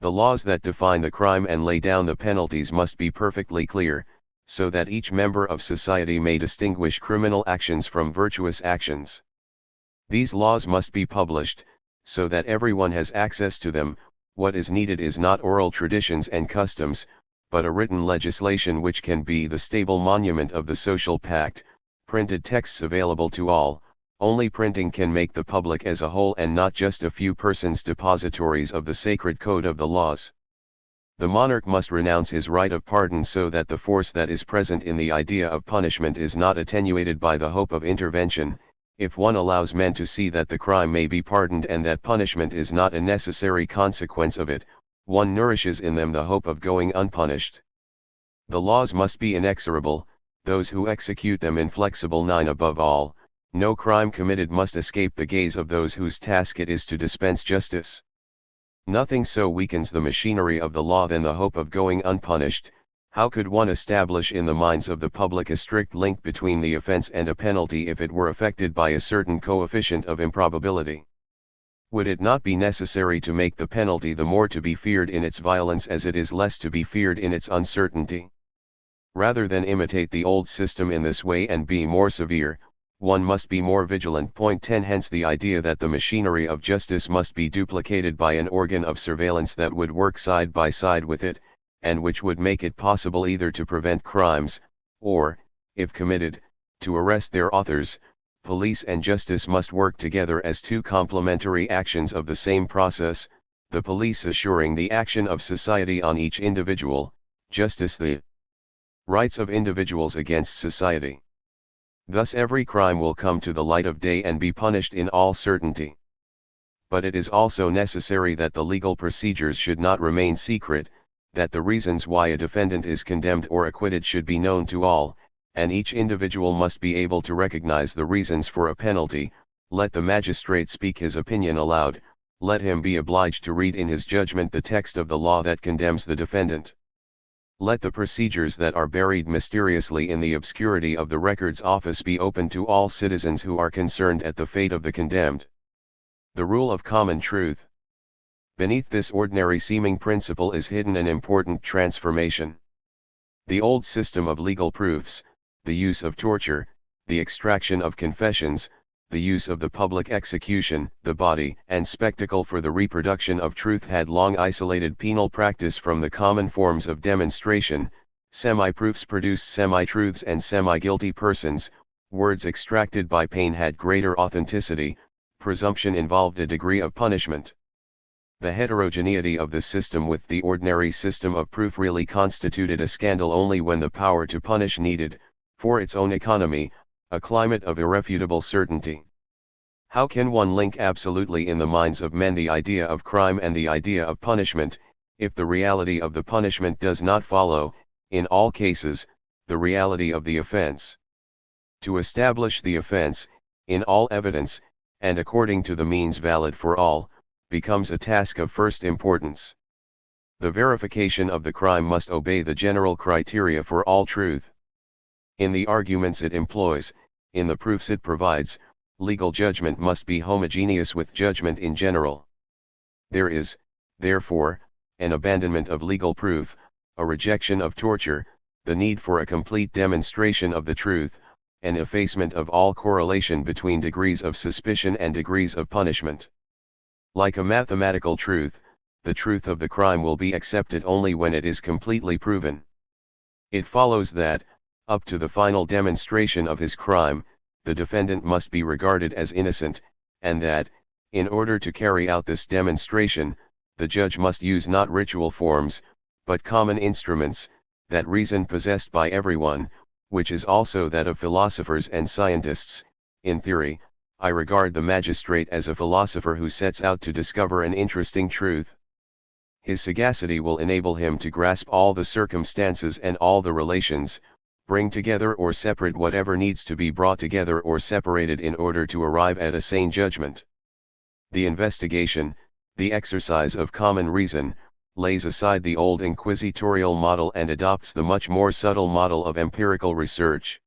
Speaker 1: The laws that define the crime and lay down the penalties must be perfectly clear, so that each member of society may distinguish criminal actions from virtuous actions. These laws must be published, so that everyone has access to them. What is needed is not oral traditions and customs, but a written legislation which can be the stable monument of the social pact. Printed texts available to all. Only printing can make the public as a whole and not just a few persons depositories of the sacred code of the laws. The monarch must renounce his right of pardon so that the force that is present in the idea of punishment is not attenuated by the hope of intervention. If one allows men to see that the crime may be pardoned and that punishment is not a necessary consequence of it, one nourishes in them the hope of going unpunished. The laws must be inexorable, those who execute them inflexible. 9. Above all, no crime committed must escape the gaze of those whose task it is to dispense justice. Nothing so weakens the machinery of the law than the hope of going unpunished. How could one establish in the minds of the public a strict link between the offense and a penalty if it were affected by a certain coefficient of improbability? Would it not be necessary to make the penalty the more to be feared in its violence as it is less to be feared in its uncertainty? Rather than imitate the old system in this way and be more severe, one must be more vigilant. 10. Hence the idea that the machinery of justice must be duplicated by an organ of surveillance that would work side by side with it, and which would make it possible either to prevent crimes, or, if committed, to arrest their authors. Police and justice must work together as two complementary actions of the same process, the police assuring the action of society on each individual, justice the rights of individuals against society. Thus every crime will come to the light of day and be punished in all certainty. But it is also necessary that the legal procedures should not remain secret, that the reasons why a defendant is condemned or acquitted should be known to all, and each individual must be able to recognize the reasons for a penalty. Let the magistrate speak his opinion aloud, let him be obliged to read in his judgment the text of the law that condemns the defendant. Let the procedures that are buried mysteriously in the obscurity of the Records Office be open to all citizens who are concerned at the fate of the condemned. The rule of common truth. Beneath this ordinary seeming principle is hidden an important transformation. The old system of legal proofs, the use of torture, the extraction of confessions, the use of the public execution, the body and spectacle for the reproduction of truth had long isolated penal practice from the common forms of demonstration. Semi-proofs produced semi-truths and semi-guilty persons. Words extracted by pain had greater authenticity. Presumption involved a degree of punishment. The heterogeneity of the system with the ordinary system of proof really constituted a scandal only when the power to punish needed, for its own economy, a climate of irrefutable certainty. How can one link absolutely in the minds of men the idea of crime and the idea of punishment, if the reality of the punishment does not follow, in all cases, the reality of the offense? To establish the offense, in all evidence, and according to the means valid for all, becomes a task of first importance. The verification of the crime must obey the general criteria for all truth. In the arguments it employs, in the proofs it provides, legal judgment must be homogeneous with judgment in general. There is, therefore, an abandonment of legal proof, a rejection of torture, the need for a complete demonstration of the truth, an effacement of all correlation between degrees of suspicion and degrees of punishment. Like a mathematical truth, the truth of the crime will be accepted only when it is completely proven. It follows that, up to the final demonstration of his crime, the defendant must be regarded as innocent, and that, in order to carry out this demonstration, the judge must use not ritual forms, but common instruments, that reason possessed by everyone, which is also that of philosophers and scientists. In theory, I regard the magistrate as a philosopher who sets out to discover an interesting truth. His sagacity will enable him to grasp all the circumstances and all the relations, bring together or separate whatever needs to be brought together or separated in order to arrive at a sane judgment. The investigation, the exercise of common reason, lays aside the old inquisitorial model and adopts the much more subtle model of empirical research.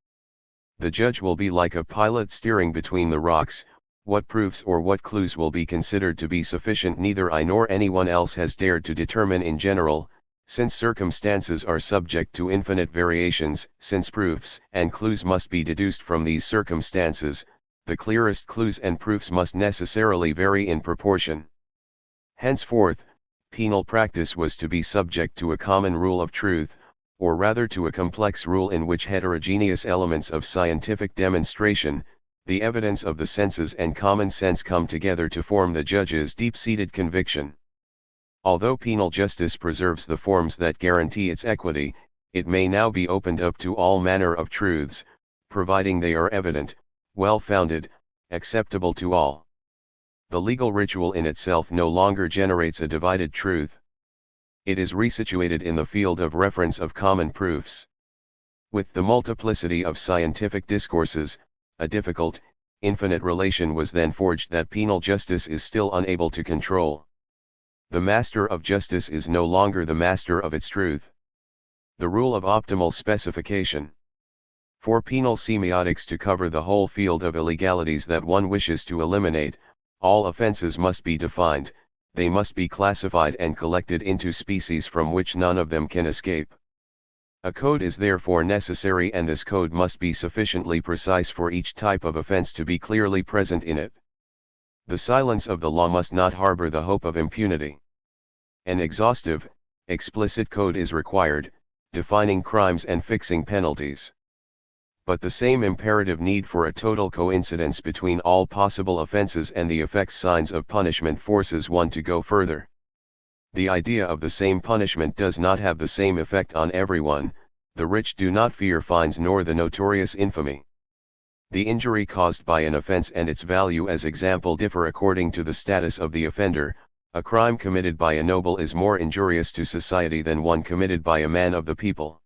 Speaker 1: The judge will be like a pilot steering between the rocks. What proofs or what clues will be considered to be sufficient neither I nor anyone else has dared to determine in general, since circumstances are subject to infinite variations. Since proofs and clues must be deduced from these circumstances, the clearest clues and proofs must necessarily vary in proportion. Henceforth, penal practice was to be subject to a common rule of truth, or rather to a complex rule in which heterogeneous elements of scientific demonstration, the evidence of the senses and common sense come together to form the judge's deep-seated conviction. Although penal justice preserves the forms that guarantee its equity, it may now be opened up to all manner of truths, providing they are evident, well-founded, acceptable to all. The legal ritual in itself no longer generates a divided truth. It is resituated in the field of reference of common proofs. With the multiplicity of scientific discourses, a difficult, infinite relation was then forged that penal justice is still unable to control. The master of justice is no longer the master of its truth. The rule of optimal specification. For penal semiotics to cover the whole field of illegalities that one wishes to eliminate, all offenses must be defined, they must be classified and collected into species from which none of them can escape. A code is therefore necessary, and this code must be sufficiently precise for each type of offense to be clearly present in it. The silence of the law must not harbor the hope of impunity. An exhaustive, explicit code is required, defining crimes and fixing penalties. But the same imperative need for a total coincidence between all possible offenses and the effects signs of punishment forces one to go further. The idea of the same punishment does not have the same effect on everyone. The rich do not fear fines nor the notorious infamy. The injury caused by an offense and its value as example differ according to the status of the offender. A crime committed by a noble is more injurious to society than one committed by a man of the people.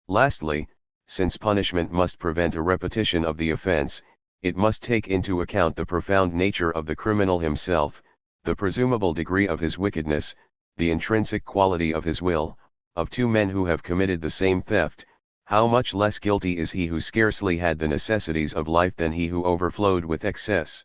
Speaker 1: Lastly, since punishment must prevent a repetition of the offense, it must take into account the profound nature of the criminal himself, the presumable degree of his wickedness, the intrinsic quality of his will. Of two men who have committed the same theft, how much less guilty is he who scarcely had the necessities of life than he who overflowed with excess?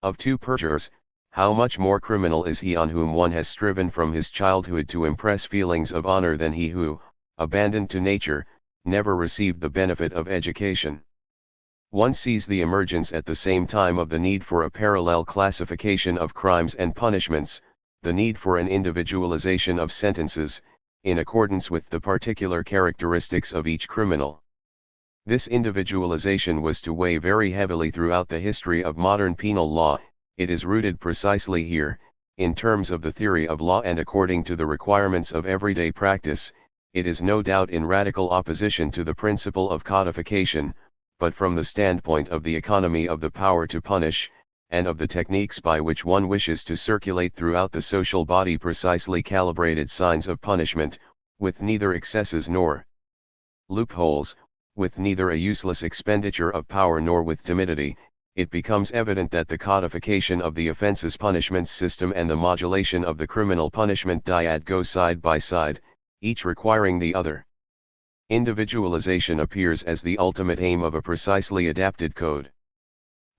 Speaker 1: Of two perjurers, how much more criminal is he on whom one has striven from his childhood to impress feelings of honor than he who, abandoned to nature, never received the benefit of education? One sees the emergence at the same time of the need for a parallel classification of crimes and punishments, the need for an individualization of sentences, in accordance with the particular characteristics of each criminal. This individualization was to weigh very heavily throughout the history of modern penal law. It is rooted precisely here, in terms of the theory of law and according to the requirements of everyday practice. It is no doubt in radical opposition to the principle of codification, but from the standpoint of the economy of the power to punish, and of the techniques by which one wishes to circulate throughout the social body precisely calibrated signs of punishment, with neither excesses nor loopholes, with neither a useless expenditure of power nor with timidity, it becomes evident that the codification of the offense's punishment system and the modulation of the criminal punishment dyad go side by side, each requiring the other. Individualization appears as the ultimate aim of a precisely adapted code.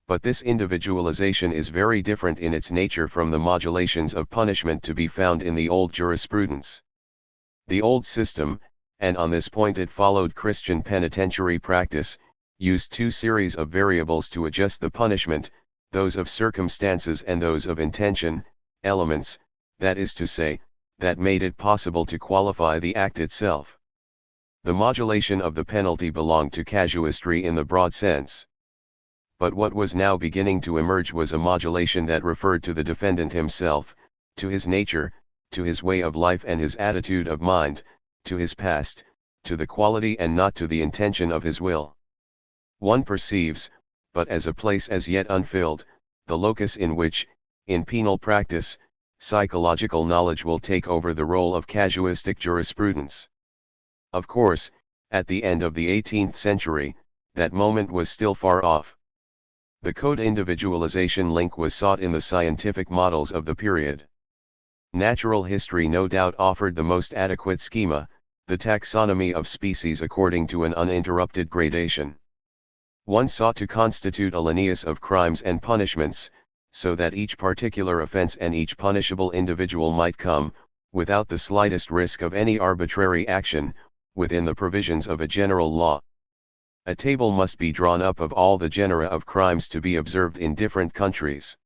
Speaker 1: But this individualization is very different in its nature from the modulations of punishment to be found in the old jurisprudence. The old system, and on this point it followed Christian penitentiary practice, used two series of variables to adjust the punishment, those of circumstances and those of intention, elements, that is to say, that made it possible to qualify the act itself. The modulation of the penalty belonged to casuistry in the broad sense. But what was now beginning to emerge was a modulation that referred to the defendant himself, to his nature, to his way of life and his attitude of mind, to his past, to the quality and not to the intention of his will. One perceives, but as a place as yet unfilled, the locus in which, in penal practice, psychological knowledge will take over the role of casuistic jurisprudence. Of course, at the end of the 18th century, that moment was still far off. The code individualization link was sought in the scientific models of the period. Natural history no doubt offered the most adequate schema, the taxonomy of species according to an uninterrupted gradation. One sought to constitute a Linnaeus of crimes and punishments, so that each particular offense and each punishable individual might come, without the slightest risk of any arbitrary action, within the provisions of a general law. A table must be drawn up of all the genera of crimes to be observed in different countries.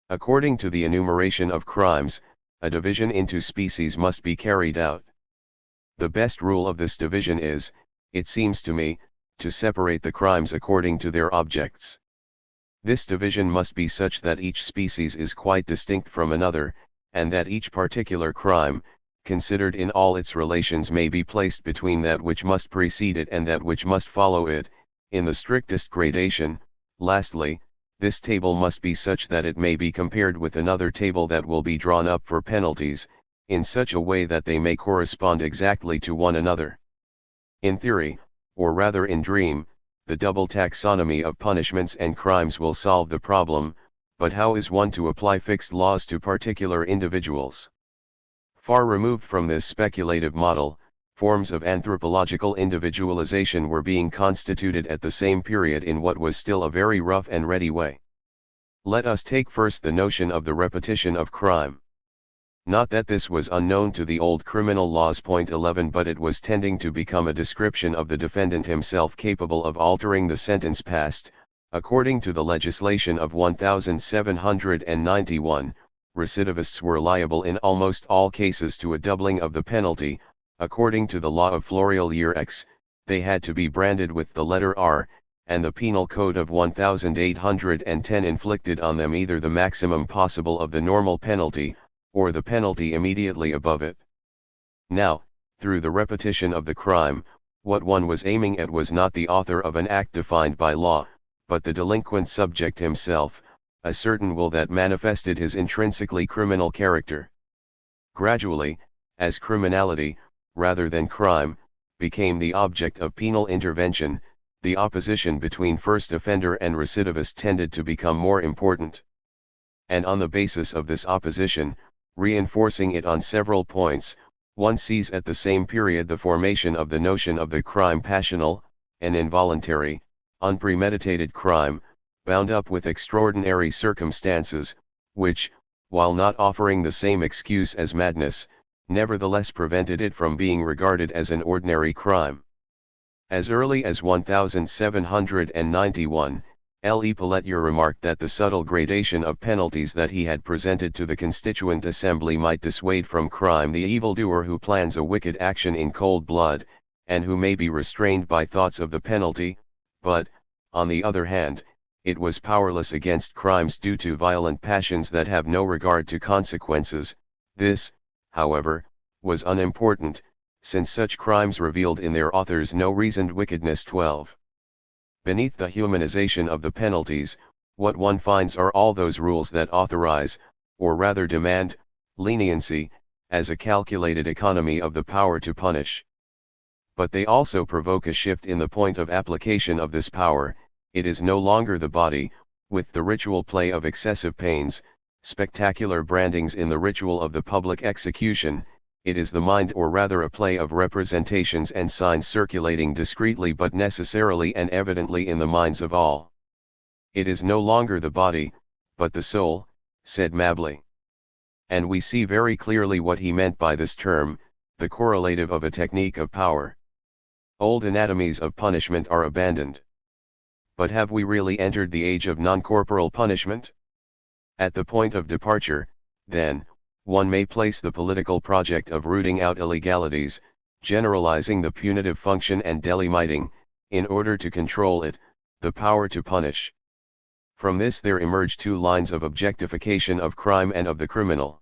Speaker 1: According to the enumeration of crimes, a division into species must be carried out. The best rule of this division is, it seems to me, to separate the crimes according to their objects. This division must be such that each species is quite distinct from another, and that each particular crime, considered in all its relations, may be placed between that which must precede it and that which must follow it, in the strictest gradation. Lastly, this table must be such that it may be compared with another table that will be drawn up for penalties, in such a way that they may correspond exactly to one another. In theory, or rather in dream, the double taxonomy of punishments and crimes will solve the problem, but how is one to apply fixed laws to particular individuals? Far removed from this speculative model, forms of anthropological individualization were being constituted at the same period in what was still a very rough and ready way. Let us take first the notion of the repetition of crime. Not that this was unknown to the old criminal laws. Point 11. But it was tending to become a description of the defendant himself capable of altering the sentence passed. According to the legislation of 1791, recidivists were liable in almost all cases to a doubling of the penalty. According to the law of Floreal Year X, they had to be branded with the letter R, and the Penal Code of 1810 inflicted on them either the maximum possible of the normal penalty, or the penalty immediately above it. Now, through the repetition of the crime, what one was aiming at was not the author of an act defined by law, but the delinquent subject himself, a certain will that manifested his intrinsically criminal character. Gradually, as criminality, rather than crime, became the object of penal intervention, the opposition between first offender and recidivist tended to become more important. And on the basis of this opposition, reinforcing it on several points, one sees at the same period the formation of the notion of the crime passional, an involuntary, unpremeditated crime, bound up with extraordinary circumstances, which, while not offering the same excuse as madness, nevertheless prevented it from being regarded as an ordinary crime. As early as 1791, Le Pelletier remarked that the subtle gradation of penalties that he had presented to the Constituent Assembly might dissuade from crime the evildoer who plans a wicked action in cold blood, and who may be restrained by thoughts of the penalty, but, on the other hand, it was powerless against crimes due to violent passions that have no regard to consequences. This, however, was unimportant, since such crimes revealed in their authors no reasoned wickedness. 12. Beneath the humanization of the penalties, what one finds are all those rules that authorize, or rather demand, leniency, as a calculated economy of the power to punish. But they also provoke a shift in the point of application of this power. It is no longer the body, with the ritual play of excessive pains, spectacular brandings in the ritual of the public execution. It is the mind, or rather a play of representations and signs circulating discreetly but necessarily and evidently in the minds of all. It is no longer the body, but the soul, said Mabley. And we see very clearly what he meant by this term, the correlative of a technique of power. Old anatomies of punishment are abandoned. But have we really entered the age of non-corporal punishment? At the point of departure, then, one may place the political project of rooting out illegalities, generalizing the punitive function and delimiting, in order to control it, the power to punish. From this there emerge two lines of objectification of crime and of the criminal.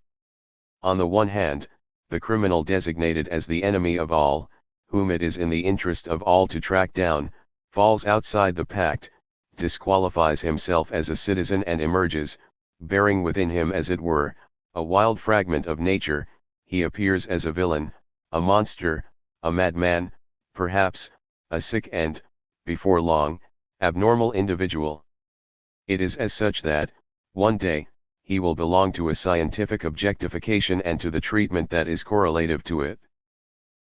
Speaker 1: On the one hand, the criminal designated as the enemy of all, whom it is in the interest of all to track down, falls outside the pact, disqualifies himself as a citizen and emerges, bearing within him as it were, a wild fragment of nature. He appears as a villain, a monster, a madman, perhaps, a sick and, before long, abnormal individual. It is as such that, one day, he will belong to a scientific objectification and to the treatment that is correlative to it.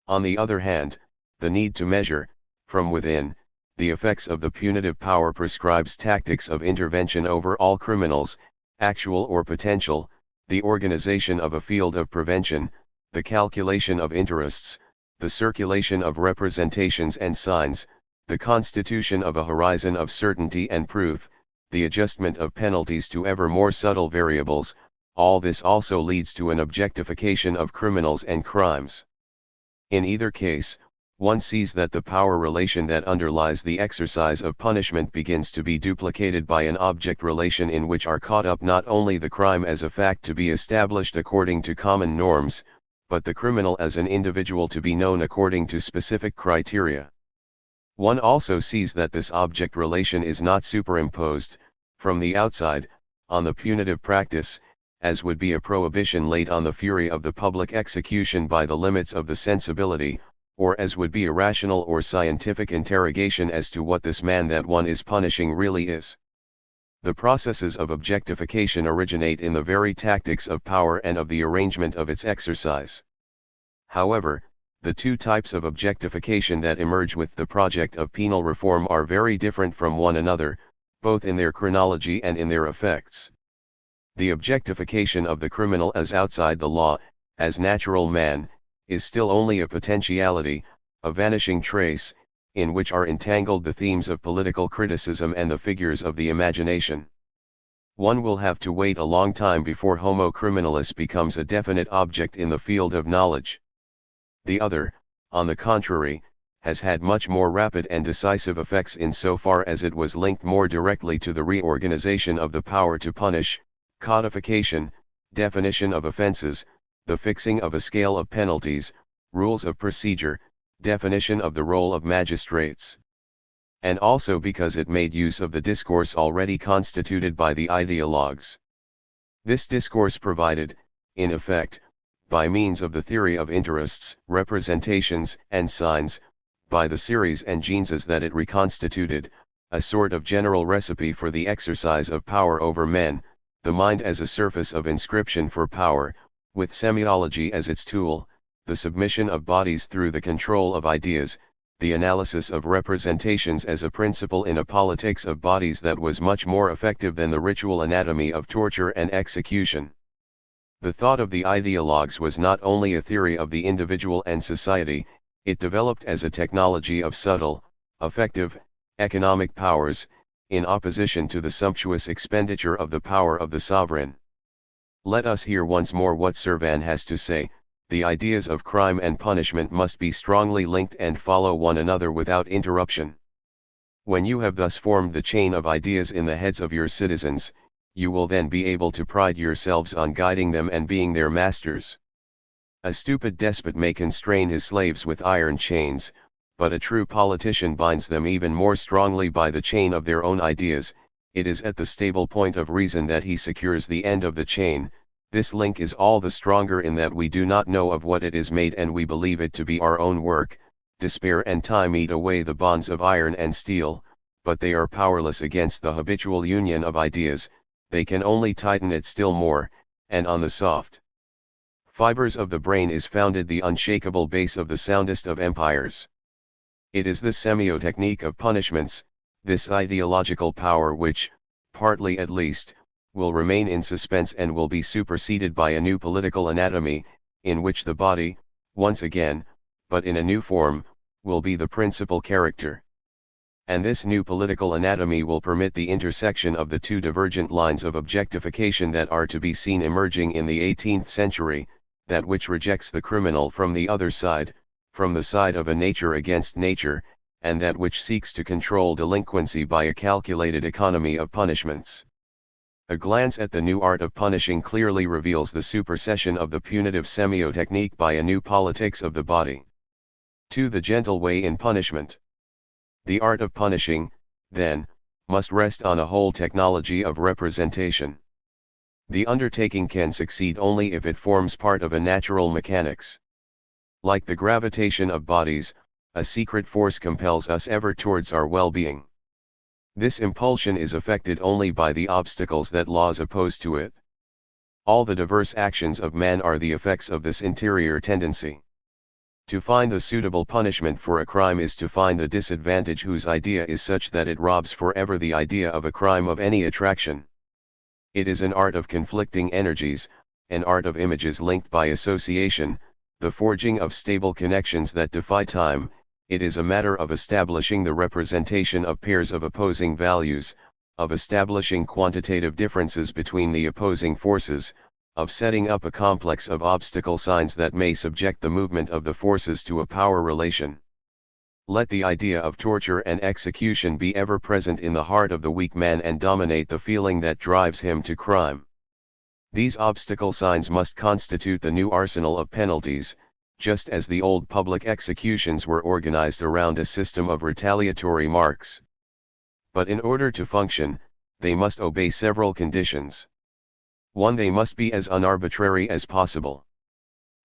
Speaker 1: On the other hand, the need to measure, from within, the effects of the punitive power prescribes tactics of intervention over all criminals, actual or potential, the organization of a field of prevention, the calculation of interests, the circulation of representations and signs, the constitution of a horizon of certainty and proof, the adjustment of penalties to ever more subtle variables. All this also leads to an objectification of criminals and crimes. In either case, one sees that the power relation that underlies the exercise of punishment begins to be duplicated by an object relation in which are caught up not only the crime as a fact to be established according to common norms, but the criminal as an individual to be known according to specific criteria. One also sees that this object relation is not superimposed, from the outside, on the punitive practice, as would be a prohibition laid on the fury of the public execution by the limits of the sensibility, or as would be a rational or scientific interrogation as to what this man that one is punishing really is. The processes of objectification originate in the very tactics of power and of the arrangement of its exercise. However, the two types of objectification that emerge with the project of penal reform are very different from one another, both in their chronology and in their effects. The objectification of the criminal as outside the law, as natural man, is still only a potentiality, a vanishing trace, in which are entangled the themes of political criticism and the figures of the imagination. One will have to wait a long time before homo criminalis becomes a definite object in the field of knowledge. The other, on the contrary, has had much more rapid and decisive effects in so far as it was linked more directly to the reorganization of the power to punish, codification, definition of offenses, the fixing of a scale of penalties, rules of procedure, definition of the role of magistrates. and also because it made use of the discourse already constituted by the ideologues. This discourse provided, in effect, by means of the theory of interests, representations, and signs, by the series and genes that it reconstituted, a sort of general recipe for the exercise of power over men, the mind as a surface of inscription for power, with semiology as its tool, the submission of bodies through the control of ideas, the analysis of representations as a principle in a politics of bodies that was much more effective than the ritual anatomy of torture and execution. The thought of the ideologues was not only a theory of the individual and society, it developed as a technology of subtle, effective, economic powers, in opposition to the sumptuous expenditure of the power of the sovereign. Let us hear once more what Servan has to say. The ideas of crime and punishment must be strongly linked and follow one another without interruption. When you have thus formed the chain of ideas in the heads of your citizens, you will then be able to pride yourselves on guiding them and being their masters. A stupid despot may constrain his slaves with iron chains, but a true politician binds them even more strongly by the chain of their own ideas. It is at the stable point of reason that he secures the end of the chain. This link is all the stronger in that we do not know of what it is made and we believe it to be our own work. Despair and time eat away the bonds of iron and steel, but they are powerless against the habitual union of ideas. They can only tighten it still more, and on the soft fibers of the brain is founded the unshakable base of the soundest of empires. It is this semiotechnique of punishments, this ideological power which, partly at least, will remain in suspense and will be superseded by a new political anatomy, in which the body, once again, but in a new form, will be the principal character. And this new political anatomy will permit the intersection of the two divergent lines of objectification that are to be seen emerging in the 18th century, that which rejects the criminal from the other side, from the side of a nature against nature, and that which seeks to control delinquency by a calculated economy of punishments. A glance at the new art of punishing clearly reveals the supersession of the punitive semiotechnique by a new politics of the body. 2. The gentle way in punishment. The art of punishing, then, must rest on a whole technology of representation. The undertaking can succeed only if it forms part of a natural mechanics. Like the gravitation of bodies, a secret force compels us ever towards our well-being. This impulsion is effected only by the obstacles that laws oppose to it. All the diverse actions of man are the effects of this interior tendency. To find the suitable punishment for a crime is to find the disadvantage whose idea is such that it robs forever the idea of a crime of any attraction. It is an art of conflicting energies, an art of images linked by association, the forging of stable connections that defy time. It is a matter of establishing the representation of pairs of opposing values, of establishing quantitative differences between the opposing forces, of setting up a complex of obstacle signs that may subject the movement of the forces to a power relation. Let the idea of torture and execution be ever present in the heart of the weak man and dominate the feeling that drives him to crime. These obstacle signs must constitute the new arsenal of penalties, just as the old public executions were organized around a system of retaliatory marks. But in order to function, they must obey several conditions. 1. They must be as unarbitrary as possible.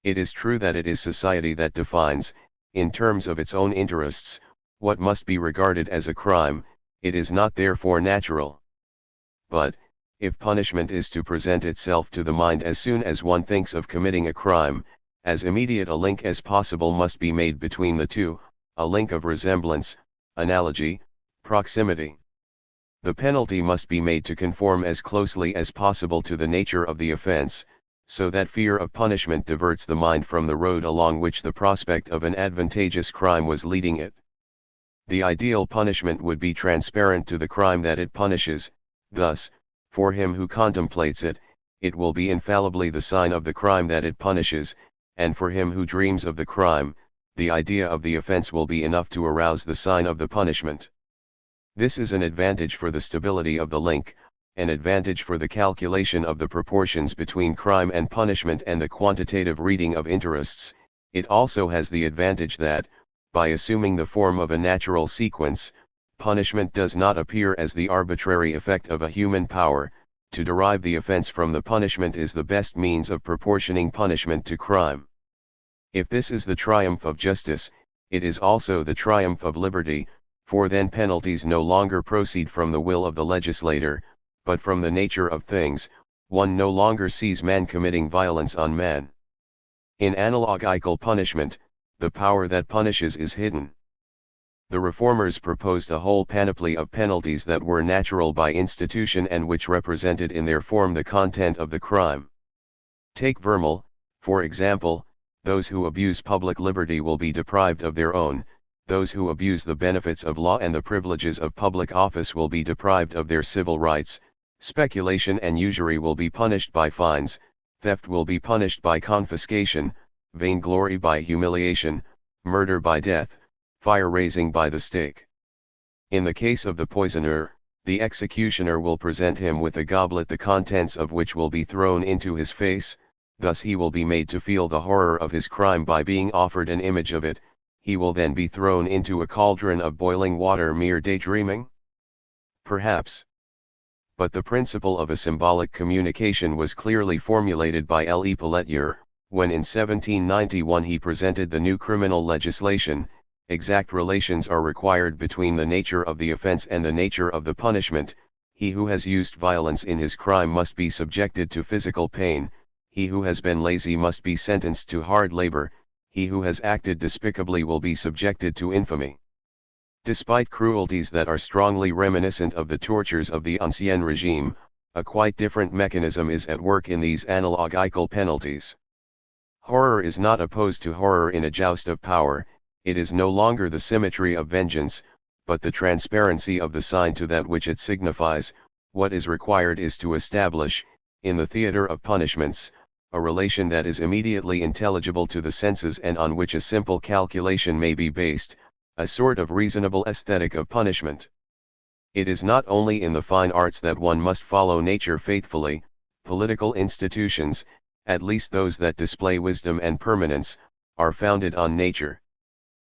Speaker 1: It is true that it is society that defines, in terms of its own interests, what must be regarded as a crime. It is not therefore natural. But, if punishment is to present itself to the mind as soon as one thinks of committing a crime, as immediate a link as possible must be made between the two, a link of resemblance, analogy, proximity. The penalty must be made to conform as closely as possible to the nature of the offense, so that fear of punishment diverts the mind from the road along which the prospect of an advantageous crime was leading it. The ideal punishment would be transparent to the crime that it punishes. Thus, for him who contemplates it, it will be infallibly the sign of the crime that it punishes, and for him who dreams of the crime, the idea of the offense will be enough to arouse the sign of the punishment. This is an advantage for the stability of the link, an advantage for the calculation of the proportions between crime and punishment and the quantitative reading of interests. It also has the advantage that, by assuming the form of a natural sequence, Punishment does not appear as the arbitrary effect of a human power. To derive the offense from the punishment is the best means of proportioning punishment to crime. If this is the triumph of justice, it is also the triumph of liberty, for then penalties no longer proceed from the will of the legislator, but from the nature of things. One no longer sees man committing violence on man. In analogical punishment, the power that punishes is hidden. The reformers proposed a whole panoply of penalties that were natural by institution and which represented in their form the content of the crime. Take vermal, for example. Those who abuse public liberty will be deprived of their own, those who abuse the benefits of law and the privileges of public office will be deprived of their civil rights, speculation and usury will be punished by fines, theft will be punished by confiscation, vainglory by humiliation, murder by death, fire-raising by the stake. In the case of the poisoner, the executioner will present him with a goblet the contents of which will be thrown into his face, thus he will be made to feel the horror of his crime by being offered an image of it. He will then be thrown into a cauldron of boiling water. Mere daydreaming? Perhaps. But the principle of a symbolic communication was clearly formulated by L. E. Pelletier, when in 1791 he presented the new criminal legislation. Exact relations are required between the nature of the offense and the nature of the punishment. He who has used violence in his crime must be subjected to physical pain, he who has been lazy must be sentenced to hard labor, he who has acted despicably will be subjected to infamy. Despite cruelties that are strongly reminiscent of the tortures of the Ancien regime, a quite different mechanism is at work in these analogical penalties. Horror is not opposed to horror in a joust of power. It is no longer the symmetry of vengeance, but the transparency of the sign to that which it signifies. What is required is to establish, in the theatre of punishments, a relation that is immediately intelligible to the senses and on which a simple calculation may be based, a sort of reasonable aesthetic of punishment. It is not only in the fine arts that one must follow nature faithfully. Political institutions, at least those that display wisdom and permanence, are founded on nature.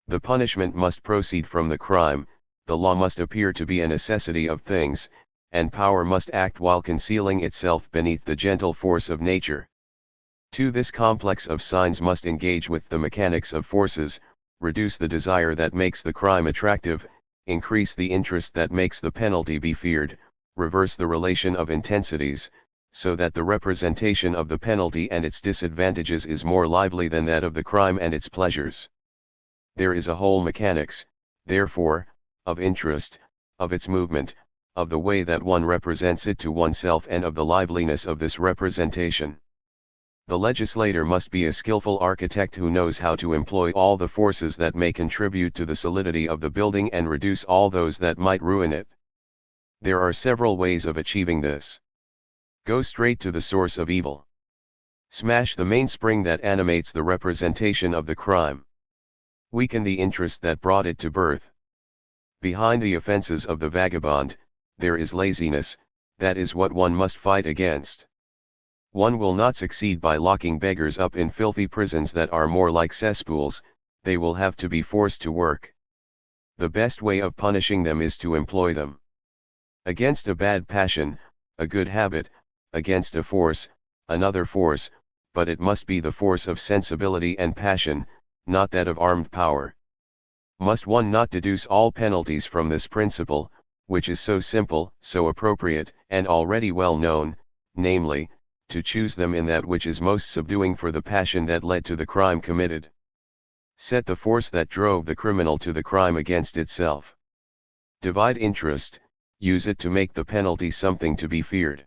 Speaker 1: The punishment must proceed from the crime, the law must appear to be a necessity of things, and power must act while concealing itself beneath the gentle force of nature. To this complex of signs must engage with the mechanics of forces, reduce the desire that makes the crime attractive, increase the interest that makes the penalty be feared, reverse the relation of intensities, so that the representation of the penalty and its disadvantages is more lively than that of the crime and its pleasures. There is a whole mechanics, therefore, of interest, of its movement, of the way that one represents it to oneself and of the liveliness of this representation. The legislator must be a skillful architect who knows how to employ all the forces that may contribute to the solidity of the building and reduce all those that might ruin it. There are several ways of achieving this. Go straight to the source of evil. Smash the mainspring that animates the representation of the crime. Weaken the interest that brought it to birth. Behind the offenses of the vagabond, there is laziness. That is what one must fight against. One will not succeed by locking beggars up in filthy prisons that are more like cesspools. They will have to be forced to work. The best way of punishing them is to employ them. Against a bad passion, a good habit; against a force, another force, but it must be the force of sensibility and passion, not that of armed power. Must one not deduce all penalties from this principle, which is so simple, so appropriate, and already well known, namely, to choose them in that which is most subduing for the passion that led to the crime committed? Set the force that drove the criminal to the crime against itself. Divide interest, use it to make the penalty something to be feared.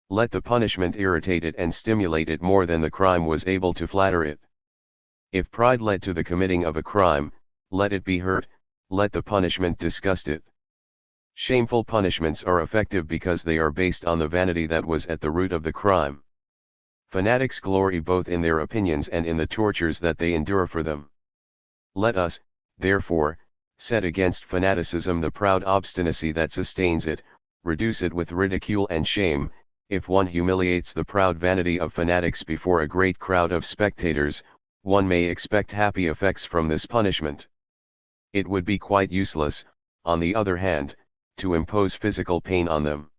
Speaker 1: Let the punishment irritate it and stimulate it more than the crime was able to flatter it. If pride led to the committing of a crime, let it be hurt, let the punishment disgust it. Shameful punishments are effective because they are based on the vanity that was at the root of the crime. Fanatics glory both in their opinions and in the tortures that they endure for them. Let us, therefore, set against fanaticism the proud obstinacy that sustains it, reduce it with ridicule and shame. If one humiliates the proud vanity of fanatics before a great crowd of spectators, one may expect happy effects from this punishment. It would be quite useless, on the other hand, to impose physical pain on them.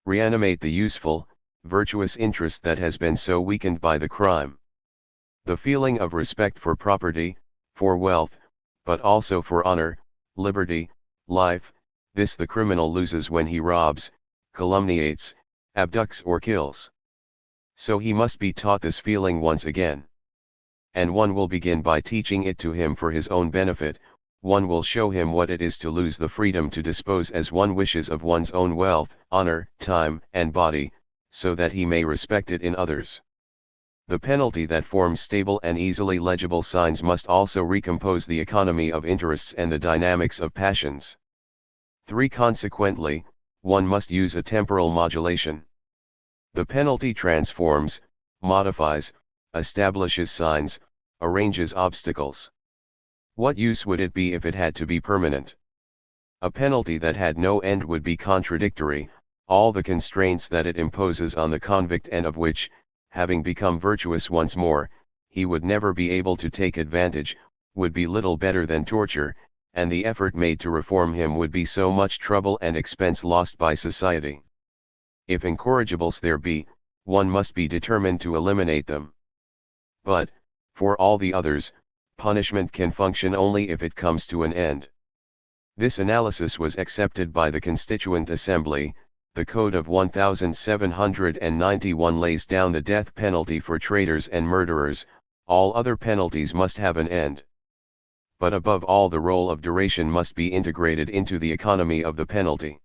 Speaker 1: Reanimate the useful, virtuous interest that has been so weakened by the crime. The feeling of respect for property, for wealth, but also for honor, liberty, life, this the criminal loses when he robs, calumniates, abducts or kills. So he must be taught this feeling once again. And one will begin by teaching it to him for his own benefit. One will show him what it is to lose the freedom to dispose as one wishes of one's own wealth, honor, time, and body, so that he may respect it in others. The penalty that forms stable and easily legible signs must also recompose the economy of interests and the dynamics of passions. 3. Consequently, one must use a temporal modulation. The penalty transforms, modifies, establishes signs, arranges obstacles. What use would it be if it had to be permanent? A penalty that had no end would be contradictory. All the constraints that it imposes on the convict and of which, having become virtuous once more, he would never be able to take advantage, would be little better than torture, and the effort made to reform him would be so much trouble and expense lost by society. If incorrigibles there be, one must be determined to eliminate them. But, for all the others, punishment can function only if it comes to an end. This analysis was accepted by the Constituent Assembly. The Code of 1791 lays down the death penalty for traitors and murderers. All other penalties must have an end. But above all, the role of duration must be integrated into the economy of the penalty.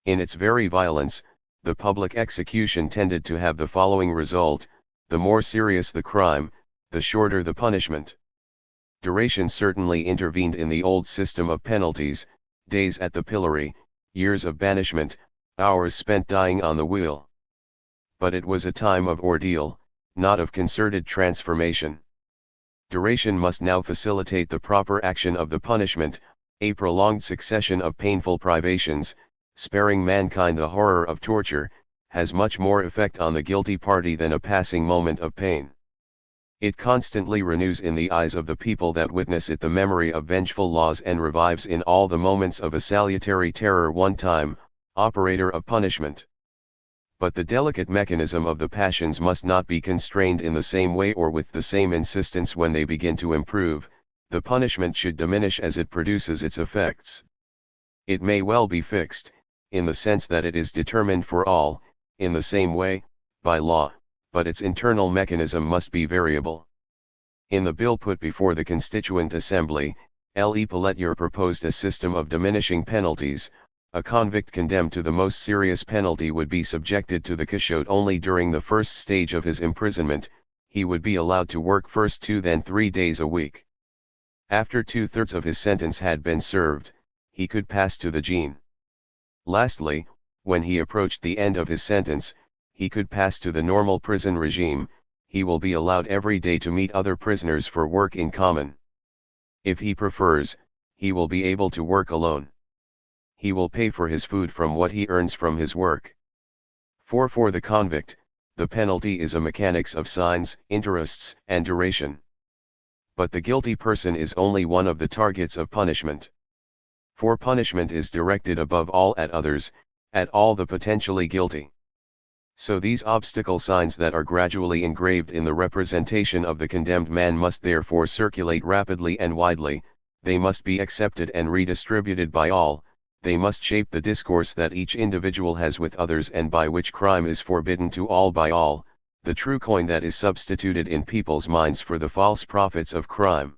Speaker 1: In its very violence, the public execution tended to have the following result: the more serious the crime, the shorter the punishment. Duration certainly intervened in the old system of penalties: days at the pillory, years of banishment, hours spent dying on the wheel. But it was a time of ordeal, not of concerted transformation. Duration must now facilitate the proper action of the punishment. A prolonged succession of painful privations, sparing mankind the horror of torture, has much more effect on the guilty party than a passing moment of pain. It constantly renews in the eyes of the people that witness it the memory of vengeful laws, and revives in all the moments of a salutary terror one time, operator of punishment. But the delicate mechanism of the passions must not be constrained in the same way or with the same insistence when they begin to improve. The punishment should diminish as it produces its effects. It may well be fixed, in the sense that it is determined for all, in the same way, by law, but its internal mechanism must be variable. In the bill put before the Constituent Assembly, Le Pelletier proposed a system of diminishing penalties. A convict condemned to the most serious penalty would be subjected to the cachot only during the first stage of his imprisonment. He would be allowed to work first 2 then 3 days a week. After 2/3 of his sentence had been served, he could pass to the jean. Lastly, when he approached the end of his sentence, he could pass to the normal prison regime. He will be allowed every day to meet other prisoners for work in common. If he prefers, he will be able to work alone. He will pay for his food from what he earns from his work. For the convict, the penalty is a mechanics of signs, interests, and duration. But the guilty person is only one of the targets of punishment. For punishment is directed above all at others, at all the potentially guilty. So these obstacle signs that are gradually engraved in the representation of the condemned man must therefore circulate rapidly and widely. They must be accepted and redistributed by all. They must shape the discourse that each individual has with others, and by which crime is forbidden to all by all, the true coin that is substituted in people's minds for the false prophets of crime.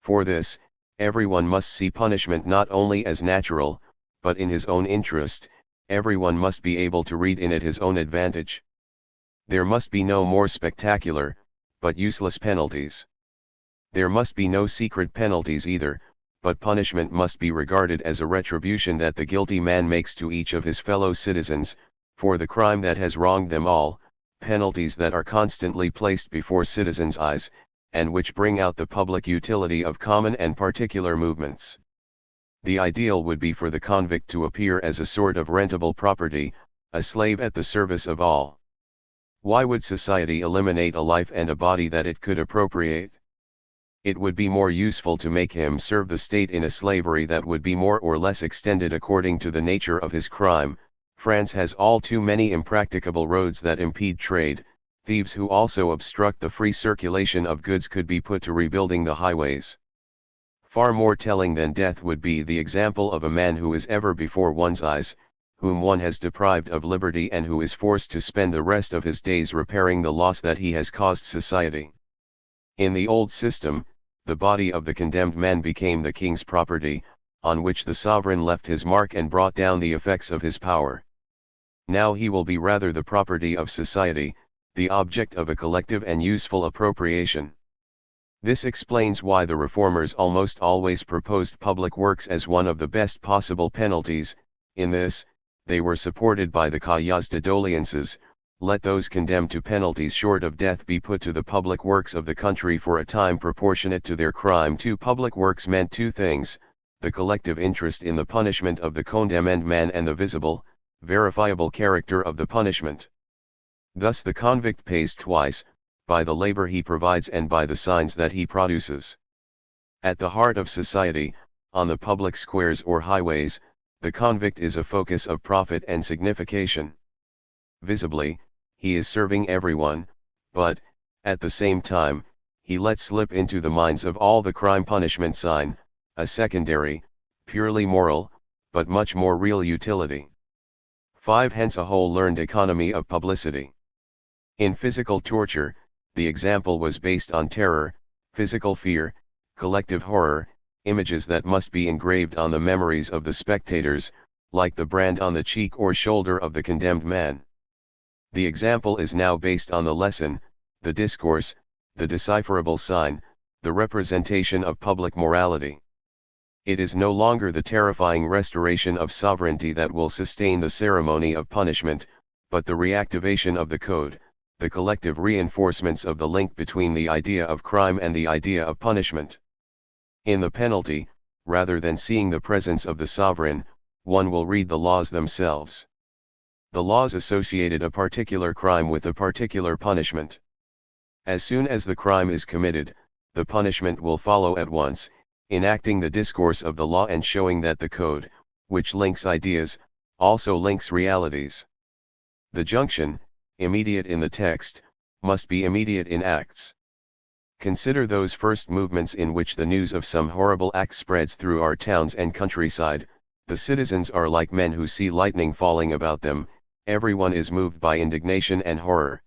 Speaker 1: For this, everyone must see punishment not only as natural, but in his own interest. Everyone must be able to read in it his own advantage. There must be no more spectacular, but useless penalties. There must be no secret penalties either, but punishment must be regarded as a retribution that the guilty man makes to each of his fellow citizens, for the crime that has wronged them all. Penalties that are constantly placed before citizens' eyes, and which bring out the public utility of common and particular movements. The ideal would be for the convict to appear as a sort of rentable property, a slave at the service of all. Why would society eliminate a life and a body that it could appropriate? It would be more useful to make him serve the state in a slavery that would be more or less extended according to the nature of his crime. France has all too many impracticable roads that impede trade. Thieves who also obstruct the free circulation of goods could be put to rebuilding the highways. Far more telling than death would be the example of a man who is ever before one's eyes, whom one has deprived of liberty and who is forced to spend the rest of his days repairing the loss that he has caused society. In the old system, the body of the condemned man became the king's property, on which the sovereign left his mark and brought down the effects of his power. Now he will be rather the property of society, the object of a collective and useful appropriation. This explains why the reformers almost always proposed public works as one of the best possible penalties. In this, they were supported by the cahiers de doléances. Let those condemned to penalties short of death be put to the public works of the country for a time proportionate to their crime. Two public works meant two things: the collective interest in the punishment of the condemned man and the visible, verifiable character of the punishment. Thus the convict pays twice, by the labor he provides and by the signs that he produces. At the heart of society, on the public squares or highways, the convict is a focus of profit and signification. Visibly, he is serving everyone, but, at the same time, he lets slip into the minds of all the crime punishment sign, a secondary, purely moral, but much more real utility. 5. Hence a whole learned economy of publicity. In physical torture, the example was based on terror, physical fear, collective horror, images that must be engraved on the memories of the spectators, like the brand on the cheek or shoulder of the condemned man. The example is now based on the lesson, the discourse, the decipherable sign, the representation of public morality. It is no longer the terrifying restoration of sovereignty that will sustain the ceremony of punishment, but the reactivation of the code, the collective reinforcements of the link between the idea of crime and the idea of punishment. In the penalty, rather than seeing the presence of the sovereign, one will read the laws themselves. The laws associated a particular crime with a particular punishment. As soon as the crime is committed, the punishment will follow at once, enacting the discourse of the law and showing that the code, which links ideas, also links realities. The junction, immediate in the text, must be immediate in acts. Consider those first movements in which the news of some horrible act spreads through our towns and countryside. The citizens are like men who see lightning falling about them. Everyone is moved by indignation and horror.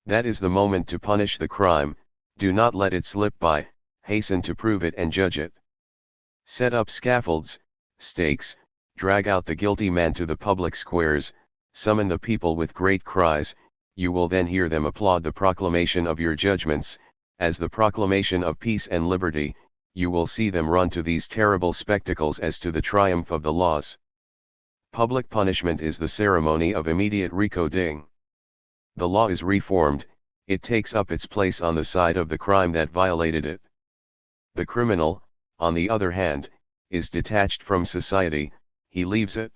Speaker 1: That is the moment to punish the crime. Do not let it slip by, hasten to prove it and judge it. Set up scaffolds, stakes, drag out the guilty man to the public squares, summon the people with great cries. You will then hear them applaud the proclamation of your judgments, as the proclamation of peace and liberty. You will see them run to these terrible spectacles as to the triumph of the laws. Public punishment is the ceremony of immediate recoding. The law is reformed, it takes up its place on the side of the crime that violated it. The criminal, on the other hand, is detached from society, he leaves it.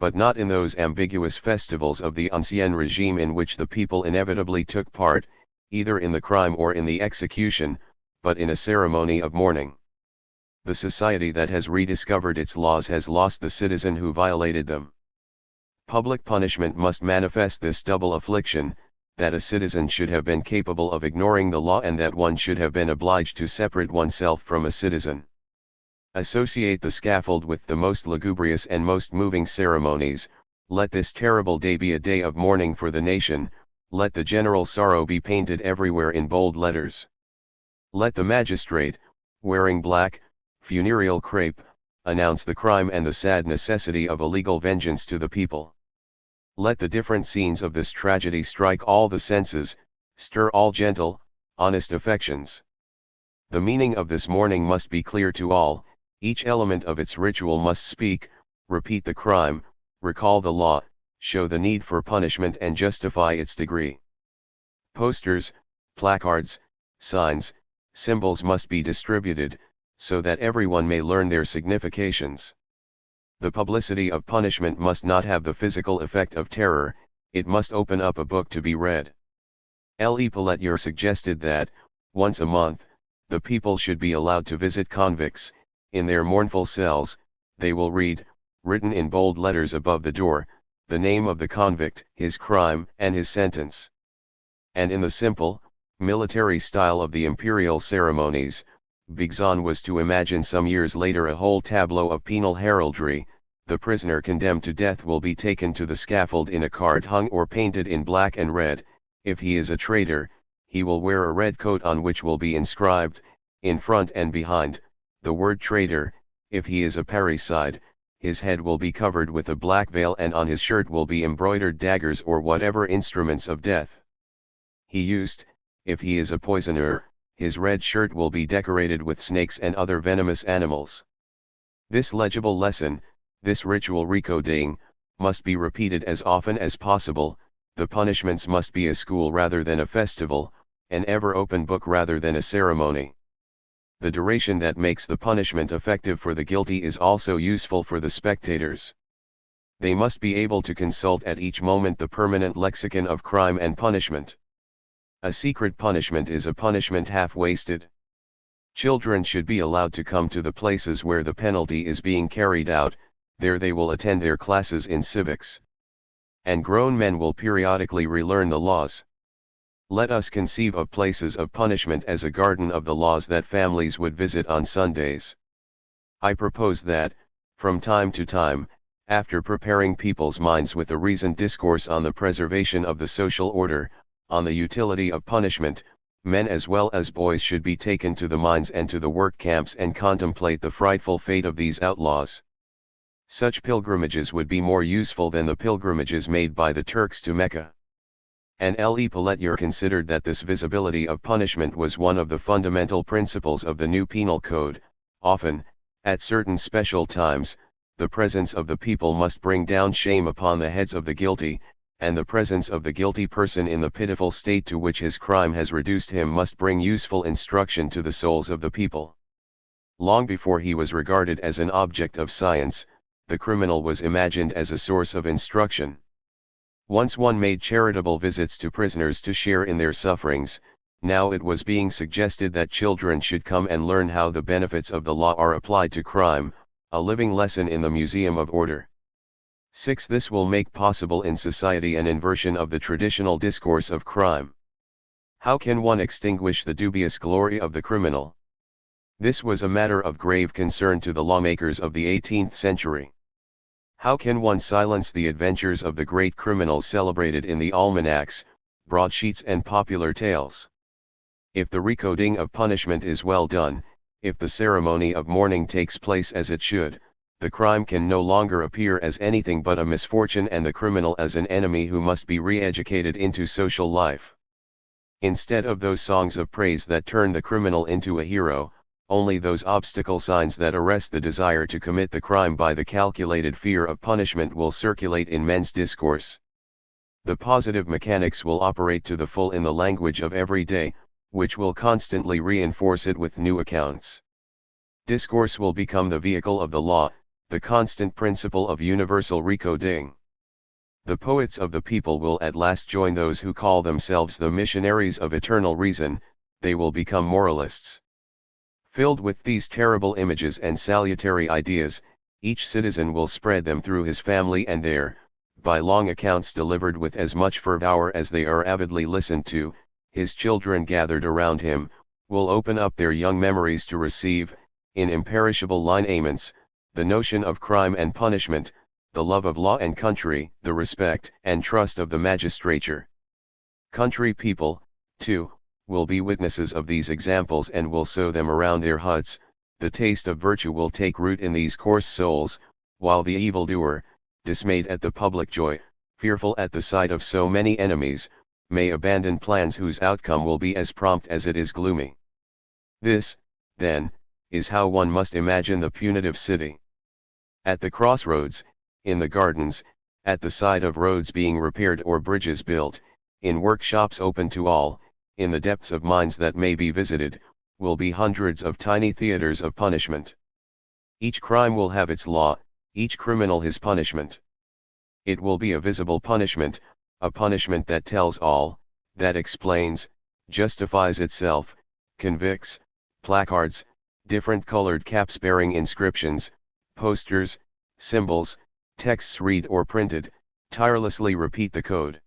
Speaker 1: But not in those ambiguous festivals of the ancien regime in which the people inevitably took part, either in the crime or in the execution, but in a ceremony of mourning. The society that has rediscovered its laws has lost the citizen who violated them. Public punishment must manifest this double affliction, that a citizen should have been capable of ignoring the law and that one should have been obliged to separate oneself from a citizen. Associate the scaffold with the most lugubrious and most moving ceremonies. Let this terrible day be a day of mourning for the nation. Let the general sorrow be painted everywhere in bold letters. Let the magistrate, wearing black, funereal crape, announce the crime and the sad necessity of a legal vengeance to the people. Let the different scenes of this tragedy strike all the senses, stir all gentle, honest affections. The meaning of this mourning must be clear to all. Each element of its ritual must speak, repeat the crime, recall the law, show the need for punishment and justify its degree. Posters, placards, signs, symbols must be distributed, so that everyone may learn their significations. The publicity of punishment must not have the physical effect of terror, it must open up a book to be read. Le Pelletier suggested that, once a month, the people should be allowed to visit convicts. In their mournful cells, they will read, written in bold letters above the door, the name of the convict, his crime, and his sentence. And in the simple, military style of the imperial ceremonies, Bigzon was to imagine some years later a whole tableau of penal heraldry. The prisoner condemned to death will be taken to the scaffold in a cart hung or painted in black and red. If he is a traitor, he will wear a red coat on which will be inscribed, in front and behind, the word traitor. If he is a parricide, his head will be covered with a black veil and on his shirt will be embroidered daggers or whatever instruments of death he used. If he is a poisoner, his red shirt will be decorated with snakes and other venomous animals. This legible lesson, this ritual recoding, must be repeated as often as possible. The punishments must be a school rather than a festival, an ever-open book rather than a ceremony. The duration that makes the punishment effective for the guilty is also useful for the spectators. They must be able to consult at each moment the permanent lexicon of crime and punishment. A secret punishment is a punishment half-wasted. Children should be allowed to come to the places where the penalty is being carried out. There they will attend their classes in civics. And grown men will periodically relearn the laws. Let us conceive of places of punishment as a garden of the laws that families would visit on Sundays. I propose that, from time to time, after preparing people's minds with a reasoned discourse on the preservation of the social order, on the utility of punishment, men as well as boys should be taken to the mines and to the work camps and contemplate the frightful fate of these outlaws. Such pilgrimages would be more useful than the pilgrimages made by the Turks to Mecca. And L. E. Pelletier considered that this visibility of punishment was one of the fundamental principles of the new penal code. Often, at certain special times, the presence of the people must bring down shame upon the heads of the guilty, and the presence of the guilty person in the pitiful state to which his crime has reduced him must bring useful instruction to the souls of the people. Long before he was regarded as an object of science, the criminal was imagined as a source of instruction. Once one made charitable visits to prisoners to share in their sufferings. Now it was being suggested that children should come and learn how the benefits of the law are applied to crime, a living lesson in the Museum of Order. 6. This will make possible in society an inversion of the traditional discourse of crime. How can one extinguish the dubious glory of the criminal? This was a matter of grave concern to the lawmakers of the 18th century. How can one silence the adventures of the great criminals celebrated in the almanacs, broadsheets and popular tales? If the recoding of punishment is well done, if the ceremony of mourning takes place as it should, the crime can no longer appear as anything but a misfortune and the criminal as an enemy who must be re-educated into social life. Instead of those songs of praise that turn the criminal into a hero, only those obstacle signs that arrest the desire to commit the crime by the calculated fear of punishment will circulate in men's discourse. The positive mechanics will operate to the full in the language of every day, which will constantly reinforce it with new accounts. Discourse will become the vehicle of the law, the constant principle of universal recoding. The poets of the people will at last join those who call themselves the missionaries of eternal reason. They will become moralists. Filled with these terrible images and salutary ideas, each citizen will spread them through his family and there, by long accounts delivered with as much fervour as they are avidly listened to, his children gathered around him, will open up their young memories to receive, in imperishable lineaments, the notion of crime and punishment, the love of law and country, the respect and trust of the magistrature. Country people, too, will be witnesses of these examples and will sow them around their huts. The taste of virtue will take root in these coarse souls, while the evildoer, dismayed at the public joy, fearful at the sight of so many enemies, may abandon plans whose outcome will be as prompt as it is gloomy. This, then, is how one must imagine the punitive city. At the crossroads, in the gardens, at the side of roads being repaired or bridges built, in workshops open to all, in the depths of mines that may be visited, will be hundreds of tiny theaters of punishment. Each crime will have its law, each criminal his punishment. It will be a visible punishment, a punishment that tells all, that explains, justifies itself, convicts, placards, different colored caps bearing inscriptions, posters, symbols, texts read or printed, tirelessly repeat the code.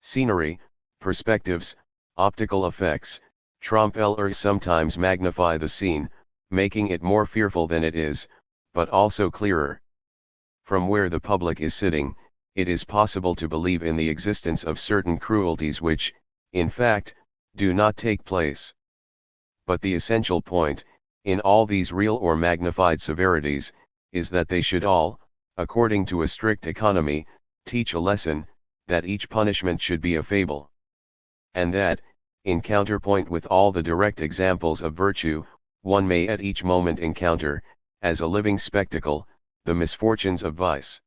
Speaker 1: Scenery, perspectives, optical effects, trompe-l'œil sometimes magnify the scene, making it more fearful than it is, but also clearer. From where the public is sitting, it is possible to believe in the existence of certain cruelties which, in fact, do not take place. But the essential point, in all these real or magnified severities, is that they should all, according to a strict economy, teach a lesson, that each punishment should be a fable. And that, in counterpoint with all the direct examples of virtue, one may at each moment encounter, as a living spectacle, the misfortunes of vice.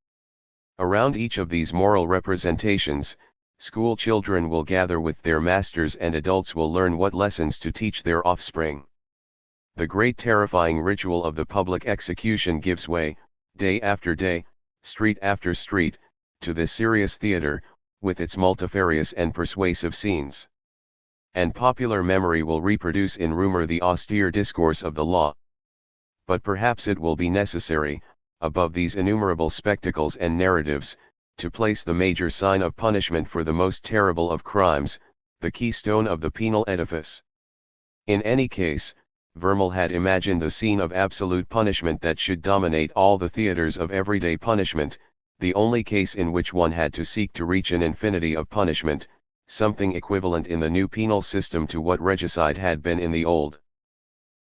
Speaker 1: Around each of these moral representations, school children will gather with their masters and adults will learn what lessons to teach their offspring. The great terrifying ritual of the public execution gives way, day after day, street after street, to this serious theater, with its multifarious and persuasive scenes. And popular memory will reproduce in rumor the austere discourse of the law. But perhaps it will be necessary, above these innumerable spectacles and narratives, to place the major sign of punishment for the most terrible of crimes, the keystone of the penal edifice. In any case, Vermel had imagined the scene of absolute punishment that should dominate all the theaters of everyday punishment, the only case in which one had to seek to reach an infinity of punishment, something equivalent in the new penal system to what regicide had been in the old.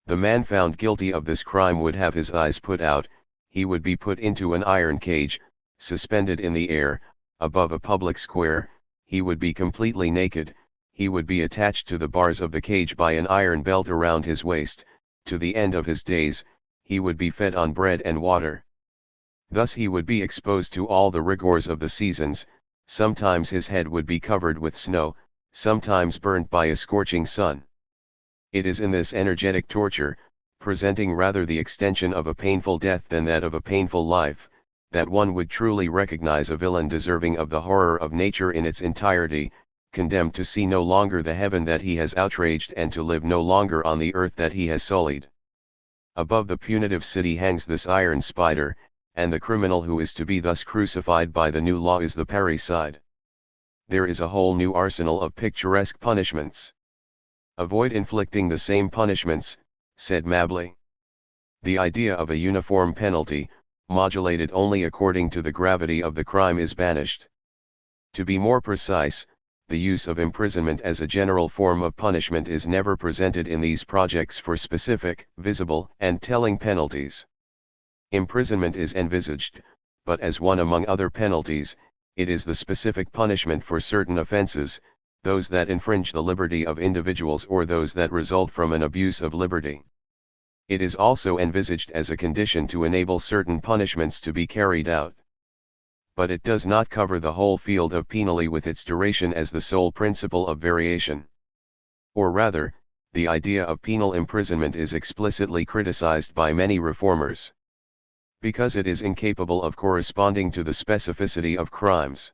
Speaker 1: The man found guilty of this crime would have his eyes put out, he would be put into an iron cage, suspended in the air, above a public square, he would be completely naked, he would be attached to the bars of the cage by an iron belt around his waist, to the end of his days, he would be fed on bread and water. Thus he would be exposed to all the rigors of the seasons, sometimes his head would be covered with snow, sometimes burnt by a scorching sun. It is in this energetic torture, presenting rather the extension of a painful death than that of a painful life, that one would truly recognize a villain deserving of the horror of nature in its entirety, condemned to see no longer the heaven that he has outraged and to live no longer on the earth that he has sullied. Above the punitive city hangs this iron spider, and the criminal who is to be thus crucified by the new law is the parricide. There is a whole new arsenal of picturesque punishments. Avoid inflicting the same punishments, said Mabley. The idea of a uniform penalty, modulated only according to the gravity of the crime, is banished. To be more precise, the use of imprisonment as a general form of punishment is never presented in these projects for specific, visible, and telling penalties. Imprisonment is envisaged, but as one among other penalties, it is the specific punishment for certain offenses, those that infringe the liberty of individuals or those that result from an abuse of liberty. It is also envisaged as a condition to enable certain punishments to be carried out. But it does not cover the whole field of penalty with its duration as the sole principle of variation. Or rather, the idea of penal imprisonment is explicitly criticized by many reformers. Because it is incapable of corresponding to the specificity of crimes.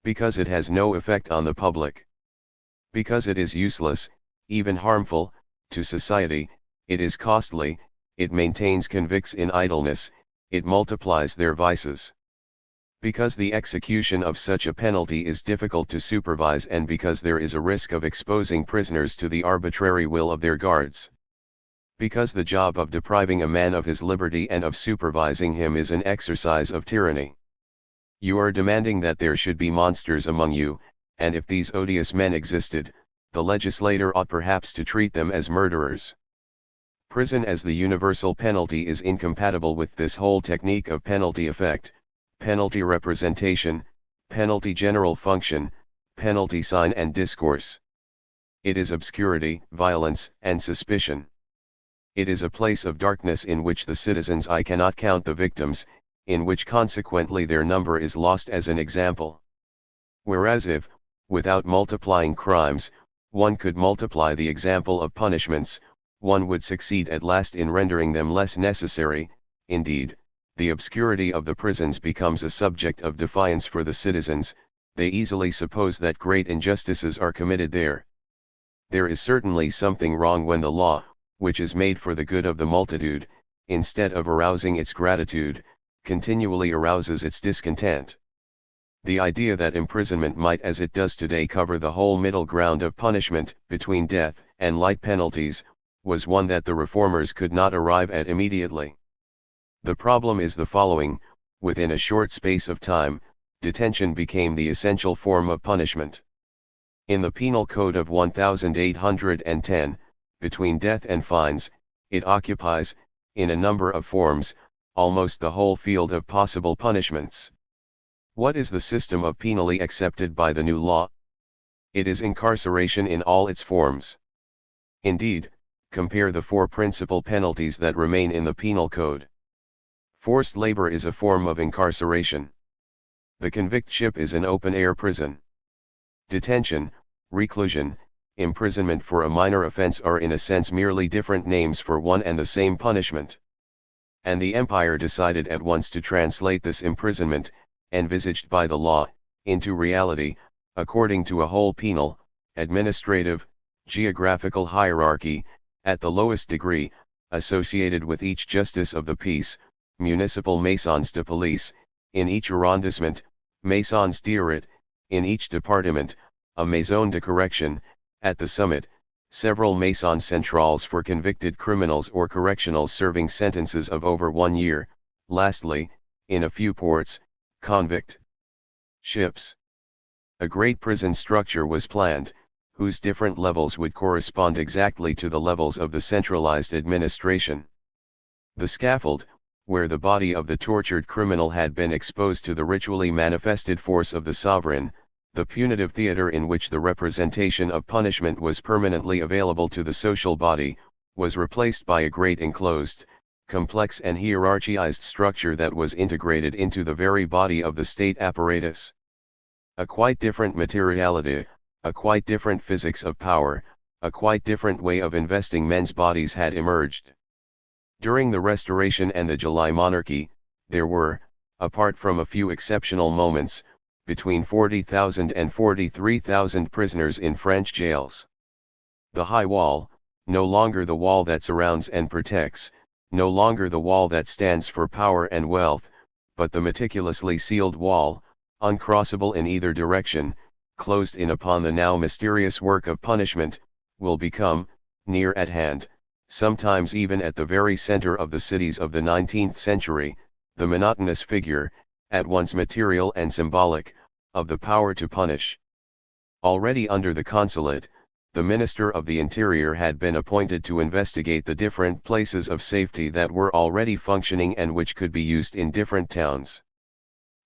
Speaker 1: Because it has no effect on the public. Because it is useless, even harmful, to society, it is costly, it maintains convicts in idleness, it multiplies their vices. Because the execution of such a penalty is difficult to supervise and because there is a risk of exposing prisoners to the arbitrary will of their guards. Because the job of depriving a man of his liberty and of supervising him is an exercise of tyranny. You are demanding that there should be monsters among you, and if these odious men existed, the legislator ought perhaps to treat them as murderers. Prison as the universal penalty is incompatible with this whole technique of penalty effect, penalty representation, penalty general function, penalty sign and discourse. It is obscurity, violence, and suspicion. It is a place of darkness in which the citizen's eye cannot count the victims, in which consequently their number is lost as an example. Whereas if, without multiplying crimes, one could multiply the example of punishments, one would succeed at last in rendering them less necessary. Indeed, the obscurity of the prisons becomes a subject of defiance for the citizens, they easily suppose that great injustices are committed there. There is certainly something wrong when the law, which is made for the good of the multitude, instead of arousing its gratitude, continually arouses its discontent. The idea that imprisonment might as it does today cover the whole middle ground of punishment, between death and light penalties, was one that the reformers could not arrive at immediately. The problem is the following: within a short space of time, detention became the essential form of punishment. In the Penal Code of 1810, between death and fines, it occupies, in a number of forms, almost the whole field of possible punishments. What is the system of penally accepted by the new law? It is incarceration in all its forms. Indeed, compare the four principal penalties that remain in the Penal Code. Forced labor is a form of incarceration. The convict-ship is an open-air prison. Detention, reclusion, imprisonment for a minor offense are in a sense merely different names for one and the same punishment. And the empire decided at once to translate this imprisonment, envisaged by the law, into reality, according to a whole penal, administrative, geographical hierarchy, at the lowest degree, associated with each justice of the peace, municipal maisons de police, in each arrondissement, maisons d'arrêt, in each department, a maison de correction, at the summit, several maisons centrales for convicted criminals or correctionals serving sentences of over 1 year, lastly, in a few ports, convict ships. A great prison structure was planned, whose different levels would correspond exactly to the levels of the centralized administration. The scaffold, where the body of the tortured criminal had been exposed to the ritually manifested force of the sovereign, the punitive theater in which the representation of punishment was permanently available to the social body, was replaced by a great enclosed, complex and hierarchized structure that was integrated into the very body of the state apparatus. A quite different materiality, a quite different physics of power, a quite different way of investing men's bodies had emerged. During the Restoration and the July Monarchy, there were, apart from a few exceptional moments, between 40,000 and 43,000 prisoners in French jails. The high wall, no longer the wall that surrounds and protects, no longer the wall that stands for power and wealth, but the meticulously sealed wall, uncrossable in either direction, closed in upon the now mysterious work of punishment, will become, near at hand, sometimes even at the very center of the cities of the 19th century, the monotonous figure, at once material and symbolic, of the power to punish. Already under the consulate, the Minister of the Interior had been appointed to investigate the different places of safety that were already functioning and which could be used in different towns.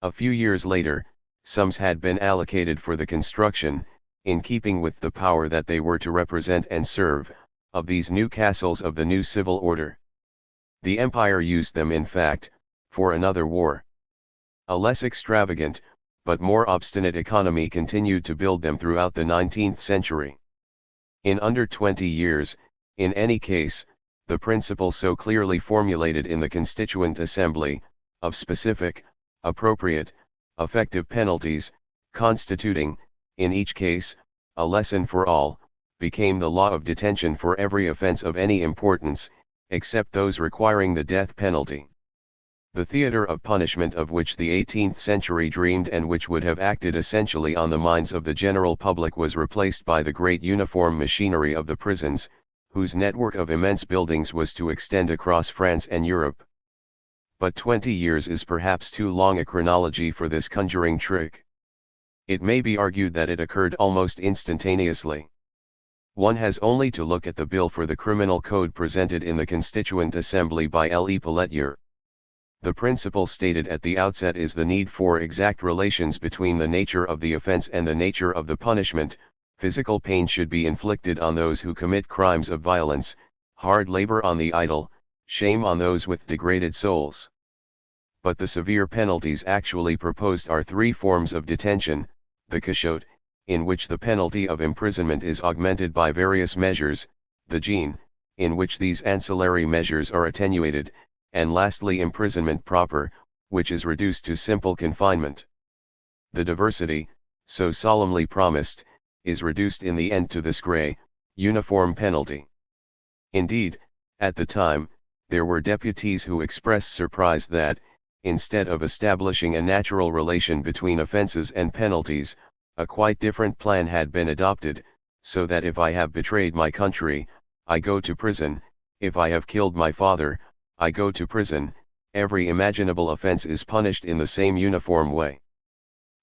Speaker 1: A few years later, sums had been allocated for the construction, in keeping with the power that they were to represent and serve, of these new castles of the new civil order. The empire used them in fact, for another war. A less extravagant, but more obstinate economy continued to build them throughout the 19th century. In under 20 years, in any case, the principle so clearly formulated in the Constituent Assembly, of specific, appropriate, effective penalties, constituting, in each case, a lesson for all, became the law of detention for every offense of any importance, except those requiring the death penalty. The theater of punishment of which the 18th century dreamed and which would have acted essentially on the minds of the general public was replaced by the great uniform machinery of the prisons, whose network of immense buildings was to extend across France and Europe. But 20 years is perhaps too long a chronology for this conjuring trick. It may be argued that it occurred almost instantaneously. One has only to look at the bill for the criminal code presented in the Constituent Assembly by Le Pelletier. The principle stated at the outset is the need for exact relations between the nature of the offense and the nature of the punishment. Physical pain should be inflicted on those who commit crimes of violence, hard labor on the idle, shame on those with degraded souls. But the severe penalties actually proposed are three forms of detention: the cachot, in which the penalty of imprisonment is augmented by various measures; the gene, in which these ancillary measures are attenuated; and lastly imprisonment proper, which is reduced to simple confinement. The diversity, so solemnly promised, is reduced in the end to this grey, uniform penalty. Indeed, At the time, there were deputies who expressed surprise that, instead of establishing a natural relation between offenses and penalties, a quite different plan had been adopted, so that if I have betrayed my country, I go to prison, if I have killed my father, I go to prison. Every imaginable offense is punished in the same uniform way.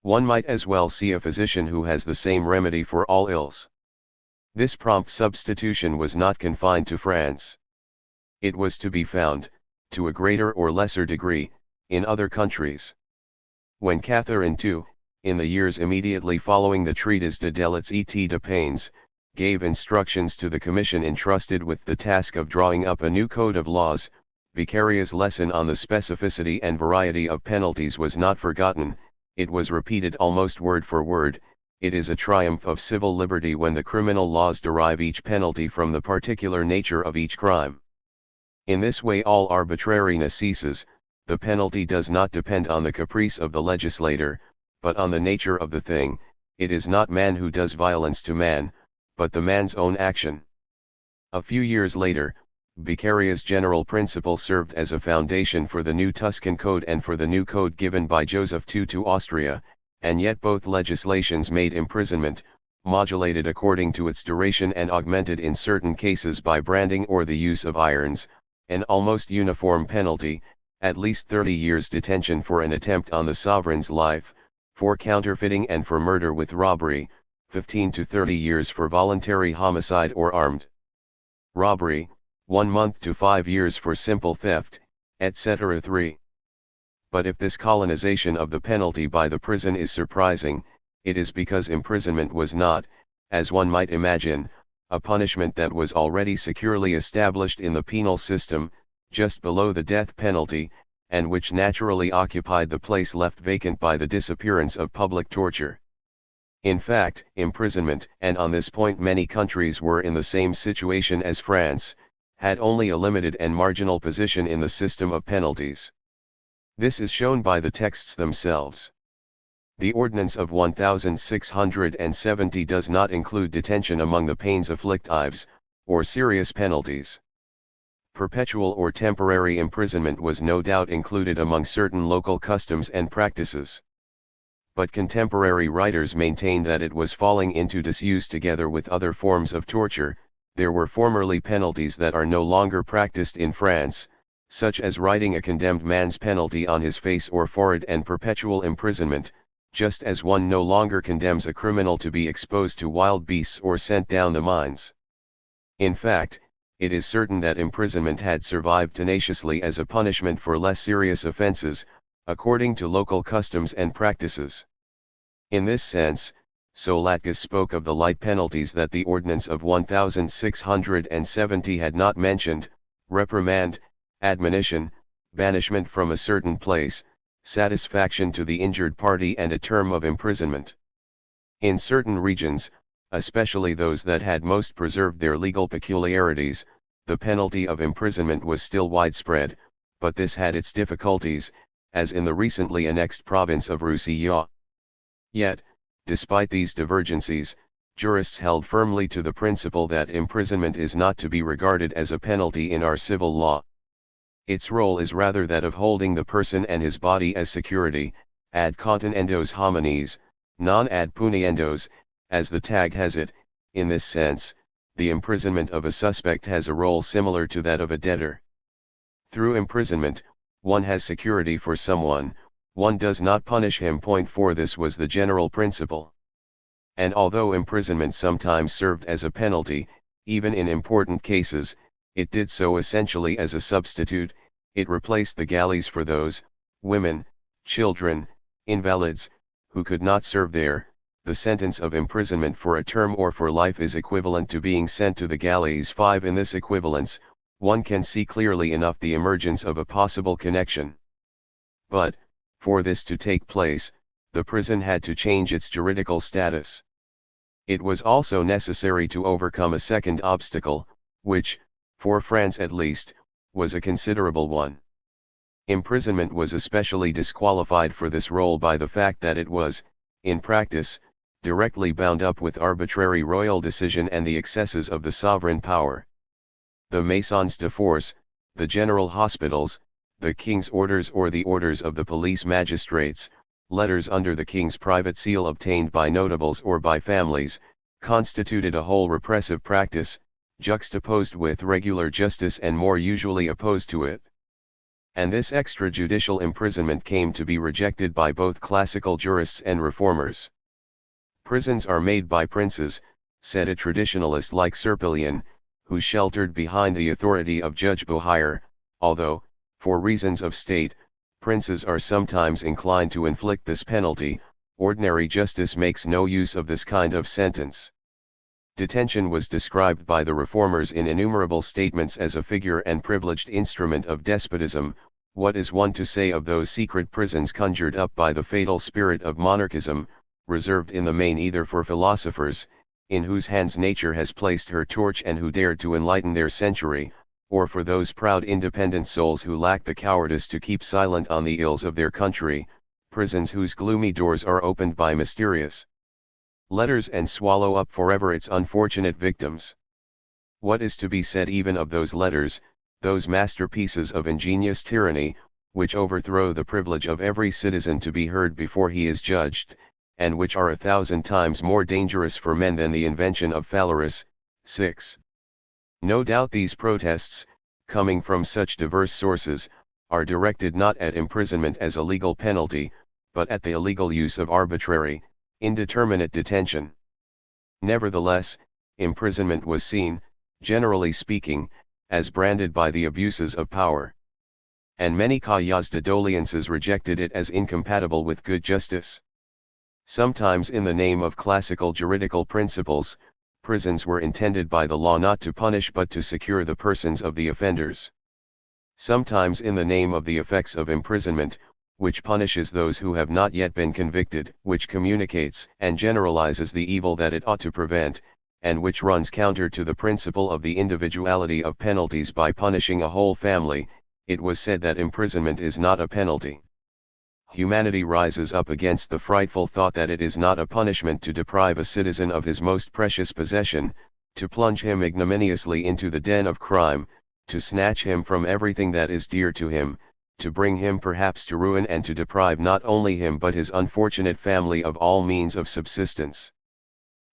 Speaker 1: One might as well see a physician who has the same remedy for all ills. This prompt substitution was not confined to France. It was to be found, to a greater or lesser degree, in other countries. When Catherine II, in the years immediately following the Treatise de délits et de peines, gave instructions to the commission entrusted with the task of drawing up a new code of laws, Beccaria's lesson on the specificity and variety of penalties was not forgotten. It was repeated almost word for word. It is a triumph of civil liberty when the criminal laws derive each penalty from the particular nature of each crime. In this way all arbitrariness ceases. The penalty does not depend on the caprice of the legislator, but on the nature of the thing. It is not man who does violence to man, but the man's own action. A few years later, Beccaria's general principle served as a foundation for the new Tuscan Code and for the new code given by Joseph II to Austria, and yet both legislations made imprisonment, modulated according to its duration and augmented in certain cases by branding or the use of irons, an almost uniform penalty, at least 30 years detention for an attempt on the sovereign's life, for counterfeiting and for murder with robbery, 15 to 30 years for voluntary homicide or armed robbery, 1 month to 5 years for simple theft, etc. 3. But if this colonization of the penalty by the prison is surprising, it is because imprisonment was not, as one might imagine, a punishment that was already securely established in the penal system, just below the death penalty, and which naturally occupied the place left vacant by the disappearance of public torture. In fact, imprisonment, and on this point many countries were in the same situation as France, had only a limited and marginal position in the system of penalties. This is shown by the texts themselves. The Ordinance of 1670 does not include detention among the pains afflictives, or serious penalties. Perpetual or temporary imprisonment was no doubt included among certain local customs and practices. But contemporary writers maintain that it was falling into disuse together with other forms of torture. There were formerly penalties that are no longer practiced in France, such as writing a condemned man's penalty on his face or forehead and perpetual imprisonment, just as one no longer condemns a criminal to be exposed to wild beasts or sent down the mines. In fact, it is certain that imprisonment had survived tenaciously as a punishment for less serious offenses, according to local customs and practices. In this sense, Solatkus spoke of the light penalties that the Ordinance of 1670 had not mentioned: reprimand, admonition, banishment from a certain place, satisfaction to the injured party and a term of imprisonment. In certain regions, especially those that had most preserved their legal peculiarities, the penalty of imprisonment was still widespread, but this had its difficulties, as in the recently annexed province of Roussillon. Yet, despite these divergencies, jurists held firmly to the principle that imprisonment is not to be regarded as a penalty in our civil law. Its role is rather that of holding the person and his body as security, ad continendos homines, non ad puniendos, as the tag has it. In this sense, the imprisonment of a suspect has a role similar to that of a debtor. Through imprisonment, one has security for someone, one does not punish him. 4 This was the general principle. And although imprisonment sometimes served as a penalty, even in important cases, it did so essentially as a substitute. It replaced the galleys for those, women, children, invalids, who could not serve there. The sentence of imprisonment for a term or for life is equivalent to being sent to the galleys. 5 In this equivalence, one can see clearly enough the emergence of a possible connection. But, for this to take place, the prison had to change its juridical status. It was also necessary to overcome a second obstacle, which, for France at least, was a considerable one. Imprisonment was especially disqualified for this role by the fact that it was, in practice, directly bound up with arbitrary royal decision and the excesses of the sovereign power. the maisons de force, the general hospitals, the king's orders or the orders of the police magistrates, letters under the king's private seal obtained by notables or by families, constituted a whole repressive practice, juxtaposed with regular justice and more usually opposed to it. And this extrajudicial imprisonment came to be rejected by both classical jurists and reformers. Prisons are made by princes, said a traditionalist like Serpillion, who sheltered behind the authority of Judge Bohire, although, for reasons of state, princes are sometimes inclined to inflict this penalty. Ordinary justice makes no use of this kind of sentence. Detention was described by the reformers in innumerable statements as a figure and privileged instrument of despotism. What is one to say of those secret prisons conjured up by the fatal spirit of monarchism, reserved in the main either for philosophers, in whose hands nature has placed her torch and who dared to enlighten their century, or for those proud independent souls who lack the cowardice to keep silent on the ills of their country, prisons whose gloomy doors are opened by mysterious letters and swallow up forever its unfortunate victims? What is to be said even of those letters, those masterpieces of ingenious tyranny, which overthrow the privilege of every citizen to be heard before he is judged, and which are 1,000 times more dangerous for men than the invention of Phalaris? 6. No doubt these protests, coming from such diverse sources, are directed not at imprisonment as a legal penalty, but at the illegal use of arbitrary, indeterminate detention. Nevertheless, imprisonment was seen, generally speaking, as branded by the abuses of power. And many cahiers de doléances rejected it as incompatible with good justice. Sometimes in the name of classical juridical principles, prisons were intended by the law not to punish but to secure the persons of the offenders. Sometimes in the name of the effects of imprisonment, which punishes those who have not yet been convicted, which communicates and generalizes the evil that it ought to prevent, and which runs counter to the principle of the individuality of penalties by punishing a whole family, it was said that imprisonment is not a penalty. Humanity rises up against the frightful thought that it is not a punishment to deprive a citizen of his most precious possession, to plunge him ignominiously into the den of crime, to snatch him from everything that is dear to him, to bring him perhaps to ruin and to deprive not only him but his unfortunate family of all means of subsistence.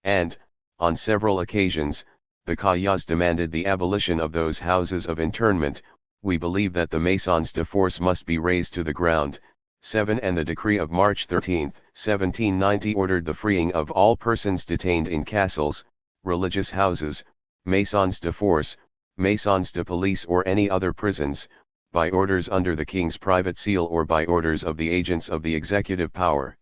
Speaker 1: And, on several occasions, the cahiers demanded the abolition of those houses of internment. We believe that the maisons de force must be razed to the ground. 7. And the decree of March 13, 1790 ordered the freeing of all persons detained in castles, religious houses, maisons de force, maisons de police or any other prisons, by orders under the king's private seal or by orders of the agents of the executive power.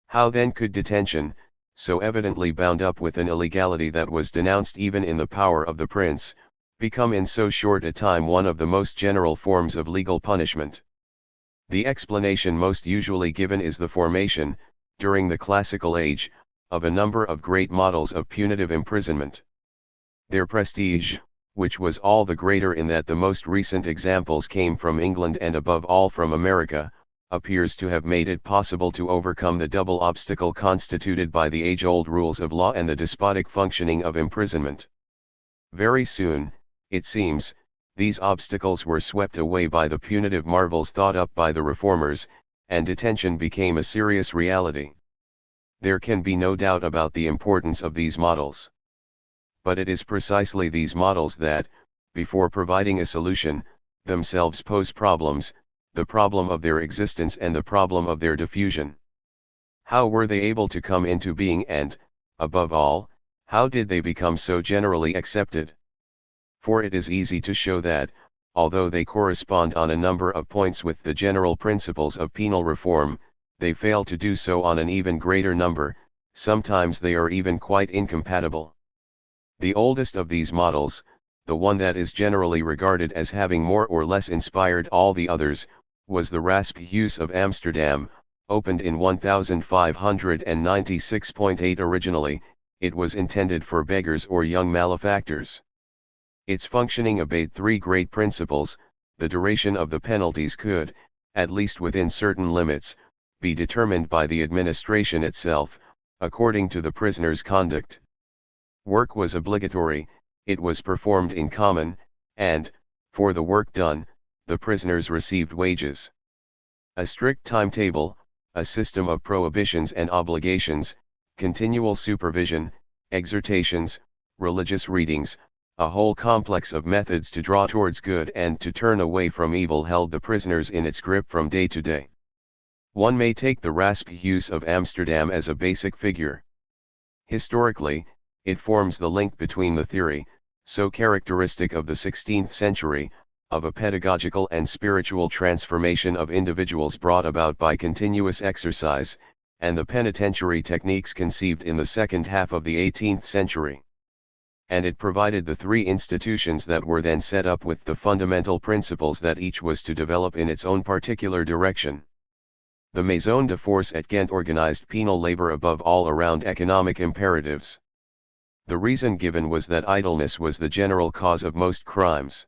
Speaker 1: How then could detention, so evidently bound up with an illegality that was denounced even in the power of the prince, become in so short a time one of the most general forms of legal punishment? The explanation most usually given is the formation, during the classical age, of a number of great models of punitive imprisonment. Their prestige, which was all the greater in that the most recent examples came from England and above all from America, appears to have made it possible to overcome the double obstacle constituted by the age-old rules of law and the despotic functioning of imprisonment. Very soon, it seems, these obstacles were swept away by the punitive marvels thought up by the reformers, and detention became a serious reality. There can be no doubt about the importance of these models. But it is precisely these models that, before providing a solution, themselves pose problems, the problem of their existence and the problem of their diffusion. How were they able to come into being and, above all, how did they become so generally accepted? For it is easy to show that, although they correspond on a number of points with the general principles of penal reform, they fail to do so on an even greater number. Sometimes they are even quite incompatible. The oldest of these models, the one that is generally regarded as having more or less inspired all the others, was the Rasphuis of Amsterdam, opened in 1596.8. Originally, it was intended for beggars or young malefactors. Its functioning obeyed three great principles: the duration of the penalties could, at least within certain limits, be determined by the administration itself, according to the prisoner's conduct. Work was obligatory, it was performed in common, and, for the work done, the prisoners received wages. A strict timetable, a system of prohibitions and obligations, continual supervision, exhortations, religious readings, a whole complex of methods to draw towards good and to turn away from evil held the prisoners in its grip from day to day. One may take the Rasphuis of Amsterdam as a basic figure. Historically, it forms the link between the theory, so characteristic of the 16th century, of a pedagogical and spiritual transformation of individuals brought about by continuous exercise, and the penitentiary techniques conceived in the second half of the 18th century. And it provided the three institutions that were then set up with the fundamental principles that each was to develop in its own particular direction. The Maison de Force at Ghent organized penal labor above all around economic imperatives. The reason given was that idleness was the general cause of most crimes.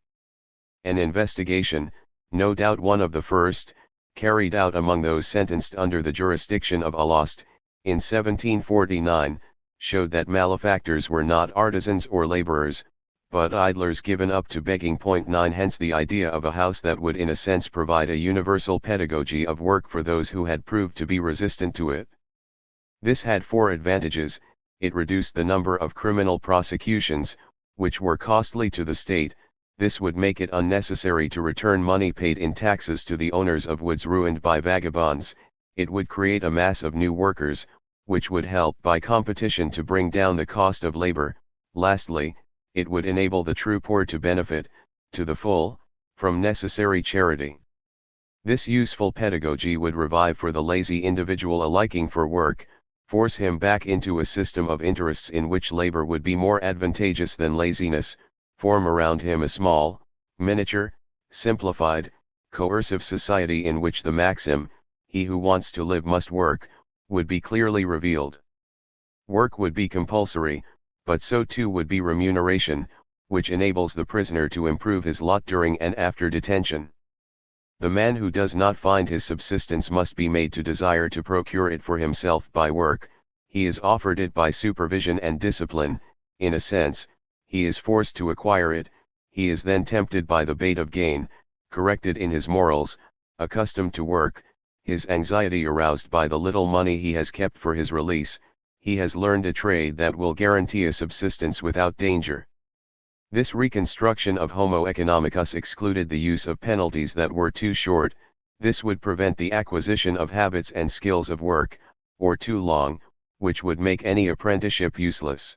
Speaker 1: An investigation, no doubt one of the first, carried out among those sentenced under the jurisdiction of Alost, in 1749, showed that malefactors were not artisans or laborers, but idlers given up to begging. 9 Hence the idea of a house that would in a sense provide a universal pedagogy of work for those who had proved to be resistant to it. This had four advantages: it reduced the number of criminal prosecutions, which were costly to the state. This would make it unnecessary to return money paid in taxes to the owners of woods ruined by vagabonds. It would create a mass of new workers, which would help by competition to bring down the cost of labor. Lastly, it would enable the true poor to benefit, to the full, from necessary charity. This useful pedagogy would revive for the lazy individual a liking for work, force him back into a system of interests in which labor would be more advantageous than laziness, form around him a small, miniature, simplified, coercive society in which the maxim, "He who wants to live must work," would be clearly revealed. Work would be compulsory, but so too would be remuneration, which enables the prisoner to improve his lot during and after detention. The man who does not find his subsistence must be made to desire to procure it for himself by work. He is offered it by supervision and discipline. In a sense, he is forced to acquire it. He is then tempted by the bait of gain, corrected in his morals, accustomed to work, his anxiety aroused by the little money he has kept for his release. He has learned a trade that will guarantee a subsistence without danger. This reconstruction of Homo economicus excluded the use of penalties that were too short. This would prevent the acquisition of habits and skills of work, or too long, which would make any apprenticeship useless.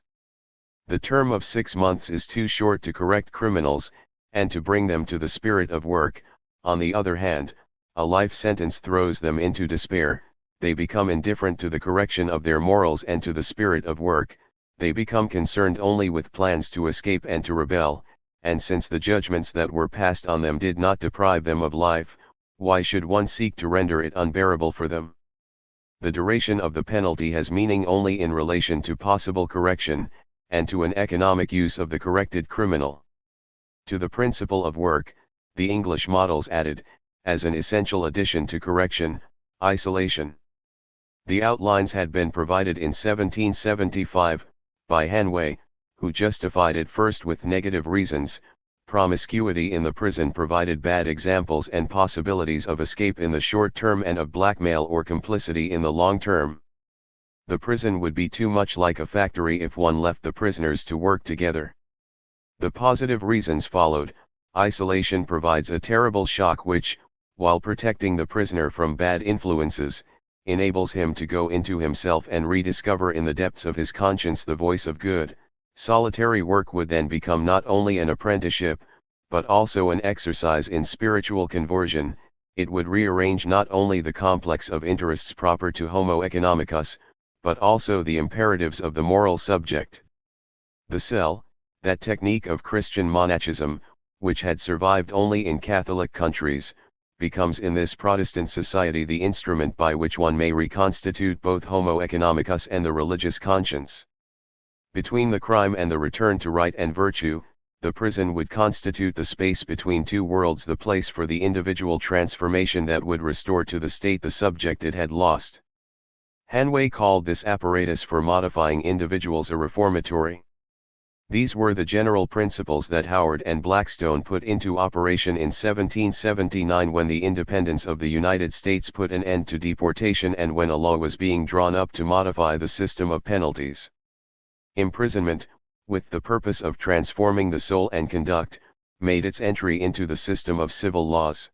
Speaker 1: The term of 6 months is too short to correct criminals, and to bring them to the spirit of work. On the other hand, a life sentence throws them into despair. They become indifferent to the correction of their morals and to the spirit of work. They become concerned only with plans to escape and to rebel, and since the judgments that were passed on them did not deprive them of life, why should one seek to render it unbearable for them? The duration of the penalty has meaning only in relation to possible correction, and to an economic use of the corrected criminal. To the principle of work, the English models added, as an essential addition to correction, isolation. The outlines had been provided in 1775, by Hanway, who justified it first with negative reasons. Promiscuity in the prison provided bad examples and possibilities of escape in the short term and of blackmail or complicity in the long term. The prison would be too much like a factory if one left the prisoners to work together. The positive reasons followed. Isolation provides a terrible shock which, while protecting the prisoner from bad influences, enables him to go into himself and rediscover in the depths of his conscience the voice of good. Solitary work would then become not only an apprenticeship, but also an exercise in spiritual conversion. It would rearrange not only the complex of interests proper to Homo economicus, but also the imperatives of the moral subject. The cell, that technique of Christian monachism, which had survived only in Catholic countries, becomes in this Protestant society the instrument by which one may reconstitute both Homo economicus and the religious conscience. Between the crime and the return to right and virtue, the prison would constitute the space between two worlds, the place for the individual transformation that would restore to the state the subject it had lost. Hanway called this apparatus for modifying individuals a reformatory. These were the general principles that Howard and Blackstone put into operation in 1779 when the independence of the United States put an end to deportation and when a law was being drawn up to modify the system of penalties. Imprisonment, with the purpose of transforming the soul and conduct, made its entry into the system of civil laws.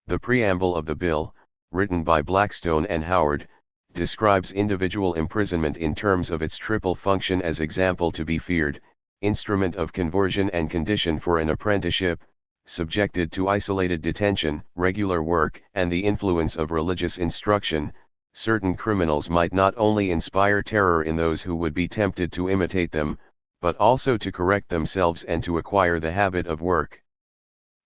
Speaker 1: The preamble of the bill, written by Blackstone and Howard, describes individual imprisonment in terms of its triple function as example to be feared, instrument of conversion and condition for an apprenticeship, subjected to isolated detention, regular work, and the influence of religious instruction. Certain criminals might not only inspire terror in those who would be tempted to imitate them, but also to correct themselves and to acquire the habit of work.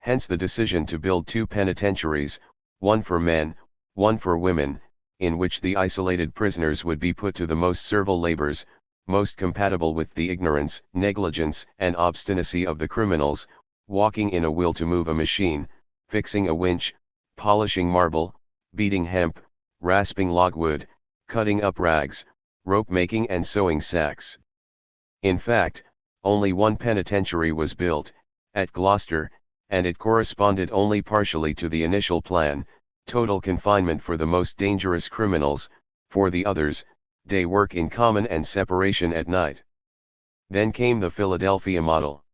Speaker 1: Hence the decision to build 2 penitentiaries, one for men, one for women, in which the isolated prisoners would be put to the most servile labors, most compatible with the ignorance, negligence, and obstinacy of the criminals, walking in a wheel to move a machine, fixing a winch, polishing marble, beating hemp, rasping logwood, cutting up rags, rope making and sewing sacks. In fact, only one penitentiary was built, at Gloucester, and it corresponded only partially to the initial plan, total confinement for the most dangerous criminals, for the others, day work in common and separation at night. Then came the Philadelphia model.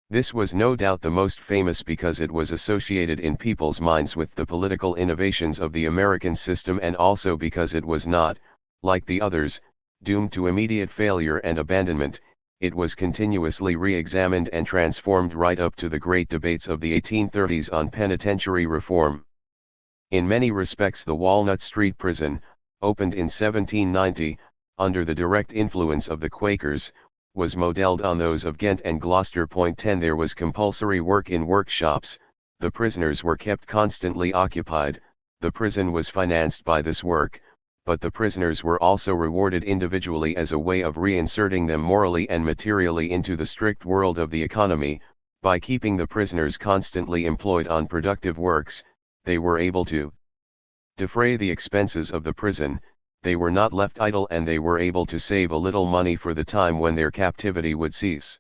Speaker 1: This was no doubt the most famous because it was associated in people's minds with the political innovations of the American system and also because it was not, like the others, doomed to immediate failure and abandonment. It was continuously re-examined and transformed right up to the great debates of the 1830s on penitentiary reform. In many respects the Walnut Street Prison, opened in 1790, under the direct influence of the Quakers, was modeled on those of Ghent and Gloucester. 10 There was compulsory work in workshops, the prisoners were kept constantly occupied, the prison was financed by this work, but the prisoners were also rewarded individually as a way of reinserting them morally and materially into the strict world of the economy. By keeping the prisoners constantly employed on productive works, they were able to defray the expenses of the prison, they were not left idle and they were able to save a little money for the time when their captivity would cease.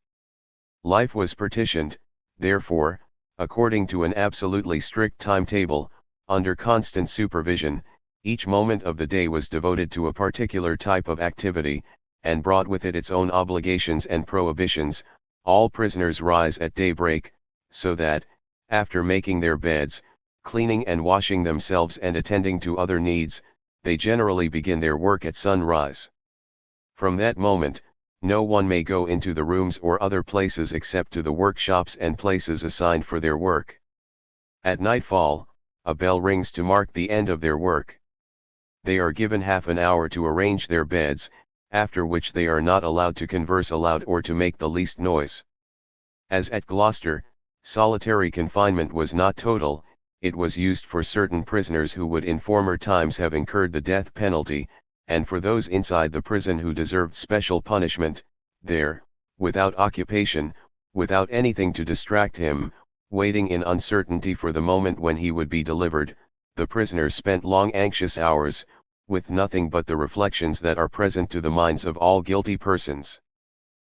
Speaker 1: Life was partitioned, therefore, according to an absolutely strict timetable, under constant supervision. Each moment of the day was devoted to a particular type of activity, and brought with it its own obligations and prohibitions. All prisoners rise at daybreak, so that, after making their beds, cleaning and washing themselves and attending to other needs, they generally begin their work at sunrise. From that moment, no one may go into the rooms or other places except to the workshops and places assigned for their work. At nightfall, a bell rings to mark the end of their work. They are given half an hour to arrange their beds, after which they are not allowed to converse aloud or to make the least noise. As at Gloucester, solitary confinement was not total, it was used for certain prisoners who would in former times have incurred the death penalty, and for those inside the prison who deserved special punishment. There, without occupation, without anything to distract him, waiting in uncertainty for the moment when he would be delivered, the prisoner spent long anxious hours, with nothing but the reflections that are present to the minds of all guilty persons.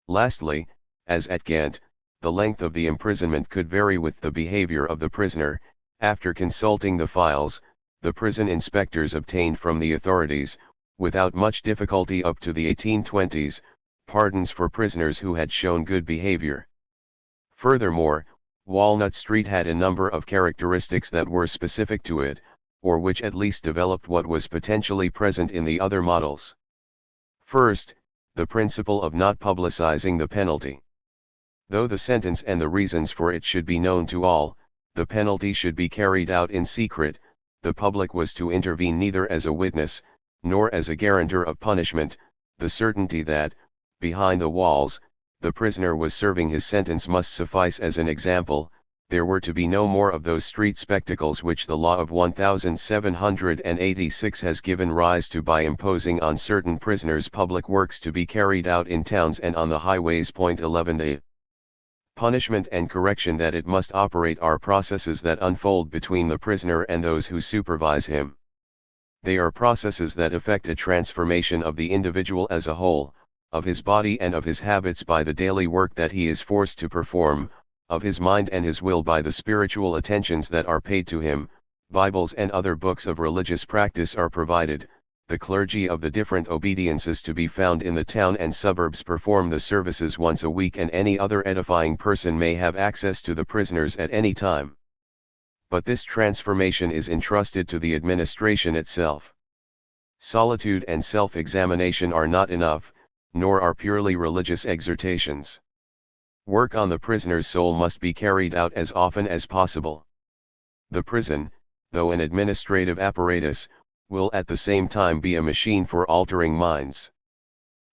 Speaker 1: Lastly, as at Ghent, the length of the imprisonment could vary with the behavior of the prisoner. After consulting the files, the prison inspectors obtained from the authorities, without much difficulty up to the 1820s, pardons for prisoners who had shown good behavior. Furthermore, Walnut Street had a number of characteristics that were specific to it, or which at least developed what was potentially present in the other models. First, the principle of not publicizing the penalty. Though the sentence and the reasons for it should be known to all, the penalty should be carried out in secret. The public was to intervene neither as a witness, nor as a guarantor of punishment. The certainty that, behind the walls, the prisoner was serving his sentence must suffice as an example. There were to be no more of those street spectacles which the law of 1786 has given rise to by imposing on certain prisoners public works to be carried out in towns and on the highways. 11 The punishment and correction that it must operate are processes that unfold between the prisoner and those who supervise him. They are processes that effect a transformation of the individual as a whole, of his body and of his habits by the daily work that he is forced to perform, of his mind and his will by the spiritual attentions that are paid to him. Bibles and other books of religious practice are provided. The clergy of the different obediences to be found in the town and suburbs perform the services once a week, and any other edifying person may have access to the prisoners at any time. But this transformation is entrusted to the administration itself. Solitude and self-examination are not enough, nor are purely religious exhortations. Work on the prisoner's soul must be carried out as often as possible. The prison, though an administrative apparatus, will at the same time be a machine for altering minds.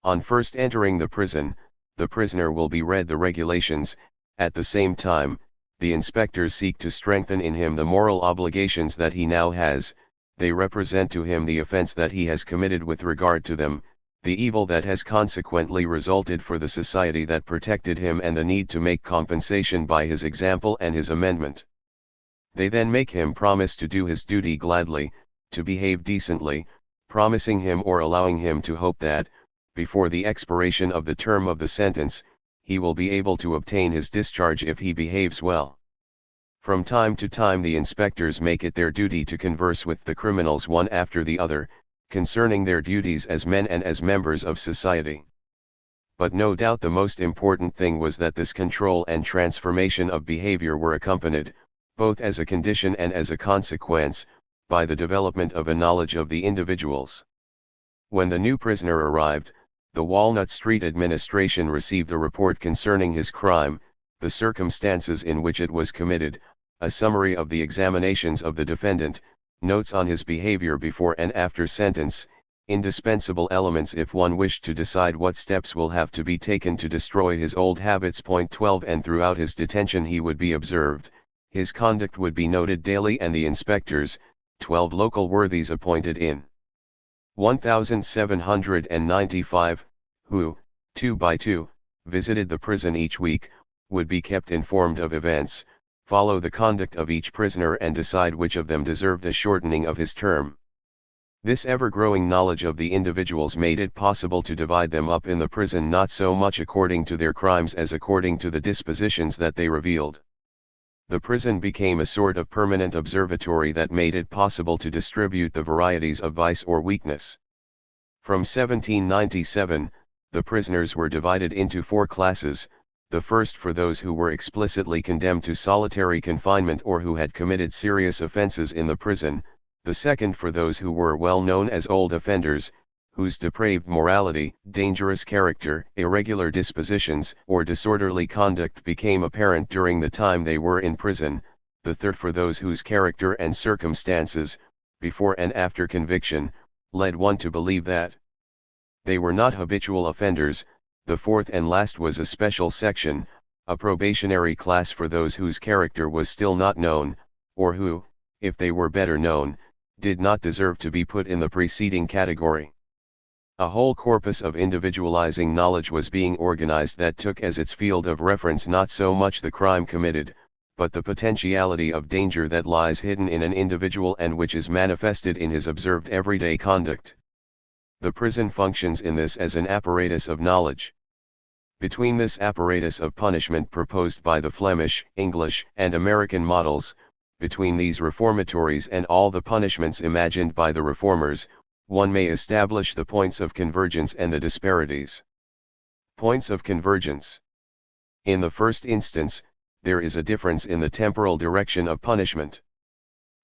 Speaker 1: On first entering the prison, the prisoner will be read the regulations. At the same time, the inspectors seek to strengthen in him the moral obligations that he now has. They represent to him the offense that he has committed with regard to them, the evil that has consequently resulted for the society that protected him, and the need to make compensation by his example and his amendment. They then make him promise to do his duty gladly, to behave decently, promising him or allowing him to hope that, before the expiration of the term of the sentence, he will be able to obtain his discharge if he behaves well. From time to time the inspectors make it their duty to converse with the criminals one after the other, concerning their duties as men and as members of society. But no doubt the most important thing was that this control and transformation of behavior were accompanied, both as a condition and as a consequence, by the development of a knowledge of the individuals. When the new prisoner arrived, the Walnut Street administration received a report concerning his crime, the circumstances in which it was committed, a summary of the examinations of the defendant, notes on his behavior before and after sentence, indispensable elements if one wished to decide what steps will have to be taken to destroy his old habits. Point 12. And throughout his detention he would be observed, his conduct would be noted daily, and the inspectors, 12 local worthies appointed in 1795, who, 2 by 2, visited the prison each week, would be kept informed of events, follow the conduct of each prisoner, and decide which of them deserved a shortening of his term. This ever-growing knowledge of the individuals made it possible to divide them up in the prison not so much according to their crimes as according to the dispositions that they revealed. The prison became a sort of permanent observatory that made it possible to distribute the varieties of vice or weakness. From 1797, the prisoners were divided into 4 classes, the first for those who were explicitly condemned to solitary confinement or who had committed serious offenses in the prison, the second for those who were well known as old offenders, whose depraved morality, dangerous character, irregular dispositions, or disorderly conduct became apparent during the time they were in prison, the third for those whose character and circumstances, before and after conviction, led one to believe that they were not habitual offenders. The fourth and last was a special section, a probationary class for those whose character was still not known, or who, if they were better known, did not deserve to be put in the preceding category. A whole corpus of individualizing knowledge was being organized that took as its field of reference not so much the crime committed, but the potentiality of danger that lies hidden in an individual and which is manifested in his observed everyday conduct. The prison functions in this as an apparatus of knowledge. Between this apparatus of punishment proposed by the Flemish, English, and American models, between these reformatories and all the punishments imagined by the reformers, one may establish the points of convergence and the disparities. Points of convergence. In the first instance, there is a difference in the temporal direction of punishment.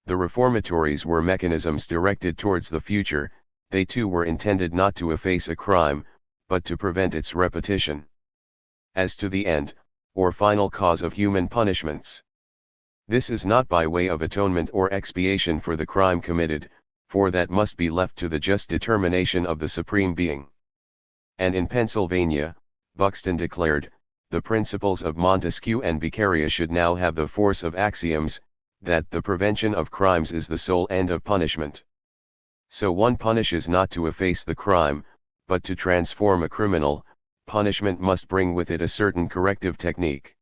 Speaker 1: The reformatories were mechanisms directed towards the future. They too were intended not to efface a crime, but to prevent its repetition. As to the end, or final cause of human punishments, this is not by way of atonement or expiation for the crime committed, for that must be left to the just determination of the Supreme Being. And in Pennsylvania, Buxton declared, the principles of Montesquieu and Beccaria should now have the force of axioms, that the prevention of crimes is the sole end of punishment. So one punishes not to efface the crime, but to transform a criminal. Punishment must bring with it a certain corrective technique.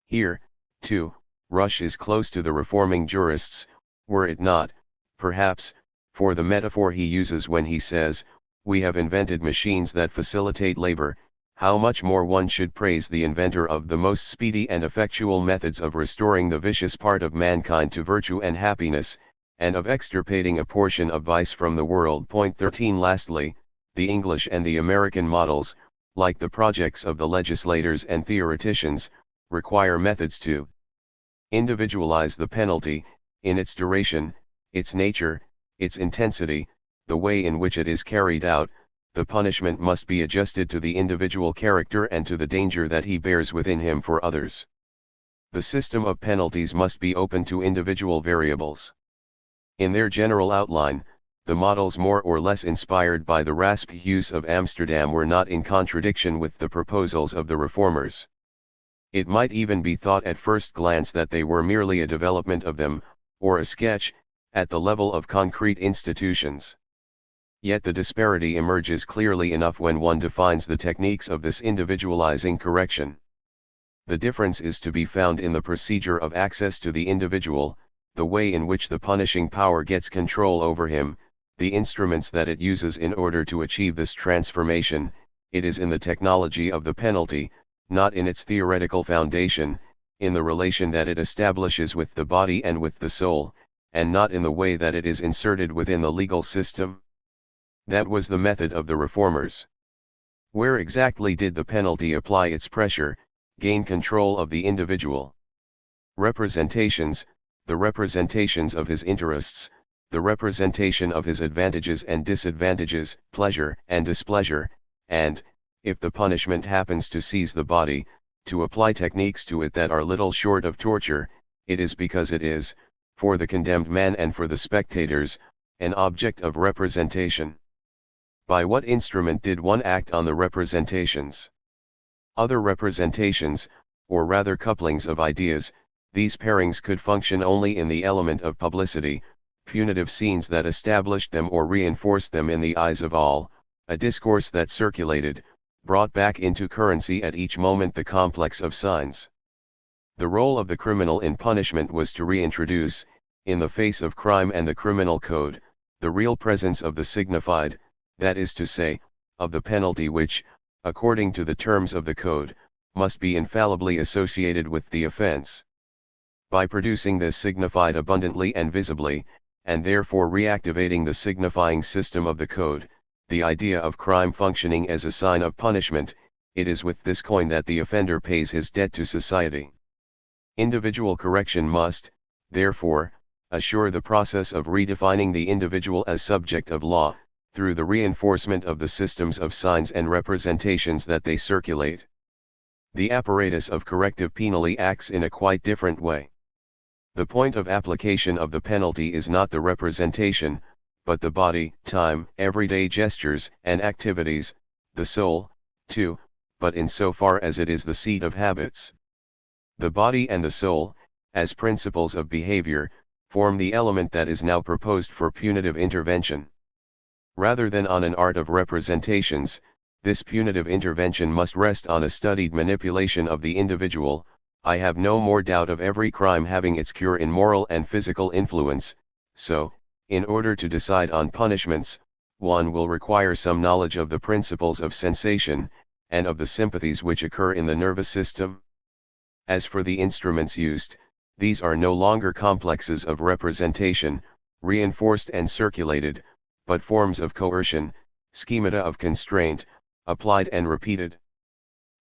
Speaker 1: Here, too, Rush is close to the reforming jurists, were it not, perhaps, for the metaphor he uses when he says, We have invented machines that facilitate labor, how much more one should praise the inventor of the most speedy and effectual methods of restoring the vicious part of mankind to virtue and happiness, and of extirpating a portion of vice from the world. Point 13. Lastly, the English and the American models, like the projects of the legislators and theoreticians, require methods to individualize the penalty, in its duration, its nature, its intensity, the way in which it is carried out. The punishment must be adjusted to the individual character and to the danger that he bears within him for others. The system of penalties must be open to individual variables. In their general outline, the models more or less inspired by the Rasphuis of Amsterdam were not in contradiction with the proposals of the reformers. It might even be thought at first glance that they were merely a development of them, or a sketch, at the level of concrete institutions. Yet the disparity emerges clearly enough when one defines the techniques of this individualizing correction. The difference is to be found in the procedure of access to the individual, the way in which the punishing power gets control over him, the instruments that it uses in order to achieve this transformation. It is in the technology of the penalty, not in its theoretical foundation, in the relation that it establishes with the body and with the soul, and not in the way that it is inserted within the legal system. That was the method of the reformers. Where exactly did the penalty apply its pressure, gain control of the individual? Representations, the representations of his interests, the representation of his advantages and disadvantages, pleasure and displeasure, and, if the punishment happens to seize the body, to apply techniques to it that are little short of torture. It is because it is, for the condemned man and for the spectators, an object of representation. By what instrument did one act on the representations? Other representations, or rather couplings of ideas, these pairings could function only in the element of publicity, punitive scenes that established them or reinforced them in the eyes of all, a discourse that circulated, brought back into currency at each moment the complex of signs. The role of the criminal in punishment was to reintroduce, in the face of crime and the criminal code, the real presence of the signified, that is to say, of the penalty which, according to the terms of the code, must be infallibly associated with the offense. By producing this signified abundantly and visibly, and therefore reactivating the signifying system of the code, the idea of crime functioning as a sign of punishment, it is with this coin that the offender pays his debt to society. Individual correction must, therefore, assure the process of redefining the individual as subject of law, through the reinforcement of the systems of signs and representations that they circulate. The apparatus of corrective penalty acts in a quite different way. The point of application of the penalty is not the representation, but the body, time, everyday gestures and activities, the soul, too, but in so far as it is the seat of habits. The body and the soul, as principles of behavior, form the element that is now proposed for punitive intervention. Rather than on an art of representations, this punitive intervention must rest on a studied manipulation of the individual. I have no more doubt of every crime having its cure in moral and physical influence, so, in order to decide on punishments, one will require some knowledge of the principles of sensation, and of the sympathies which occur in the nervous system. As for the instruments used, these are no longer complexes of representation, reinforced and circulated, but forms of coercion, schemata of constraint, applied and repeated.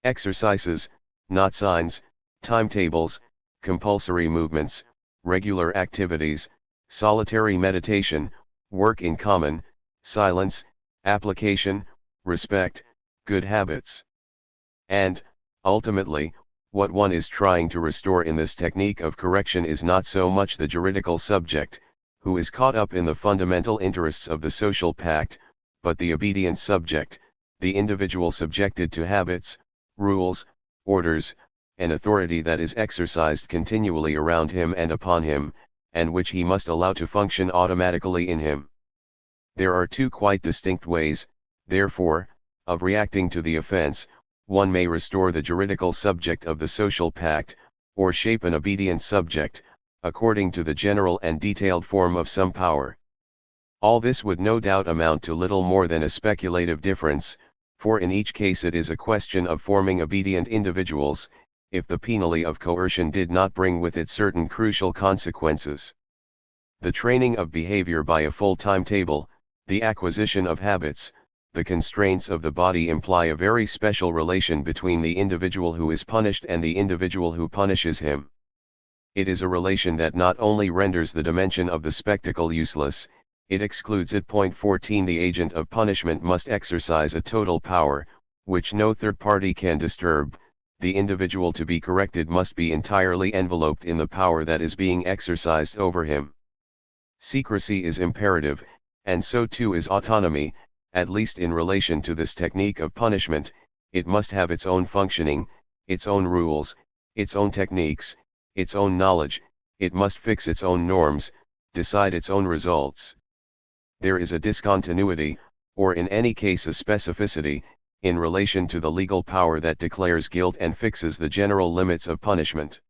Speaker 1: Exercises, not signs, timetables, compulsory movements, regular activities, solitary meditation, work in common, silence, application, respect, good habits. And, ultimately, what one is trying to restore in this technique of correction is not so much the juridical subject, who is caught up in the fundamental interests of the social pact, but the obedient subject, the individual subjected to habits, rules, orders, and authority that is exercised continually around him and upon him, and which he must allow to function automatically in him. There are two quite distinct ways, therefore, of reacting to the offense. One may restore the juridical subject of the social pact, or shape an obedient subject, according to the general and detailed form of some power. All this would no doubt amount to little more than a speculative difference, for in each case it is a question of forming obedient individuals, if the penalty of coercion did not bring with it certain crucial consequences. The training of behavior by a full timetable, the acquisition of habits, the constraints of the body imply a very special relation between the individual who is punished and the individual who punishes him. It is a relation that not only renders the dimension of the spectacle useless, it excludes it. 14 The agent of punishment must exercise a total power, which no third party can disturb. The individual to be corrected must be entirely enveloped in the power that is being exercised over him. Secrecy is imperative, and so too is autonomy, at least in relation to this technique of punishment. It must have its own functioning, its own rules, its own techniques, its own knowledge, it must fix its own norms, decide its own results. There is a discontinuity, or in any case a specificity, in relation to the legal power that declares guilt and fixes the general limits of punishment.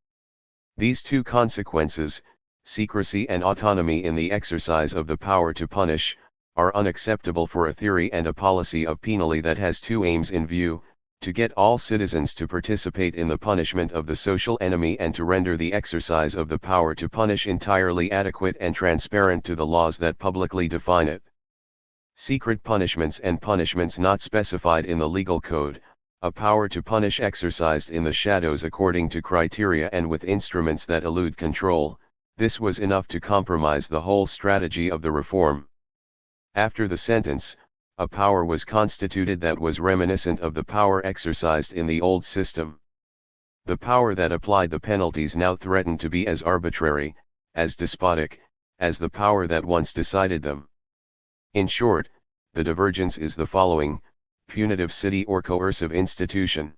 Speaker 1: These two consequences, secrecy and autonomy in the exercise of the power to punish, are unacceptable for a theory and a policy of penalty that has two aims in view: to get all citizens to participate in the punishment of the social enemy and to render the exercise of the power to punish entirely adequate and transparent to the laws that publicly define it. Secret punishments and punishments not specified in the legal code, a power to punish exercised in the shadows according to criteria and with instruments that elude control, this was enough to compromise the whole strategy of the reform. After the sentence, a power was constituted that was reminiscent of the power exercised in the old system. The power that applied the penalties now threatened to be as arbitrary, as despotic, as the power that once decided them. In short, the divergence is the following: punitive city or coercive institution.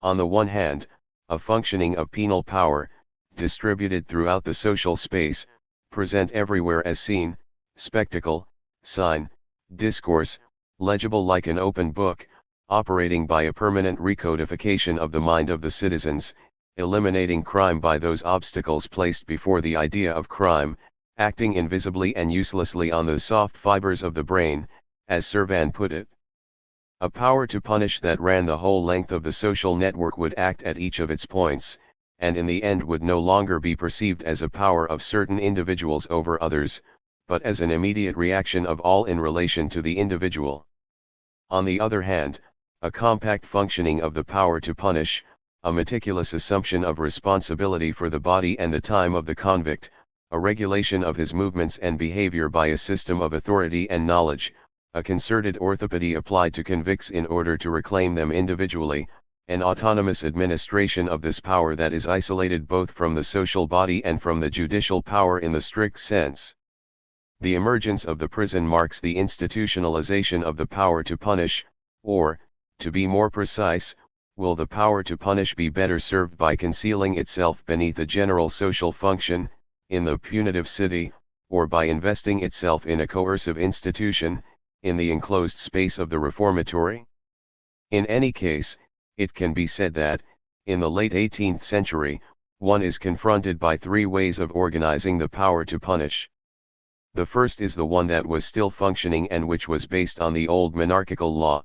Speaker 1: On the one hand, a functioning of penal power, distributed throughout the social space, present everywhere as scene, spectacle, sign, discourse, legible like an open book, operating by a permanent recodification of the mind of the citizens, eliminating crime by those obstacles placed before the idea of crime, acting invisibly and uselessly on the soft fibers of the brain, as Servan put it. A power to punish that ran the whole length of the social network would act at each of its points, and in the end would no longer be perceived as a power of certain individuals over others, but as an immediate reaction of all in relation to the individual. On the other hand, a compact functioning of the power to punish, a meticulous assumption of responsibility for the body and the time of the convict, a regulation of his movements and behavior by a system of authority and knowledge, a concerted orthopedy applied to convicts in order to reclaim them individually, an autonomous administration of this power that is isolated both from the social body and from the judicial power in the strict sense. The emergence of the prison marks the institutionalization of the power to punish, or, to be more precise, will the power to punish be better served by concealing itself beneath a general social function, in the punitive city, or by investing itself in a coercive institution, in the enclosed space of the reformatory? In any case, it can be said that, in the late 18th century, one is confronted by three ways of organizing the power to punish. The first is the one that was still functioning and which was based on the old monarchical law.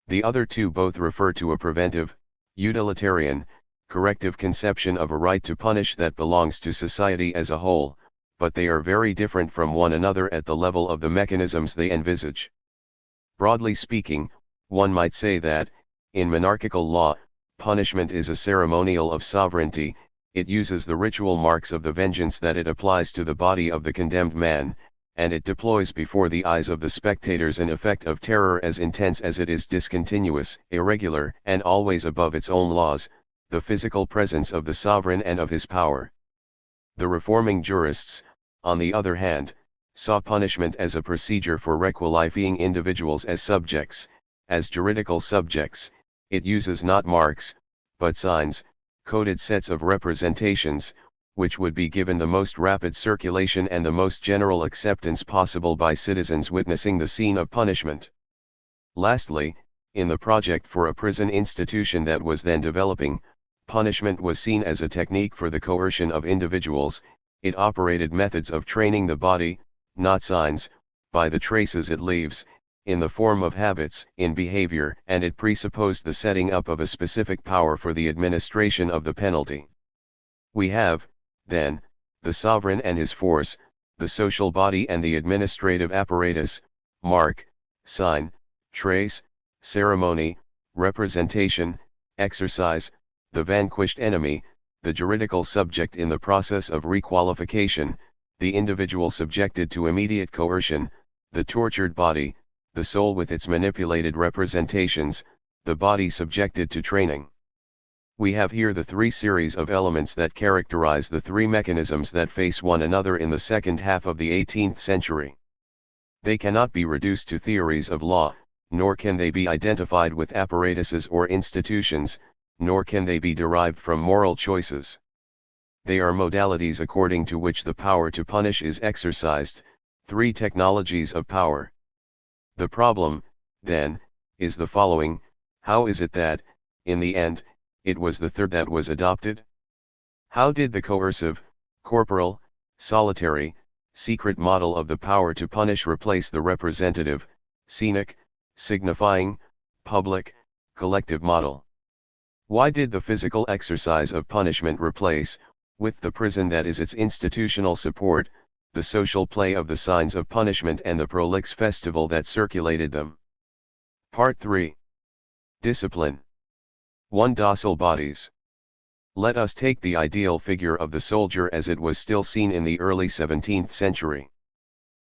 Speaker 1: The other two both refer to a preventive, utilitarian, corrective conception of a right to punish that belongs to society as a whole, but they are very different from one another at the level of the mechanisms they envisage. Broadly speaking, one might say that, in monarchical law, punishment is a ceremonial of sovereignty. It uses the ritual marks of the vengeance that it applies to the body of the condemned man, and it deploys before the eyes of the spectators an effect of terror as intense as it is discontinuous, irregular, and always above its own laws, the physical presence of the sovereign and of his power. The reforming jurists, on the other hand, saw punishment as a procedure for requalifying individuals as subjects, as juridical subjects. It uses not marks, but signs, coded sets of representations, which would be given the most rapid circulation and the most general acceptance possible by citizens witnessing the scene of punishment. Lastly, in the project for a prison institution that was then developing, punishment was seen as a technique for the coercion of individuals. It operated methods of training the body, not signs, by the traces it leaves, in the form of habits, in behavior, and it presupposed the setting up of a specific power for the administration of the penalty. We have, then, the sovereign and his force, the social body and the administrative apparatus, mark, sign, trace, ceremony, representation, exercise, the vanquished enemy, the juridical subject in the process of requalification, the individual subjected to immediate coercion, the tortured body, the soul with its manipulated representations, the body subjected to training. We have here the three series of elements that characterize the three mechanisms that face one another in the second half of the 18th century. They cannot be reduced to theories of law, nor can they be identified with apparatuses or institutions, nor can they be derived from moral choices. They are modalities according to which the power to punish is exercised, three technologies of power. The problem, then, is the following: how is it that, in the end, it was the third that was adopted? How did the coercive, corporal, solitary, secret model of the power to punish replace the representative, scenic, signifying, public, collective model? Why did the physical exercise of punishment replace, with the prison that is its institutional support, the social play of the signs of punishment and the prolix festival that circulated them? Part 3. Discipline. 1. Docile bodies. Let us take the ideal figure of the soldier as it was still seen in the early 17th century.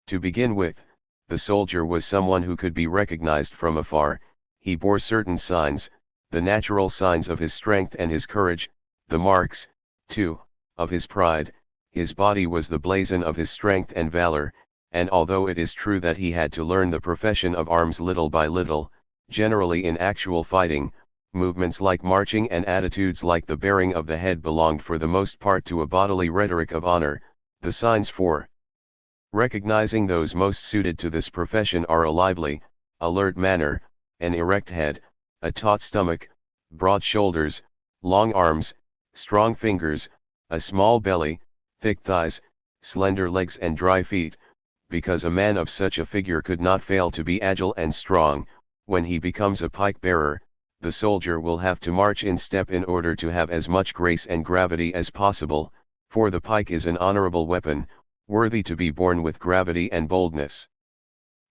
Speaker 1: To begin with, the soldier was someone who could be recognized from afar. He bore certain signs, the natural signs of his strength and his courage, the marks, too, of his pride. His body was the blazon of his strength and valor, and although it is true that he had to learn the profession of arms little by little, generally in actual fighting, movements like marching and attitudes like the baring of the head belonged for the most part to a bodily rhetoric of honor. The signs for recognizing those most suited to this profession are a lively, alert manner, an erect head, a taut stomach, broad shoulders, long arms, strong fingers, a small belly, thick thighs, slender legs and dry feet, because a man of such a figure could not fail to be agile and strong. When he becomes a pike bearer, the soldier will have to march in step in order to have as much grace and gravity as possible, for the pike is an honorable weapon, worthy to be borne with gravity and boldness.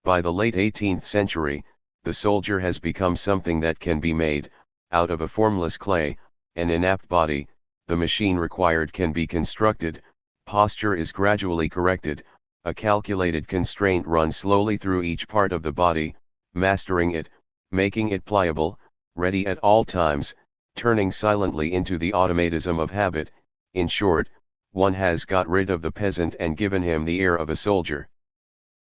Speaker 1: By the late 18th century, the soldier has become something that can be made, out of a formless clay, an inapt body. The machine required can be constructed, posture is gradually corrected, a calculated constraint runs slowly through each part of the body, mastering it, making it pliable, ready at all times, turning silently into the automatism of habit. In short, one has got rid of the peasant and given him the air of a soldier.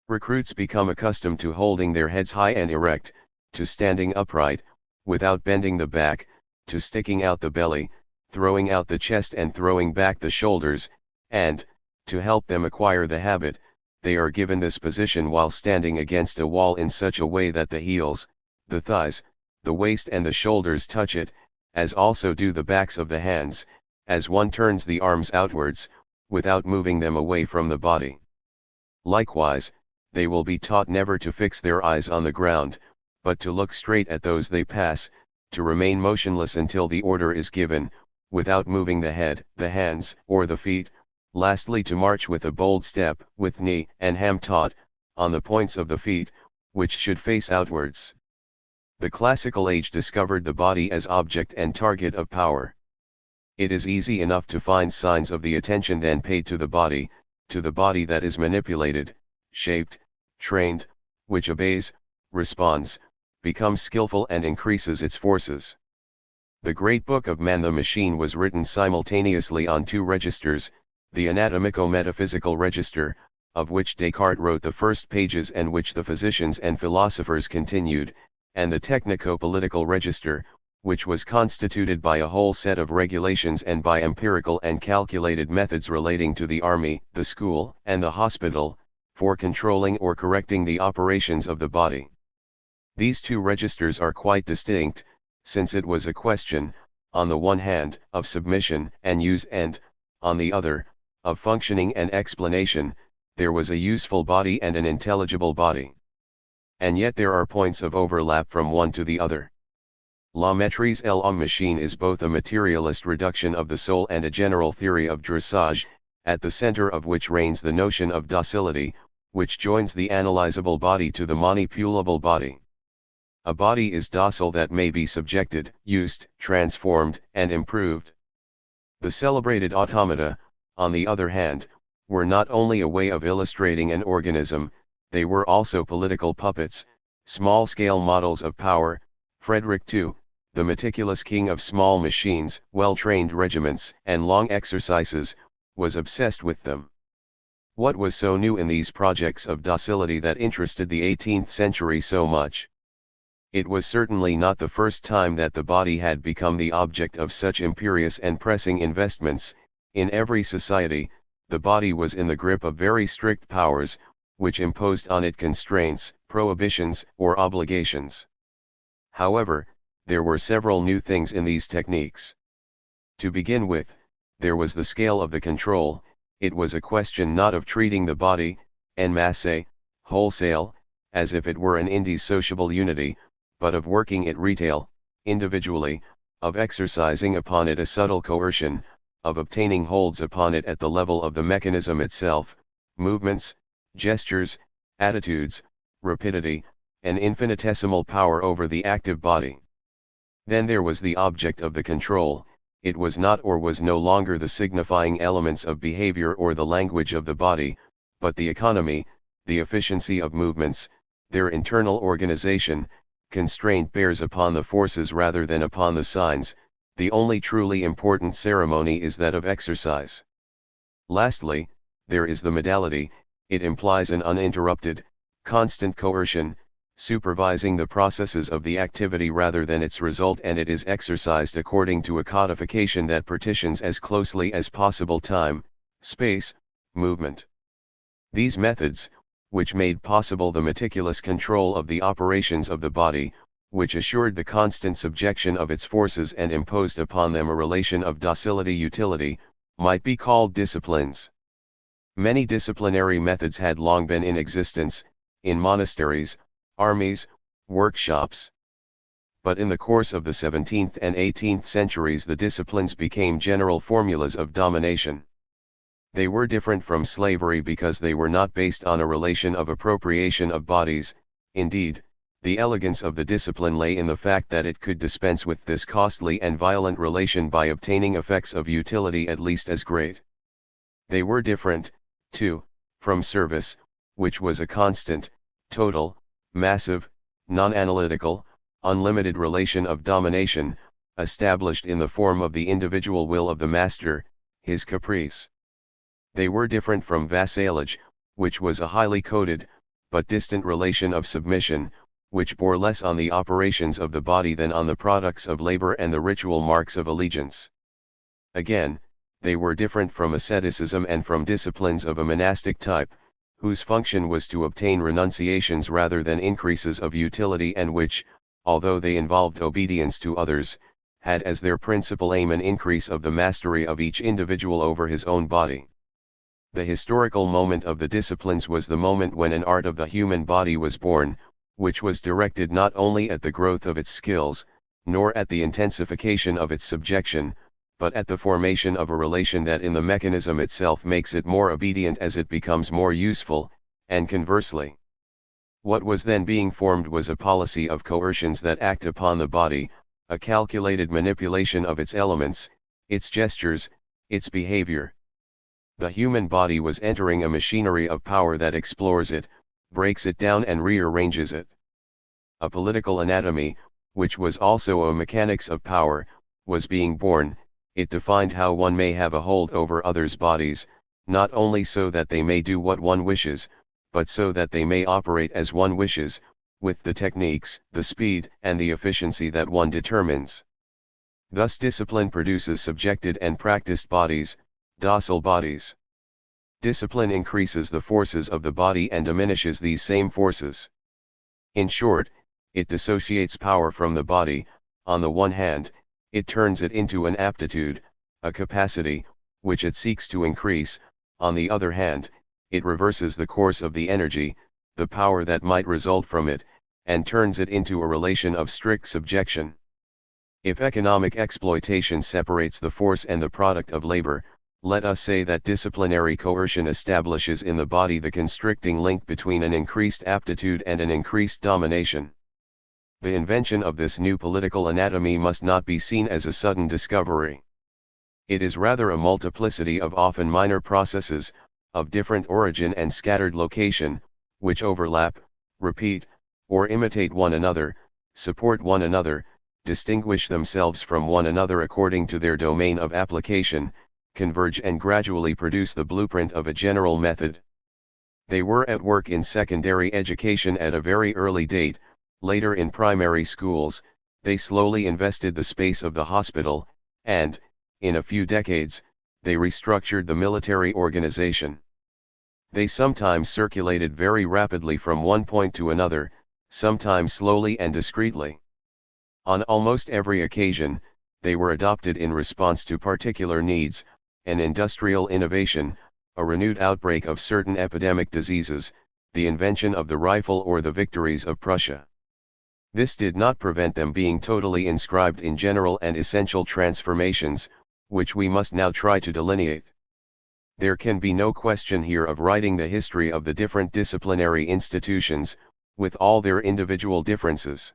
Speaker 1: Recruits become accustomed to holding their heads high and erect, to standing upright, without bending the back, to sticking out the belly, throwing out the chest and throwing back the shoulders, and, to help them acquire the habit, they are given this position while standing against a wall in such a way that the heels, the thighs, the waist and the shoulders touch it, as also do the backs of the hands, as one turns the arms outwards, without moving them away from the body. Likewise, they will be taught never to fix their eyes on the ground, but to look straight at those they pass, to remain motionless until the order is given, without moving the head, the hands, or the feet, lastly to march with a bold step, with knee and ham taut, on the points of the feet, which should face outwards. The classical age discovered the body as object and target of power. It is easy enough to find signs of the attention then paid to the body that is manipulated, shaped, trained, which obeys, responds, becomes skillful and increases its forces. The great book of Man the Machine was written simultaneously on two registers, the anatomico-metaphysical register, of which Descartes wrote the first pages and which the physicians and philosophers continued, and the technico-political register, which was constituted by a whole set of regulations and by empirical and calculated methods relating to the army, the school, and the hospital, for controlling or correcting the operations of the body. These two registers are quite distinct, since it was a question, on the one hand, of submission and use and, on the other, of functioning and explanation. there was a useful body and an intelligible body. And yet there are points of overlap from one to the other. La maîtrise de la machine is both a materialist reduction of the soul and a general theory of dressage, at the center of which reigns the notion of docility, which joins the analyzable body to the manipulable body. A body is docile that may be subjected, used, transformed, and improved. The celebrated automata, on the other hand, were not only a way of illustrating an organism, they were also political puppets, small-scale models of power. Frederick II, the meticulous king of small machines, well-trained regiments, and long exercises, was obsessed with them. What was so new in these projects of docility that interested the 18th century so much? It was certainly not the first time that the body had become the object of such imperious and pressing investments. In every society, the body was in the grip of very strict powers, which imposed on it constraints, prohibitions, or obligations. However, there were several new things in these techniques. To begin with, there was the scale of the control. It was a question not of treating the body, en masse, wholesale, as if it were an indissociable unity, but of working it retail, individually, of exercising upon it a subtle coercion, of obtaining holds upon it at the level of the mechanism itself, movements, gestures, attitudes, rapidity, an infinitesimal power over the active body. Then there was the object of the control. It was not or was no longer the signifying elements of behavior or the language of the body, but the economy, the efficiency of movements, their internal organization. Constraint bears upon the forces rather than upon the signs. The only truly important ceremony is that of exercise. Lastly, there is the modality. It implies an uninterrupted, constant coercion, supervising the processes of the activity rather than its result, and it is exercised according to a codification that partitions as closely as possible time, space, movement. These methods, which made possible the meticulous control of the operations of the body, which assured the constant subjection of its forces and imposed upon them a relation of docility-utility, might be called disciplines. Many disciplinary methods had long been in existence, in monasteries, armies, workshops. But in the course of the 17th and 18th centuries the disciplines became general formulas of domination. They were different from slavery because they were not based on a relation of appropriation of bodies. Indeed, the elegance of the discipline lay in the fact that it could dispense with this costly and violent relation by obtaining effects of utility at least as great. They were different, too, from service, which was a constant, total, massive, non-analytical, unlimited relation of domination, established in the form of the individual will of the master, his caprice. They were different from vassalage, which was a highly coded, but distant relation of submission, which bore less on the operations of the body than on the products of labor and the ritual marks of allegiance. Again, they were different from asceticism and from disciplines of a monastic type, whose function was to obtain renunciations rather than increases of utility, and which, although they involved obedience to others, had as their principal aim an increase of the mastery of each individual over his own body. The historical moment of the disciplines was the moment when an art of the human body was born, which was directed not only at the growth of its skills, nor at the intensification of its subjection, but at the formation of a relation that in the mechanism itself makes it more obedient as it becomes more useful, and conversely. What was then being formed was a policy of coercions that act upon the body, a calculated manipulation of its elements, its gestures, its behavior. The human body was entering a machinery of power that explores it, breaks it down and rearranges it. A political anatomy, which was also a mechanics of power, was being born. It defined how one may have a hold over others' bodies, not only so that they may do what one wishes, but so that they may operate as one wishes, with the techniques, the speed, and the efficiency that one determines. Thus discipline produces subjected and practiced bodies, docile bodies. Discipline increases the forces of the body and diminishes these same forces. In short, it dissociates power from the body. On the one hand, it turns it into an aptitude, a capacity, which it seeks to increase. On the other hand, it reverses the course of the energy, the power that might result from it, and turns it into a relation of strict subjection. If economic exploitation separates the force and the product of labor, let us say that disciplinary coercion establishes in the body the constricting link between an increased aptitude and an increased domination. The invention of this new political anatomy must not be seen as a sudden discovery. It is rather a multiplicity of often minor processes, of different origin and scattered location, which overlap, repeat, or imitate one another, support one another, distinguish themselves from one another according to their domain of application, converge and gradually produce the blueprint of a general method. They were at work in secondary education at a very early date. Later in primary schools, they slowly invested the space of the hospital, and, in a few decades, they restructured the military organization. They sometimes circulated very rapidly from one point to another, sometimes slowly and discreetly. On almost every occasion, they were adopted in response to particular needs, an industrial innovation, a renewed outbreak of certain epidemic diseases, the invention of the rifle or the victories of Prussia. This did not prevent them being totally inscribed in general and essential transformations, which we must now try to delineate. There can be no question here of writing the history of the different disciplinary institutions, with all their individual differences.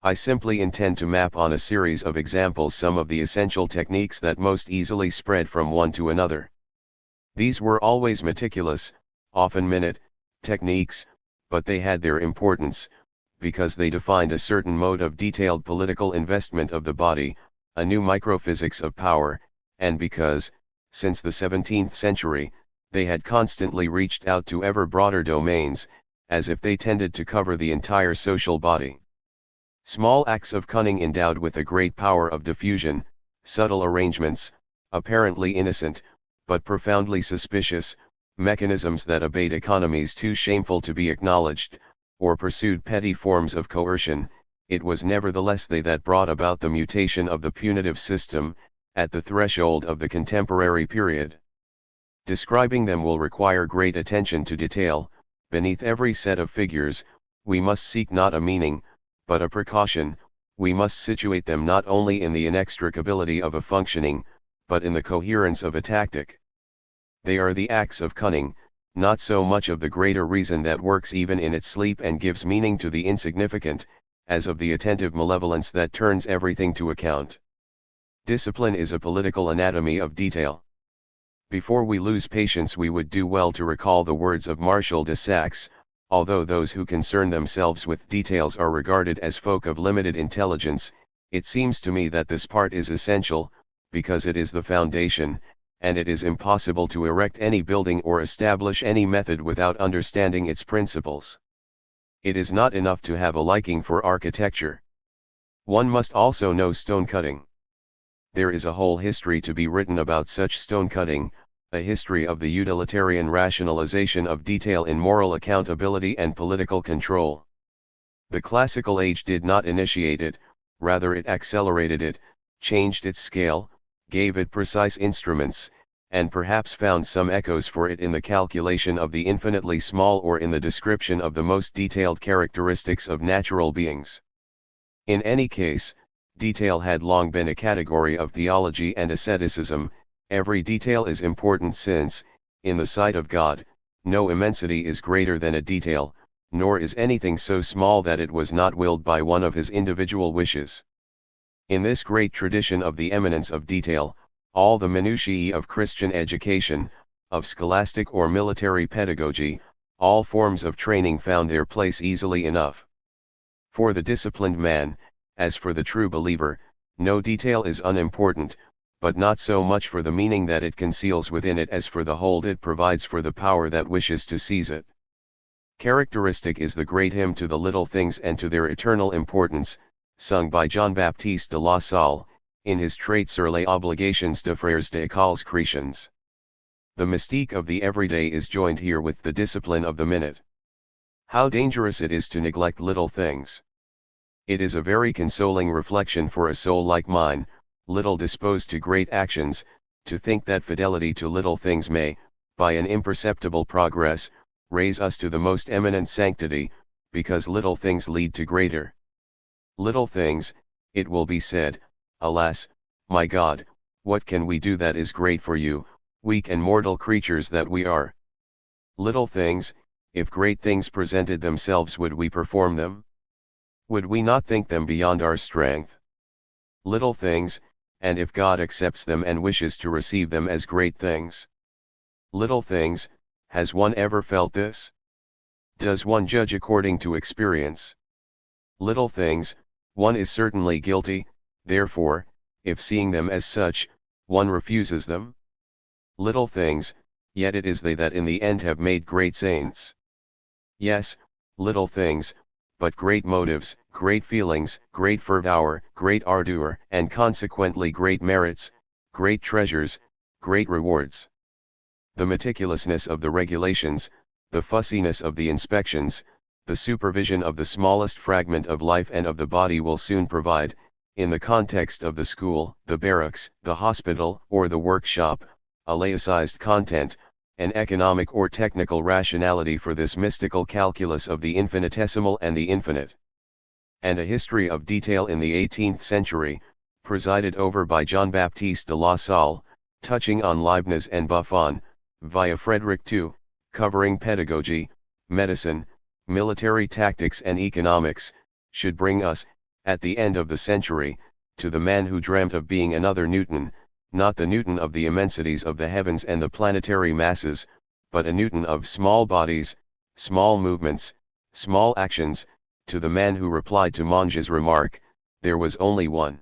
Speaker 1: I simply intend to map on a series of examples some of the essential techniques that most easily spread from one to another. These were always meticulous, often minute, techniques, but they had their importance, because they defined a certain mode of detailed political investment of the body, a new microphysics of power, and because, since the 17th century, they had constantly reached out to ever broader domains, as if they tended to cover the entire social body. Small acts of cunning endowed with a great power of diffusion, subtle arrangements, apparently innocent, but profoundly suspicious, mechanisms that obeyed economies too shameful to be acknowledged, or pursued petty forms of coercion, it was nevertheless they that brought about the mutation of the punitive system, at the threshold of the contemporary period. Describing them will require great attention to detail. Beneath every set of figures, we must seek not a meaning, but a precaution. We must situate them not only in the inextricability of a functioning, but in the coherence of a tactic. They are the acts of cunning, not so much of the greater reason that works even in its sleep and gives meaning to the insignificant, as of the attentive malevolence that turns everything to account. Discipline is a political anatomy of detail. Before we lose patience, we would do well to recall the words of Marshal de Saxe: although those who concern themselves with details are regarded as folk of limited intelligence, it seems to me that this part is essential, because it is the foundation, and it is impossible to erect any building or establish any method without understanding its principles. It is not enough to have a liking for architecture. One must also know stone cutting. There is a whole history to be written about such stone cutting, a history of the utilitarian rationalization of detail in moral accountability and political control. The classical age did not initiate it, rather it accelerated it, changed its scale, gave it precise instruments, and perhaps found some echoes for it in the calculation of the infinitely small or in the description of the most detailed characteristics of natural beings. In any case, detail had long been a category of theology and asceticism. Every detail is important since, in the sight of God, no immensity is greater than a detail, nor is anything so small that it was not willed by one of his individual wishes. In this great tradition of the eminence of detail, all the minutiae of Christian education, of scholastic or military pedagogy, all forms of training found their place easily enough. For the disciplined man, as for the true believer, no detail is unimportant, but not so much for the meaning that it conceals within it as for the hold it provides for the power that wishes to seize it. Characteristic is the great hymn to the little things and to their eternal importance, sung by Jean-Baptiste de La Salle, in his Traité sur les obligations des frères d'écoles chrétiennes. The mystique of the everyday is joined here with the discipline of the minute. How dangerous it is to neglect little things. It is a very consoling reflection for a soul like mine, little disposed to great actions, to think that fidelity to little things may, by an imperceptible progress, raise us to the most eminent sanctity, because little things lead to greater. Little things, it will be said, alas, my God, what can we do that is great for you, weak and mortal creatures that we are? Little things, if great things presented themselves, would we perform them? Would we not think them beyond our strength? Little things, and if God accepts them and wishes to receive them as great things? Little things, has one ever felt this? Does one judge according to experience? Little things, one is certainly guilty, therefore, if seeing them as such, one refuses them. Little things, yet it is they that in the end have made great saints. Yes, little things, but great motives, great feelings, great fervour, great ardour, and consequently great merits, great treasures, great rewards. The meticulousness of the regulations, the fussiness of the inspections, the supervision of the smallest fragment of life and of the body will soon provide, in the context of the school, the barracks, the hospital, or the workshop, a laicized content, an economic or technical rationality for this mystical calculus of the infinitesimal and the infinite. And a history of detail in the 18th century, presided over by Jean-Baptiste de La Salle, touching on Leibniz and Buffon, via Frederick II, covering pedagogy, medicine, military tactics and economics, should bring us, at the end of the century, to the man who dreamt of being another Newton, not the Newton of the immensities of the heavens and the planetary masses, but a Newton of small bodies, small movements, small actions, to the man who replied to Monge's remark, there was only one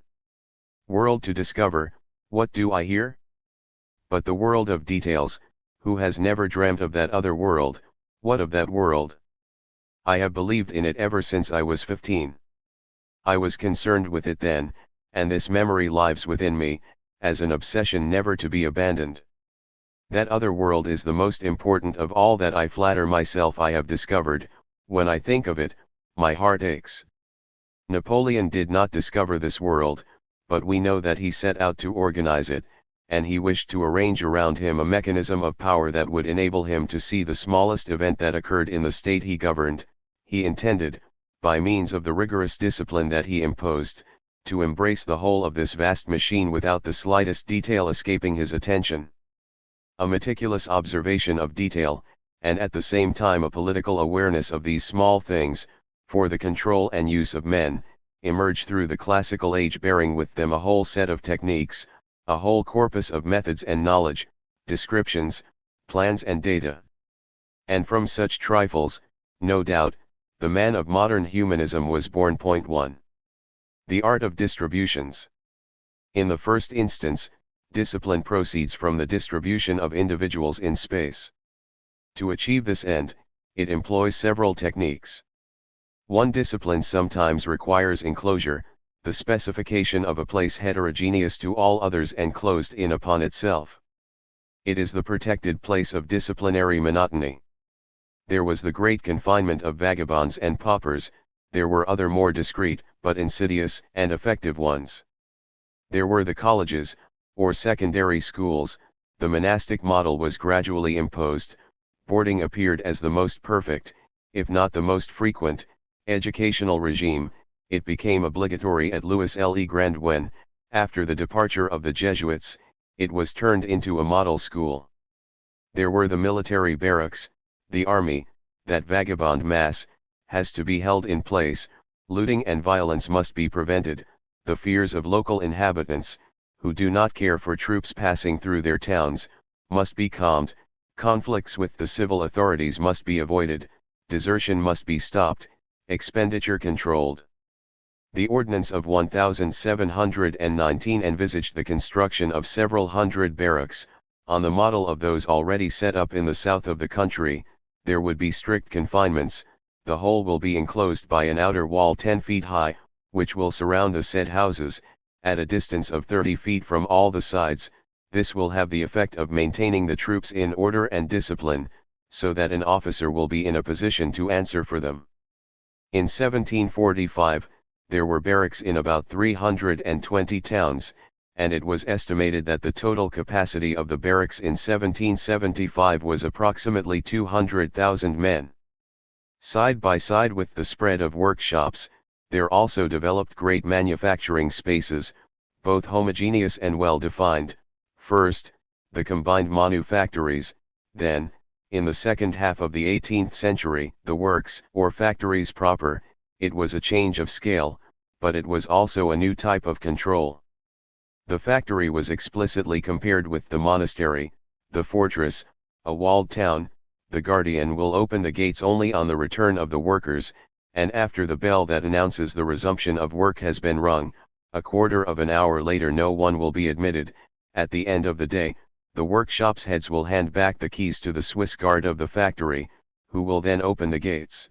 Speaker 1: world to discover, what do I hear? But the world of details, who has never dreamt of that other world, what of that world? I have believed in it ever since I was 15. I was concerned with it then, and this memory lives within me, as an obsession never to be abandoned. That other world is the most important of all that I flatter myself I have discovered. When I think of it, my heart aches. Napoleon did not discover this world, but we know that he set out to organize it, and he wished to arrange around him a mechanism of power that would enable him to see the smallest event that occurred in the state he governed. He intended, by means of the rigorous discipline that he imposed, to embrace the whole of this vast machine without the slightest detail escaping his attention. A meticulous observation of detail, and at the same time a political awareness of these small things, for the control and use of men, emerged through the classical age, bearing with them a whole set of techniques, a whole corpus of methods and knowledge, descriptions, plans and data. And from such trifles, no doubt, the man of modern humanism was born. 1. The art of distributions. In the first instance, discipline proceeds from the distribution of individuals in space. To achieve this end, it employs several techniques. One discipline sometimes requires enclosure, the specification of a place heterogeneous to all others and closed in upon itself. It is the protected place of disciplinary monotony. There was the great confinement of vagabonds and paupers, there were other more discreet, but insidious and effective ones. There were the colleges, or secondary schools. The monastic model was gradually imposed, boarding appeared as the most perfect, if not the most frequent, educational regime. It became obligatory at Louis Le Grand when, after the departure of the Jesuits, it was turned into a model school. There were the military barracks, the army, that vagabond mass, has to be held in place, looting and violence must be prevented, the fears of local inhabitants, who do not care for troops passing through their towns, must be calmed, conflicts with the civil authorities must be avoided, desertion must be stopped, expenditure controlled. The Ordinance of 1719 envisaged the construction of several hundred barracks, on the model of those already set up in the south of the country. There would be strict confinements, the whole will be enclosed by an outer wall 10 feet high, which will surround the said houses, at a distance of 30 feet from all the sides. This will have the effect of maintaining the troops in order and discipline, so that an officer will be in a position to answer for them. In 1745, there were barracks in about 320 towns, and it was estimated that the total capacity of the barracks in 1775 was approximately 200,000 men. Side by side with the spread of workshops, there also developed great manufacturing spaces, both homogeneous and well-defined. First, the combined manufactories, then, in the second half of the 18th century, the works, or factories proper. It was a change of scale, but it was also a new type of control. The factory was explicitly compared with the monastery, the fortress, a walled town. The guardian will open the gates only on the return of the workers, and after the bell that announces the resumption of work has been rung, a quarter of an hour later no one will be admitted. At the end of the day, the workshop's heads will hand back the keys to the Swiss guard of the factory, who will then open the gates.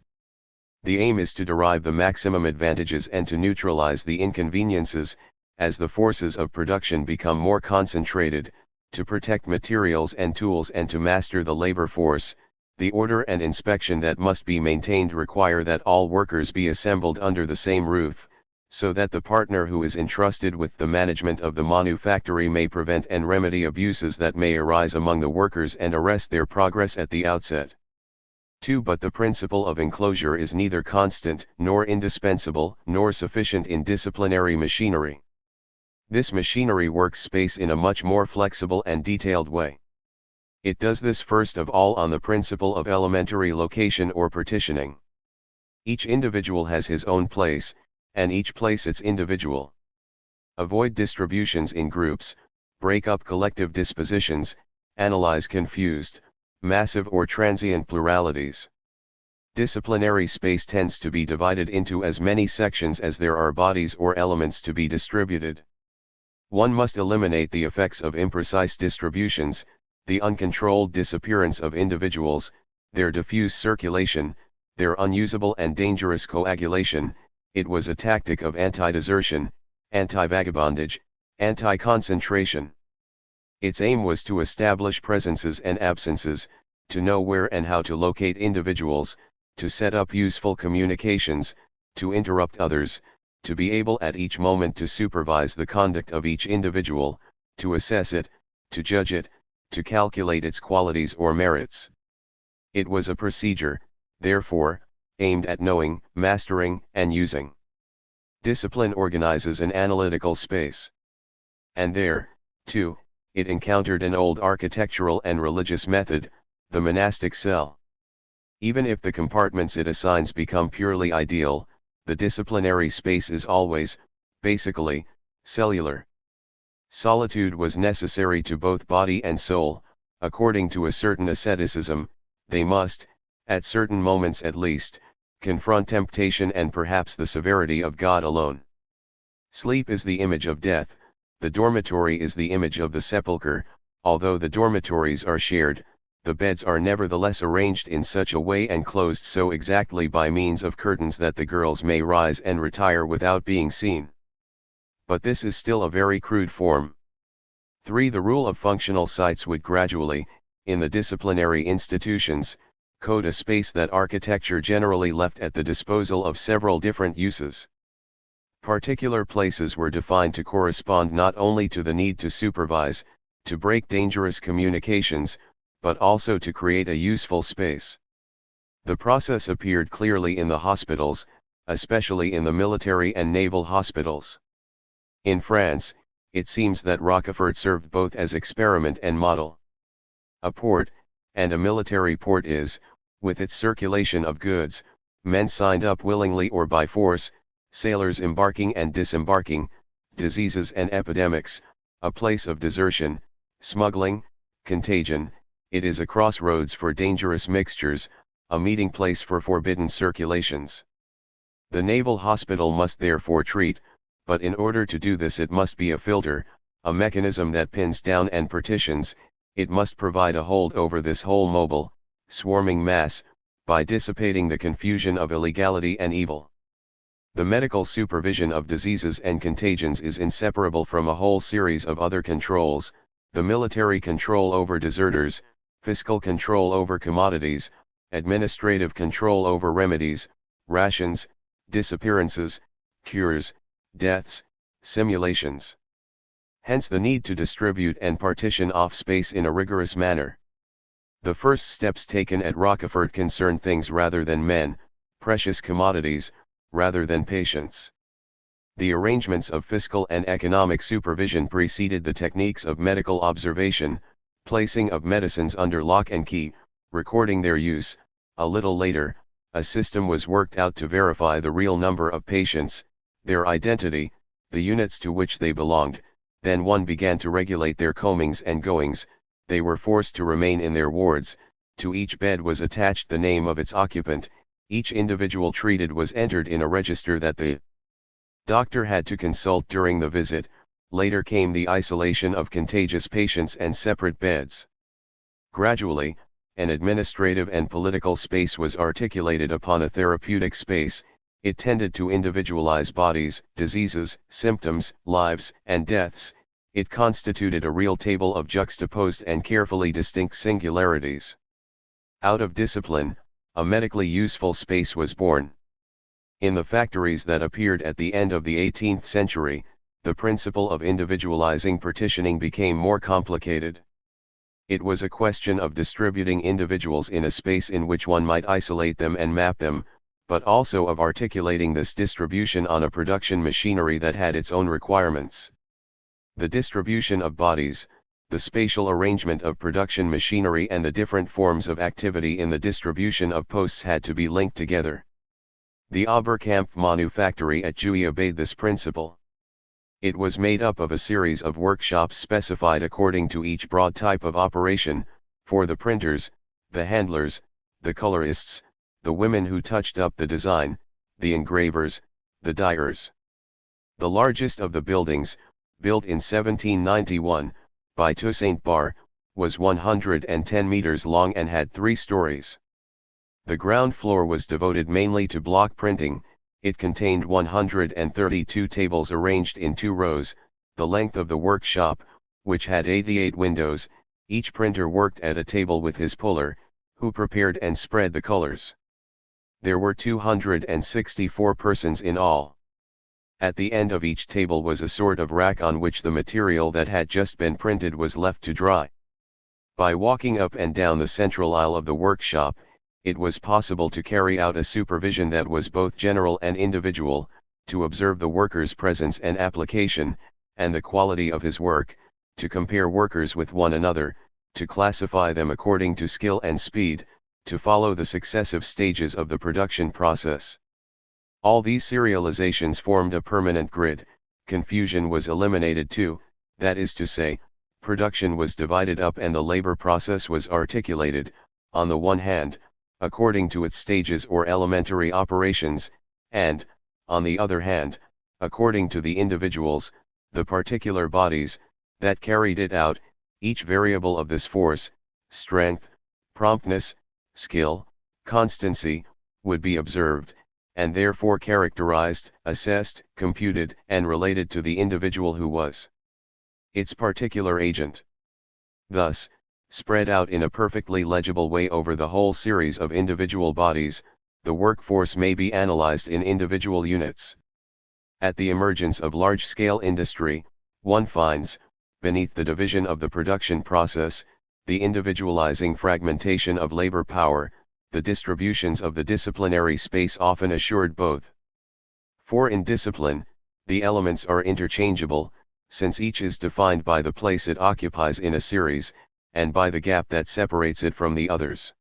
Speaker 1: The aim is to derive the maximum advantages and to neutralize the inconveniences, as the forces of production become more concentrated, to protect materials and tools and to master the labor force. The order and inspection that must be maintained require that all workers be assembled under the same roof, so that the partner who is entrusted with the management of the manufactory may prevent and remedy abuses that may arise among the workers and arrest their progress at the outset. 2. But the principle of enclosure is neither constant, nor indispensable, nor sufficient in disciplinary machinery. This machinery works space in a much more flexible and detailed way. It does this first of all on the principle of elementary location or partitioning. Each individual has his own place, and each place its individual. Avoid distributions in groups, break up collective dispositions, analyze confused, massive or transient pluralities. Disciplinary space tends to be divided into as many sections as there are bodies or elements to be distributed. One must eliminate the effects of imprecise distributions, the uncontrolled disappearance of individuals, their diffuse circulation, their unusable and dangerous coagulation. It was a tactic of anti-desertion, anti-vagabondage, anti-concentration. Its aim was to establish presences and absences, to know where and how to locate individuals, to set up useful communications, to interrupt others, to be able at each moment to supervise the conduct of each individual, to assess it, to judge it, to calculate its qualities or merits. It was a procedure, therefore, aimed at knowing, mastering, and using. Discipline organizes an analytical space. And there, too, it encountered an old architectural and religious method, the monastic cell. Even if the compartments it assigns become purely ideal, the disciplinary space is always, basically, cellular. Solitude was necessary to both body and soul. According to a certain asceticism, they must, at certain moments at least, confront temptation and perhaps the severity of God alone. Sleep is the image of death, the dormitory is the image of the sepulchre. Although the dormitories are shared, the beds are nevertheless arranged in such a way and closed so exactly by means of curtains that the girls may rise and retire without being seen. But this is still a very crude form. 3. The rule of functional sites would gradually, in the disciplinary institutions, code a space that architecture generally left at the disposal of several different uses. Particular places were defined to correspond not only to the need to supervise, to break dangerous communications, but also to create a useful space. The process appeared clearly in the hospitals, especially in the military and naval hospitals. In France, it seems that Rochefort served both as experiment and model. A port, and a military port is, with its circulation of goods, men signed up willingly or by force, sailors embarking and disembarking, diseases and epidemics, a place of desertion, smuggling, contagion. It is a crossroads for dangerous mixtures, a meeting place for forbidden circulations. The naval hospital must therefore treat, but in order to do this it must be a filter, a mechanism that pins down and partitions. It must provide a hold over this whole mobile, swarming mass, by dissipating the confusion of illegality and evil. The medical supervision of diseases and contagions is inseparable from a whole series of other controls: the military control over deserters, fiscal control over commodities, administrative control over remedies, rations, disappearances, cures, deaths, simulations. Hence the need to distribute and partition off space in a rigorous manner. The first steps taken at Rockefort concerned things rather than men, precious commodities, rather than patients. The arrangements of fiscal and economic supervision preceded the techniques of medical observation, placing of medicines under lock and key, recording their use. A little later, a system was worked out to verify the real number of patients, their identity, the units to which they belonged. Then one began to regulate their comings and goings. They were forced to remain in their wards. To each bed was attached the name of its occupant. Each individual treated was entered in a register that the doctor had to consult during the visit. Later came the isolation of contagious patients and separate beds. Gradually, an administrative and political space was articulated upon a therapeutic space. It tended to individualize bodies, diseases, symptoms, lives, and deaths. It constituted a real table of juxtaposed and carefully distinct singularities. Out of discipline, a medically useful space was born. In the factories that appeared at the end of the 18th century, the principle of individualizing partitioning became more complicated. It was a question of distributing individuals in a space in which one might isolate them and map them, but also of articulating this distribution on a production machinery that had its own requirements. The distribution of bodies, the spatial arrangement of production machinery and the different forms of activity in the distribution of posts had to be linked together. The Oberkampfmann factory at Jouy obeyed this principle. It was made up of a series of workshops specified according to each broad type of operation, for the printers, the handlers, the colorists, the women who touched up the design, the engravers, the dyers. The largest of the buildings, built in 1791, by Toussaint Bar, was 110 meters long and had 3 stories. The ground floor was devoted mainly to block printing. It contained 132 tables arranged in 2 rows, the length of the workshop, which had 88 windows. Each printer worked at a table with his puller, who prepared and spread the colors. There were 264 persons in all. At the end of each table was a sort of rack on which the material that had just been printed was left to dry. By walking up and down the central aisle of the workshop, it was possible to carry out a supervision that was both general and individual, to observe the worker's presence and application, and the quality of his work, to compare workers with one another, to classify them according to skill and speed, to follow the successive stages of the production process. All these serializations formed a permanent grid. Confusion was eliminated too, that is to say, production was divided up and the labor process was articulated, on the one hand, according to its stages or elementary operations, and, on the other hand, according to the individuals, the particular bodies, that carried it out. Each variable of this force, strength, promptness, skill, constancy, would be observed, and therefore characterized, assessed, computed, and related to the individual who was its particular agent. Thus, spread out in a perfectly legible way over the whole series of individual bodies, the workforce may be analyzed in individual units. At the emergence of large-scale industry, one finds, beneath the division of the production process, the individualizing fragmentation of labor power, the distributions of the disciplinary space often assured both. For in discipline, the elements are interchangeable, since each is defined by the place it occupies in a series, and by the gap that separates it from the others.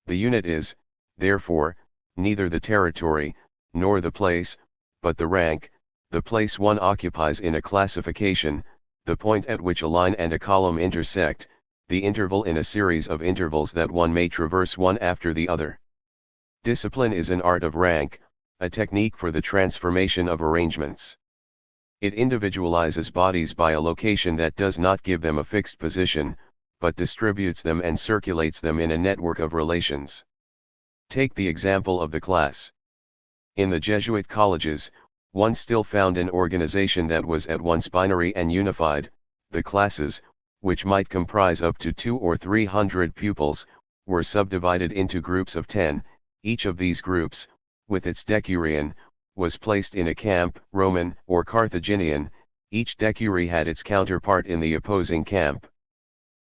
Speaker 1: The unit is, therefore, neither the territory, nor the place, but the rank, the place one occupies in a classification, the point at which a line and a column intersect, the interval in a series of intervals that one may traverse one after the other. Discipline is an art of rank, a technique for the transformation of arrangements. It individualizes bodies by a location that does not give them a fixed position, but distributes them and circulates them in a network of relations. Take the example of the class. In the Jesuit colleges, one still found an organization that was at once binary and unified. The classes, which might comprise up to 200 or 300 pupils, were subdivided into groups of 10. Each of these groups, with its decurion, was placed in a camp, Roman or Carthaginian, Each decury had its counterpart in the opposing camp.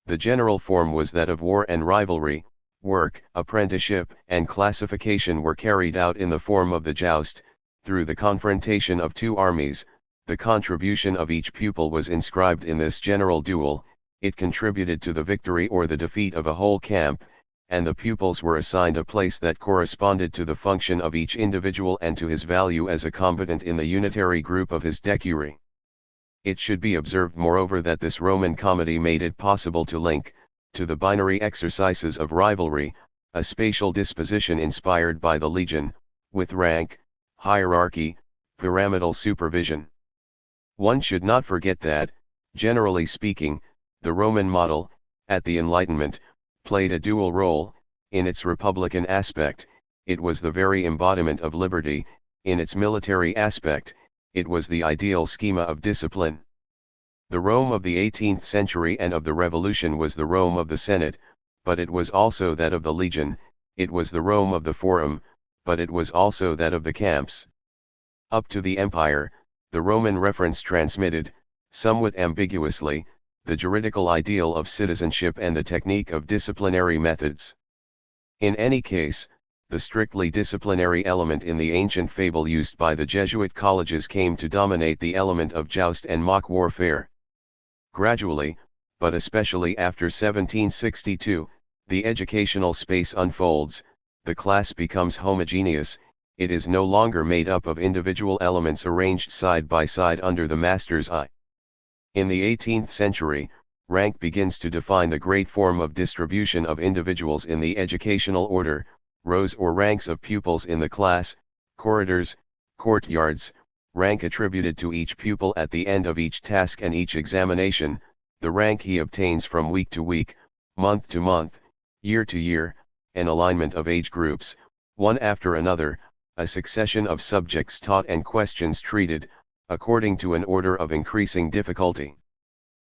Speaker 1: The general form was that of war and rivalry. Work, apprenticeship, and classification were carried out in the form of the joust. Through the confrontation of two armies, the contribution of each pupil was inscribed in this general duel. It contributed to the victory or the defeat of a whole camp, and the pupils were assigned a place that corresponded to the function of each individual and to his value as a combatant in the unitary group of his decury. It should be observed moreover that this Roman comedy made it possible to link, to the binary exercises of rivalry, a spatial disposition inspired by the legion, with rank, hierarchy, pyramidal supervision. One should not forget that, generally speaking, the Roman model, at the Enlightenment, played a dual role. In its republican aspect, it was the very embodiment of liberty; in its military aspect, it was the ideal schema of discipline. The Rome of the 18th century and of the Revolution was the Rome of the Senate, but it was also that of the legion; it was the Rome of the Forum, but it was also that of the camps. Up to the Empire, the Roman reference transmitted, somewhat ambiguously, the juridical ideal of citizenship and the technique of disciplinary methods. In any case, the strictly disciplinary element in the ancient fable used by the Jesuit colleges came to dominate the element of joust and mock warfare. Gradually, but especially after 1762, the educational space unfolds, the class becomes homogeneous, it is no longer made up of individual elements arranged side by side under the master's eye. In the 18th century, rank begins to define the great form of distribution of individuals in the educational order, rows or ranks of pupils in the class, corridors, courtyards, rank attributed to each pupil at the end of each task and each examination, the rank he obtains from week to week, month to month, year to year, an alignment of age groups, one after another, a succession of subjects taught and questions treated, according to an order of increasing difficulty.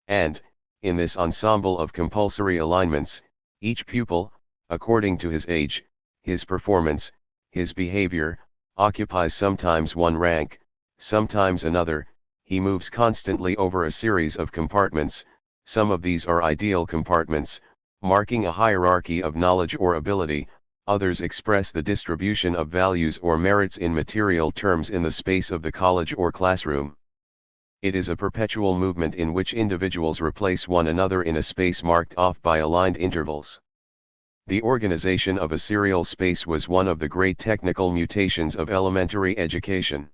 Speaker 1: And, in this ensemble of compulsory alignments, each pupil, according to his age, his performance, his behavior, occupies sometimes one rank, sometimes another. He moves constantly over a series of compartments. Some of these are ideal compartments, marking a hierarchy of knowledge or ability; others express the distribution of values or merits in material terms in the space of the college or classroom. It is a perpetual movement in which individuals replace one another in a space marked off by aligned intervals. The organization of a serial space was one of the great technical mutations of elementary education.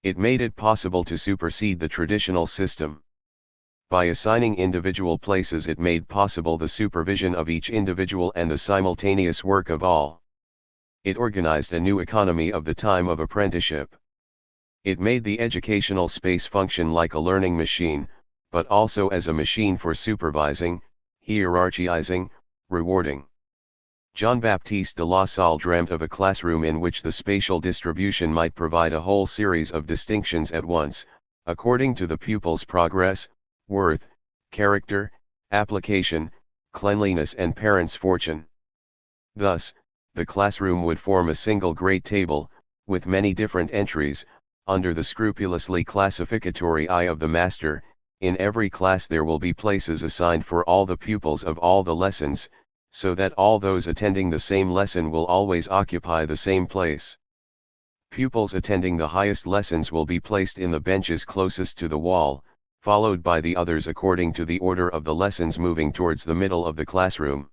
Speaker 1: It made it possible to supersede the traditional system. By assigning individual places, it made possible the supervision of each individual and the simultaneous work of all. It organized a new economy of the time of apprenticeship. It made the educational space function like a learning machine, but also as a machine for supervising, hierarchizing, rewarding. Jean-Baptiste de La Salle dreamt of a classroom in which the spatial distribution might provide a whole series of distinctions at once, according to the pupil's progress, worth, character, application, cleanliness and parents' fortune. Thus, the classroom would form a single great table, with many different entries, under the scrupulously classificatory eye of the master. In every class there will be places assigned for all the pupils of all the lessons, so that all those attending the same lesson will always occupy the same place. Pupils attending the highest lessons will be placed in the benches closest to the wall, followed by the others according to the order of the lessons moving towards the middle of the classroom.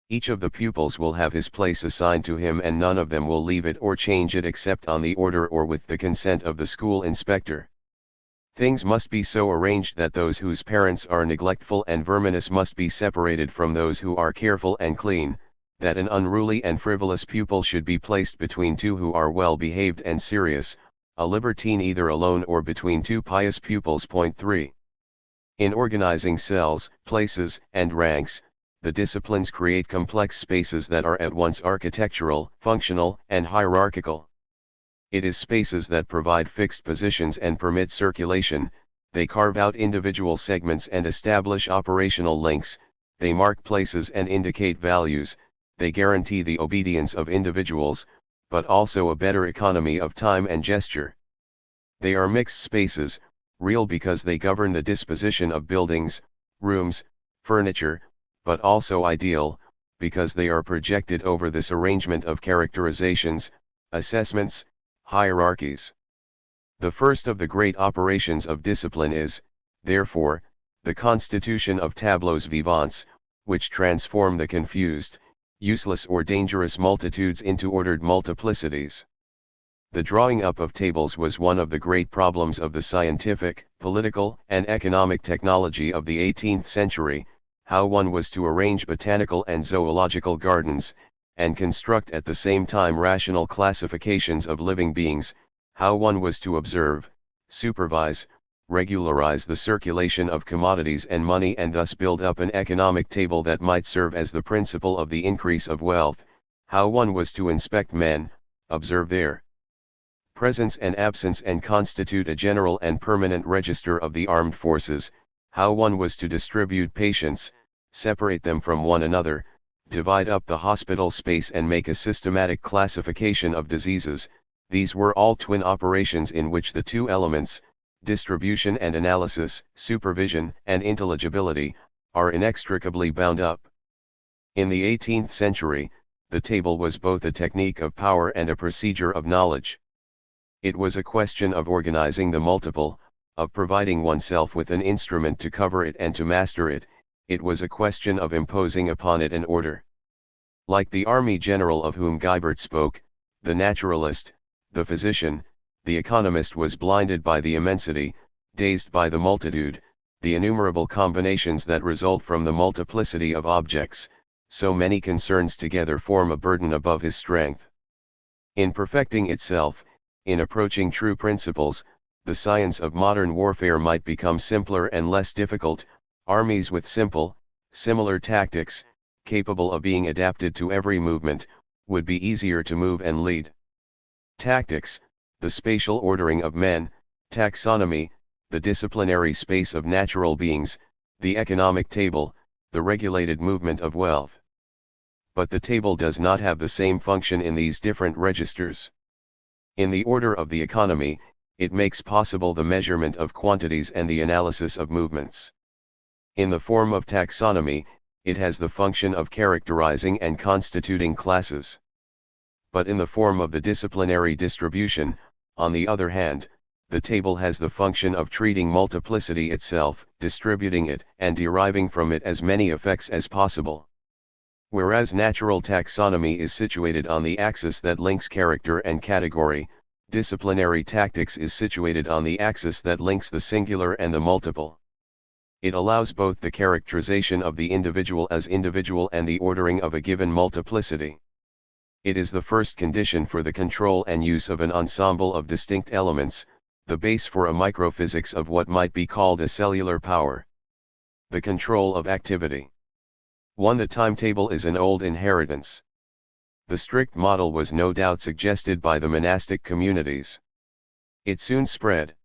Speaker 1: Each of the pupils will have his place assigned to him, and none of them will leave it or change it except on the order or with the consent of the school inspector. Things must be so arranged that those whose parents are neglectful and verminous must be separated from those who are careful and clean, that an unruly and frivolous pupil should be placed between two who are well behaved and serious, a libertine either alone or between two pious pupils. 3. In organizing cells, places, and ranks, the disciplines create complex spaces that are at once architectural, functional, and hierarchical. It is spaces that provide fixed positions and permit circulation; they carve out individual segments and establish operational links; they mark places and indicate values; they guarantee the obedience of individuals, but also a better economy of time and gesture. They are mixed spaces, real because they govern the disposition of buildings, rooms, furniture, but also ideal, because they are projected over this arrangement of characterizations, assessments, hierarchies. The first of the great operations of discipline is, therefore, the constitution of tableaux vivants, which transform the confused, useless or dangerous multitudes into ordered multiplicities. The drawing up of tables was one of the great problems of the scientific, political, and economic technology of the 18th century, how one was to arrange botanical and zoological gardens, and construct at the same time rational classifications of living beings, how one was to observe, supervise, regularize the circulation of commodities and money and thus build up an economic table that might serve as the principle of the increase of wealth, how one was to inspect men, observe their presence and absence and constitute a general and permanent register of the armed forces, how one was to distribute patients, separate them from one another, divide up the hospital space and make a systematic classification of diseases. These were all twin operations in which the two elements, distribution and analysis, supervision and intelligibility, are inextricably bound up. In the 18th century, the table was both a technique of power and a procedure of knowledge. It was a question of organizing the multiple, of providing oneself with an instrument to cover it and to master it. It was a question of imposing upon it an order. Like the army general of whom Guibert spoke, the naturalist, the physician, the economist was blinded by the immensity, dazed by the multitude, the innumerable combinations that result from the multiplicity of objects. So many concerns together form a burden above his strength. In perfecting itself, in approaching true principles, the science of modern warfare might become simpler and less difficult. Armies with simple, similar tactics, capable of being adapted to every movement, would be easier to move and lead. Tactics, the spatial ordering of men; taxonomy, the disciplinary space of natural beings; the economic table, the regulated movement of wealth. But the table does not have the same function in these different registers. In the order of the economy, it makes possible the measurement of quantities and the analysis of movements. In the form of taxonomy, it has the function of characterizing and constituting classes. But in the form of the disciplinary distribution, on the other hand, the table has the function of treating multiplicity itself, distributing it, and deriving from it as many effects as possible. Whereas natural taxonomy is situated on the axis that links character and category, disciplinary tactics is situated on the axis that links the singular and the multiple. It allows both the characterization of the individual as individual and the ordering of a given multiplicity. It is the first condition for the control and use of an ensemble of distinct elements, the base for a microphysics of what might be called a cellular power. The control of activity. 1. The timetable is an old inheritance. The strict model was no doubt suggested by the monastic communities. It soon spread.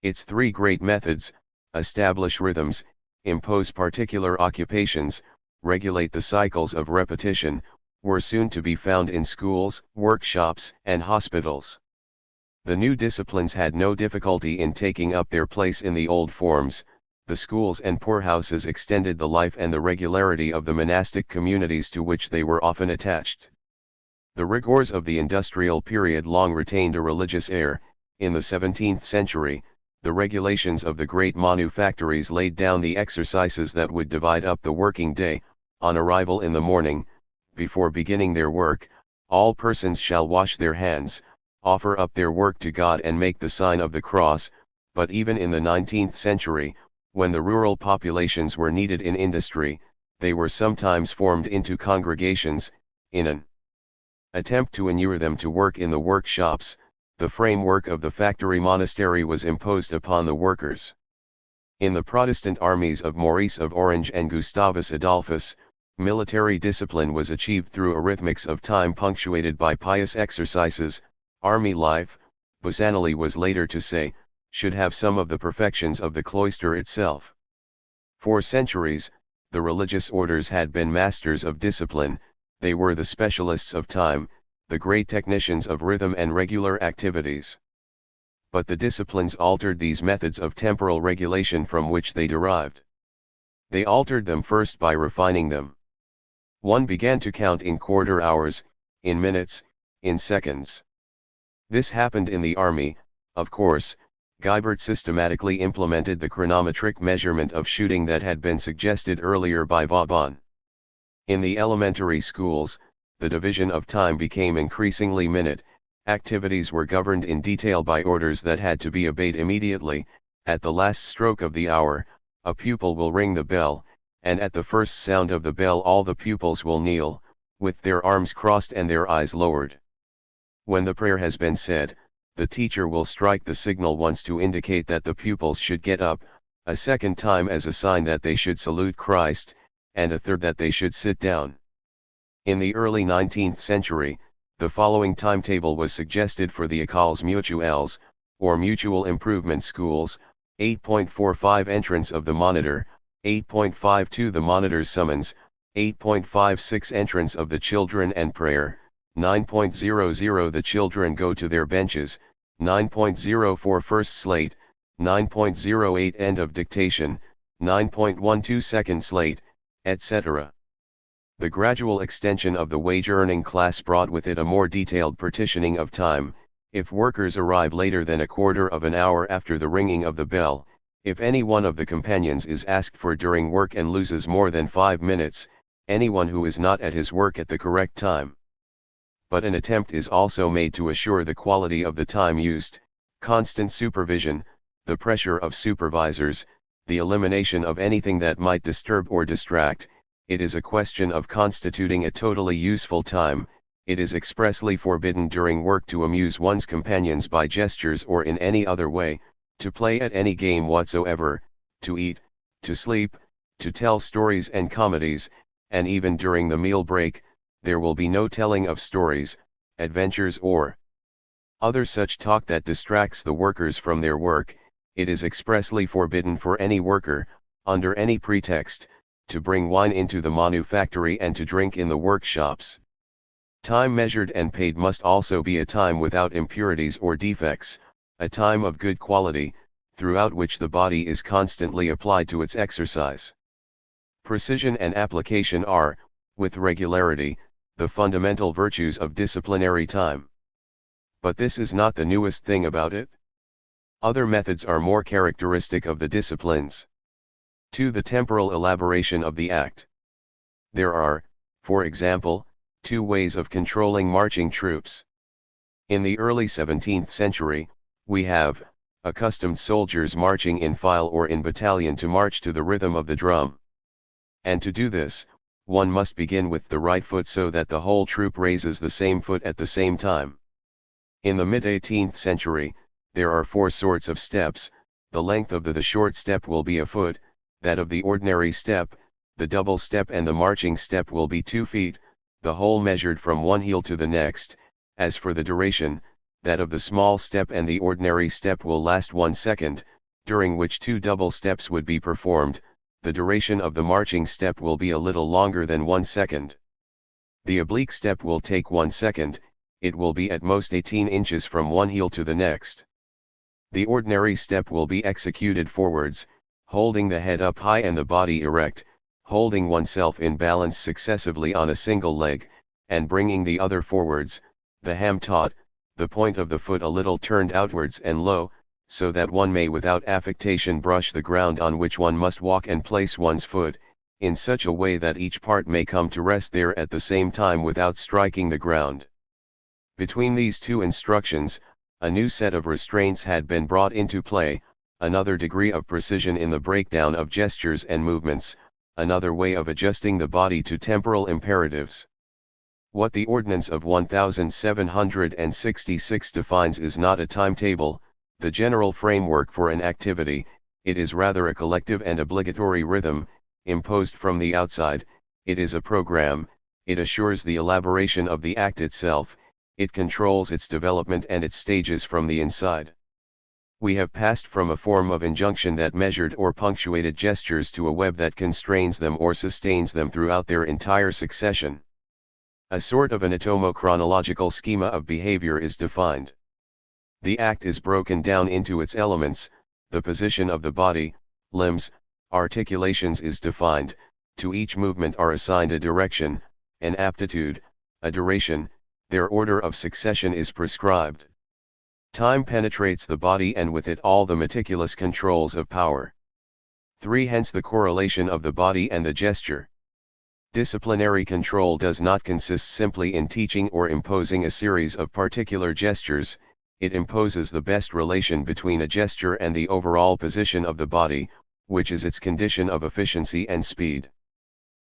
Speaker 1: Its three great methods: establish rhythms, impose particular occupations, regulate the cycles of repetition, were soon to be found in schools, workshops, and hospitals. The new disciplines had no difficulty in taking up their place in the old forms. The schools and poorhouses extended the life and the regularity of the monastic communities to which they were often attached. The rigors of the industrial period long retained a religious air. In the 17th century, the regulations of the great manufactories laid down the exercises that would divide up the working day. On arrival in the morning, before beginning their work, all persons shall wash their hands, offer up their work to God and make the sign of the cross. But even in the 19th century, when the rural populations were needed in industry, they were sometimes formed into congregations. In an attempt to inure them to work in the workshops, the framework of the factory monastery was imposed upon the workers. In the Protestant armies of Maurice of Orange and Gustavus Adolphus, military discipline was achieved through arithmetics of time punctuated by pious exercises. Army life, Busanelli was later to say, should have some of the perfections of the cloister itself. For centuries, the religious orders had been masters of discipline. They were the specialists of time, the great technicians of rhythm and regular activities. but the disciplines altered these methods of temporal regulation from which they derived. They altered them first by refining them. One began to count in quarter hours, in minutes, in seconds. This happened in the army, of course. Guibert systematically implemented the chronometric measurement of shooting that had been suggested earlier by Vauban. In the elementary schools, the division of time became increasingly minute. Activities were governed in detail by orders that had to be obeyed immediately. At the last stroke of the hour, a pupil will ring the bell, and at the first sound of the bell all the pupils will kneel, with their arms crossed and their eyes lowered. When the prayer has been said, the teacher will strike the signal once to indicate that the pupils should get up, a second time as a sign that they should salute Christ, and a third that they should sit down. In the early 19th century, the following timetable was suggested for the écoles mutuelles, or mutual improvement schools: 8.45 entrance of the monitor, 8.52 the monitor's summons, 8.56 entrance of the children and prayer, 9.00 the children go to their benches, 9.04 first slate, 9.08 end of dictation, 9.12 second slate, etc. The gradual extension of the wage-earning class brought with it a more detailed partitioning of time. If workers arrive later than a quarter of an hour after the ringing of the bell, if any one of the companions is asked for during work and loses more than 5 minutes, anyone who is not at his work at the correct time. But an attempt is also made to assure the quality of the time used: constant supervision, the pressure of supervisors, the elimination of anything that might disturb or distract. It is a question of constituting a totally useful time. It is expressly forbidden during work to amuse one's companions by gestures or in any other way, to play at any game whatsoever, to eat, to sleep, to tell stories and comedies, and even during the meal break, there will be no telling of stories, adventures or other such talk that distracts the workers from their work. It is expressly forbidden for any worker, under any pretext, to bring wine into the manufactory and to drink in the workshops. Time measured and paid must also be a time without impurities or defects, a time of good quality, throughout which the body is constantly applied to its exercise. Precision and application are, with regularity, the fundamental virtues of disciplinary time. But this is not the newest thing about it. Other methods are more characteristic of the disciplines. 2. The temporal elaboration of the act. There are, for example, 2 ways of controlling marching troops. In the early 17th century, we have accustomed soldiers marching in file or in battalion to march to the rhythm of the drum. And to do this, one must begin with the right foot so that the whole troop raises the same foot at the same time. In the mid-18th century, there are 4 sorts of steps. The length of the short step will be a foot, that of the ordinary step, the double step and the marching step will be 2 feet, the whole measured from one heel to the next. As for the duration, that of the small step and the ordinary step will last 1 second, during which 2 double steps would be performed. The duration of the marching step will be a little longer than 1 second. The oblique step will take 1 second, it will be at most 18 inches from one heel to the next. The ordinary step will be executed forwards, holding the head up high and the body erect, holding oneself in balance successively on a single leg, and bringing the other forwards, the ham taut, the point of the foot a little turned outwards and low, so that one may without affectation brush the ground on which one must walk and place one's foot, in such a way that each part may come to rest there at the same time without striking the ground. Between these 2 instructions, a new set of restraints had been brought into play, another degree of precision in the breakdown of gestures and movements, another way of adjusting the body to temporal imperatives. What the Ordinance of 1766 defines is not a timetable, the general framework for an activity. It is rather a collective and obligatory rhythm, imposed from the outside. It is a program, it assures the elaboration of the act itself, it controls its development and its stages from the inside. We have passed from a form of injunction that measured or punctuated gestures to a web that constrains them or sustains them throughout their entire succession. A sort of anatomo-chronological schema of behavior is defined. The act is broken down into its elements, the position of the body, limbs, articulations is defined, to each movement are assigned a direction, an aptitude, a duration, their order of succession is prescribed. Time penetrates the body and with it all the meticulous controls of power. 3. Hence the correlation of the body and the gesture. Disciplinary control does not consist simply in teaching or imposing a series of particular gestures, it imposes the best relation between a gesture and the overall position of the body, which is its condition of efficiency and speed.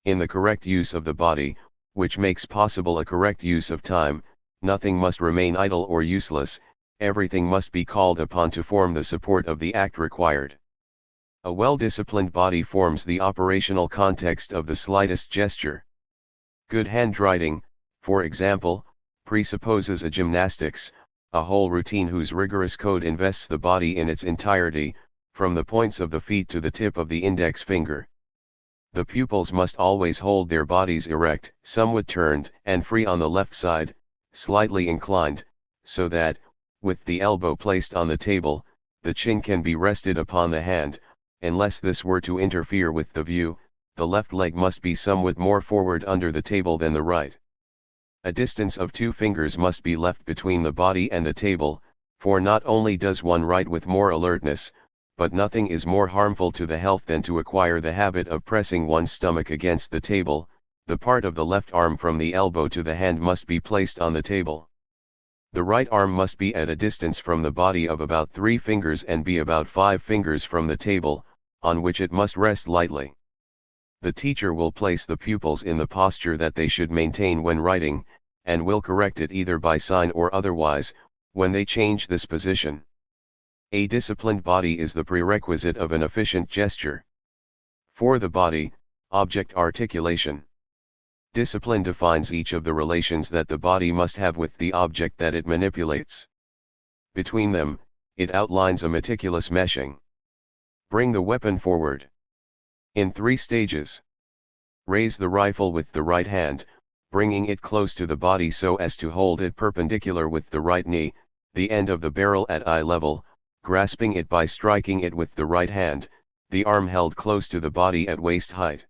Speaker 1: In the correct use of the body, which makes possible a correct use of time, nothing must remain idle or useless, everything must be called upon to form the support of the act required. A well-disciplined body forms the operational context of the slightest gesture. Good handwriting, for example, presupposes a gymnastics, a whole routine whose rigorous code invests the body in its entirety, from the points of the feet to the tip of the index finger. The pupils must always hold their bodies erect, somewhat turned and free on the left side, slightly inclined, so that, with the elbow placed on the table, the chin can be rested upon the hand. Unless this were to interfere with the view, the left leg must be somewhat more forward under the table than the right. A distance of 2 fingers must be left between the body and the table, for not only does one write with more alertness, but nothing is more harmful to the health than to acquire the habit of pressing one's stomach against the table. The part of the left arm from the elbow to the hand must be placed on the table. The right arm must be at a distance from the body of about 3 fingers and be about 5 fingers from the table, on which it must rest lightly. The teacher will place the pupils in the posture that they should maintain when writing, and will correct it either by sign or otherwise, when they change this position. A disciplined body is the prerequisite of an efficient gesture. For the body, object articulation. Discipline defines each of the relations that the body must have with the object that it manipulates. Between them, it outlines a meticulous meshing. Bring the weapon forward. In 3 stages. Raise the rifle with the right hand, bringing it close to the body so as to hold it perpendicular with the right knee, the end of the barrel at eye level, grasping it by striking it with the right hand, the arm held close to the body at waist height.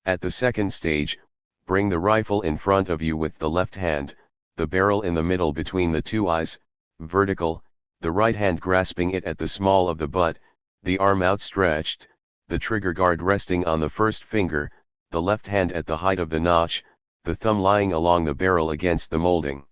Speaker 1: At the second stage, bring the rifle in front of you with the left hand, the barrel in the middle between the 2 eyes, vertical, the right hand grasping it at the small of the butt, the arm outstretched, the trigger guard resting on the first finger, the left hand at the height of the notch, the thumb lying along the barrel against the molding.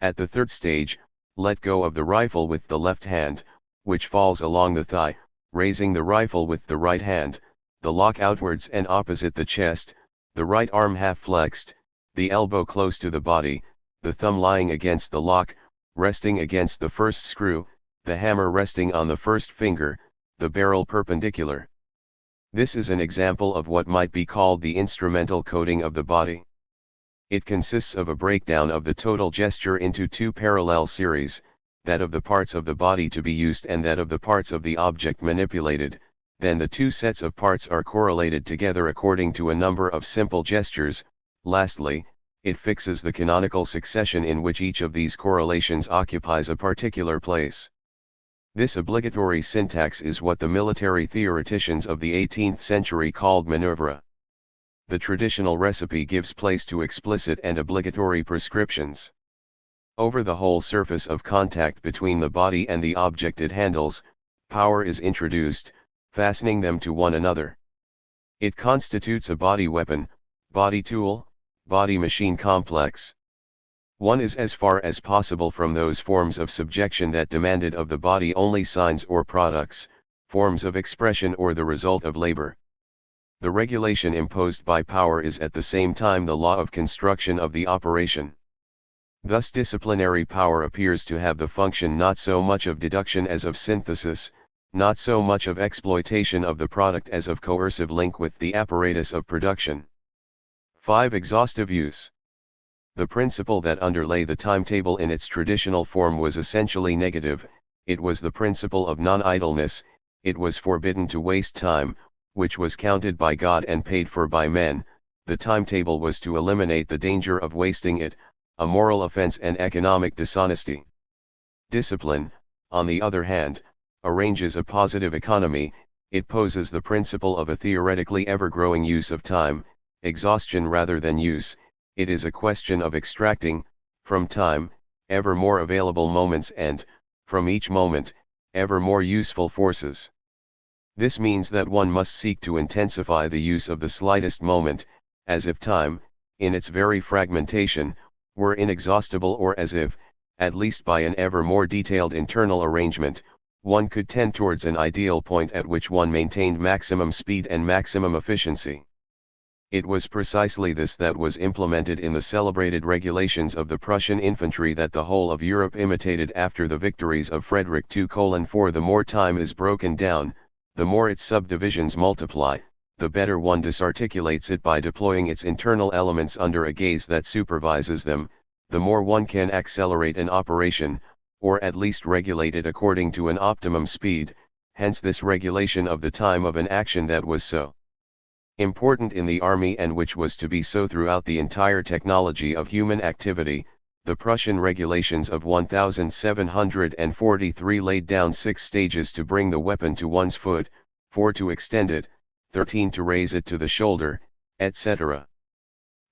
Speaker 1: At the third stage, let go of the rifle with the left hand, which falls along the thigh, raising the rifle with the right hand, the lock outwards and opposite the chest, the right arm half flexed, the elbow close to the body, the thumb lying against the lock, resting against the first screw, the hammer resting on the first finger, the barrel perpendicular. This is an example of what might be called the instrumental coding of the body. It consists of a breakdown of the total gesture into 2 parallel series, that of the parts of the body to be used and that of the parts of the object manipulated. Then the 2 sets of parts are correlated together according to a number of simple gestures. Lastly, it fixes the canonical succession in which each of these correlations occupies a particular place. This obligatory syntax is what the military theoreticians of the 18th century called manoeuvre. The traditional recipe gives place to explicit and obligatory prescriptions. Over the whole surface of contact between the body and the object it handles, power is introduced, fastening them to one another. It constitutes a body weapon, body tool, body machine complex. One is as far as possible from those forms of subjection that demanded of the body only signs or products, forms of expression or the result of labor. The regulation imposed by power is at the same time the law of construction of the operation. Thus disciplinary power appears to have the function not so much of deduction as of synthesis, not so much of exploitation of the product as of coercive link with the apparatus of production. 5. Exhaustive use. The principle that underlay the timetable in its traditional form was essentially negative. It was the principle of non-idleness. It was forbidden to waste time, which was counted by God and paid for by men. The timetable was to eliminate the danger of wasting it, a moral offense and economic dishonesty. Discipline, on the other hand, arranges a positive economy. It poses the principle of a theoretically ever-growing use of time, exhaustion rather than use. It is a question of extracting, from time, ever more available moments and, from each moment, ever more useful forces. This means that one must seek to intensify the use of the slightest moment, as if time, in its very fragmentation, were inexhaustible, or as if, at least by an ever more detailed internal arrangement, one could tend towards an ideal point at which one maintained maximum speed and maximum efficiency. It was precisely this that was implemented in the celebrated regulations of the Prussian infantry that the whole of Europe imitated after the victories of Frederick II:4. The more time is broken down, the more its subdivisions multiply, the better one disarticulates it by deploying its internal elements under a gaze that supervises them, the more one can accelerate an operation, or at least regulate it according to an optimum speed. Hence this regulation of the time of an action that was so important in the army and which was to be so throughout the entire technology of human activity. The Prussian regulations of 1743 laid down 6 stages to bring the weapon to one's foot, 4 to extend it, 13 to raise it to the shoulder, etc.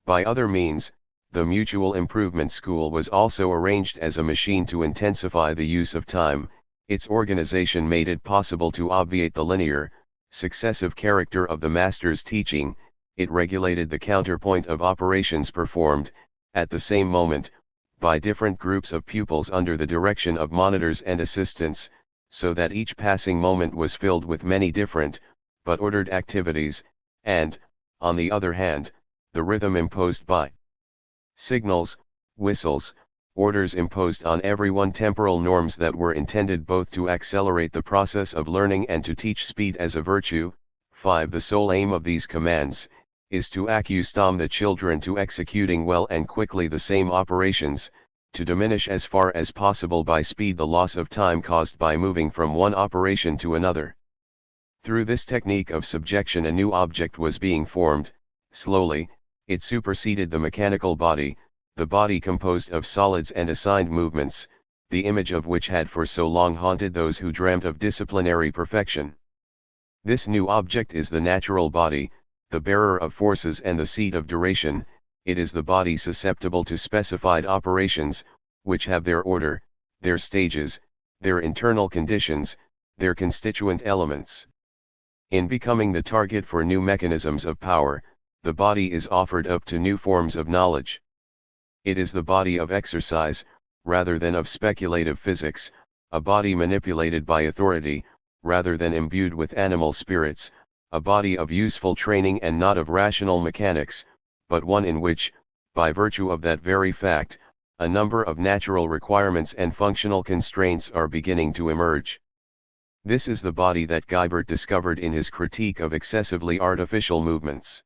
Speaker 1: By other means, the Mutual Improvement School was also arranged as a machine to intensify the use of time. Its organization made it possible to obviate the linear, successive character of the master's teaching. It regulated the counterpoint of operations performed, at the same moment, by different groups of pupils under the direction of monitors and assistants, so that each passing moment was filled with many different, but ordered activities, and, on the other hand, the rhythm imposed by signals, whistles, orders imposed on everyone, temporal norms that were intended both to accelerate the process of learning and to teach speed as a virtue. 5. The sole aim of these commands is to accustom the children to executing well and quickly the same operations, to diminish as far as possible by speed the loss of time caused by moving from one operation to another. Through this technique of subjection a new object was being formed. Slowly, it superseded the mechanical body, the body composed of solids and assigned movements, the image of which had for so long haunted those who dreamt of disciplinary perfection. This new object is the natural body, the bearer of forces and the seat of duration. It is the body susceptible to specified operations, which have their order, their stages, their internal conditions, their constituent elements. In becoming the target for new mechanisms of power, the body is offered up to new forms of knowledge. It is the body of exercise, rather than of speculative physics, a body manipulated by authority, rather than imbued with animal spirits, a body of useful training and not of rational mechanics, but one in which, by virtue of that very fact, a number of natural requirements and functional constraints are beginning to emerge. This is the body that Guibert discovered in his critique of excessively artificial movements.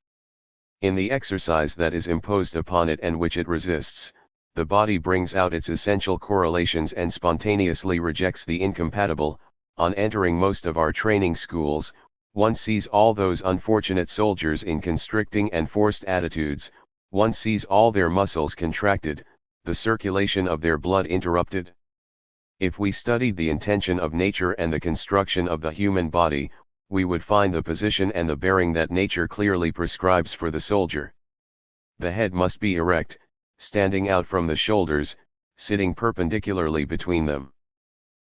Speaker 1: In the exercise that is imposed upon it and which it resists, the body brings out its essential correlations and spontaneously rejects the incompatible. On entering most of our training schools, one sees all those unfortunate soldiers in constricting and forced attitudes, one sees all their muscles contracted, the circulation of their blood interrupted. If we studied the intention of nature and the construction of the human body, we would find the position and the bearing that nature clearly prescribes for the soldier. The head must be erect, standing out from the shoulders, sitting perpendicularly between them.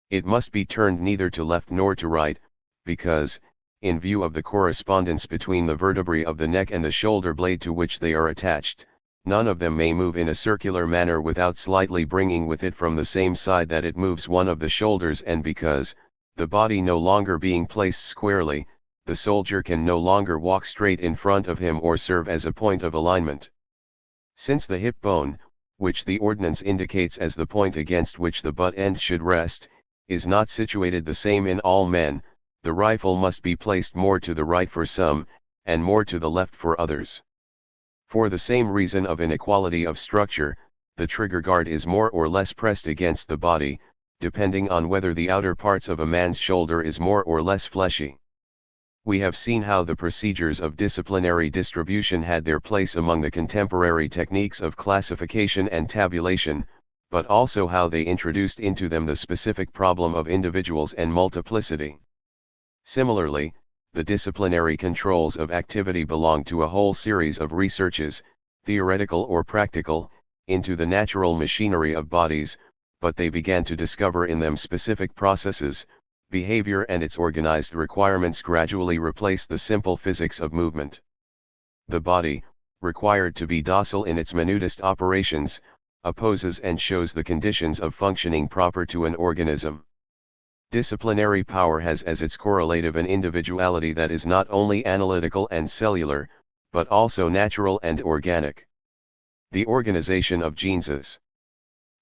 Speaker 1: It must be turned neither to left nor to right, because, in view of the correspondence between the vertebrae of the neck and the shoulder blade to which they are attached, none of them may move in a circular manner without slightly bringing with it from the same side that it moves one of the shoulders, and because, the body no longer being placed squarely, the soldier can no longer walk straight in front of him or serve as a point of alignment. Since the hip bone, which the ordnance indicates as the point against which the butt end should rest, is not situated the same in all men, the rifle must be placed more to the right for some, and more to the left for others. For the same reason of inequality of structure, the trigger guard is more or less pressed against the body, depending on whether the outer parts of a man's shoulder is more or less fleshy. We have seen how the procedures of disciplinary distribution had their place among the contemporary techniques of classification and tabulation, but also how they introduced into them the specific problem of individuals and multiplicity. Similarly, the disciplinary controls of activity belong to a whole series of researches, theoretical or practical, into the natural machinery of bodies, but they began to discover in them specific processes, behavior and its organized requirements gradually replaced the simple physics of movement. The body, required to be docile in its minutest operations, opposes and shows the conditions of functioning proper to an organism. Disciplinary power has as its correlative an individuality that is not only analytical and cellular, but also natural and organic. The organization of genes is.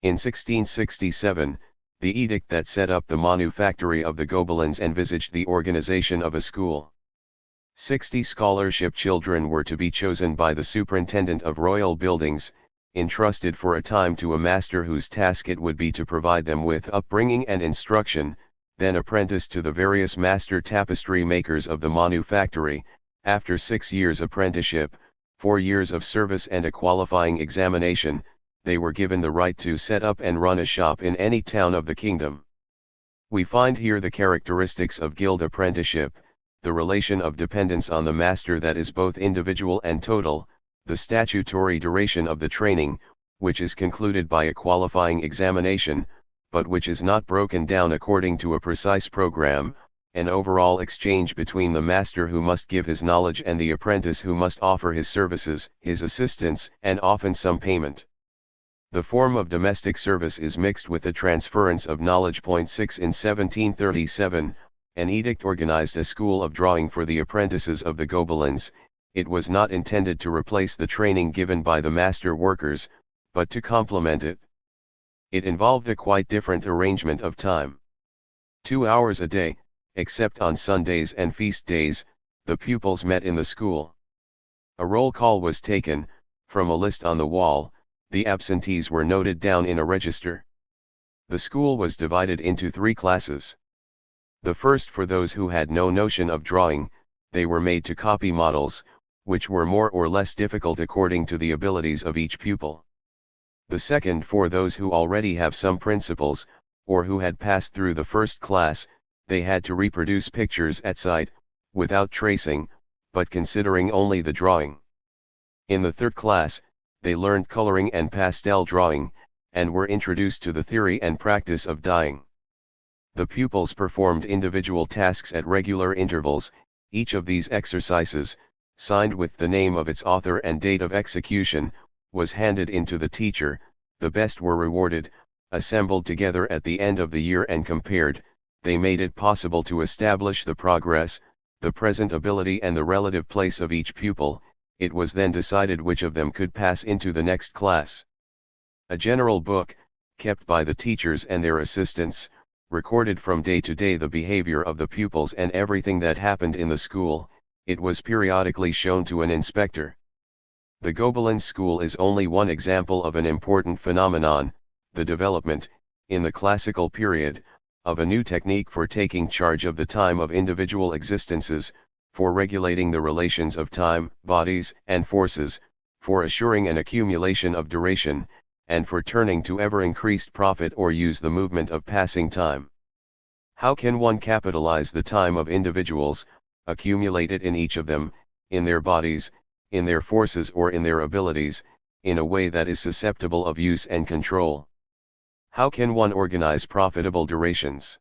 Speaker 1: In 1667, the edict that set up the manufactory of the Gobelins envisaged the organization of a school. 60 scholarship children were to be chosen by the superintendent of royal buildings, entrusted for a time to a master whose task it would be to provide them with upbringing and instruction, then apprenticed to the various master tapestry makers of the manufactory. After 6 years' apprenticeship, 4 years of service and a qualifying examination, they were given the right to set up and run a shop in any town of the kingdom. We find here the characteristics of guild apprenticeship, the relation of dependence on the master that is both individual and total, the statutory duration of the training, which is concluded by a qualifying examination, but which is not broken down according to a precise program, an overall exchange between the master who must give his knowledge and the apprentice who must offer his services, his assistance, and often some payment. The form of domestic service is mixed with the transference of knowledge. 6 In 1737, an edict organized a school of drawing for the apprentices of the Gobelins. It was not intended to replace the training given by the master workers, but to complement it. It involved a quite different arrangement of time. 2 hours a day, except on Sundays and feast days, the pupils met in the school. A roll call was taken. From a list on the wall, the absentees were noted down in a register. The school was divided into 3 classes. The first for those who had no notion of drawing, they were made to copy models, which were more or less difficult according to the abilities of each pupil. The second for those who already have some principles, or who had passed through the first class, they had to reproduce pictures at sight, without tracing, but considering only the drawing. In the third class, they learned coloring and pastel drawing, and were introduced to the theory and practice of dyeing. The pupils performed individual tasks at regular intervals. Each of these exercises, signed with the name of its author and date of execution, was handed in to the teacher. The best were rewarded, assembled together at the end of the year and compared. They made it possible to establish the progress, the present ability and the relative place of each pupil. It was then decided which of them could pass into the next class. A general book, kept by the teachers and their assistants, recorded from day to day the behavior of the pupils and everything that happened in the school. It was periodically shown to an inspector. The Gobelin school is only one example of an important phenomenon, the development, in the classical period, of a new technique for taking charge of the time of individual existences, for regulating the relations of time, bodies, and forces, for assuring an accumulation of duration, and for turning to ever-increased profit or use the movement of passing time. How can one capitalize the time of individuals, accumulate it in each of them, in their bodies, in their forces or in their abilities, in a way that is susceptible of use and control? How can one organize profitable durations?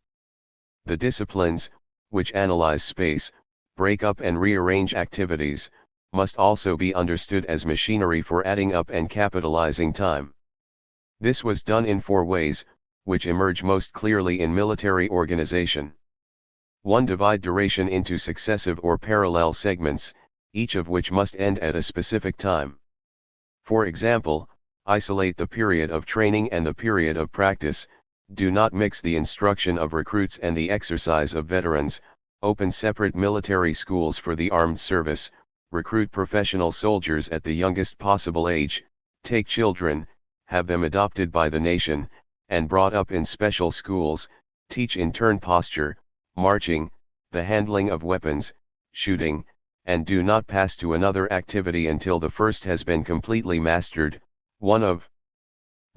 Speaker 1: The disciplines, which analyze space, break up and rearrange activities, must also be understood as machinery for adding up and capitalizing time. This was done in 4 ways, which emerge most clearly in military organization. 1. Divide duration into successive or parallel segments, each of which must end at a specific time. For example, isolate the period of training and the period of practice. Do not mix the instruction of recruits and the exercise of veterans. Open separate military schools for the armed service. Recruit professional soldiers at the youngest possible age. Take children, have them adopted by the nation, and brought up in special schools. Teach in turn posture, marching, the handling of weapons, shooting, and do not pass to another activity until the first has been completely mastered. One of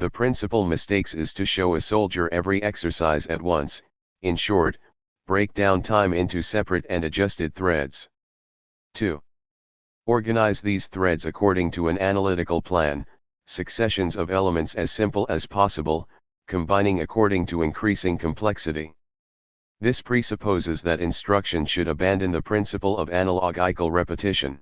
Speaker 1: The principal mistakes is to show a soldier every exercise at once, in short, break down time into separate and adjusted threads. 2. Organize these threads according to an analytical plan, successions of elements as simple as possible, combining according to increasing complexity. This presupposes that instruction should abandon the principle of analogical repetition.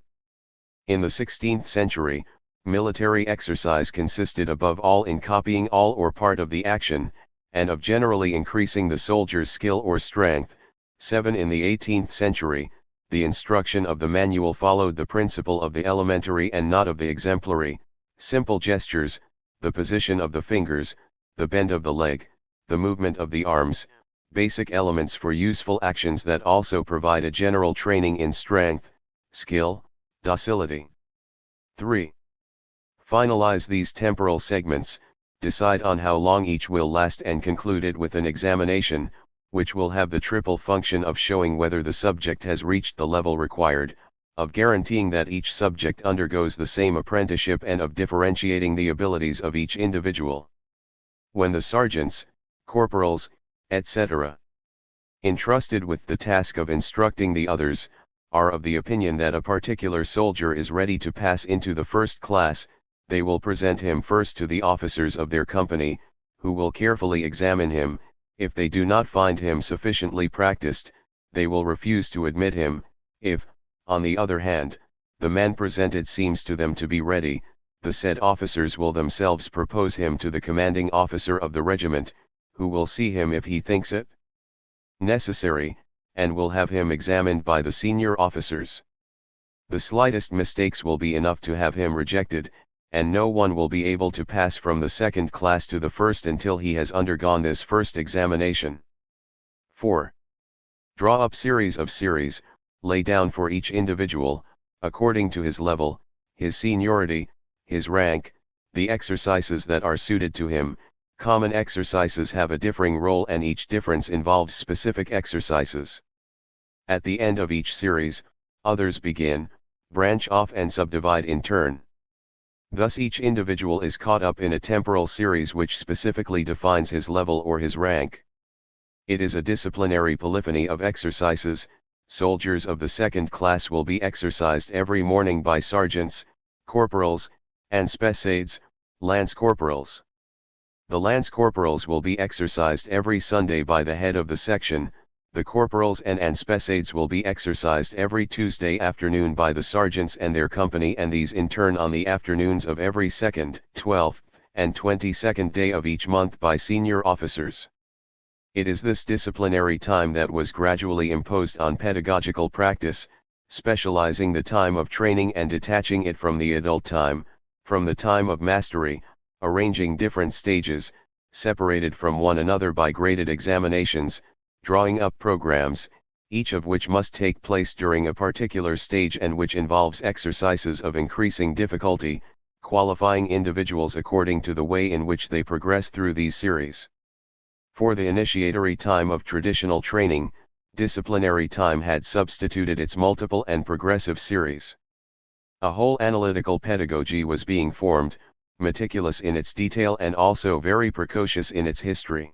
Speaker 1: In the 16th century, military exercise consisted above all in copying all or part of the action, and of generally increasing the soldier's skill or strength. 7. In the 18th century, the instruction of the manual followed the principle of the elementary and not of the exemplary. Simple gestures, the position of the fingers, the bend of the leg, the movement of the arms, basic elements for useful actions that also provide a general training in strength, skill, docility. 3. Finalize these temporal segments, decide on how long each will last and conclude it with an examination, which will have the triple function of showing whether the subject has reached the level required, of guaranteeing that each subject undergoes the same apprenticeship and of differentiating the abilities of each individual. When the sergeants, corporals, etc., entrusted with the task of instructing the others, are of the opinion that a particular soldier is ready to pass into the first class, they will present him first to the officers of their company, who will carefully examine him. If they do not find him sufficiently practiced, they will refuse to admit him. If, on the other hand, the man presented seems to them to be ready, the said officers will themselves propose him to the commanding officer of the regiment, who will see him if he thinks it necessary, and will have him examined by the senior officers. The slightest mistakes will be enough to have him rejected, and no one will be able to pass from the second class to the first until he has undergone this first examination. 4. Draw up series, lay down for each individual, according to his level, his seniority, his rank, the exercises that are suited to him. Common exercises have a differing role and each difference involves specific exercises. At the end of each series, others begin, branch off and subdivide in turn. Thus each individual is caught up in a temporal series which specifically defines his level or his rank. It is a disciplinary polyphony of exercises. Soldiers of the second class will be exercised every morning by sergeants, corporals, and spessades, lance corporals. The lance corporals will be exercised every Sunday by the head of the section. The corporals and spessades will be exercised every Tuesday afternoon by the sergeants and their company, and these in turn on the afternoons of every 2nd, 12th, and 22nd day of each month by senior officers. It is this disciplinary time that was gradually imposed on pedagogical practice, specializing the time of training and detaching it from the adult time, from the time of mastery, arranging different stages, separated from one another by graded examinations, drawing up programs, each of which must take place during a particular stage and which involves exercises of increasing difficulty, qualifying individuals according to the way in which they progress through these series. For the initiatory time of traditional training, disciplinary time had substituted its multiple and progressive series. A whole analytical pedagogy was being formed, meticulous in its detail and also very precocious in its history.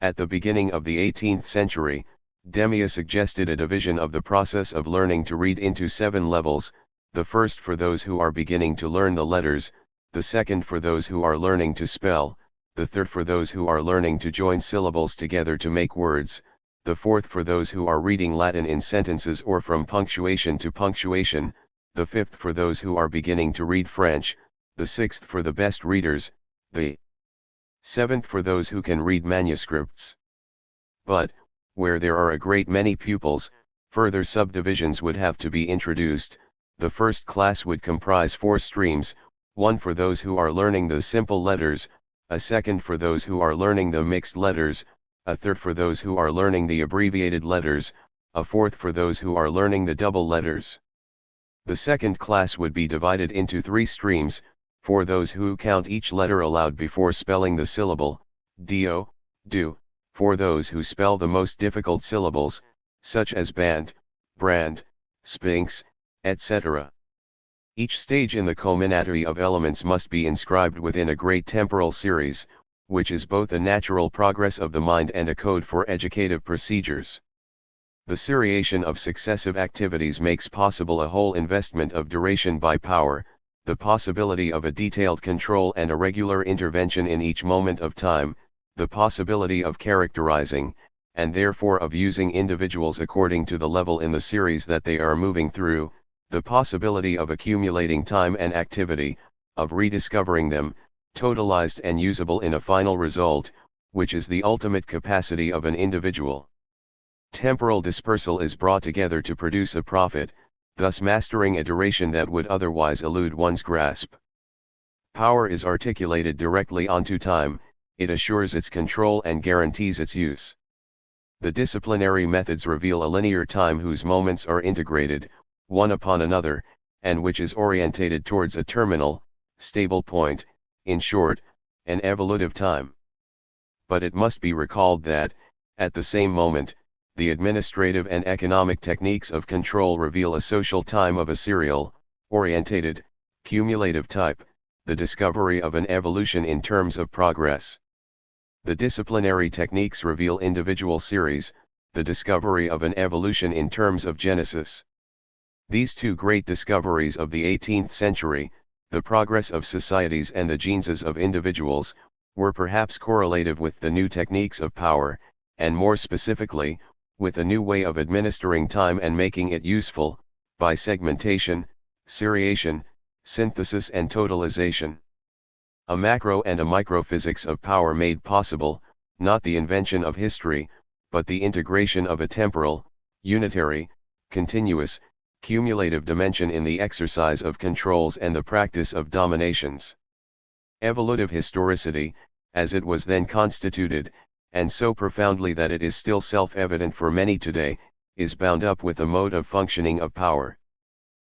Speaker 1: At the beginning of the 18th century, Demia suggested a division of the process of learning to read into 7 levels, the first for those who are beginning to learn the letters, the second for those who are learning to spell, the third for those who are learning to join syllables together to make words, the fourth for those who are reading Latin in sentences or from punctuation to punctuation, the fifth for those who are beginning to read French, the sixth for the best readers, the seventh for those who can read manuscripts. But, where there are a great many pupils, further subdivisions would have to be introduced. The first class would comprise 4 streams, one for those who are learning the simple letters, a second for those who are learning the mixed letters, a third for those who are learning the abbreviated letters, a fourth for those who are learning the double letters. The second class would be divided into 3 streams, for those who count each letter aloud before spelling the syllable, do, for those who spell the most difficult syllables, such as band, brand, sphinx, etc. Each stage in the combinatory of elements must be inscribed within a great temporal series, which is both a natural progress of the mind and a code for educative procedures. The seriation of successive activities makes possible a whole investment of duration by power, the possibility of a detailed control and a regular intervention in each moment of time, the possibility of characterizing, and therefore of using individuals according to the level in the series that they are moving through, the possibility of accumulating time and activity, of rediscovering them, totalized and usable in a final result, which is the ultimate capacity of an individual. Temporal dispersal is brought together to produce a profit, thus mastering a duration that would otherwise elude one's grasp. Power is articulated directly onto time, it assures its control and guarantees its use. The disciplinary methods reveal a linear time whose moments are integrated, one upon another, and which is orientated towards a terminal, stable point, in short, an evolutive time. But it must be recalled that, at the same moment, the administrative and economic techniques of control reveal a social time of a serial, orientated, cumulative type, the discovery of an evolution in terms of progress. The disciplinary techniques reveal individual series, the discovery of an evolution in terms of genesis. These two great discoveries of the 18th century, the progress of societies and the genesis of individuals, were perhaps correlative with the new techniques of power, and more specifically, with a new way of administering time and making it useful, by segmentation, seriation, synthesis and totalization. A macro and a microphysics of power made possible, not the invention of history, but the integration of a temporal, unitary, continuous, cumulative dimension in the exercise of controls and the practice of dominations. Evolutive historicity, as it was then constituted, and so profoundly that it is still self-evident for many today, is bound up with the mode of functioning of power.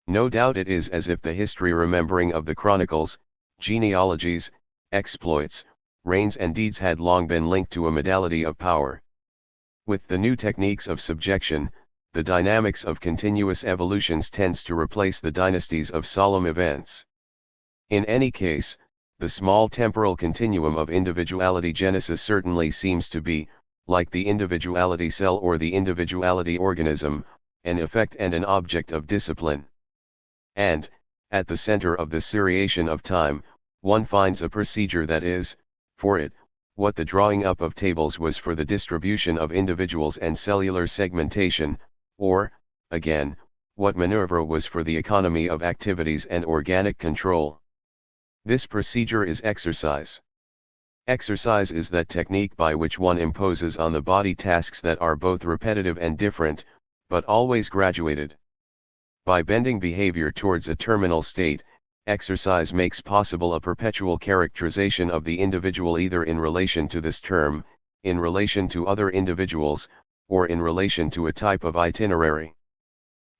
Speaker 1: No doubt it is as if the history remembering of the chronicles, genealogies, exploits, reigns and deeds had long been linked to a modality of power. With the new techniques of subjection, the dynamics of continuous evolutions tends to replace the dynasties of solemn events. In any case, the small temporal continuum of individuality genesis certainly seems to be, like the individuality cell or the individuality organism, an effect and an object of discipline. And, at the center of the seriation of time, one finds a procedure that is, for it, what the drawing up of tables was for the distribution of individuals and cellular segmentation, or, again, what Minerva was for the economy of activities and organic control. This procedure is exercise. Exercise is that technique by which one imposes on the body tasks that are both repetitive and different, but always graduated. By bending behavior towards a terminal state, exercise makes possible a perpetual characterization of the individual either in relation to this term, in relation to other individuals, or in relation to a type of itinerary.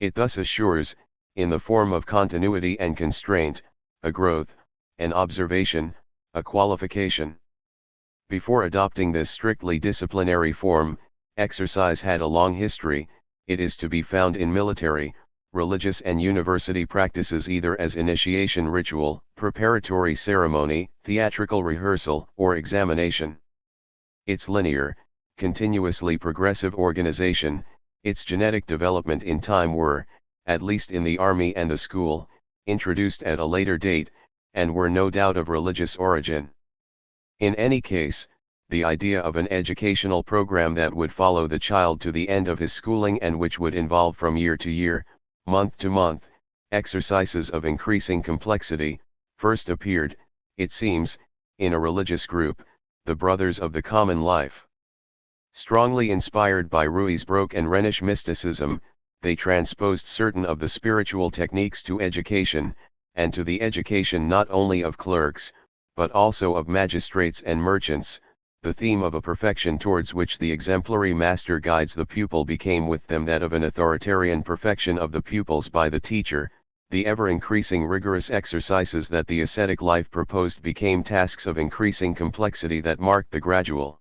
Speaker 1: It thus assures, in the form of continuity and constraint, a growth, an observation, a qualification. Before adopting this strictly disciplinary form, exercise had a long history. It is to be found in military, religious and university practices either as initiation ritual, preparatory ceremony, theatrical rehearsal, or examination. Its linear, continuously progressive organization, its genetic development in time were, at least in the army and the school, introduced at a later date, and were no doubt of religious origin. In any case, the idea of an educational program that would follow the child to the end of his schooling and which would involve from year to year, month to month, exercises of increasing complexity, first appeared, it seems, in a religious group, the Brothers of the Common Life. Strongly inspired by Ruysbroek and Rhenish mysticism, they transposed certain of the spiritual techniques to education, and to the education not only of clerks, but also of magistrates and merchants. The theme of a perfection towards which the exemplary master guides the pupil became with them that of an authoritarian perfection of the pupils by the teacher. The ever-increasing rigorous exercises that the ascetic life proposed became tasks of increasing complexity that marked the gradual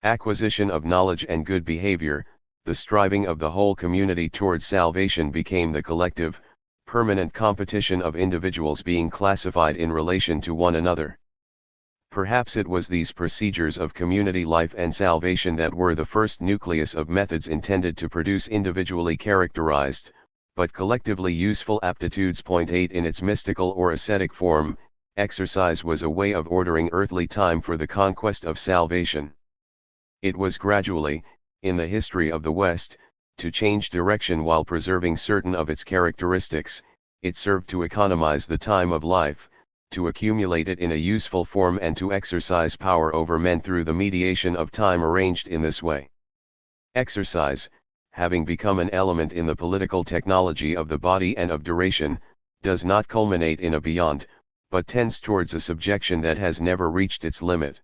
Speaker 1: acquisition of knowledge and good behavior. The striving of the whole community towards salvation became the collective, permanent competition of individuals being classified in relation to one another. Perhaps it was these procedures of community life and salvation that were the first nucleus of methods intended to produce individually characterized, but collectively useful aptitudes. 8 In its mystical or ascetic form, exercise was a way of ordering earthly time for the conquest of salvation. It was gradually, in the history of the West, to change direction while preserving certain of its characteristics. It served to economize the time of life, to accumulate it in a useful form, and to exercise power over men through the mediation of time arranged in this way. Exercise, having become an element in the political technology of the body and of duration, does not culminate in a beyond, but tends towards a subjection that has never reached its limit.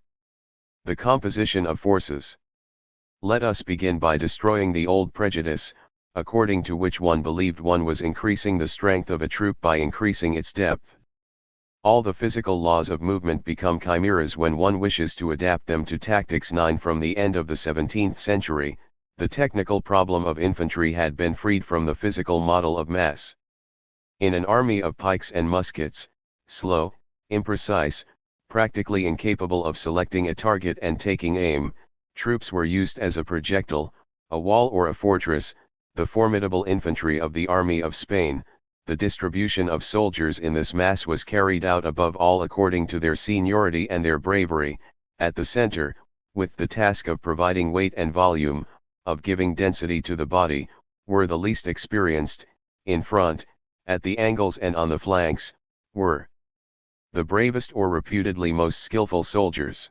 Speaker 1: The composition of forces. Let us begin by destroying the old prejudice, according to which one believed one was increasing the strength of a troop by increasing its depth. All the physical laws of movement become chimeras when one wishes to adapt them to tactics. 9 From the end of the 17th century, the technical problem of infantry had been freed from the physical model of mass. In an army of pikes and muskets, slow, imprecise, practically incapable of selecting a target and taking aim, troops were used as a projectile, a wall or a fortress. The formidable infantry of the army of Spain. The distribution of soldiers in this mass was carried out above all according to their seniority and their bravery. At the center, with the task of providing weight and volume, of giving density to the body, were the least experienced. In front, at the angles and on the flanks, were the bravest or reputedly most skillful soldiers.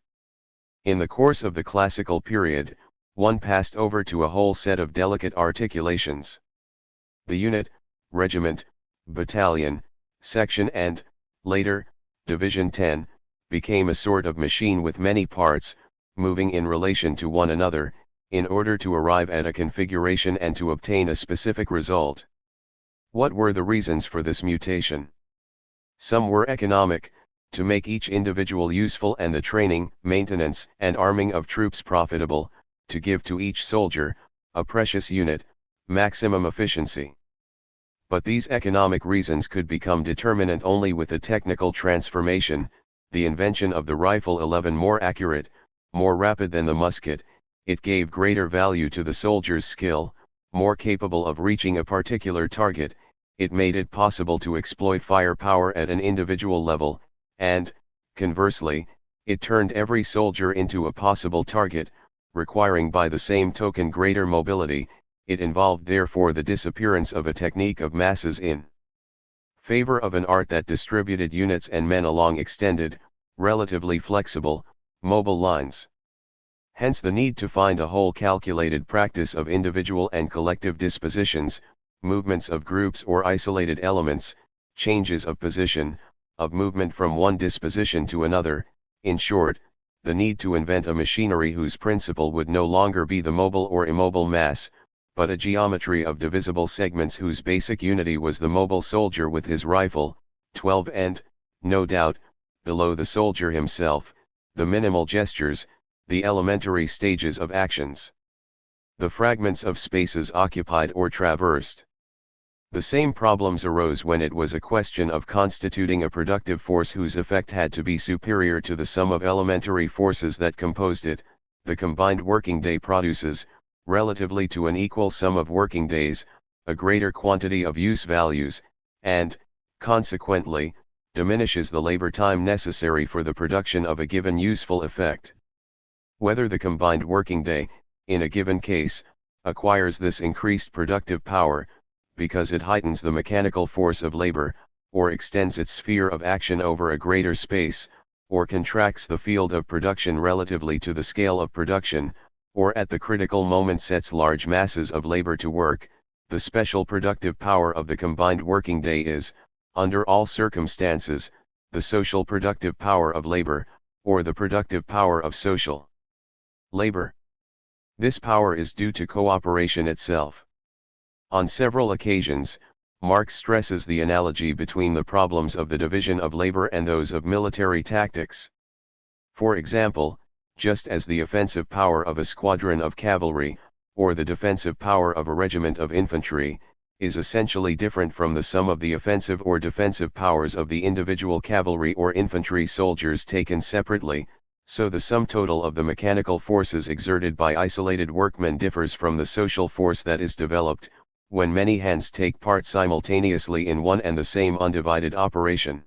Speaker 1: In the course of the classical period, one passed over to a whole set of delicate articulations. The unit, regiment, battalion, section and, later, division 10, became a sort of machine with many parts, moving in relation to one another, in order to arrive at a configuration and to obtain a specific result. What were the reasons for this mutation? Some were economic, to make each individual useful and the training, maintenance, and arming of troops profitable, to give to each soldier, a precious unit, maximum efficiency. But these economic reasons could become determinant only with a technical transformation, the invention of the rifle. 11 More accurate, more rapid than the musket, it gave greater value to the soldier's skill, more capable of reaching a particular target, it made it possible to exploit firepower at an individual level, and, conversely, it turned every soldier into a possible target, requiring by the same token greater mobility. It involved therefore the disappearance of a technique of masses in favor of an art that distributed units and men along extended, relatively flexible, mobile lines. Hence the need to find a whole calculated practice of individual and collective dispositions, movements of groups or isolated elements, changes of position, of movement from one disposition to another, in short, the need to invent a machinery whose principle would no longer be the mobile or immobile mass, but a geometry of divisible segments whose basic unity was the mobile soldier with his rifle. 12 And, no doubt, below the soldier himself, the minimal gestures, the elementary stages of actions, the fragments of spaces occupied or traversed. The same problems arose when it was a question of constituting a productive force whose effect had to be superior to the sum of elementary forces that composed it. The combined working day produces, relatively to an equal sum of working days, a greater quantity of use values, and, consequently, diminishes the labor time necessary for the production of a given useful effect. Whether the combined working day, in a given case, acquires this increased productive power, because it heightens the mechanical force of labor, or extends its sphere of action over a greater space, or contracts the field of production relatively to the scale of production, or at the critical moment sets large masses of labor to work, the special productive power of the combined working day is, under all circumstances, the social productive power of labor, or the productive power of social labor. This power is due to cooperation itself. On several occasions, Marx stresses the analogy between the problems of the division of labor and those of military tactics. For example, just as the offensive power of a squadron of cavalry, or the defensive power of a regiment of infantry, is essentially different from the sum of the offensive or defensive powers of the individual cavalry or infantry soldiers taken separately, so the sum total of the mechanical forces exerted by isolated workmen differs from the social force that is developed, when many hands take part simultaneously in one and the same undivided operation.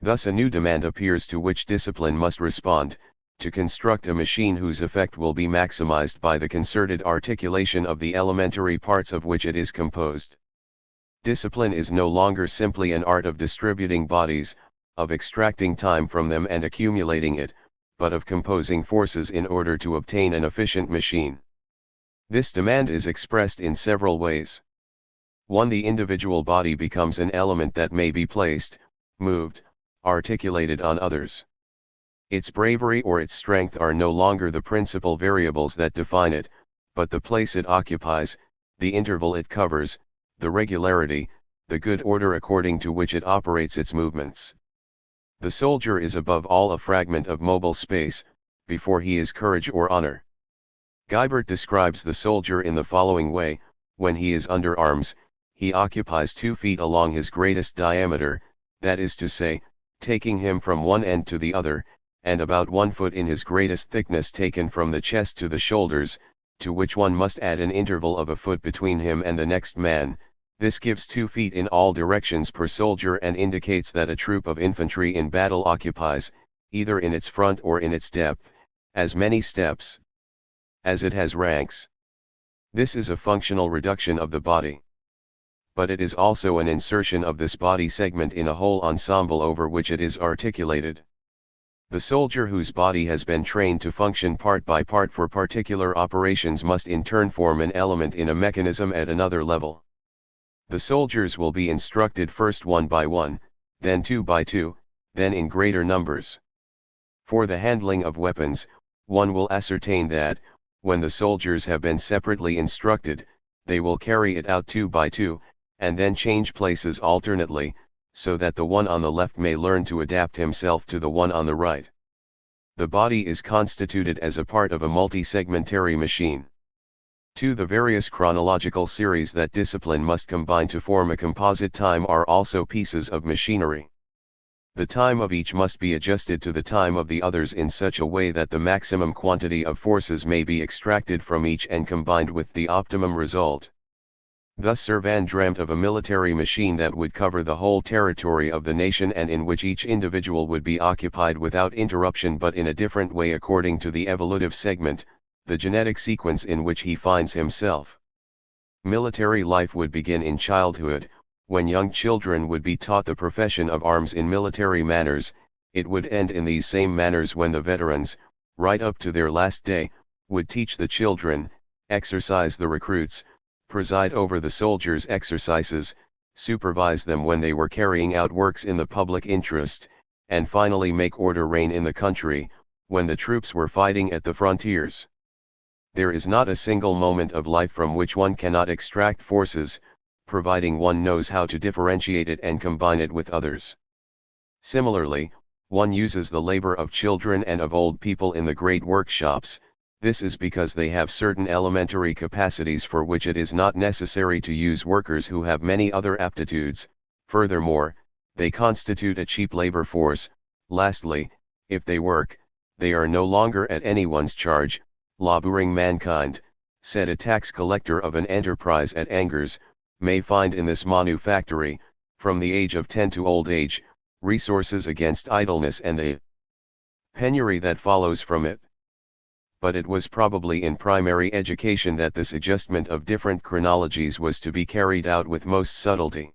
Speaker 1: Thus a new demand appears to which discipline must respond, to construct a machine whose effect will be maximized by the concerted articulation of the elementary parts of which it is composed. Discipline is no longer simply an art of distributing bodies, of extracting time from them and accumulating it, but of composing forces in order to obtain an efficient machine. This demand is expressed in several ways. 1. The individual body becomes an element that may be placed, moved, articulated on others. Its bravery or its strength are no longer the principal variables that define it, but the place it occupies, the interval it covers, the regularity, the good order according to which it operates its movements. The soldier is above all a fragment of mobile space, before he is courage or honor. Guibert describes the soldier in the following way: when he is under arms, he occupies 2 feet along his greatest diameter, that is to say, taking him from one end to the other, and about 1 foot in his greatest thickness taken from the chest to the shoulders, to which one must add an interval of a foot between him and the next man. This gives 2 feet in all directions per soldier and indicates that a troop of infantry in battle occupies, either in its front or in its depth, as many steps as it has ranks. This is a functional reduction of the body. But it is also an insertion of this body segment in a whole ensemble over which it is articulated. The soldier whose body has been trained to function part by part for particular operations must in turn form an element in a mechanism at another level. The soldiers will be instructed first 1 by 1, then 2 by 2, then in greater numbers. For the handling of weapons, one will ascertain that, when the soldiers have been separately instructed, they will carry it out 2 by 2, and then change places alternately, so that the one on the left may learn to adapt himself to the one on the right. The body is constituted as a part of a multi-segmentary machine. 2. The various chronological series that discipline must combine to form a composite time are also pieces of machinery. The time of each must be adjusted to the time of the others in such a way that the maximum quantity of forces may be extracted from each and combined with the optimum result. Thus Servan dreamt of a military machine that would cover the whole territory of the nation and in which each individual would be occupied without interruption but in a different way according to the evolutive segment, the genetic sequence in which he finds himself. Military life would begin in childhood, when young children would be taught the profession of arms in military manners. It would end in these same manners when the veterans, right up to their last day, would teach the children, exercise the recruits, preside over the soldiers' exercises, supervise them when they were carrying out works in the public interest, and finally make order reign in the country, when the troops were fighting at the frontiers. There is not a single moment of life from which one cannot extract forces, providing one knows how to differentiate it and combine it with others. Similarly, one uses the labor of children and of old people in the great workshops. This is because they have certain elementary capacities for which it is not necessary to use workers who have many other aptitudes. Furthermore, they constitute a cheap labor force. Lastly, if they work, they are no longer at anyone's charge. Laboring mankind, said a tax collector of an enterprise at Angers, may find in this manufactory, from the age of 10 to old age, resources against idleness and the penury that follows from it. But it was probably in primary education that this adjustment of different chronologies was to be carried out with most subtlety.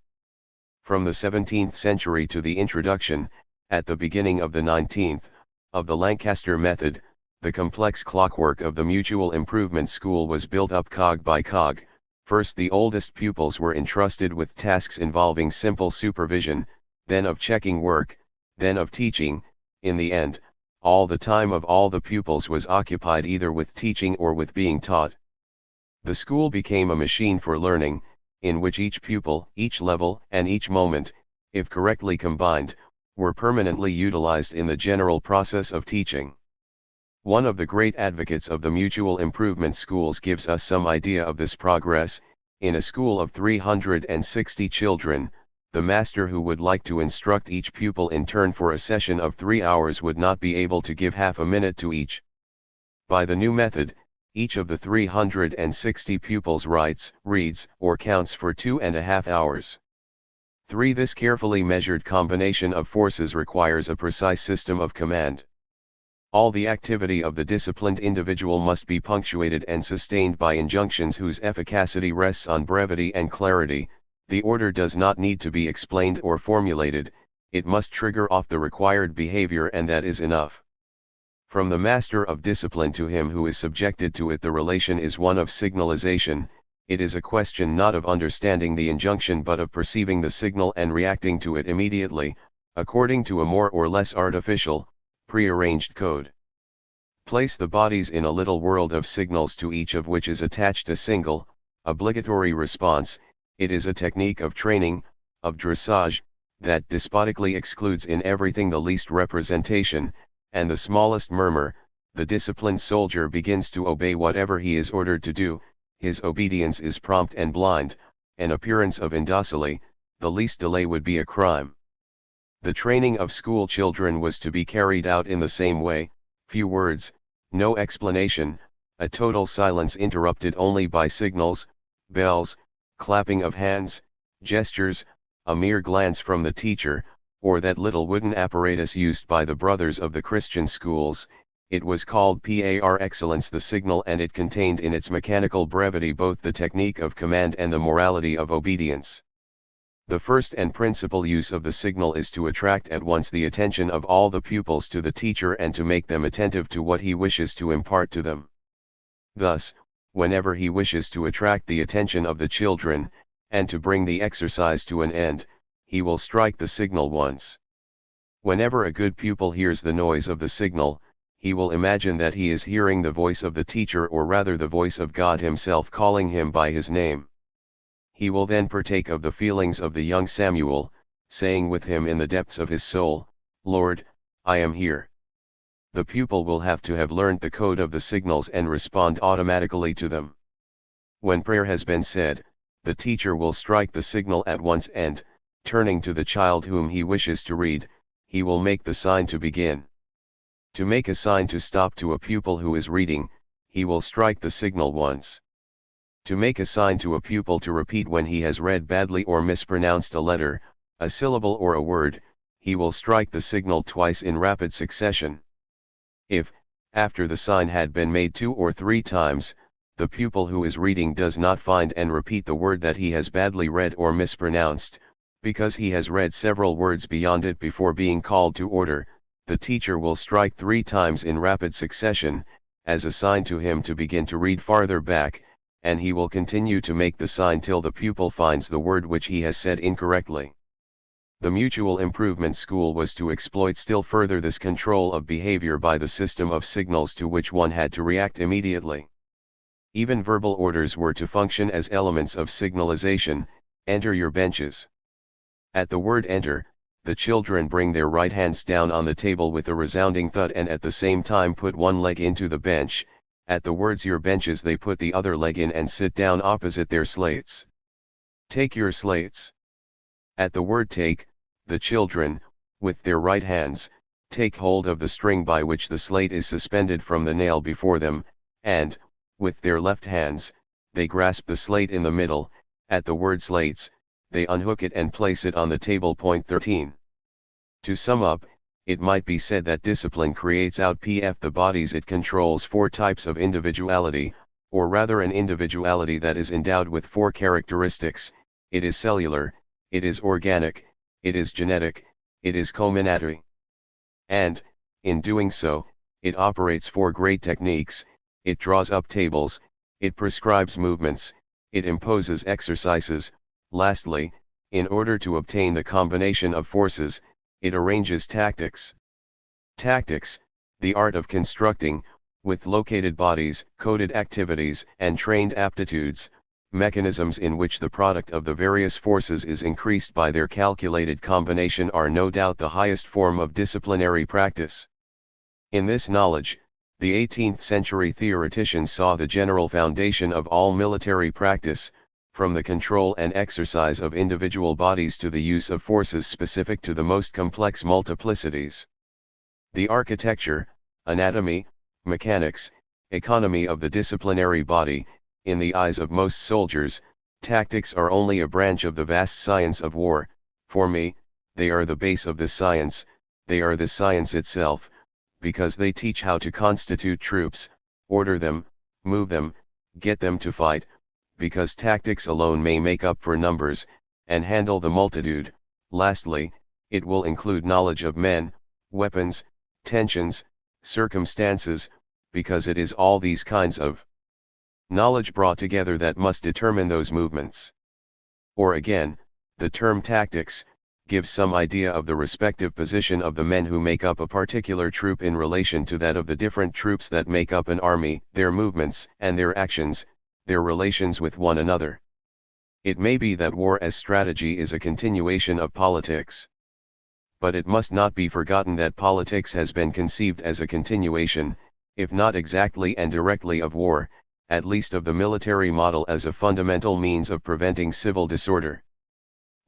Speaker 1: From the 17th century to the introduction, at the beginning of the 19th, of the Lancaster method, the complex clockwork of the Mutual Improvement School was built up cog by cog. First the oldest pupils were entrusted with tasks involving simple supervision, then of checking work, then of teaching. In the end, all the time of all the pupils was occupied either with teaching or with being taught. The school became a machine for learning, in which each pupil, each level, and each moment, if correctly combined, were permanently utilized in the general process of teaching. One of the great advocates of the mutual improvement schools gives us some idea of this progress. In a school of 360 children, the master who would like to instruct each pupil in turn for a session of 3 hours would not be able to give half a minute to each. By the new method, each of the 360 pupils writes, reads, or counts for 2.5 hours. 3. This carefully measured combination of forces requires a precise system of command. All the activity of the disciplined individual must be punctuated and sustained by injunctions whose efficacy rests on brevity and clarity. The order does not need to be explained or formulated, it must trigger off the required behavior, and that is enough. From the master of discipline to him who is subjected to it, the relation is one of signalization. It is a question not of understanding the injunction but of perceiving the signal and reacting to it immediately, according to a more or less artificial, prearranged code. Place the bodies in a little world of signals to each of which is attached a single, obligatory response. It is a technique of training, of dressage, that despotically excludes in everything the least representation, and the smallest murmur. The disciplined soldier begins to obey whatever he is ordered to do. His obedience is prompt and blind. An appearance of indocility, the least delay would be a crime. The training of school children was to be carried out in the same way: few words, no explanation, a total silence interrupted only by signals, bells, clapping of hands, gestures, a mere glance from the teacher, or that little wooden apparatus used by the brothers of the Christian schools. It was called par excellence, the signal, and it contained in its mechanical brevity both the technique of command and the morality of obedience. The first and principal use of the signal is to attract at once the attention of all the pupils to the teacher and to make them attentive to what he wishes to impart to them. Thus, whenever he wishes to attract the attention of the children, and to bring the exercise to an end, he will strike the signal once. Whenever a good pupil hears the noise of the signal, he will imagine that he is hearing the voice of the teacher, or rather the voice of God himself calling him by his name. He will then partake of the feelings of the young Samuel, saying with him in the depths of his soul, "Lord, I am here." The pupil will have to have learned the code of the signals and respond automatically to them. When prayer has been said, the teacher will strike the signal at once and, turning to the child whom he wishes to read, he will make the sign to begin. To make a sign to stop to a pupil who is reading, he will strike the signal once. To make a sign to a pupil to repeat when he has read badly or mispronounced a letter, a syllable or a word, he will strike the signal twice in rapid succession. If, after the sign had been made 2 or 3 times, the pupil who is reading does not find and repeat the word that he has badly read or mispronounced, because he has read several words beyond it before being called to order, the teacher will strike 3 times in rapid succession, as a sign to him to begin to read farther back, and he will continue to make the sign till the pupil finds the word which he has said incorrectly. The Mutual Improvement School was to exploit still further this control of behavior by the system of signals to which one had to react immediately. Even verbal orders were to function as elements of signalization: enter your benches. At the word enter, the children bring their right hands down on the table with a resounding thud and at the same time put one leg into the bench. At the words your benches they put the other leg in and sit down opposite their slates. Take your slates. At the word take, the children, with their right hands, take hold of the string by which the slate is suspended from the nail before them, and, with their left hands, they grasp the slate in the middle. At the word slates, they unhook it and place it on the table. Point 13. To sum up, it might be said that discipline creates out of the bodies it controls 4 types of individuality, or rather an individuality that is endowed with 4 characteristics: it is cellular, it is organic, it is genetic, it is combinatory. And, in doing so, it operates 4 great techniques: it draws up tables, it prescribes movements, it imposes exercises. Lastly, in order to obtain the combination of forces, it arranges tactics. Tactics, the art of constructing, with located bodies, coded activities, and trained aptitudes, mechanisms in which the product of the various forces is increased by their calculated combination, are no doubt the highest form of disciplinary practice. In this knowledge, the 18th century theoreticians saw the general foundation of all military practice, from the control and exercise of individual bodies to the use of forces specific to the most complex multiplicities. The architecture, anatomy, mechanics, economy of the disciplinary body, in the eyes of most soldiers, tactics are only a branch of the vast science of war. For me, they are the base of this science, they are the science itself, because they teach how to constitute troops, order them, move them, get them to fight, because tactics alone may make up for numbers, and handle the multitude. Lastly, it will include knowledge of men, weapons, tensions, circumstances, because it is all these kinds of knowledge brought together that must determine those movements. Or again, the term tactics gives some idea of the respective position of the men who make up a particular troop in relation to that of the different troops that make up an army, their movements and their actions, their relations with one another. It may be that war as strategy is a continuation of politics. But it must not be forgotten that politics has been conceived as a continuation, if not exactly and directly of war, at least of the military model as a fundamental means of preventing civil disorder.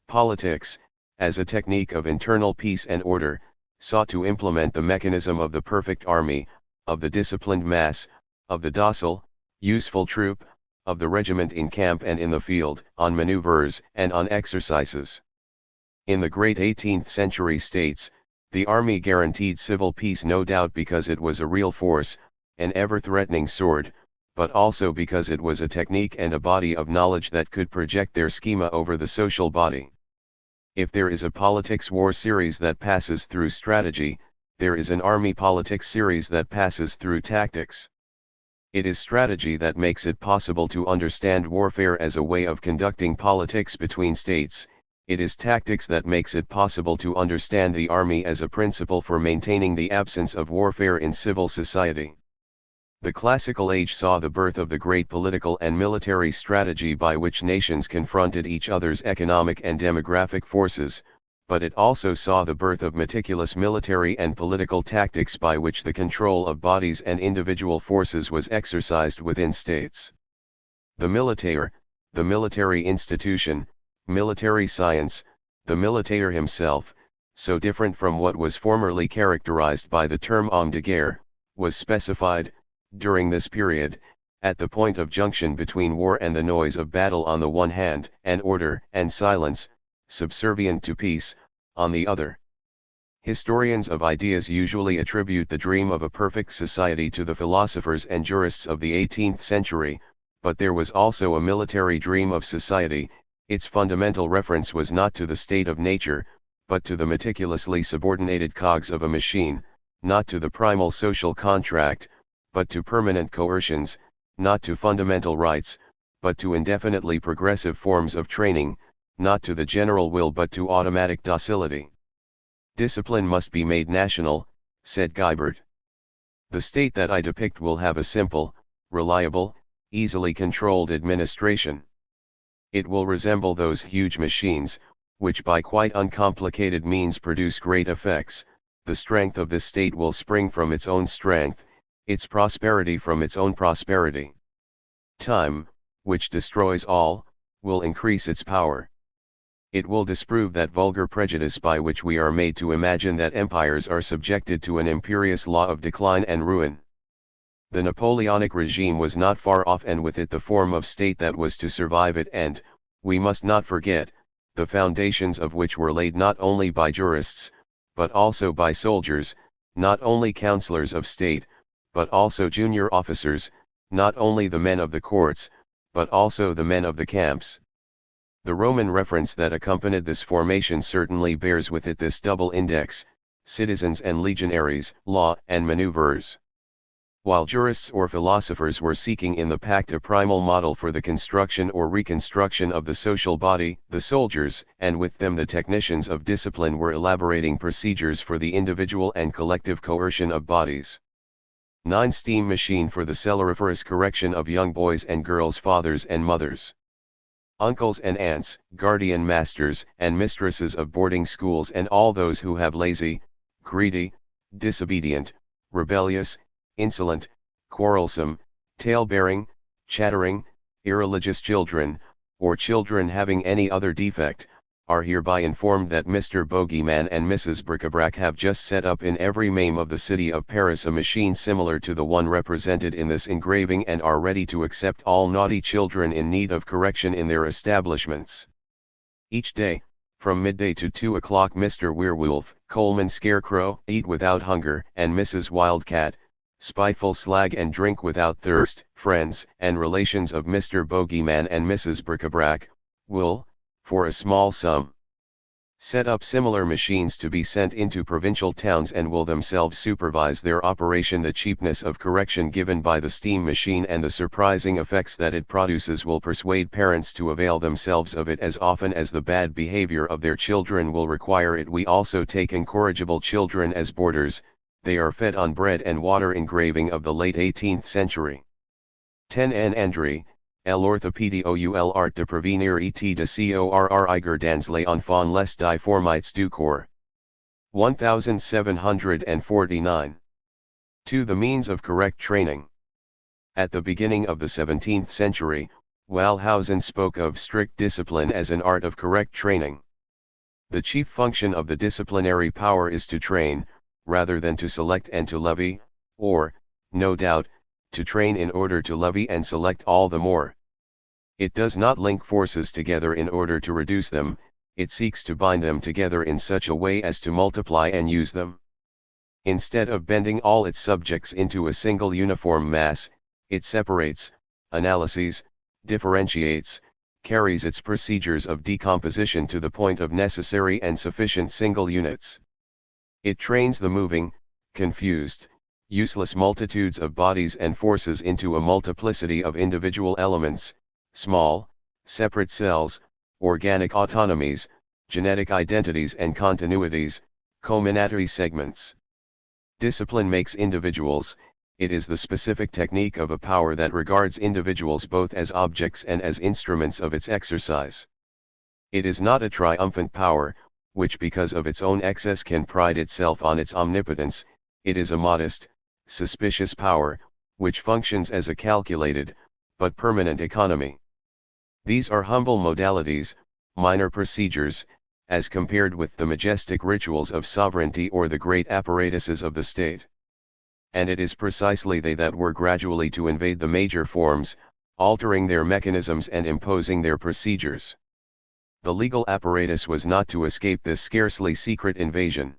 Speaker 1: Politics, as a technique of internal peace and order, sought to implement the mechanism of the perfect army, of the disciplined mass, of the docile, useful troop, of the regiment in camp and in the field, on maneuvers and on exercises. In the great 18th century states, the army guaranteed civil peace no doubt because it was a real force, an ever-threatening sword, but also because it was a technique and a body of knowledge that could project their schema over the social body. If there is a politics war series that passes through strategy, there is an army politics series that passes through tactics. It is strategy that makes it possible to understand warfare as a way of conducting politics between states. It is tactics that makes it possible to understand the army as a principle for maintaining the absence of warfare in civil society. The classical age saw the birth of the great political and military strategy by which nations confronted each other's economic and demographic forces, but it also saw the birth of meticulous military and political tactics by which the control of bodies and individual forces was exercised within states. The military institution, military science, the militaire himself, so different from what was formerly characterized by the term homme de guerre, was specified, during this period, at the point of junction between war and the noise of battle on the one hand, and order and silence, subservient to peace, on the other. Historians of ideas usually attribute the dream of a perfect society to the philosophers and jurists of the 18th century, but there was also a military dream of society. Its fundamental reference was not to the state of nature, but to the meticulously subordinated cogs of a machine, not to the primal social contract, but to permanent coercions, not to fundamental rights, but to indefinitely progressive forms of training, not to the general will but to automatic docility. Discipline must be made national, said Guibert. The state that I depict will have a simple, reliable, easily controlled administration. It will resemble those huge machines, which by quite uncomplicated means produce great effects. The strength of this state will spring from its own strength, its prosperity from its own prosperity. Time, which destroys all, will increase its power. It will disprove that vulgar prejudice by which we are made to imagine that empires are subjected to an imperious law of decline and ruin. The Napoleonic regime was not far off, and with it the form of state that was to survive it, and, we must not forget, the foundations of which were laid not only by jurists, but also by soldiers, not only councillors of state, but also junior officers, not only the men of the courts, but also the men of the camps. The Roman reference that accompanied this formation certainly bears with it this double index: citizens and legionaries, law and maneuvers. While jurists or philosophers were seeking in the pact a primal model for the construction or reconstruction of the social body, the soldiers, and with them the technicians of discipline, were elaborating procedures for the individual and collective coercion of bodies. 9 Steam machine for the celeriferous correction of young boys and girls, fathers and mothers, uncles and aunts, guardian masters and mistresses of boarding schools, and all those who have lazy, greedy, disobedient, rebellious, insolent, quarrelsome, tale-bearing, chattering, irreligious children, or children having any other defect, are hereby informed that Mr. Bogeyman and Mrs. Bric-a-Brac have just set up in every MAME of the city of Paris a machine similar to the one represented in this engraving and are ready to accept all naughty children in need of correction in their establishments. Each day, from midday to 2 o'clock, Mr. Werewolf, Coleman Scarecrow, Eat Without Hunger, and Mrs. Wildcat, Spiteful Slag and Drink Without Thirst, friends and relations of Mr. Bogeyman and Mrs. Bric-a-Brac, will, for a small sum, set up similar machines to be sent into provincial towns and will themselves supervise their operation. The cheapness of correction given by the steam machine and the surprising effects that it produces will persuade parents to avail themselves of it as often as the bad behavior of their children will require it. We also take incorrigible children as boarders. They are fed on bread and water. Engraving of the late 18th century. 10 N. Andre, l'orthopédie art de prévenir et de corriger dans les enfants les déformités du corps. 1749. 2. The means of correct training. At the beginning of the 17th century, Wellhausen spoke of strict discipline as an art of correct training. The chief function of the disciplinary power is to train, rather than to select and to levy, or, no doubt, to train in order to levy and select all the more. It does not link forces together in order to reduce them, it seeks to bind them together in such a way as to multiply and use them. Instead of bending all its subjects into a single uniform mass, it separates, analyses, differentiates, carries its procedures of decomposition to the point of necessary and sufficient single units. It trains the moving, confused, useless multitudes of bodies and forces into a multiplicity of individual elements, small, separate cells, organic autonomies, genetic identities and continuities, combinatory segments. Discipline makes individuals. It is the specific technique of a power that regards individuals both as objects and as instruments of its exercise. It is not a triumphant power, which because of its own excess can pride itself on its omnipotence. It is a modest, suspicious power, which functions as a calculated, but permanent economy. These are humble modalities, minor procedures, as compared with the majestic rituals of sovereignty or the great apparatuses of the state. And it is precisely they that were gradually to invade the major forms, altering their mechanisms and imposing their procedures. The legal apparatus was not to escape this scarcely secret invasion.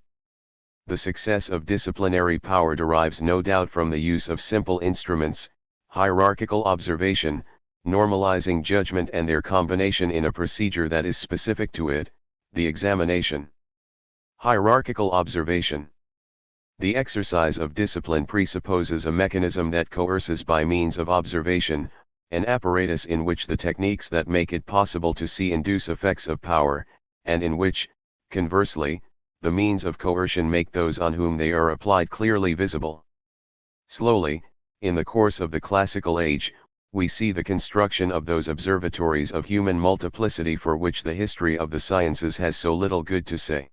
Speaker 1: The success of disciplinary power derives no doubt from the use of simple instruments, hierarchical observation, normalizing judgment and their combination in a procedure that is specific to it, the examination. Hierarchical observation. The exercise of discipline presupposes a mechanism that coerces by means of observation, an apparatus in which the techniques that make it possible to see induce effects of power, and in which, conversely, the means of coercion make those on whom they are applied clearly visible. Slowly, in the course of the classical age, we see the construction of those observatories of human multiplicity for which the history of the sciences has so little good to say.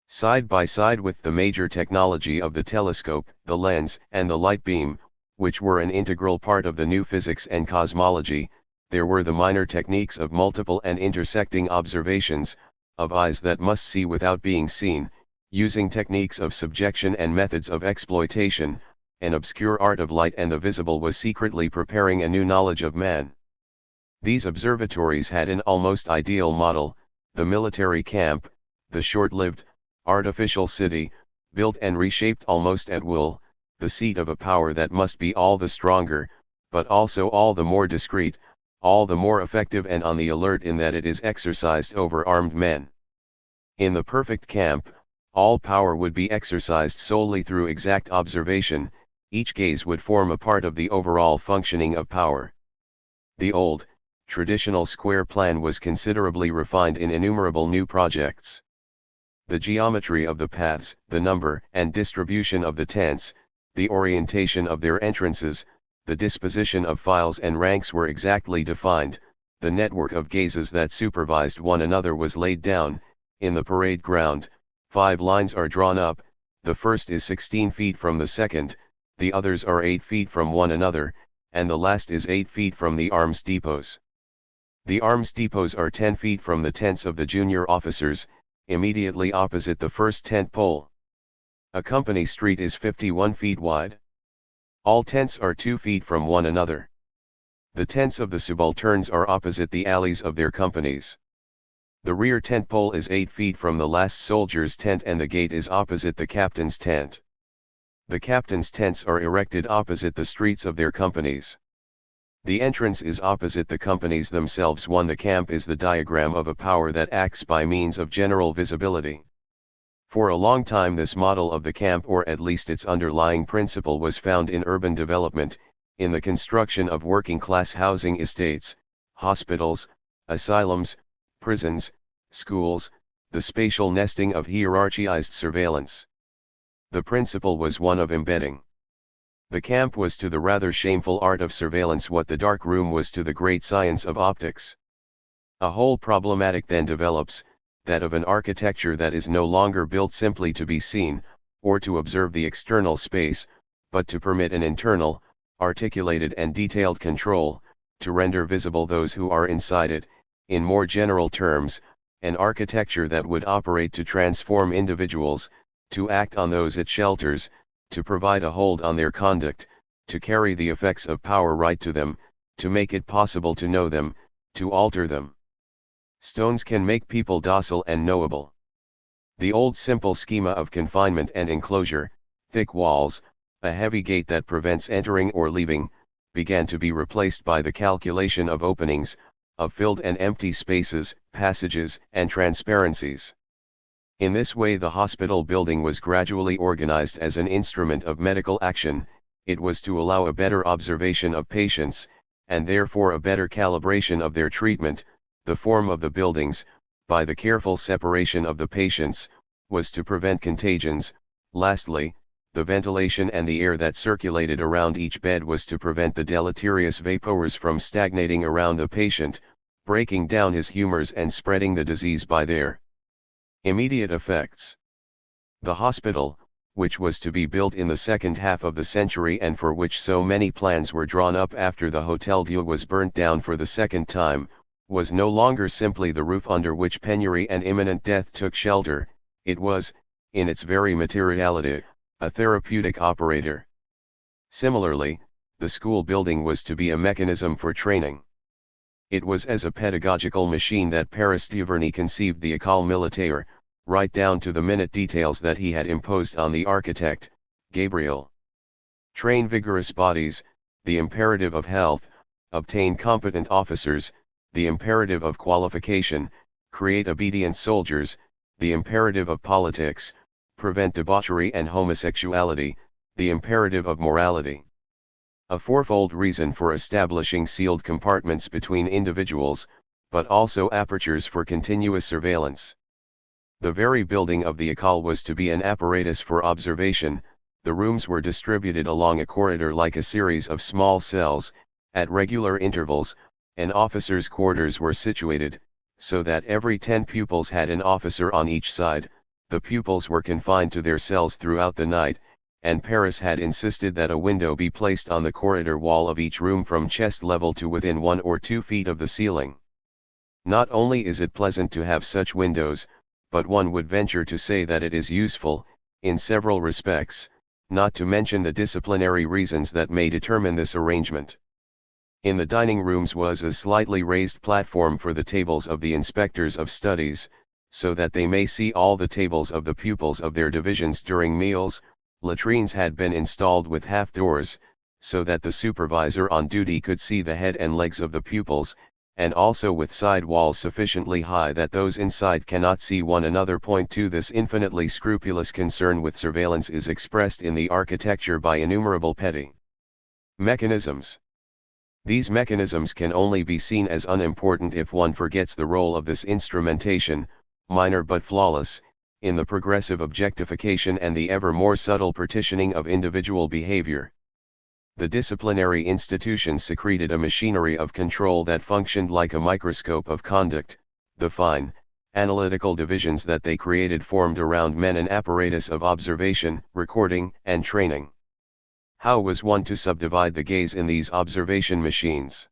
Speaker 1: Side by side with the major technology of the telescope, the lens, and the light beam, which were an integral part of the new physics and cosmology, there were the minor techniques of multiple and intersecting observations, of eyes that must see without being seen, using techniques of subjection and methods of exploitation. An obscure art of light and the visible was secretly preparing a new knowledge of man. These observatories had an almost ideal model, the military camp, the short-lived, artificial city, built and reshaped almost at will, the seat of a power that must be all the stronger, but also all the more discreet, all the more effective and on the alert in that it is exercised over armed men. In the perfect camp, all power would be exercised solely through exact observation, each gaze would form a part of the overall functioning of power. The old, traditional square plan was considerably refined in innumerable new projects. The geometry of the paths, the number and distribution of the tents, the orientation of their entrances, the disposition of files and ranks were exactly defined, the network of gazes that supervised one another was laid down. In the parade ground, 5 lines are drawn up, the first is 16 feet from the second, the others are 8 feet from one another, and the last is 8 feet from the arms depots. The arms depots are 10 feet from the tents of the junior officers, immediately opposite the first tent pole. A company street is 51 feet wide. All tents are 2 feet from one another. The tents of the subalterns are opposite the alleys of their companies. The rear tent pole is 8 feet from the last soldier's tent and the gate is opposite the captain's tent. The captain's tents are erected opposite the streets of their companies. The entrance is opposite the companies themselves. The camp is the diagram of a power that acts by means of general visibility. For a long time this model of the camp, or at least its underlying principle, was found in urban development, in the construction of working-class housing estates, hospitals, asylums, prisons, schools, the spatial nesting of hierarchized surveillance. The principle was one of embedding. The camp was to the rather shameful art of surveillance what the dark room was to the great science of optics. A whole problematic then develops, that of an architecture that is no longer built simply to be seen, or to observe the external space, but to permit an internal, articulated and detailed control, to render visible those who are inside it. In more general terms, an architecture that would operate to transform individuals, to act on those it shelters, to provide a hold on their conduct, to carry the effects of power right to them, to make it possible to know them, to alter them. Stones can make people docile and knowable. The old simple schema of confinement and enclosure, thick walls, a heavy gate that prevents entering or leaving, began to be replaced by the calculation of openings, of filled and empty spaces, passages, and transparencies. In this way the hospital building was gradually organized as an instrument of medical action. It was to allow a better observation of patients, and therefore a better calibration of their treatment. The form of the buildings, by the careful separation of the patients, was to prevent contagions. Lastly, the ventilation and the air that circulated around each bed was to prevent the deleterious vapors from stagnating around the patient, breaking down his humors and spreading the disease by their immediate effects. The hospital, which was to be built in the second half of the century and for which so many plans were drawn up after the Hôtel Dieu was burnt down for the second time, was no longer simply the roof under which penury and imminent death took shelter. It was, in its very materiality, a therapeutic operator. Similarly, the school building was to be a mechanism for training. It was as a pedagogical machine that Paris Duvernay conceived the École Militaire, right down to the minute details that he had imposed on the architect, Gabriel. Train vigorous bodies, the imperative of health; obtain competent officers, the imperative of qualification; create obedient soldiers, the imperative of politics; prevent debauchery and homosexuality, the imperative of morality. A fourfold reason for establishing sealed compartments between individuals, but also apertures for continuous surveillance. The very building of the école was to be an apparatus for observation. The rooms were distributed along a corridor like a series of small cells. At regular intervals, an officer's quarters were situated, so that every 10 pupils had an officer on each side. The pupils were confined to their cells throughout the night, and Paris had insisted that a window be placed on the corridor wall of each room from chest level to within 1 or 2 feet of the ceiling. Not only is it pleasant to have such windows, but one would venture to say that it is useful, in several respects, not to mention the disciplinary reasons that may determine this arrangement. In the dining rooms was a slightly raised platform for the tables of the inspectors of studies, so that they may see all the tables of the pupils of their divisions during meals. Latrines had been installed with half doors, so that the supervisor on duty could see the head and legs of the pupils, and also with side walls sufficiently high that those inside cannot see one another. Point 2. This infinitely scrupulous concern with surveillance is expressed in the architecture by innumerable petty mechanisms. These mechanisms can only be seen as unimportant if one forgets the role of this instrumentation, minor but flawless, in the progressive objectification and the ever more subtle partitioning of individual behavior. The disciplinary institutions secreted a machinery of control that functioned like a microscope of conduct. The fine, analytical divisions that they created formed around men an apparatus of observation, recording, and training. How was one to subdivide the gaze in these observation machines?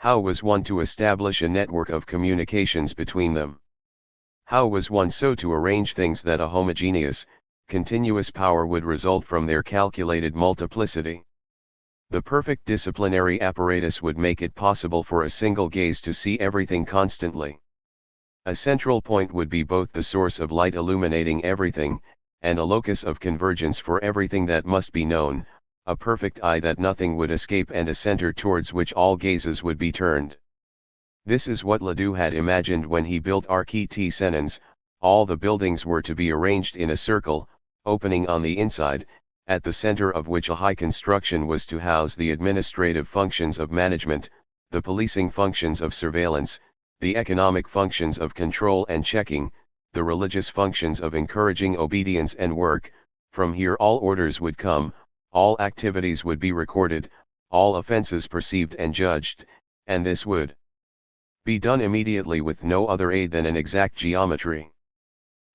Speaker 1: How was one to establish a network of communications between them? How was one so to arrange things that a homogeneous, continuous power would result from their calculated multiplicity? The perfect disciplinary apparatus would make it possible for a single gaze to see everything constantly. A central point would be both the source of light illuminating everything, and a locus of convergence for everything that must be known, a perfect eye that nothing would escape and a center towards which all gazes would be turned. This is what Ledoux had imagined when he built Arc-et-Senans. All the buildings were to be arranged in a circle, opening on the inside, at the center of which a high construction was to house the administrative functions of management, the policing functions of surveillance, the economic functions of control and checking, the religious functions of encouraging obedience and work. From here all orders would come, all activities would be recorded, all offenses perceived and judged, and this would be done immediately with no other aid than an exact geometry.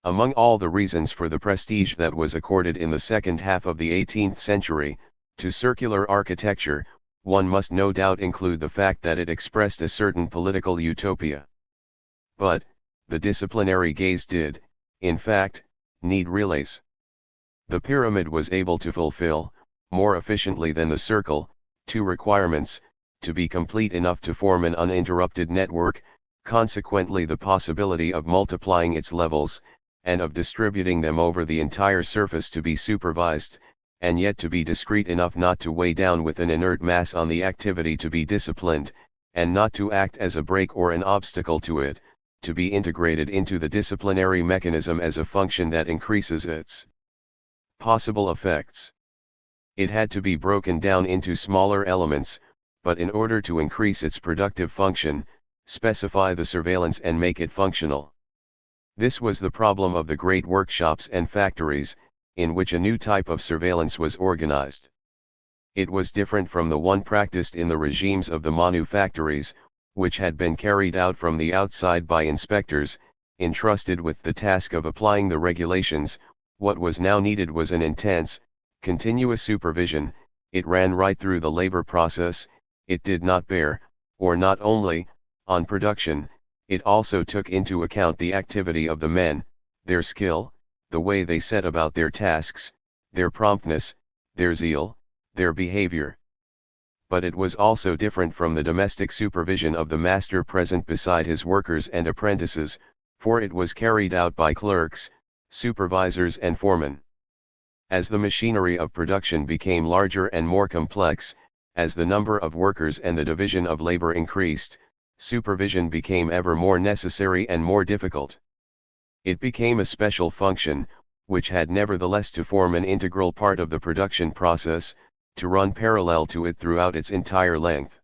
Speaker 1: Among all the reasons for the prestige that was accorded in the second half of the 18th century, to circular architecture, one must no doubt include the fact that it expressed a certain political utopia. But, the disciplinary gaze did, in fact, need relays. The pyramid was able to fulfill, more efficiently than the circle, two requirements: to be complete enough to form an uninterrupted network, consequently the possibility of multiplying its levels, and of distributing them over the entire surface to be supervised, and yet to be discrete enough not to weigh down with an inert mass on the activity to be disciplined, and not to act as a brake or an obstacle to it, to be integrated into the disciplinary mechanism as a function that increases its possible effects. It had to be broken down into smaller elements, but in order to increase its productive function, specify the surveillance and make it functional. This was the problem of the great workshops and factories, in which a new type of surveillance was organized. It was different from the one practiced in the regimes of the manufactories, which had been carried out from the outside by inspectors, entrusted with the task of applying the regulations. What was now needed was an intense, continuous supervision. It ran right through the labor process. It did not bear, or not only, on production, it also took into account the activity of the men, their skill, the way they set about their tasks, their promptness, their zeal, their behavior. But it was also different from the domestic supervision of the master present beside his workers and apprentices, for it was carried out by clerks, supervisors and foremen. As the machinery of production became larger and more complex, as the number of workers and the division of labor increased, supervision became ever more necessary and more difficult. It became a special function, which had nevertheless to form an integral part of the production process, to run parallel to it throughout its entire length.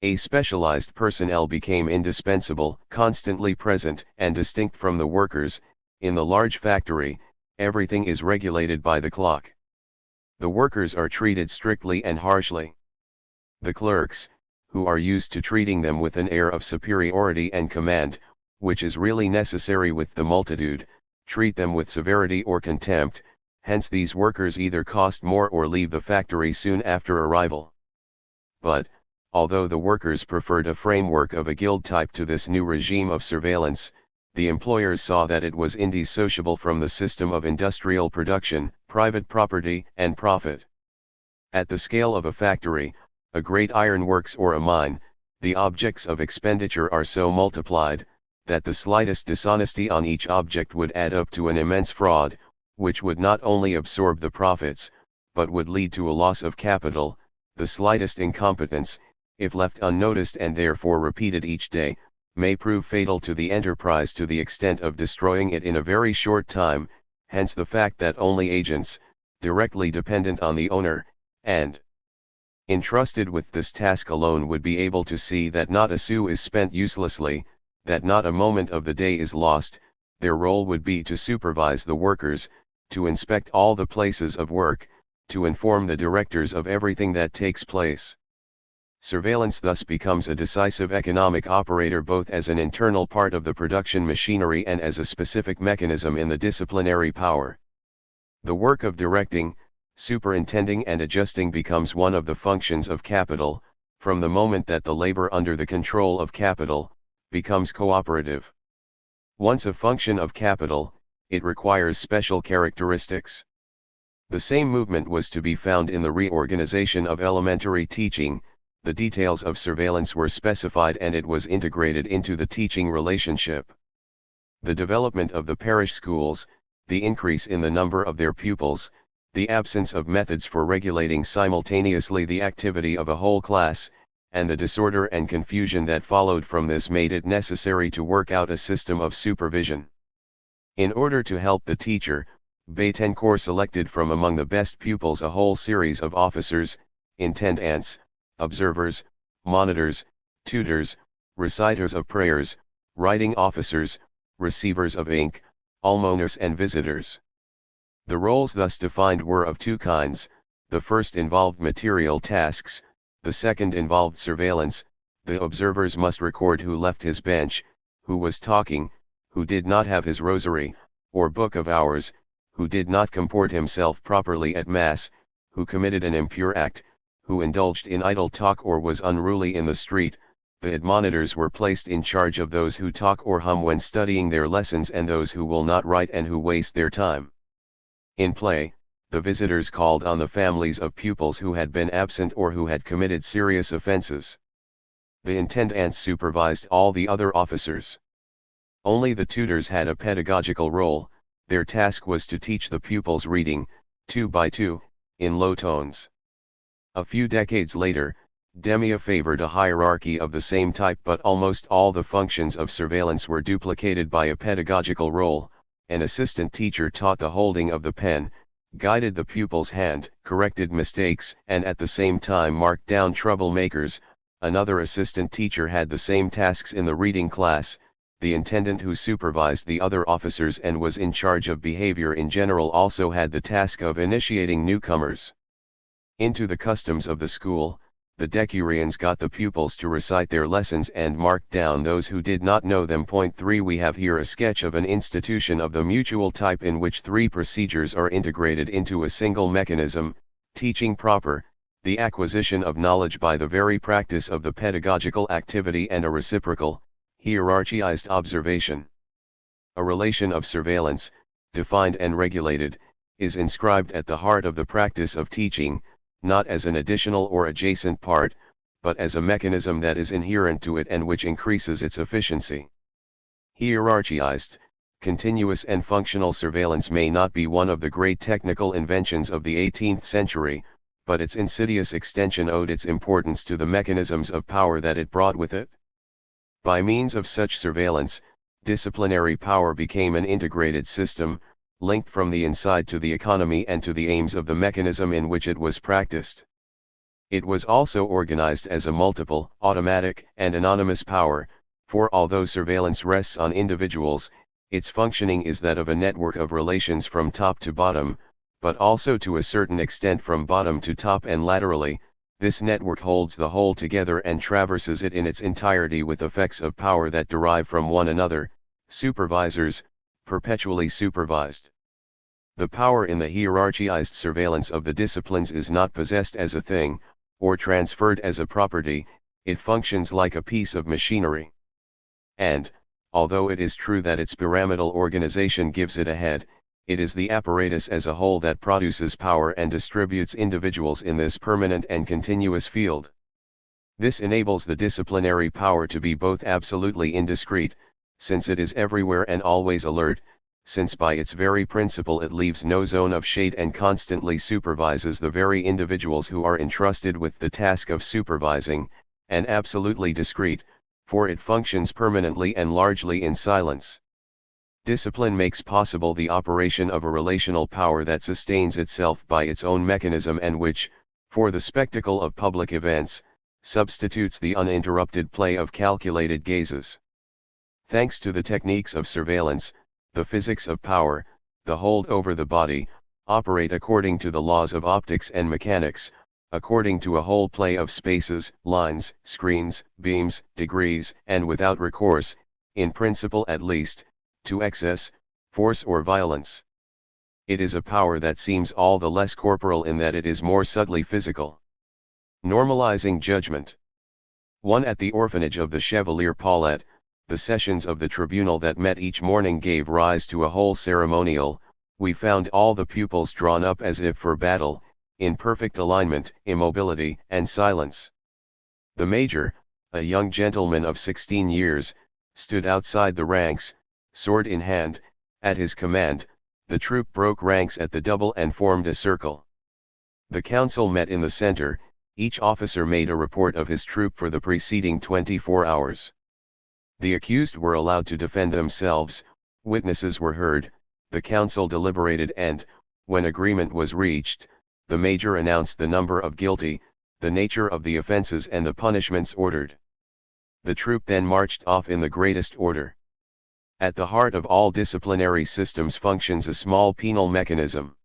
Speaker 1: A specialized personnel became indispensable, constantly present and distinct from the workers. In the large factory, everything is regulated by the clock. The workers are treated strictly and harshly. The clerks, who are used to treating them with an air of superiority and command, which is really necessary with the multitude, treat them with severity or contempt. Hence these workers either cost more or leave the factory soon after arrival. But, although the workers preferred a framework of a guild type to this new regime of surveillance, the employers saw that it was indissociable from the system of industrial production, private property and profit. At the scale of a factory, a great ironworks or a mine, the objects of expenditure are so multiplied, that the slightest dishonesty on each object would add up to an immense fraud, which would not only absorb the profits, but would lead to a loss of capital. The slightest incompetence, if left unnoticed and therefore repeated each day, may prove fatal to the enterprise to the extent of destroying it in a very short time. Hence the fact that only agents, directly dependent on the owner, and entrusted with this task alone would be able to see that not a sou is spent uselessly, that not a moment of the day is lost. Their role would be to supervise the workers, to inspect all the places of work, to inform the directors of everything that takes place. Surveillance thus becomes a decisive economic operator both as an internal part of the production machinery and as a specific mechanism in the disciplinary power. The work of directing, superintending and adjusting becomes one of the functions of capital, from the moment that the labor under the control of capital becomes cooperative. Once a function of capital, it requires special characteristics. The same movement was to be found in the reorganization of elementary teaching. The details of surveillance were specified and it was integrated into the teaching relationship. The development of the parish schools, the increase in the number of their pupils, the absence of methods for regulating simultaneously the activity of a whole class, and the disorder and confusion that followed from this made it necessary to work out a system of supervision. In order to help the teacher, Betancourt selected from among the best pupils a whole series of officers, intendants, observers, monitors, tutors, reciters of prayers, writing officers, receivers of ink, almoners and visitors. The roles thus defined were of two kinds: the first involved material tasks, the second involved surveillance. The observers must record who left his bench, who was talking, who did not have his rosary, or book of hours, who did not comport himself properly at Mass, who committed an impure act, who indulged in idle talk or was unruly in the street. The admonitors were placed in charge of those who talk or hum when studying their lessons and those who will not write and who waste their time. In play, the visitors called on the families of pupils who had been absent or who had committed serious offenses. The intendants supervised all the other officers. Only the tutors had a pedagogical role. Their task was to teach the pupils reading, 2 by 2, in low tones. A few decades later, Demia favored a hierarchy of the same type, but almost all the functions of surveillance were duplicated by a pedagogical role. An assistant teacher taught the holding of the pen, guided the pupil's hand, corrected mistakes, and at the same time marked down troublemakers. Another assistant teacher had the same tasks in the reading class. The intendant who supervised the other officers and was in charge of behavior in general also had the task of initiating newcomers into the customs of the school. The decurions got the pupils to recite their lessons and marked down those who did not know them. Point 3. We have here a sketch of an institution of the mutual type in which three procedures are integrated into a single mechanism: teaching proper, the acquisition of knowledge by the very practice of the pedagogical activity, and a reciprocal, hierarchized observation. A relation of surveillance, defined and regulated, is inscribed at the heart of the practice of teaching, not as an additional or adjacent part, but as a mechanism that is inherent to it and which increases its efficiency. Hierarchized, continuous and functional surveillance may not be one of the great technical inventions of the 18th century, but its insidious extension owed its importance to the mechanisms of power that it brought with it. By means of such surveillance, disciplinary power became an integrated system, linked from the inside to the economy and to the aims of the mechanism in which it was practiced. It was also organized as a multiple, automatic, and anonymous power, for although surveillance rests on individuals, its functioning is that of a network of relations from top to bottom, but also to a certain extent from bottom to top and laterally. This network holds the whole together and traverses it in its entirety with effects of power that derive from one another. Supervisors, perpetually supervised. The power in the hierarchized surveillance of the disciplines is not possessed as a thing, or transferred as a property. It functions like a piece of machinery. And, although it is true that its pyramidal organization gives it a head, it is the apparatus as a whole that produces power and distributes individuals in this permanent and continuous field. This enables the disciplinary power to be both absolutely indiscrete, since it is everywhere and always alert, since by its very principle it leaves no zone of shade and constantly supervises the very individuals who are entrusted with the task of supervising, and absolutely discrete, for it functions permanently and largely in silence. Discipline makes possible the operation of a relational power that sustains itself by its own mechanism and which, for the spectacle of public events, substitutes the uninterrupted play of calculated gazes. Thanks to the techniques of surveillance, the physics of power, the hold over the body, operate according to the laws of optics and mechanics, according to a whole play of spaces, lines, screens, beams, degrees, and without recourse, in principle at least, to excess, force or violence. It is a power that seems all the less corporal in that it is more subtly physical. Normalizing judgment. 1. At the orphanage of the Chevalier Paulet, the sessions of the tribunal that met each morning gave rise to a whole ceremonial. We found all the pupils drawn up as if for battle, in perfect alignment, immobility, and silence. The major, a young gentleman of 16 years, stood outside the ranks, sword in hand. At his command, the troop broke ranks at the double and formed a circle. The council met in the center. Each officer made a report of his troop for the preceding 24 hours. The accused were allowed to defend themselves, witnesses were heard, the council deliberated and, when agreement was reached, the major announced the number of guilty, the nature of the offenses and the punishments ordered. The troop then marched off in the greatest order. At the heart of all disciplinary systems functions a small penal mechanism.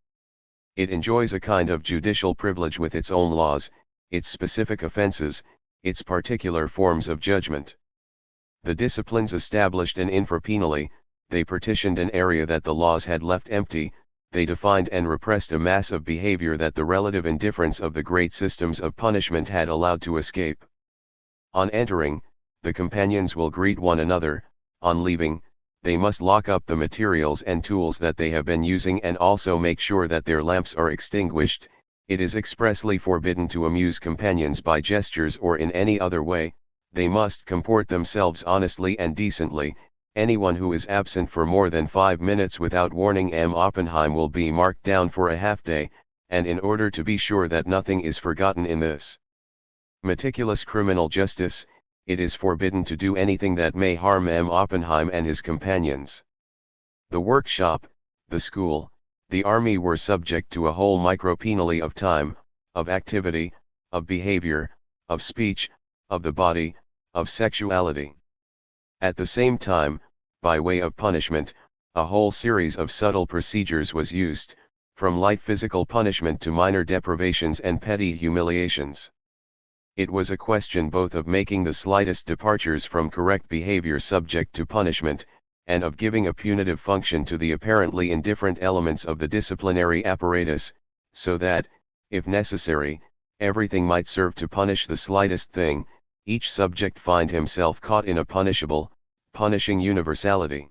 Speaker 1: It enjoys a kind of judicial privilege with its own laws, its specific offenses, its particular forms of judgment. The disciplines established an infrapenally, they partitioned an area that the laws had left empty, they defined and repressed a mass of behavior that the relative indifference of the great systems of punishment had allowed to escape. On entering, the companions will greet one another. On leaving, they must lock up the materials and tools that they have been using and also make sure that their lamps are extinguished. It is expressly forbidden to amuse companions by gestures or in any other way. They must comport themselves honestly and decently. Anyone who is absent for more than 5 minutes without warning M. Oppenheim will be marked down for a half-day, and in order to be sure that nothing is forgotten in this meticulous criminal justice, it is forbidden to do anything that may harm M. Oppenheim and his companions. The workshop, the school, the army were subject to a whole micropenally of time, of activity, of behavior, of speech, of the body, of sexuality. At the same time, by way of punishment, a whole series of subtle procedures was used, from light physical punishment to minor deprivations and petty humiliations. It was a question both of making the slightest departures from correct behavior subject to punishment, and of giving a punitive function to the apparently indifferent elements of the disciplinary apparatus, so that, if necessary, everything might serve to punish the slightest thing, each subject find himself caught in a punishing universality.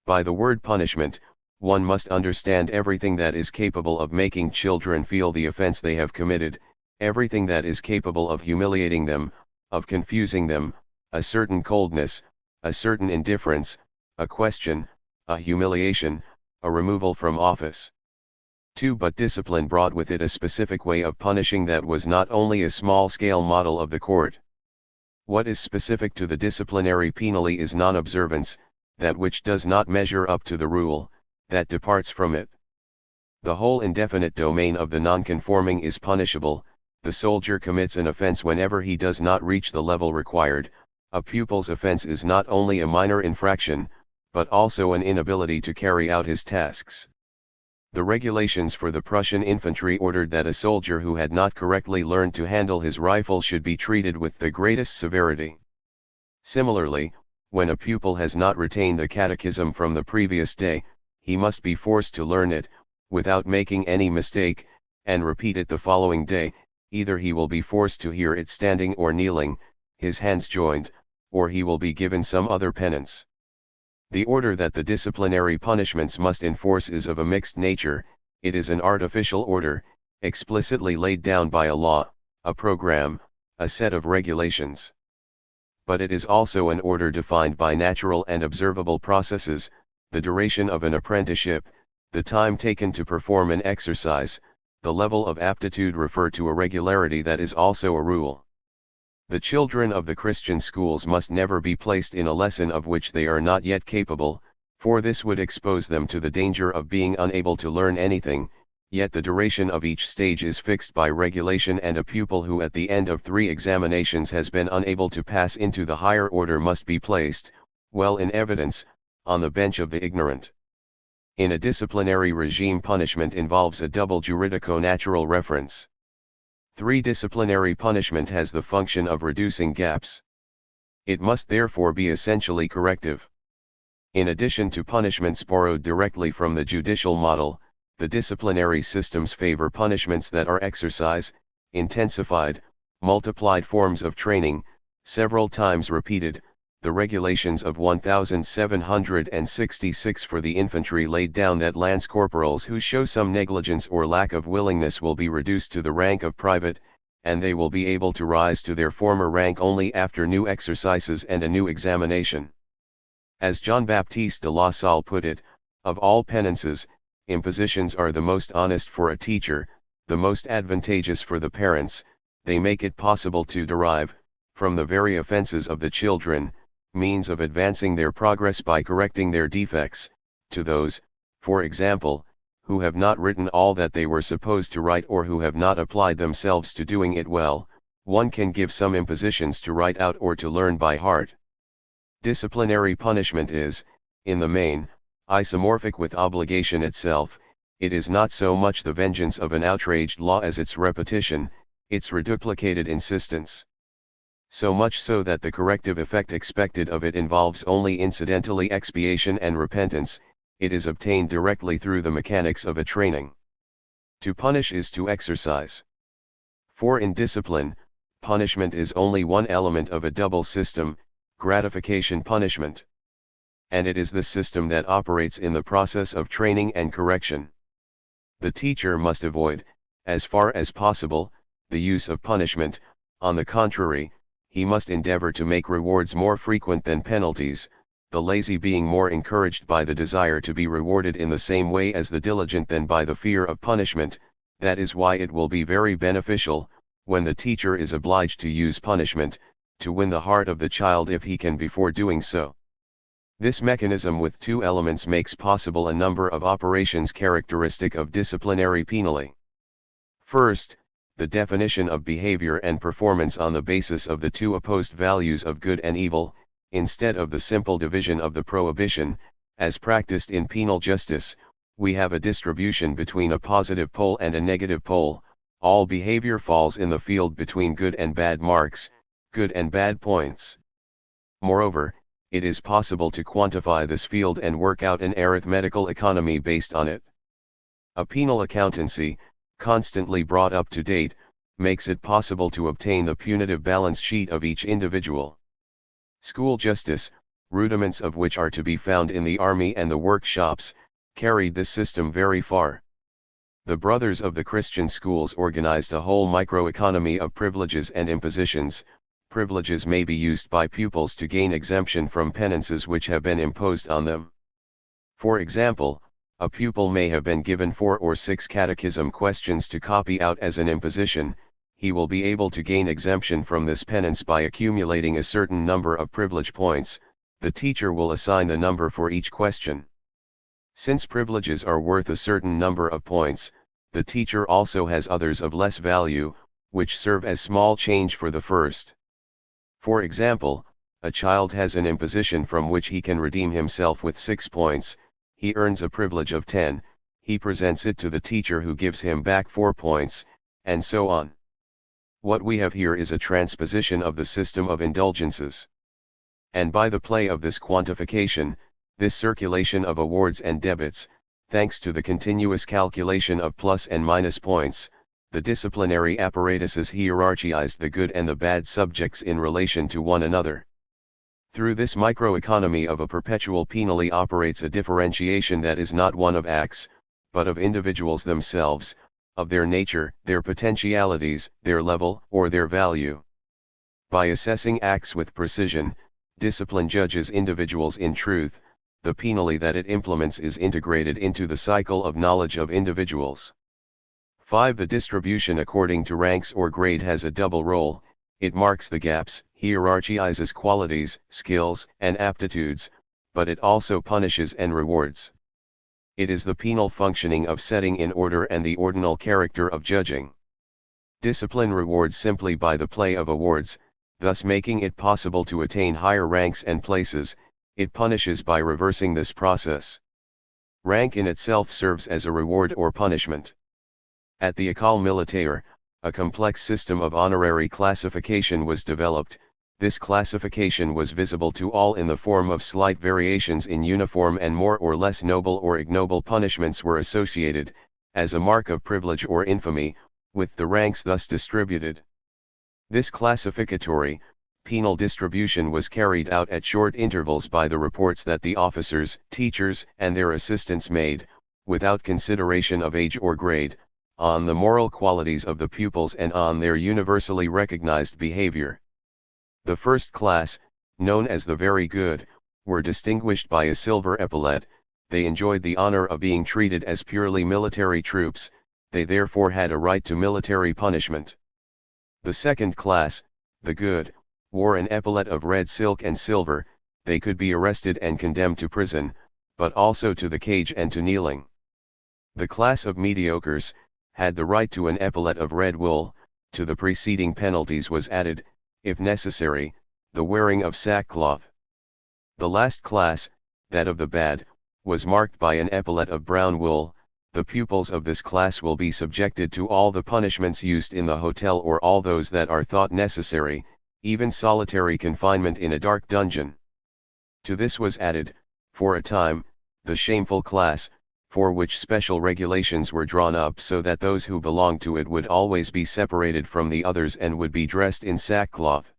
Speaker 1: By the word punishment, one must understand everything that is capable of making children feel the offense they have committed, everything that is capable of humiliating them, of confusing them, a certain coldness, a certain indifference, a question, a humiliation, a removal from office. 2. But discipline brought with it a specific way of punishing that was not only a small-scale model of the court. What is specific to the disciplinary penally is non-observance, that which does not measure up to the rule, that departs from it. The whole indefinite domain of the non-conforming is punishable. The soldier commits an offense whenever he does not reach the level required. A pupil's offense is not only a minor infraction, but also an inability to carry out his tasks. The regulations for the Prussian infantry ordered that a soldier who had not correctly learned to handle his rifle should be treated with the greatest severity. Similarly, when a pupil has not retained the catechism from the previous day, he must be forced to learn it, without making any mistake, and repeat it the following day. Either he will be forced to hear it standing or kneeling, his hands joined, or he will be given some other penance. The order that the disciplinary punishments must enforce is of a mixed nature. It is an artificial order, explicitly laid down by a law, a program, a set of regulations. But it is also an order defined by natural and observable processes, the duration of an apprenticeship, the time taken to perform an exercise, the level of aptitude refer to a regularity that is also a rule. The children of the Christian schools must never be placed in a lesson of which they are not yet capable, for this would expose them to the danger of being unable to learn anything. Yet the duration of each stage is fixed by regulation, and a pupil who at the end of 3 examinations has been unable to pass into the higher order must be placed, well in evidence, on the bench of the ignorant. In a disciplinary regime, punishment involves a double juridico-natural reference. 3. Disciplinary punishment has the function of reducing gaps. It must therefore be essentially corrective. In addition to punishments borrowed directly from the judicial model, the disciplinary systems favor punishments that are exercise, intensified, multiplied forms of training, several times repeated, the regulations of 1766 for the infantry laid down that lance corporals who show some negligence or lack of willingness will be reduced to the rank of private, and they will be able to rise to their former rank only after new exercises and a new examination. As Jean-Baptiste de La Salle put it, of all penances, impositions are the most honest for a teacher, the most advantageous for the parents. They make it possible to derive, from the very offenses of the children, means of advancing their progress by correcting their defects. To those, for example, who have not written all that they were supposed to write or who have not applied themselves to doing it well, one can give some impositions to write out or to learn by heart. Disciplinary punishment is, in the main, isomorphic with obligation itself. It is not so much the vengeance of an outraged law as its repetition, its reduplicated insistence. So much so that the corrective effect expected of it involves only incidentally expiation and repentance. It is obtained directly through the mechanics of a training. To punish is to exercise. For in discipline, punishment is only one element of a double system, gratification-punishment. And it is this system that operates in the process of training and correction. The teacher must avoid, as far as possible, the use of punishment. On the contrary, he must endeavor to make rewards more frequent than penalties, the lazy being more encouraged by the desire to be rewarded in the same way as the diligent than by the fear of punishment. That is why it will be very beneficial, when the teacher is obliged to use punishment, to win the heart of the child if he can before doing so. This mechanism with two elements makes possible a number of operations characteristic of disciplinary penalty. First, the definition of behavior and performance on the basis of the two opposed values of good and evil, instead of the simple division of the prohibition, as practiced in penal justice. We have a distribution between a positive pole and a negative pole. All behavior falls in the field between good and bad marks, good and bad points. Moreover, it is possible to quantify this field and work out an arithmetical economy based on it. A penal accountancy, constantly brought up to date, makes it possible to obtain the punitive balance sheet of each individual. School justice, rudiments of which are to be found in the army and the workshops, carried this system very far. The brothers of the Christian schools organized a whole microeconomy of privileges and impositions. Privileges may be used by pupils to gain exemption from penances which have been imposed on them. For example, a pupil may have been given 4 or 6 catechism questions to copy out as an imposition. He will be able to gain exemption from this penance by accumulating a certain number of privilege points. The teacher will assign the number for each question. Since privileges are worth a certain number of points, the teacher also has others of less value, which serve as small change for the first. For example, a child has an imposition from which he can redeem himself with 6 points. He earns a privilege of 10, he presents it to the teacher who gives him back 4 points, and so on. What we have here is a transposition of the system of indulgences. And by the play of this quantification, this circulation of awards and debits, thanks to the continuous calculation of plus and minus points, the disciplinary apparatuses hierarchized the good and the bad subjects in relation to one another. Through this microeconomy of a perpetual penalty operates a differentiation that is not one of acts, but of individuals themselves, of their nature, their potentialities, their level, or their value. By assessing acts with precision, discipline judges individuals in truth. The penalty that it implements is integrated into the cycle of knowledge of individuals. 5. The distribution according to ranks or grade has a double role. It marks the gaps, hierarchizes qualities, skills, and aptitudes, but it also punishes and rewards. It is the penal functioning of setting in order and the ordinal character of judging. Discipline rewards simply by the play of awards, thus making it possible to attain higher ranks and places. It punishes by reversing this process. Rank in itself serves as a reward or punishment. At the École Militaire, a complex system of honorary classification was developed. This classification was visible to all in the form of slight variations in uniform, and more or less noble or ignoble punishments were associated, as a mark of privilege or infamy, with the ranks thus distributed. This classificatory, penal distribution was carried out at short intervals by the reports that the officers, teachers, and their assistants made, without consideration of age or grade, on the moral qualities of the pupils and on their universally recognized behavior. The first class, known as the very good, were distinguished by a silver epaulet. They enjoyed the honor of being treated as purely military troops, they therefore had a right to military punishment. The second class, the good, wore an epaulet of red silk and silver, they could be arrested and condemned to prison, but also to the cage and to kneeling. The class of mediocres had the right to an epaulet of red wool. To the preceding penalties was added, if necessary, the wearing of sackcloth. The last class, that of the bad, was marked by an epaulet of brown wool. The pupils of this class will be subjected to all the punishments used in the hotel or all those that are thought necessary, even solitary confinement in a dark dungeon. To this was added, for a time, the shameful class, for which special regulations were drawn up so that those who belonged to it would always be separated from the others and would be dressed in sackcloth.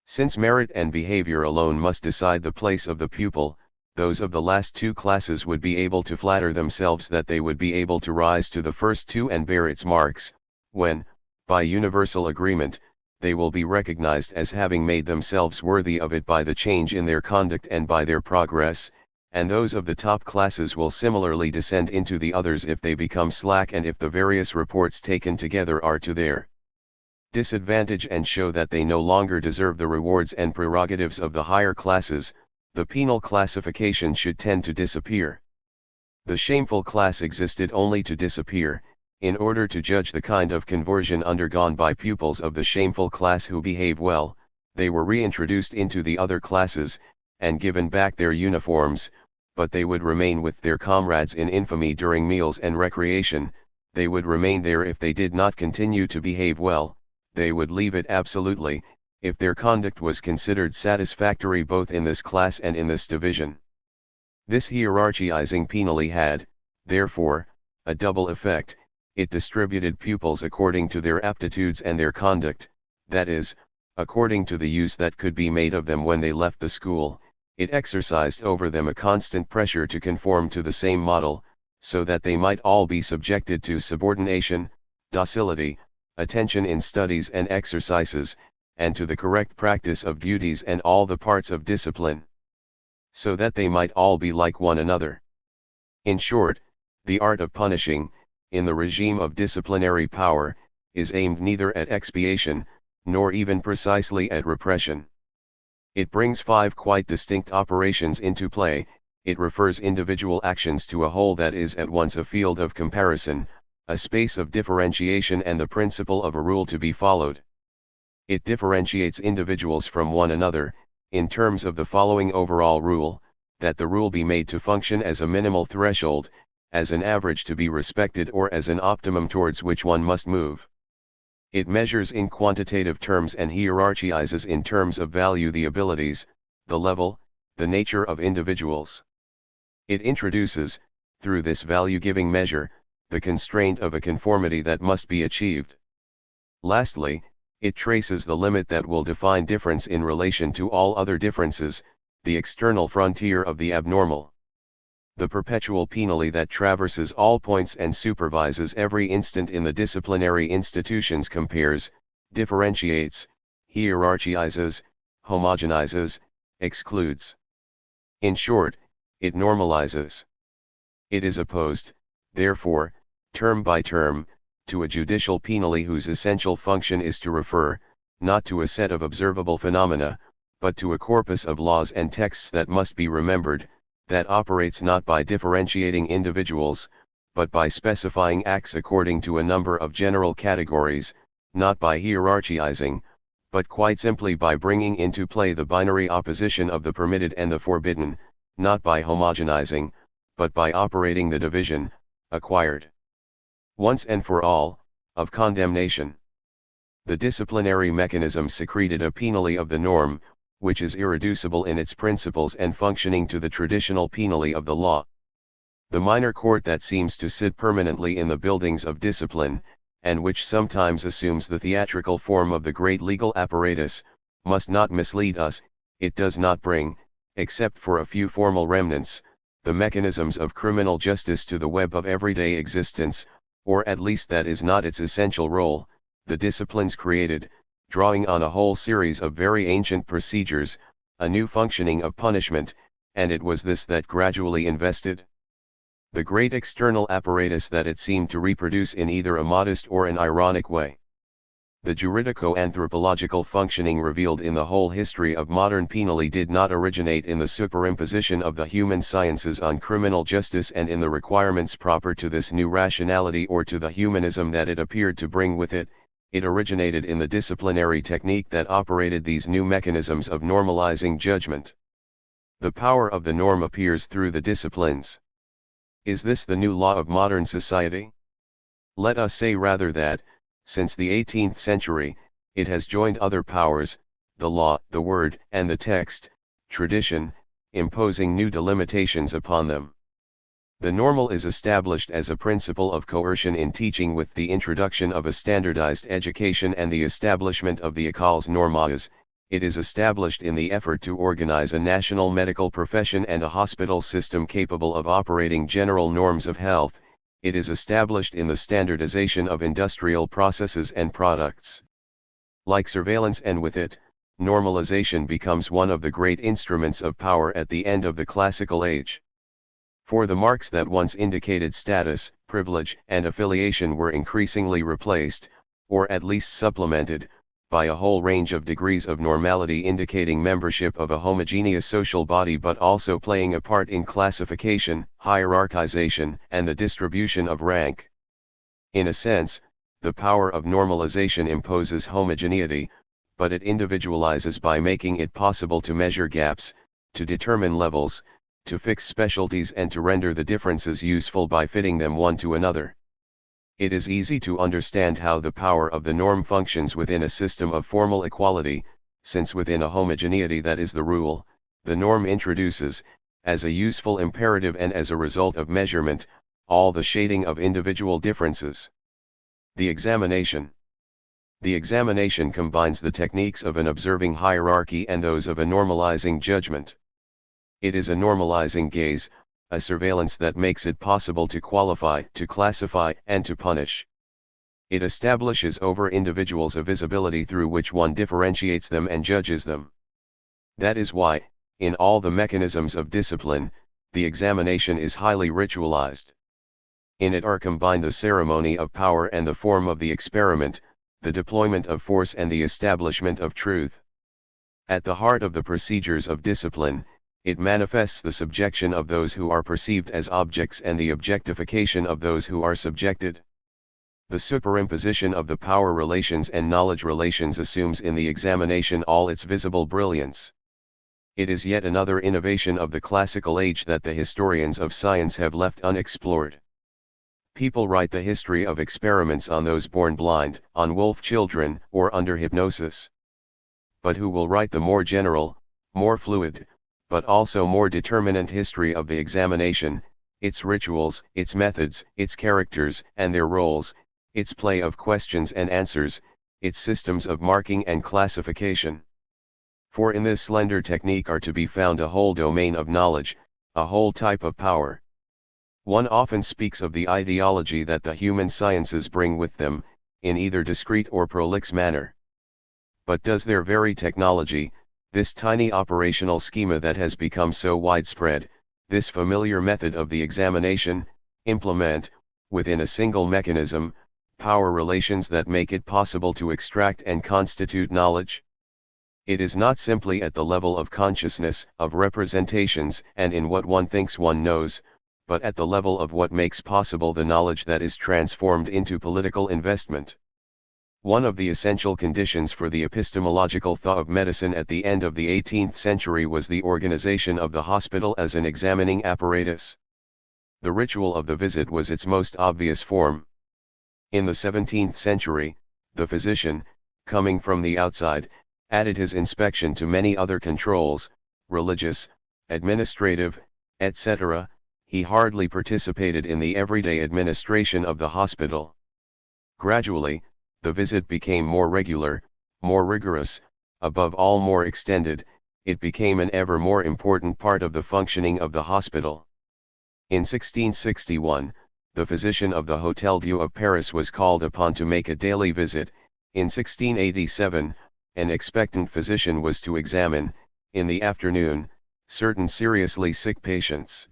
Speaker 1: Since merit and behavior alone must decide the place of the pupil, those of the last two classes would be able to flatter themselves that they would be able to rise to the first two and bear its marks, when, by universal agreement, they will be recognized as having made themselves worthy of it by the change in their conduct and by their progress, and those of the top classes will similarly descend into the others if they become slack and if the various reports taken together are to their disadvantage and show that they no longer deserve the rewards and prerogatives of the higher classes. The penal classification should tend to disappear. The shameful class existed only to disappear, in order to judge the kind of conversion undergone by pupils of the shameful class who behave well. They were reintroduced into the other classes, and given back their uniforms, but they would remain with their comrades in infamy during meals and recreation. They would remain there if they did not continue to behave well, they would leave it absolutely, if their conduct was considered satisfactory both in this class and in this division. This hierarchizing penally had, therefore, a double effect. It distributed pupils according to their aptitudes and their conduct, that is, according to the use that could be made of them when they left the school. It exercised over them a constant pressure to conform to the same model, so that they might all be subjected to subordination, docility, attention in studies and exercises, and to the correct practice of duties and all the parts of discipline, so that they might all be like one another. In short, the art of punishing, in the regime of disciplinary power, is aimed neither at expiation, nor even precisely at repression. It brings 5 quite distinct operations into play. It refers individual actions to a whole that is at once a field of comparison, a space of differentiation and the principle of a rule to be followed. It differentiates individuals from one another, in terms of the following overall rule, that the rule be made to function as a minimal threshold, as an average to be respected or as an optimum towards which one must move. It measures in quantitative terms and hierarchizes in terms of value the abilities, the level, the nature of individuals. It introduces, through this value-giving measure, the constraint of a conformity that must be achieved. Lastly, it traces the limit that will define difference in relation to all other differences, the external frontier of the abnormal. The perpetual penally that traverses all points and supervises every instant in the disciplinary institutions compares, differentiates, hierarchizes, homogenizes, excludes. In short, it normalizes. It is opposed, therefore, term by term, to a judicial penally whose essential function is to refer, not to a set of observable phenomena, but to a corpus of laws and texts that must be remembered, that operates not by differentiating individuals, but by specifying acts according to a number of general categories, not by hierarchizing, but quite simply by bringing into play the binary opposition of the permitted and the forbidden, not by homogenizing, but by operating the division, acquired once and for all, of condemnation. The disciplinary mechanism secreted a penally of the norm, which is irreducible in its principles and functioning to the traditional penally of the law. The minor court that seems to sit permanently in the buildings of discipline, and which sometimes assumes the theatrical form of the great legal apparatus, must not mislead us. It does not bring, except for a few formal remnants, the mechanisms of criminal justice to the web of everyday existence, or at least that is not its essential role. The disciplines created, drawing on a whole series of very ancient procedures, a new functioning of punishment, and it was this that gradually invested the great external apparatus that it seemed to reproduce in either a modest or an ironic way. The juridico-anthropological functioning revealed in the whole history of modern penalty did not originate in the superimposition of the human sciences on criminal justice and in the requirements proper to this new rationality or to the humanism that it appeared to bring with it. It originated in the disciplinary technique that operated these new mechanisms of normalizing judgment. The power of the norm appears through the disciplines. Is this the new law of modern society? Let us say rather that, since the 18th century, it has joined other powers, the law, the word, and the text, tradition, imposing new delimitations upon them. The normal is established as a principle of coercion in teaching with the introduction of a standardized education and the establishment of the écoles normales. It is established in the effort to organize a national medical profession and a hospital system capable of operating general norms of health. It is established in the standardization of industrial processes and products. Like surveillance and with it, normalization becomes one of the great instruments of power at the end of the classical age. For the marks that once indicated status, privilege, and affiliation were increasingly replaced, or at least supplemented, by a whole range of degrees of normality indicating membership of a homogeneous social body but also playing a part in classification, hierarchization, and the distribution of rank. In a sense, the power of normalization imposes homogeneity, but it individualizes by making it possible to measure gaps, to determine levels, to fix specialties and to render the differences useful by fitting them one to another. It is easy to understand how the power of the norm functions within a system of formal equality, since within a homogeneity that is the rule, the norm introduces, as a useful imperative and as a result of measurement, all the shading of individual differences. The examination. The examination combines the techniques of an observing hierarchy and those of a normalizing judgment. It is a normalizing gaze, a surveillance that makes it possible to qualify, to classify, and to punish. It establishes over individuals a visibility through which one differentiates them and judges them. That is why, in all the mechanisms of discipline, the examination is highly ritualized. In it are combined the ceremony of power and the form of the experiment, the deployment of force and the establishment of truth. At the heart of the procedures of discipline, it manifests the subjection of those who are perceived as objects and the objectification of those who are subjected. The superimposition of the power relations and knowledge relations assumes in the examination all its visible brilliance. It is yet another innovation of the classical age that the historians of science have left unexplored. People write the history of experiments on those born blind, on wolf children, or under hypnosis. But who will write the more general, more fluid, but also more determinant history of the examination, its rituals, its methods, its characters and their roles, its play of questions and answers, its systems of marking and classification? For in this slender technique are to be found a whole domain of knowledge, a whole type of power. One often speaks of the ideology that the human sciences bring with them, in either discrete or prolix manner. But does their very technology, this tiny operational schema that has become so widespread, this familiar method of the examination, implement, within a single mechanism, power relations that make it possible to extract and constitute knowledge? It is not simply at the level of consciousness, of representations, and in what one thinks one knows, but at the level of what makes possible the knowledge that is transformed into political investment. One of the essential conditions for the epistemological thought of medicine at the end of the 18th century was the organization of the hospital as an examining apparatus. The ritual of the visit was its most obvious form. In the 17th century, the physician, coming from the outside, added his inspection to many other controls, religious, administrative, etc. He hardly participated in the everyday administration of the hospital. Gradually, the visit became more regular, more rigorous, above all more extended, it became an ever more important part of the functioning of the hospital. In 1661, the physician of the Hôtel Dieu of Paris was called upon to make a daily visit. In 1687, an expectant physician was to examine, in the afternoon, certain seriously sick patients.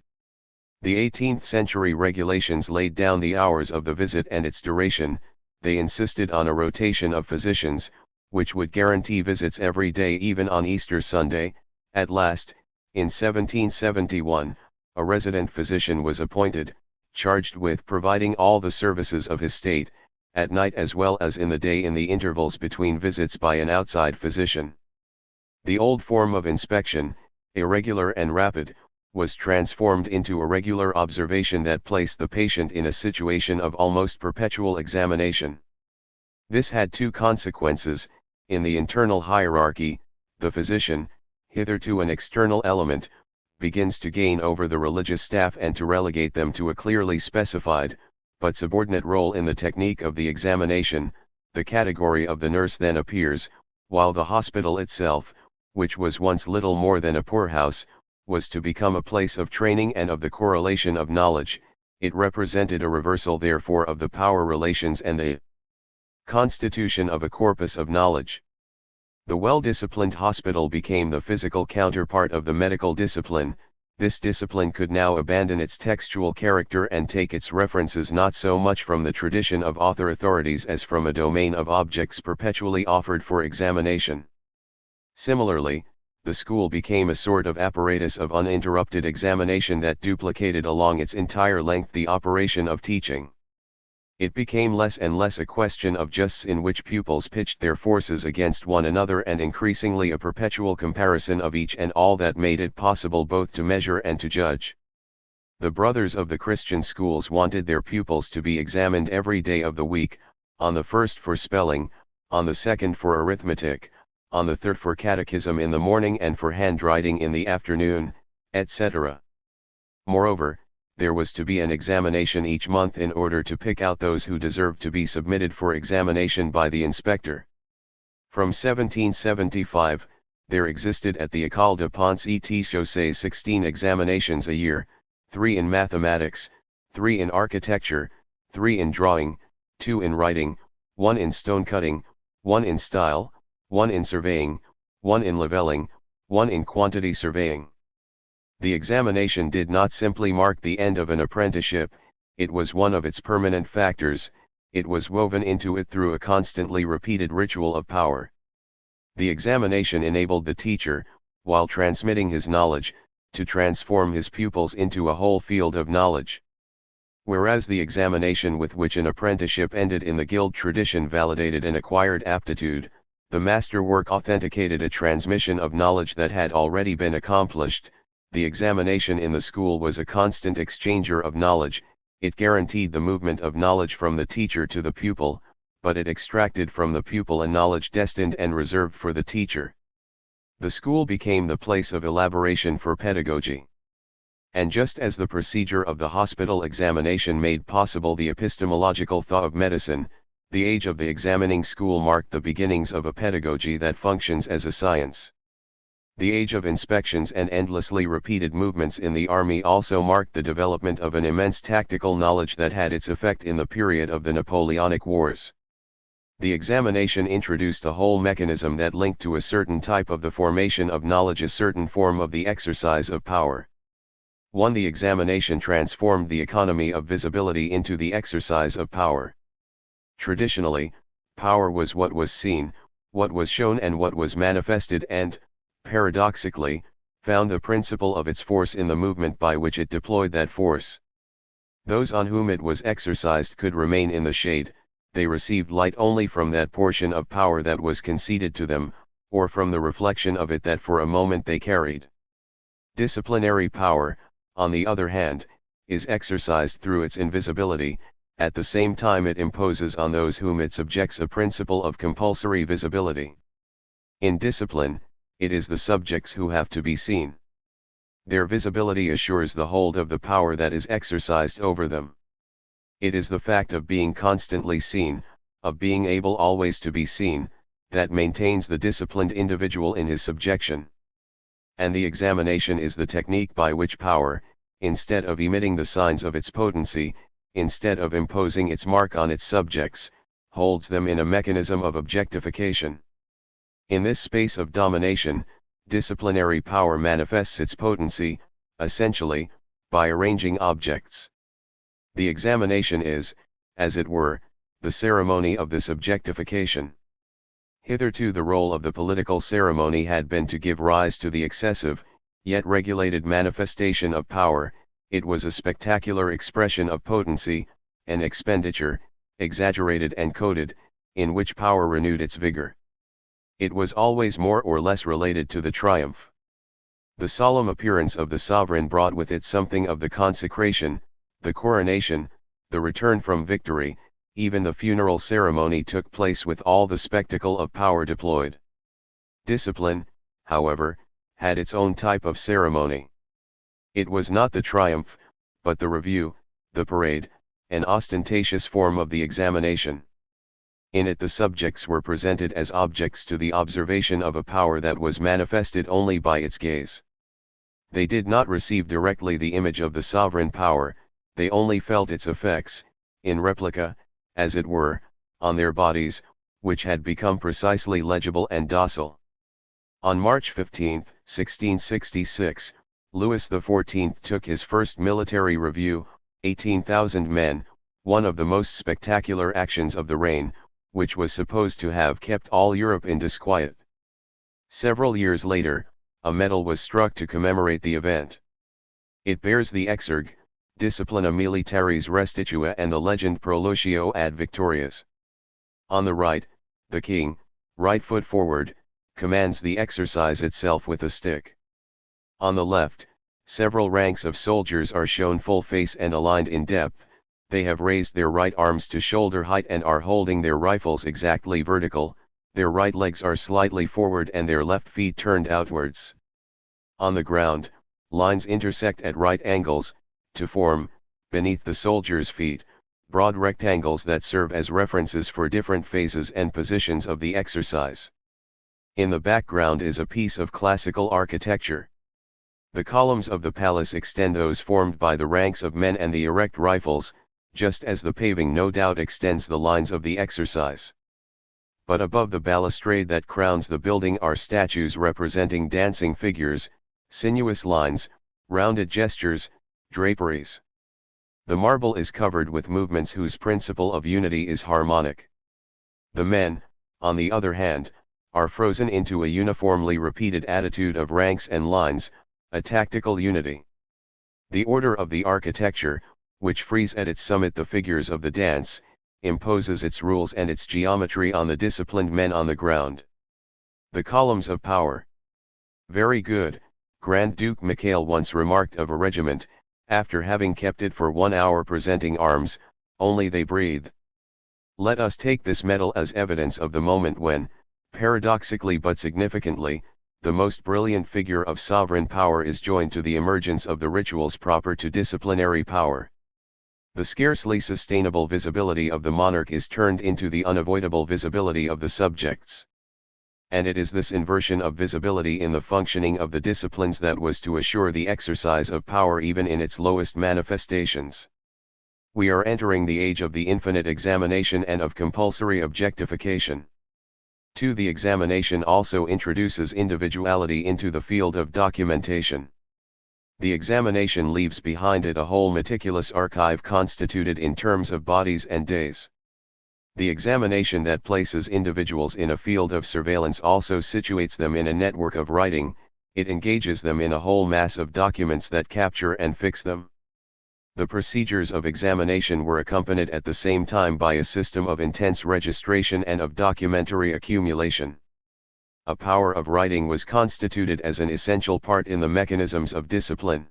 Speaker 1: The 18th century regulations laid down the hours of the visit and its duration. They insisted on a rotation of physicians, which would guarantee visits every day even on Easter Sunday. At last, in 1771, a resident physician was appointed, charged with providing all the services of his state, at night as well as in the day in the intervals between visits by an outside physician. The old form of inspection, irregular and rapid, was transformed into a regular observation that placed the patient in a situation of almost perpetual examination. This had two consequences. In the internal hierarchy, the physician, hitherto an external element, begins to gain over the religious staff and to relegate them to a clearly specified, but subordinate role in the technique of the examination. The category of the nurse then appears, while the hospital itself, which was once little more than a poorhouse, was to become a place of training and of the correlation of knowledge. It represented a reversal therefore of the power relations and the constitution of a corpus of knowledge. The well-disciplined hospital became the physical counterpart of the medical discipline. This discipline could now abandon its textual character and take its references not so much from the tradition of authorities as from a domain of objects perpetually offered for examination. Similarly, the school became a sort of apparatus of uninterrupted examination that duplicated along its entire length the operation of teaching. It became less and less a question of justs in which pupils pitched their forces against one another and increasingly a perpetual comparison of each and all that made it possible both to measure and to judge. The brothers of the Christian schools wanted their pupils to be examined every day of the week, on the first for spelling, on the second for arithmetic, on the third for catechism in the morning and for handwriting in the afternoon, etc. Moreover, there was to be an examination each month in order to pick out those who deserved to be submitted for examination by the inspector. From 1775, there existed at the École de Ponce et Chaussée 16 examinations a year, 3 in mathematics, 3 in architecture, 3 in drawing, 2 in writing, 1 in stone cutting, 1 in style, 1 in surveying, 1 in levelling, 1 in quantity surveying. The examination did not simply mark the end of an apprenticeship, it was one of its permanent factors. It was woven into it through a constantly repeated ritual of power. The examination enabled the teacher, while transmitting his knowledge, to transform his pupils into a whole field of knowledge. Whereas the examination with which an apprenticeship ended in the guild tradition validated an acquired aptitude, the masterwork authenticated a transmission of knowledge that had already been accomplished. The examination in the school was a constant exchanger of knowledge. It guaranteed the movement of knowledge from the teacher to the pupil, but it extracted from the pupil a knowledge destined and reserved for the teacher. The school became the place of elaboration for pedagogy. And just as the procedure of the hospital examination made possible the epistemological thought of medicine, the age of the examining school marked the beginnings of a pedagogy that functions as a science. The age of inspections and endlessly repeated movements in the army also marked the development of an immense tactical knowledge that had its effect in the period of the Napoleonic Wars. The examination introduced a whole mechanism that linked to a certain type of the formation of knowledge a certain form of the exercise of power. 1. The examination transformed the economy of visibility into the exercise of power. Traditionally, power was what was seen, what was shown and what was manifested and, paradoxically, found the principle of its force in the movement by which it deployed that force. Those on whom it was exercised could remain in the shade, they received light only from that portion of power that was conceded to them, or from the reflection of it that for a moment they carried. Disciplinary power, on the other hand, is exercised through its invisibility. At the same time it imposes on those whom it subjects a principle of compulsory visibility. In discipline, it is the subjects who have to be seen. Their visibility assures the hold of the power that is exercised over them. It is the fact of being constantly seen, of being able always to be seen, that maintains the disciplined individual in his subjection. And the examination is the technique by which power, instead of emitting the signs of its potency, instead of imposing its mark on its subjects, holds them in a mechanism of objectification. In this space of domination, disciplinary power manifests its potency, essentially, by arranging objects. The examination is, as it were, the ceremony of this objectification. Hitherto the role of the political ceremony had been to give rise to the excessive, yet regulated manifestation of power. It was a spectacular expression of potency, an expenditure, exaggerated and coded, in which power renewed its vigor. It was always more or less related to the triumph. The solemn appearance of the sovereign brought with it something of the consecration, the coronation, the return from victory. Even the funeral ceremony took place with all the spectacle of power deployed. Discipline, however, had its own type of ceremony. It was not the triumph, but the review, the parade, an ostentatious form of the examination. In it the subjects were presented as objects to the observation of a power that was manifested only by its gaze. They did not receive directly the image of the sovereign power, they only felt its effects, in replica, as it were, on their bodies, which had become precisely legible and docile. On March 15, 1666, Louis XIV took his first military review, 18,000 men, one of the most spectacular actions of the reign, which was supposed to have kept all Europe in disquiet. Several years later, a medal was struck to commemorate the event. It bears the exurg, Disciplina Militaris Restitua and the legend Prolutio ad Victorias. On the right, the king, right foot forward, commands the exercise itself with a stick. On the left, several ranks of soldiers are shown full face and aligned in depth. They have raised their right arms to shoulder height and are holding their rifles exactly vertical, their right legs are slightly forward and their left feet turned outwards. On the ground, lines intersect at right angles, to form, beneath the soldiers' feet, broad rectangles that serve as references for different phases and positions of the exercise. In the background is a piece of classical architecture. The columns of the palace extend those formed by the ranks of men and the erect rifles, just as the paving no doubt extends the lines of the exercise. But above the balustrade that crowns the building are statues representing dancing figures, sinuous lines, rounded gestures, draperies. The marble is covered with movements whose principle of unity is harmonic. The men, on the other hand, are frozen into a uniformly repeated attitude of ranks and lines, a tactical unity. The order of the architecture, which frees at its summit the figures of the dance, imposes its rules and its geometry on the disciplined men on the ground. The columns of power. Very good, Grand Duke Michel once remarked of a regiment, after having kept it for 1 hour presenting arms, only they breathe. Let us take this medal as evidence of the moment when, paradoxically but significantly, the most brilliant figure of sovereign power is joined to the emergence of the rituals proper to disciplinary power. The scarcely sustainable visibility of the monarch is turned into the unavoidable visibility of the subjects. And it is this inversion of visibility in the functioning of the disciplines that was to assure the exercise of power even in its lowest manifestations. We are entering the age of the infinite examination and of compulsory objectification. 2. The examination also introduces individuality into the field of documentation. The examination leaves behind it a whole meticulous archive constituted in terms of bodies and days. The examination that places individuals in a field of surveillance also situates them in a network of writing, it engages them in a whole mass of documents that capture and fix them. The procedures of examination were accompanied at the same time by a system of intense registration and of documentary accumulation. A power of writing was constituted as an essential part in the mechanisms of discipline.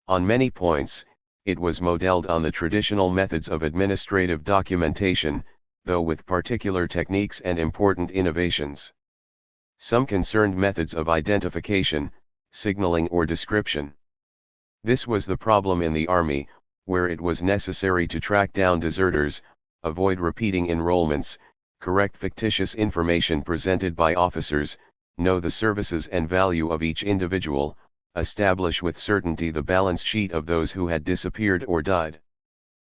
Speaker 1: On many points, it was modeled on the traditional methods of administrative documentation, though with particular techniques and important innovations. Some concerned methods of identification, signaling or description. This was the problem in the army, where it was necessary to track down deserters, avoid repeating enrollments, correct fictitious information presented by officers, know the services and value of each individual, establish with certainty the balance sheet of those who had disappeared or died.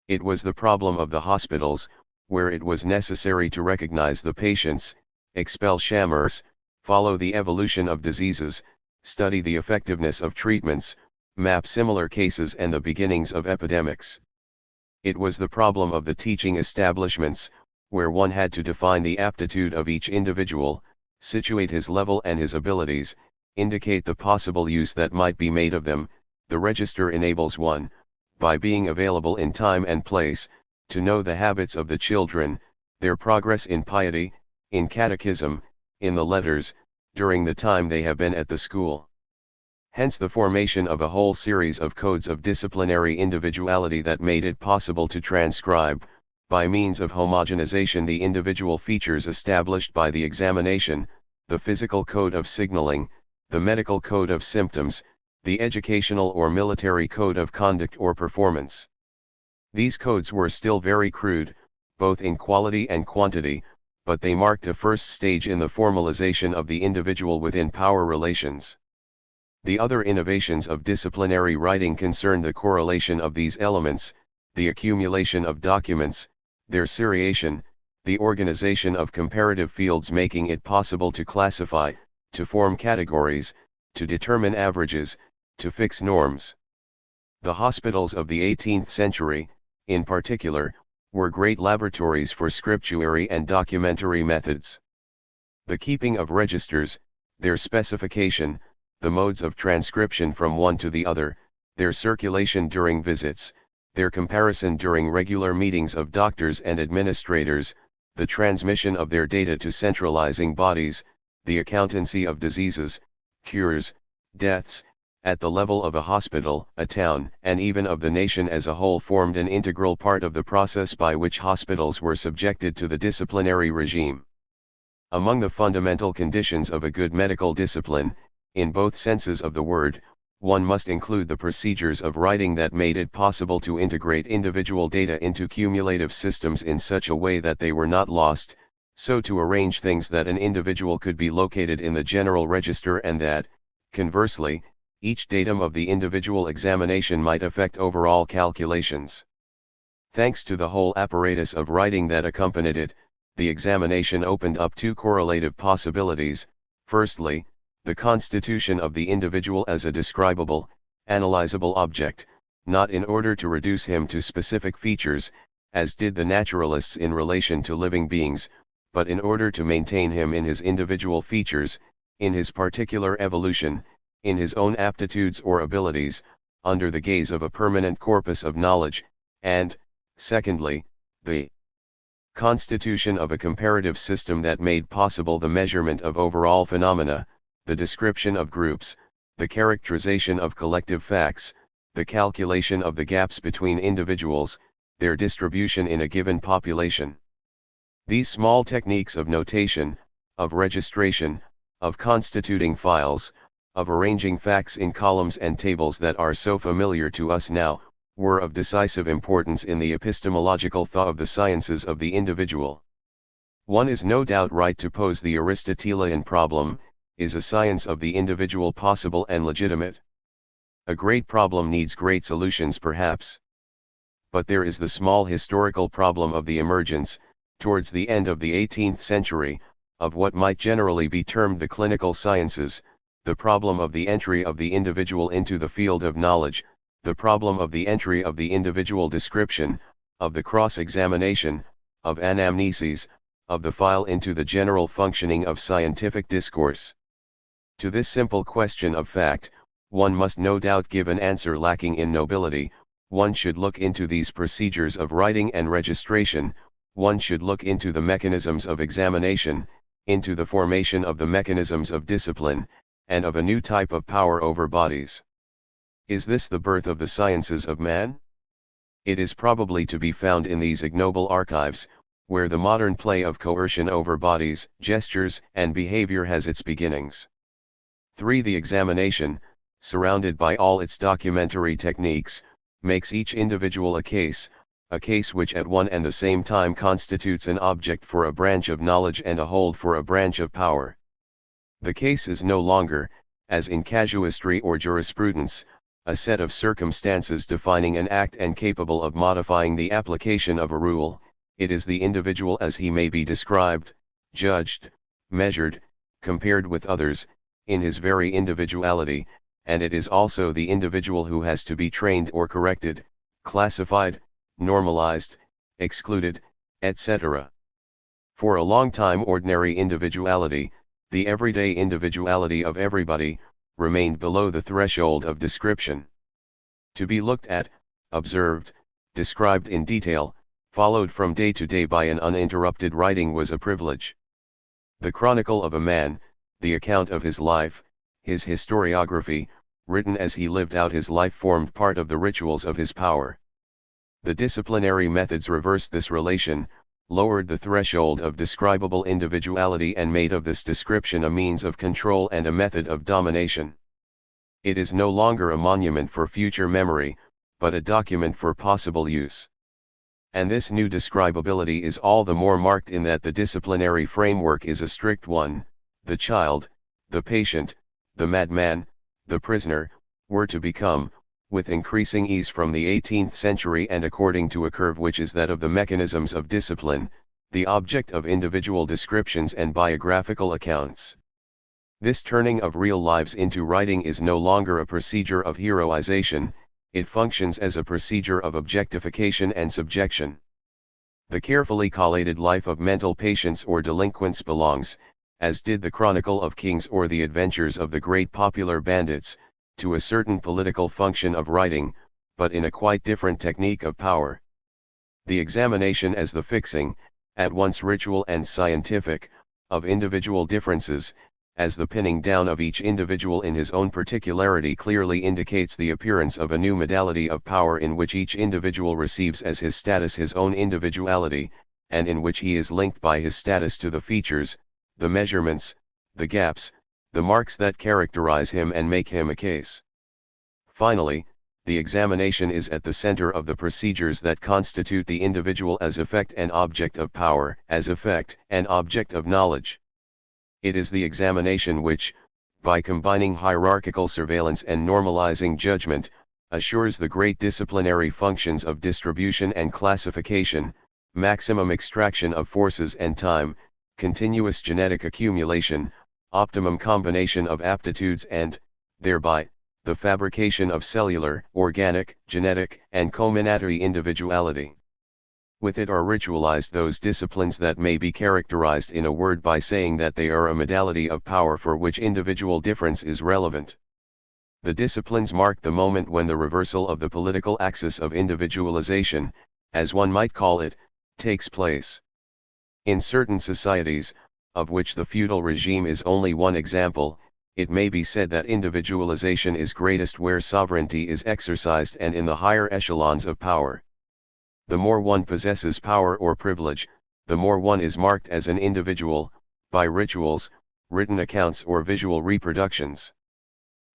Speaker 1: It was the problem of the hospitals, where it was necessary to recognize the patients, expel shammers, follow the evolution of diseases, study the effectiveness of treatments, map similar cases and the beginnings of epidemics. It was the problem of the teaching establishments, where one had to define the aptitude of each individual, situate his level and his abilities, indicate the possible use that might be made of them. The register enables one, by being available in time and place, to know the habits of the children, their progress in piety, in catechism, in the letters, during the time they have been at the school. Hence the formation of a whole series of codes of disciplinary individuality that made it possible to transcribe, by means of homogenization, the individual features established by the examination, the physical code of signaling, the medical code of symptoms, the educational or military code of conduct or performance. These codes were still very crude, both in quality and quantity, but they marked a first stage in the formalization of the individual within power relations. The other innovations of disciplinary writing concern the correlation of these elements, the accumulation of documents, their seriation, the organization of comparative fields, making it possible to classify, to form categories, to determine averages, to fix norms. The hospitals of the 18th century, in particular, were great laboratories for scriptuary and documentary methods. The keeping of registers, their specification, the modes of transcription from one to the other, their circulation during visits, their comparison during regular meetings of doctors and administrators, the transmission of their data to centralizing bodies, the accountancy of diseases, cures, deaths, at the level of a hospital, a town, and even of the nation as a whole, formed an integral part of the process by which hospitals were subjected to the disciplinary regime. Among the fundamental conditions of a good medical discipline, in both senses of the word, one must include the procedures of writing that made it possible to integrate individual data into cumulative systems in such a way that they were not lost, so to arrange things that an individual could be located in the general register and that, conversely, each datum of the individual examination might affect overall calculations. Thanks to the whole apparatus of writing that accompanied it, the examination opened up two correlative possibilities. Firstly, the constitution of the individual as a describable, analyzable object, not in order to reduce him to specific features, as did the naturalists in relation to living beings, but in order to maintain him in his individual features, in his particular evolution, in his own aptitudes or abilities, under the gaze of a permanent corpus of knowledge, and, secondly, the constitution of a comparative system that made possible the measurement of overall phenomena, the description of groups, the characterization of collective facts, the calculation of the gaps between individuals, their distribution in a given population. These small techniques of notation, of registration, of constituting files, of arranging facts in columns and tables that are so familiar to us now, were of decisive importance in the epistemological thought of the sciences of the individual. One is no doubt right to pose the Aristotelian problem: is a science of the individual possible and legitimate? A great problem needs great solutions perhaps. But there is the small historical problem of the emergence, towards the end of the 18th century, of what might generally be termed the clinical sciences, the problem of the entry of the individual into the field of knowledge, the problem of the entry of the individual description, of the cross-examination, of anamnesis, of the file into the general functioning of scientific discourse. To this simple question of fact, one must no doubt give an answer lacking in nobility. One should look into these procedures of writing and registration, one should look into the mechanisms of examination, into the formation of the mechanisms of discipline, and of a new type of power over bodies. Is this the birth of the sciences of man? It is probably to be found in these ignoble archives, where the modern play of coercion over bodies, gestures, and behavior has its beginnings. 3. The examination, surrounded by all its documentary techniques, makes each individual a case, a case which at one and the same time constitutes an object for a branch of knowledge and a hold for a branch of power. The case is no longer, as in casuistry or jurisprudence, a set of circumstances defining an act and capable of modifying the application of a rule. It is the individual as he may be described, judged, measured, compared with others, in his very individuality, and it is also the individual who has to be trained or corrected, classified, normalized, excluded, etc. For a long time ordinary individuality, the everyday individuality of everybody, remained below the threshold of description. To be looked at, observed, described in detail, followed from day to day by an uninterrupted writing was a privilege. The chronicle of a man, the account of his life, his historiography, written as he lived out his life formed part of the rituals of his power. The disciplinary methods reversed this relation, lowered the threshold of describable individuality and made of this description a means of control and a method of domination. It is no longer a monument for future memory, but a document for possible use. And this new describability is all the more marked in that the disciplinary framework is a strict one. The child, the patient, the madman, the prisoner, were to become, with increasing ease from the 18th century and according to a curve which is that of the mechanisms of discipline, the object of individual descriptions and biographical accounts. This turning of real lives into writing is no longer a procedure of heroization, it functions as a procedure of objectification and subjection. The carefully collated life of mental patients or delinquents belongs, as did the Chronicle of Kings or the adventures of the great popular bandits, to a certain political function of writing, but in a quite different technique of power. The examination as the fixing, at once ritual and scientific, of individual differences, as the pinning down of each individual in his own particularity clearly indicates the appearance of a new modality of power in which each individual receives as his status his own individuality, and in which he is linked by his status to the features, the measurements, the gaps, the marks that characterize him and make him a case. Finally, the examination is at the center of the procedures that constitute the individual as effect and object of power, as effect and object of knowledge. It is the examination which, by combining hierarchical surveillance and normalizing judgment, assures the great disciplinary functions of distribution and classification, maximum extraction of forces and time, continuous genetic accumulation, optimum combination of aptitudes and, thereby, the fabrication of cellular, organic, genetic, and combinatory individuality. With it are ritualized those disciplines that may be characterized in a word by saying that they are a modality of power for which individual difference is relevant. The disciplines mark the moment when the reversal of the political axis of individualization, as one might call it, takes place. In certain societies, of which the feudal regime is only one example, it may be said that individualization is greatest where sovereignty is exercised and in the higher echelons of power. The more one possesses power or privilege, the more one is marked as an individual, by rituals, written accounts or visual reproductions.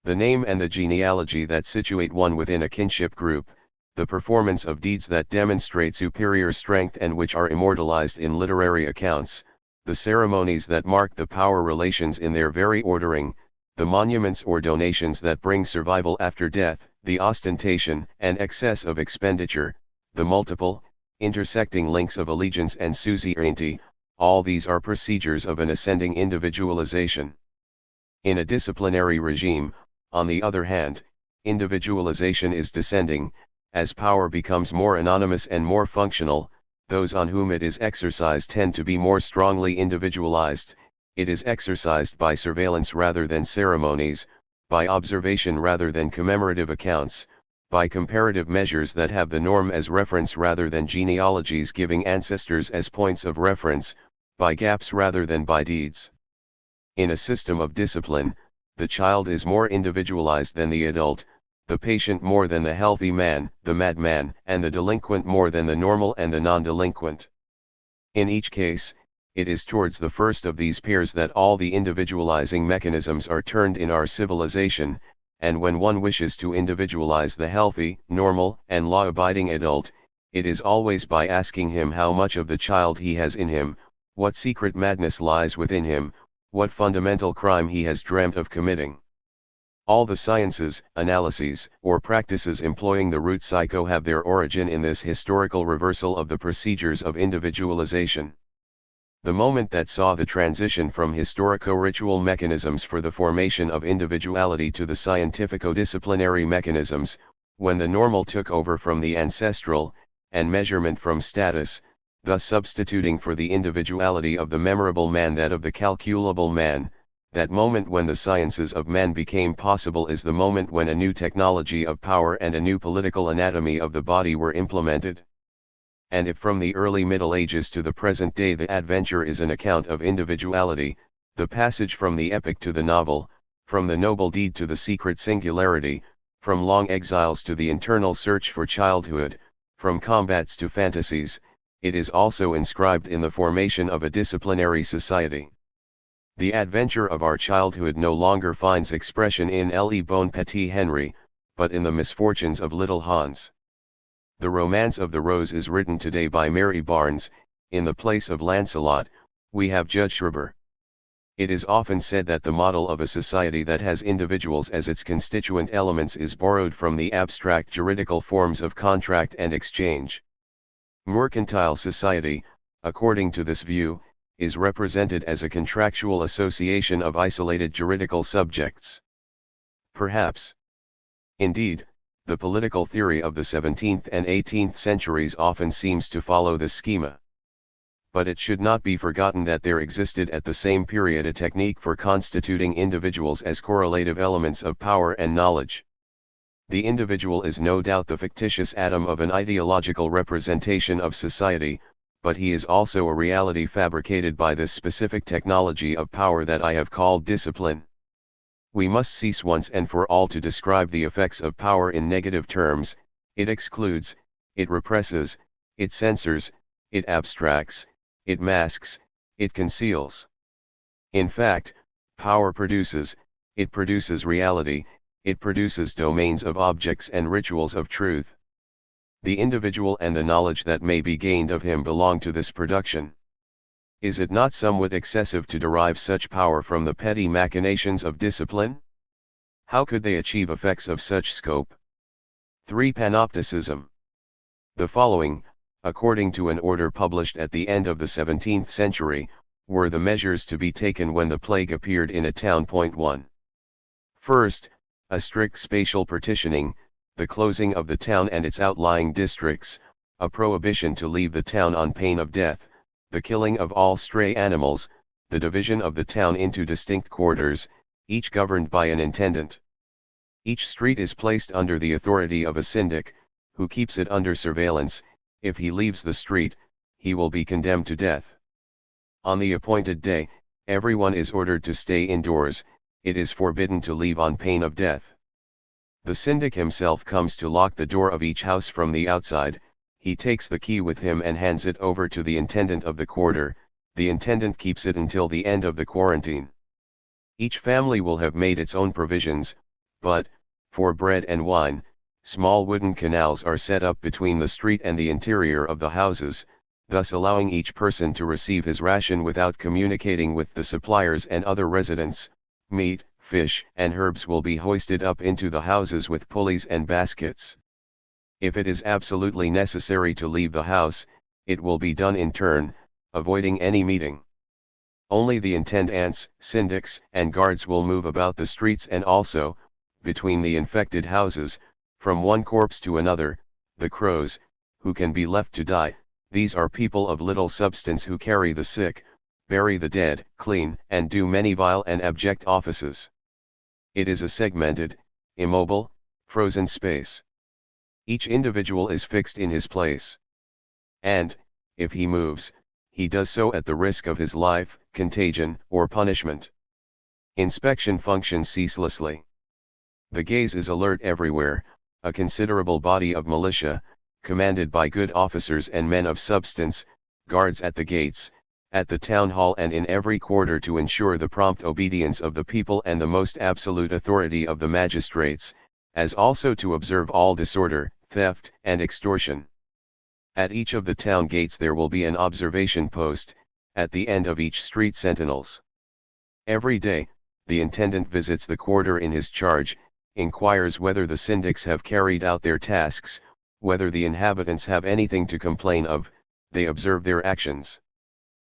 Speaker 1: The name and the genealogy that situate one within a kinship group, the performance of deeds that demonstrate superior strength and which are immortalized in literary accounts, the ceremonies that mark the power relations in their very ordering, the monuments or donations that bring survival after death, the ostentation and excess of expenditure, the multiple, intersecting links of allegiance and suzerainty, all these are procedures of an ascending individualization. In a disciplinary regime, on the other hand, individualization is descending, as power becomes more anonymous and more functional, those on whom it is exercised tend to be more strongly individualized, it is exercised by surveillance rather than ceremonies, by observation rather than commemorative accounts, by comparative measures that have the norm as reference rather than genealogies giving ancestors as points of reference, by gaps rather than by deeds. In a system of discipline, the child is more individualized than the adult, the patient more than the healthy man, the madman, and the delinquent more than the normal and the non-delinquent. In each case, it is towards the first of these pairs that all the individualizing mechanisms are turned in our civilization, and when one wishes to individualize the healthy, normal, and law-abiding adult, it is always by asking him how much of the child he has in him, what secret madness lies within him, what fundamental crime he has dreamt of committing. All the sciences, analyses, or practices employing the root psycho have their origin in this historical reversal of the procedures of individualization. The moment that saw the transition from historico-ritual mechanisms for the formation of individuality to the scientifico-disciplinary mechanisms, when the normal took over from the ancestral, and measurement from status, thus substituting for the individuality of the memorable man that of the calculable man, that moment when the sciences of man became possible is the moment when a new technology of power and a new political anatomy of the body were implemented. And if from the early Middle Ages to the present day the adventure is an account of individuality, the passage from the epic to the novel, from the noble deed to the secret singularity, from long exiles to the internal search for childhood, from combats to fantasies, it is also inscribed in the formation of a disciplinary society. The adventure of our childhood no longer finds expression in Le Bon Petit Henri, but in the misfortunes of little Hans. The Romance of the Rose is written today by Mary Barnes. In the place of Lancelot, we have Judge Schreiber. It is often said that the model of a society that has individuals as its constituent elements is borrowed from the abstract juridical forms of contract and exchange. Mercantile society, according to this view, is represented as a contractual association of isolated juridical subjects. Perhaps. Indeed, the political theory of the 17th and 18th centuries often seems to follow this schema. But it should not be forgotten that there existed at the same period a technique for constituting individuals as correlative elements of power and knowledge. The individual is no doubt the fictitious atom of an ideological representation of society, but he is also a reality fabricated by this specific technology of power that I have called discipline. We must cease once and for all to describe the effects of power in negative terms. It excludes, it represses, it censors, it abstracts, it masks, it conceals. In fact, power produces, it produces reality, it produces domains of objects and rituals of truth. The individual and the knowledge that may be gained of him belong to this production. Is it not somewhat excessive to derive such power from the petty machinations of discipline? How could they achieve effects of such scope? 3. Panopticism. The following, according to an order published at the end of the 17th century, were the measures to be taken when the plague appeared in a town. 1. First, a strict spatial partitioning, the closing of the town and its outlying districts, a prohibition to leave the town on pain of death, the killing of all stray animals, the division of the town into distinct quarters, each governed by an intendant. Each street is placed under the authority of a syndic, who keeps it under surveillance. If he leaves the street, he will be condemned to death. On the appointed day, everyone is ordered to stay indoors. It is forbidden to leave on pain of death. The syndic himself comes to lock the door of each house from the outside. He takes the key with him and hands it over to the intendant of the quarter. The intendant keeps it until the end of the quarantine. Each family will have made its own provisions, but, for bread and wine, small wooden canals are set up between the street and the interior of the houses, thus allowing each person to receive his ration without communicating with the suppliers and other residents. Meat, fish, and herbs will be hoisted up into the houses with pulleys and baskets. If it is absolutely necessary to leave the house, it will be done in turn, avoiding any meeting. Only the intendants, syndics, and guards will move about the streets and also, between the infected houses, from one corpse to another, the crows, who can be left to die. These are people of little substance who carry the sick, bury the dead, clean, and do many vile and abject offices. It is a segmented, immobile, frozen space. Each individual is fixed in his place. And, if he moves, he does so at the risk of his life, contagion, or punishment. Inspection functions ceaselessly. The gaze is alert everywhere. A considerable body of militia, commanded by good officers and men of substance, guards at the gates, at the town hall and in every quarter to ensure the prompt obedience of the people and the most absolute authority of the magistrates, as also to observe all disorder, theft, and extortion. At each of the town gates there will be an observation post, at the end of each street sentinels. Every day, the intendant visits the quarter in his charge, inquires whether the syndics have carried out their tasks, whether the inhabitants have anything to complain of, they observe their actions.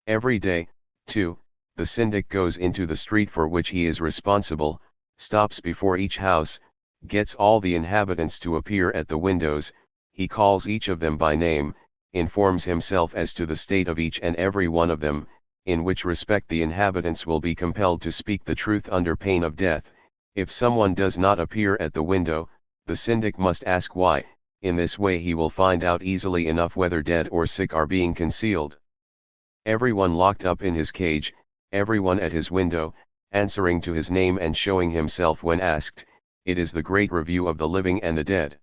Speaker 1: Every day, too, the syndic goes into the street for which he is responsible, stops before each house, gets all the inhabitants to appear at the windows, he calls each of them by name, informs himself as to the state of each and every one of them, in which respect the inhabitants will be compelled to speak the truth under pain of death. If someone does not appear at the window, the syndic must ask why. In this way he will find out easily enough whether dead or sick are being concealed. Everyone locked up in his cage, everyone at his window, answering to his name and showing himself when asked, it is the great review of the living and the dead.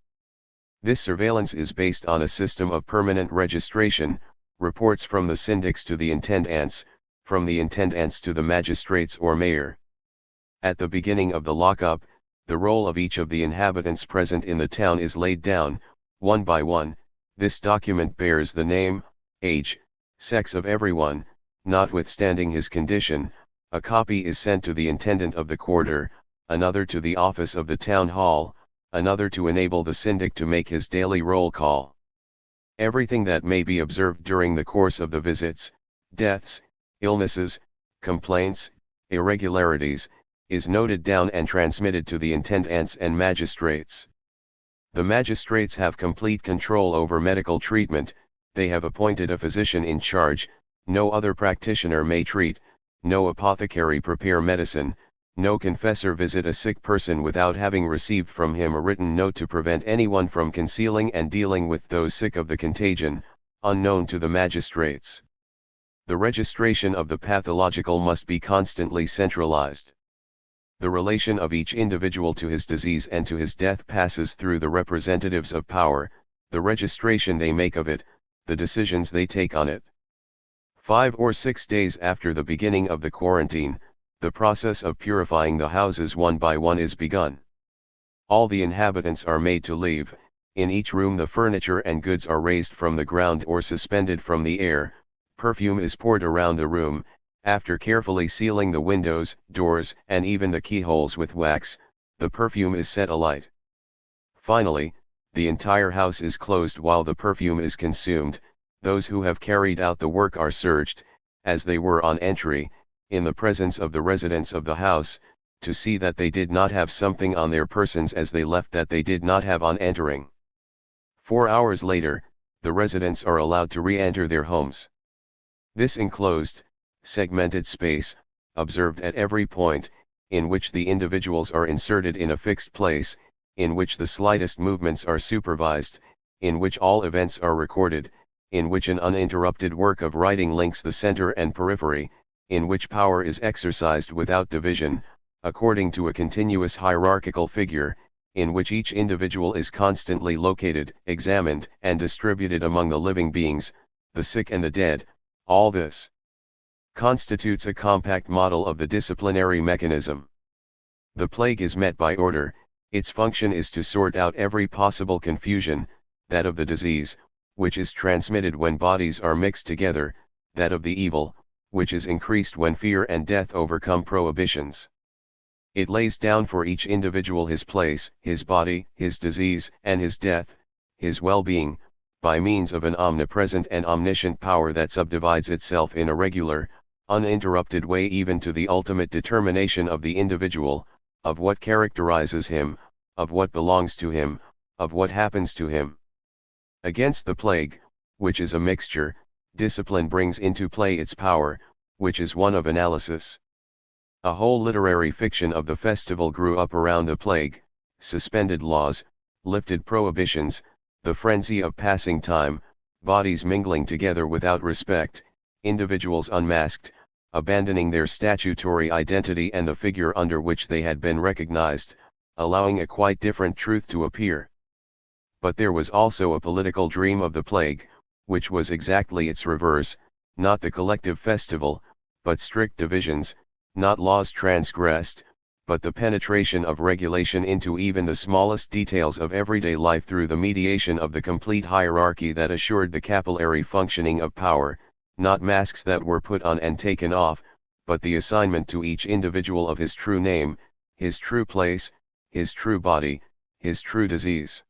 Speaker 1: This surveillance is based on a system of permanent registration, reports from the syndics to the intendants, from the intendants to the magistrates or mayor. At the beginning of the lockup, the roll of each of the inhabitants present in the town is laid down, one by one. This document bears the name, age, sex of everyone, notwithstanding his condition. A copy is sent to the intendant of the quarter, another to the office of the town hall, another to enable the syndic to make his daily roll call. Everything that may be observed during the course of the visits, deaths, illnesses, complaints, irregularities, is noted down and transmitted to the intendants and magistrates. The magistrates have complete control over medical treatment, they have appointed a physician in charge, no other practitioner may treat, no apothecary prepare medicine, no confessor visit a sick person without having received from him a written note to prevent anyone from concealing and dealing with those sick of the contagion, unknown to the magistrates. The registration of the pathological must be constantly centralized. The relation of each individual to his disease and to his death passes through the representatives of power, the registration they make of it, the decisions they take on it. 5 or 6 days after the beginning of the quarantine, the process of purifying the houses one by one is begun. All the inhabitants are made to leave, in each room the furniture and goods are raised from the ground or suspended from the air, perfume is poured around the room, after carefully sealing the windows, doors, and even the keyholes with wax, the perfume is set alight. Finally, the entire house is closed while the perfume is consumed. Those who have carried out the work are searched, as they were on entry, in the presence of the residents of the house, to see that they did not have something on their persons as they left that they did not have on entering. 4 hours later, the residents are allowed to re-enter their homes. This enclosed, segmented space, observed at every point, in which the individuals are inserted in a fixed place, in which the slightest movements are supervised, in which all events are recorded, in which an uninterrupted work of writing links the center and periphery, in which power is exercised without division, according to a continuous hierarchical figure, in which each individual is constantly located, examined, and distributed among the living beings, the sick and the dead. All this constitutes a compact model of the disciplinary mechanism. The plague is met by order, its function is to sort out every possible confusion, that of the disease, which is transmitted when bodies are mixed together, that of the evil, which is increased when fear and death overcome prohibitions. It lays down for each individual his place, his body, his disease, and his death, his well-being, by means of an omnipresent and omniscient power that subdivides itself in a regular, uninterrupted way even to the ultimate determination of the individual, of what characterizes him, of what belongs to him, of what happens to him. Against the plague, which is a mixture, discipline brings into play its power, which is one of analysis. A whole literary fiction of the festival grew up around the plague, suspended laws, lifted prohibitions, the frenzy of passing time, bodies mingling together without respect, individuals unmasked, abandoning their statutory identity and the figure under which they had been recognized, allowing a quite different truth to appear. But there was also a political dream of the plague, which was exactly its reverse, not the collective festival, but strict divisions, not laws transgressed, but the penetration of regulation into even the smallest details of everyday life through the mediation of the complete hierarchy that assured the capillary functioning of power, not masks that were put on and taken off, but the assignment to each individual of his true name, his true place, his true body, his true disease.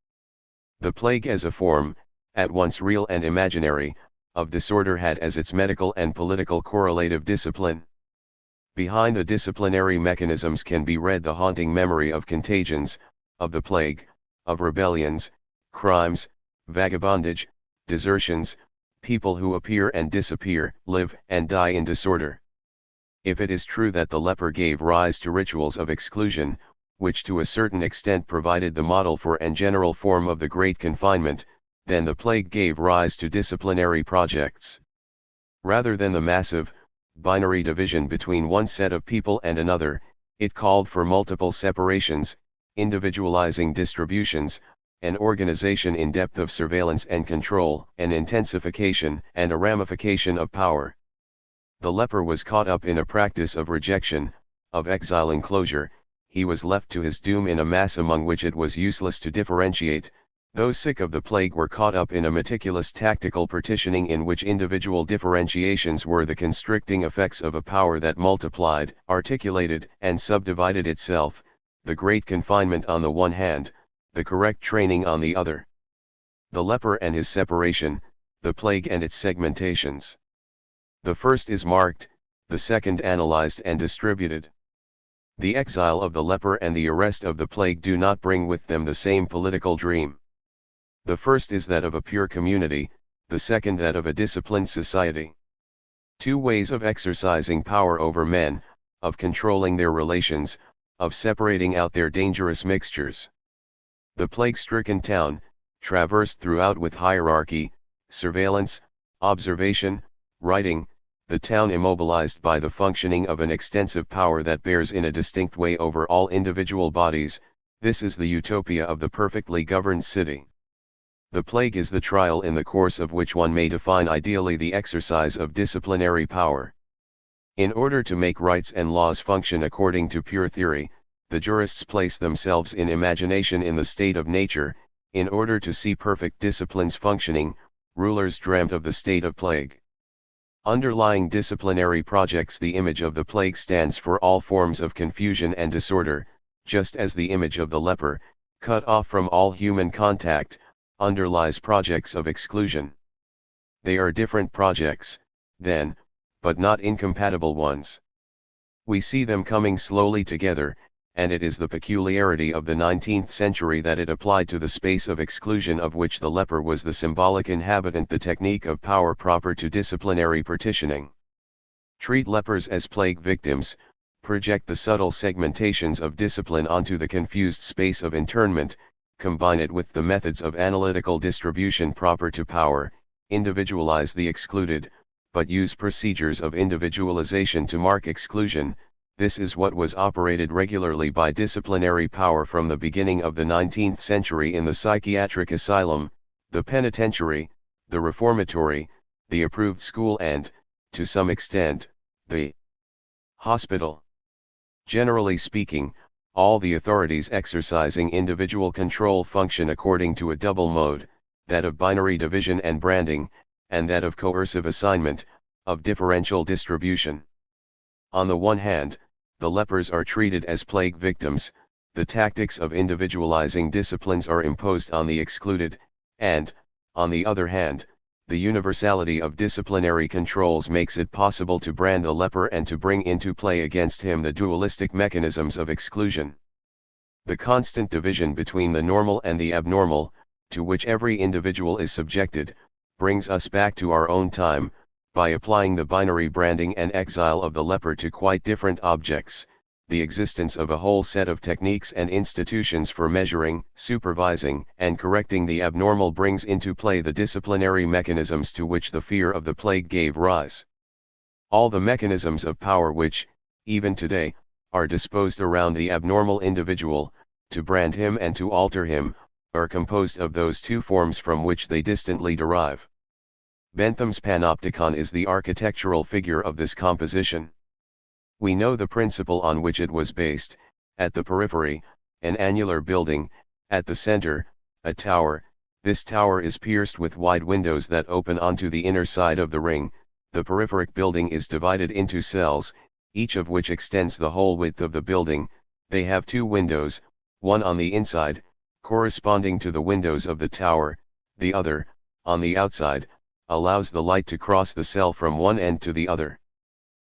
Speaker 1: The plague as a form, at once real and imaginary, of disorder had as its medical and political correlative discipline. Behind the disciplinary mechanisms can be read the haunting memory of contagions, of the plague, of rebellions, crimes, vagabondage, desertions, people who appear and disappear, live and die in disorder. If it is true that the leper gave rise to rituals of exclusion, which to a certain extent provided the model for and general form of the Great Confinement, then the plague gave rise to disciplinary projects. Rather than the massive, binary division between one set of people and another, it called for multiple separations, individualizing distributions, an organization in depth of surveillance and control, an intensification and a ramification of power. The leper was caught up in a practice of rejection, of exile enclosure. He was left to his doom in a mass among which it was useless to differentiate. Those sick of the plague were caught up in a meticulous tactical partitioning in which individual differentiations were the constricting effects of a power that multiplied, articulated, and subdivided itself, the Great Confinement on the one hand, the correct training on the other. The leper and his separation, the plague and its segmentations. The first is marked, the second analyzed and distributed. The exile of the leper and the arrest of the plague do not bring with them the same political dream. The first is that of a pure community, the second that of a disciplined society. Two ways of exercising power over men, of controlling their relations, of separating out their dangerous mixtures. The plague-stricken town, traversed throughout with hierarchy, surveillance, observation, writing, the town immobilized by the functioning of an extensive power that bears in a distinct way over all individual bodies, this is the utopia of the perfectly governed city. The plague is the trial in the course of which one may define ideally the exercise of disciplinary power. In order to make rights and laws function according to pure theory, the jurists place themselves in imagination in the state of nature. In order to see perfect disciplines functioning, rulers dreamt of the state of plague. Underlying disciplinary projects, the image of the plague stands for all forms of confusion and disorder, just as the image of the leper, cut off from all human contact, underlies projects of exclusion. They are different projects, then, but not incompatible ones. We see them coming slowly together, and it is the peculiarity of the 19th century that it applied to the space of exclusion of which the leper was the symbolic inhabitant, the technique of power proper to disciplinary partitioning. Treat lepers as plague victims, project the subtle segmentations of discipline onto the confused space of internment, combine it with the methods of analytical distribution proper to power, individualize the excluded, but use procedures of individualization to mark exclusion. This is what was operated regularly by disciplinary power from the beginning of the 19th century in the psychiatric asylum, the penitentiary, the reformatory, the approved school and, to some extent, the hospital. Generally speaking, all the authorities exercising individual control function according to a double mode, that of binary division and branding, and that of coercive assignment, of differential distribution. On the one hand, the lepers are treated as plague victims, the tactics of individualizing disciplines are imposed on the excluded, and, on the other hand, the universality of disciplinary controls makes it possible to brand the leper and to bring into play against him the dualistic mechanisms of exclusion. The constant division between the normal and the abnormal, to which every individual is subjected, brings us back to our own time, by applying the binary branding and exile of the leper to quite different objects. The existence of a whole set of techniques and institutions for measuring, supervising, and correcting the abnormal brings into play the disciplinary mechanisms to which the fear of the plague gave rise. All the mechanisms of power which, even today, are disposed around the abnormal individual, to brand him and to alter him, are composed of those two forms from which they distantly derive. Bentham's panopticon is the architectural figure of this composition. We know the principle on which it was based, At the periphery, an annular building; at the center, a tower. This tower is pierced with wide windows that open onto the inner side of the ring. The peripheric building is divided into cells, each of which extends the whole width of the building. They have two windows, one on the inside, corresponding to the windows of the tower; the other, on the outside, allows the light to cross the cell from one end to the other.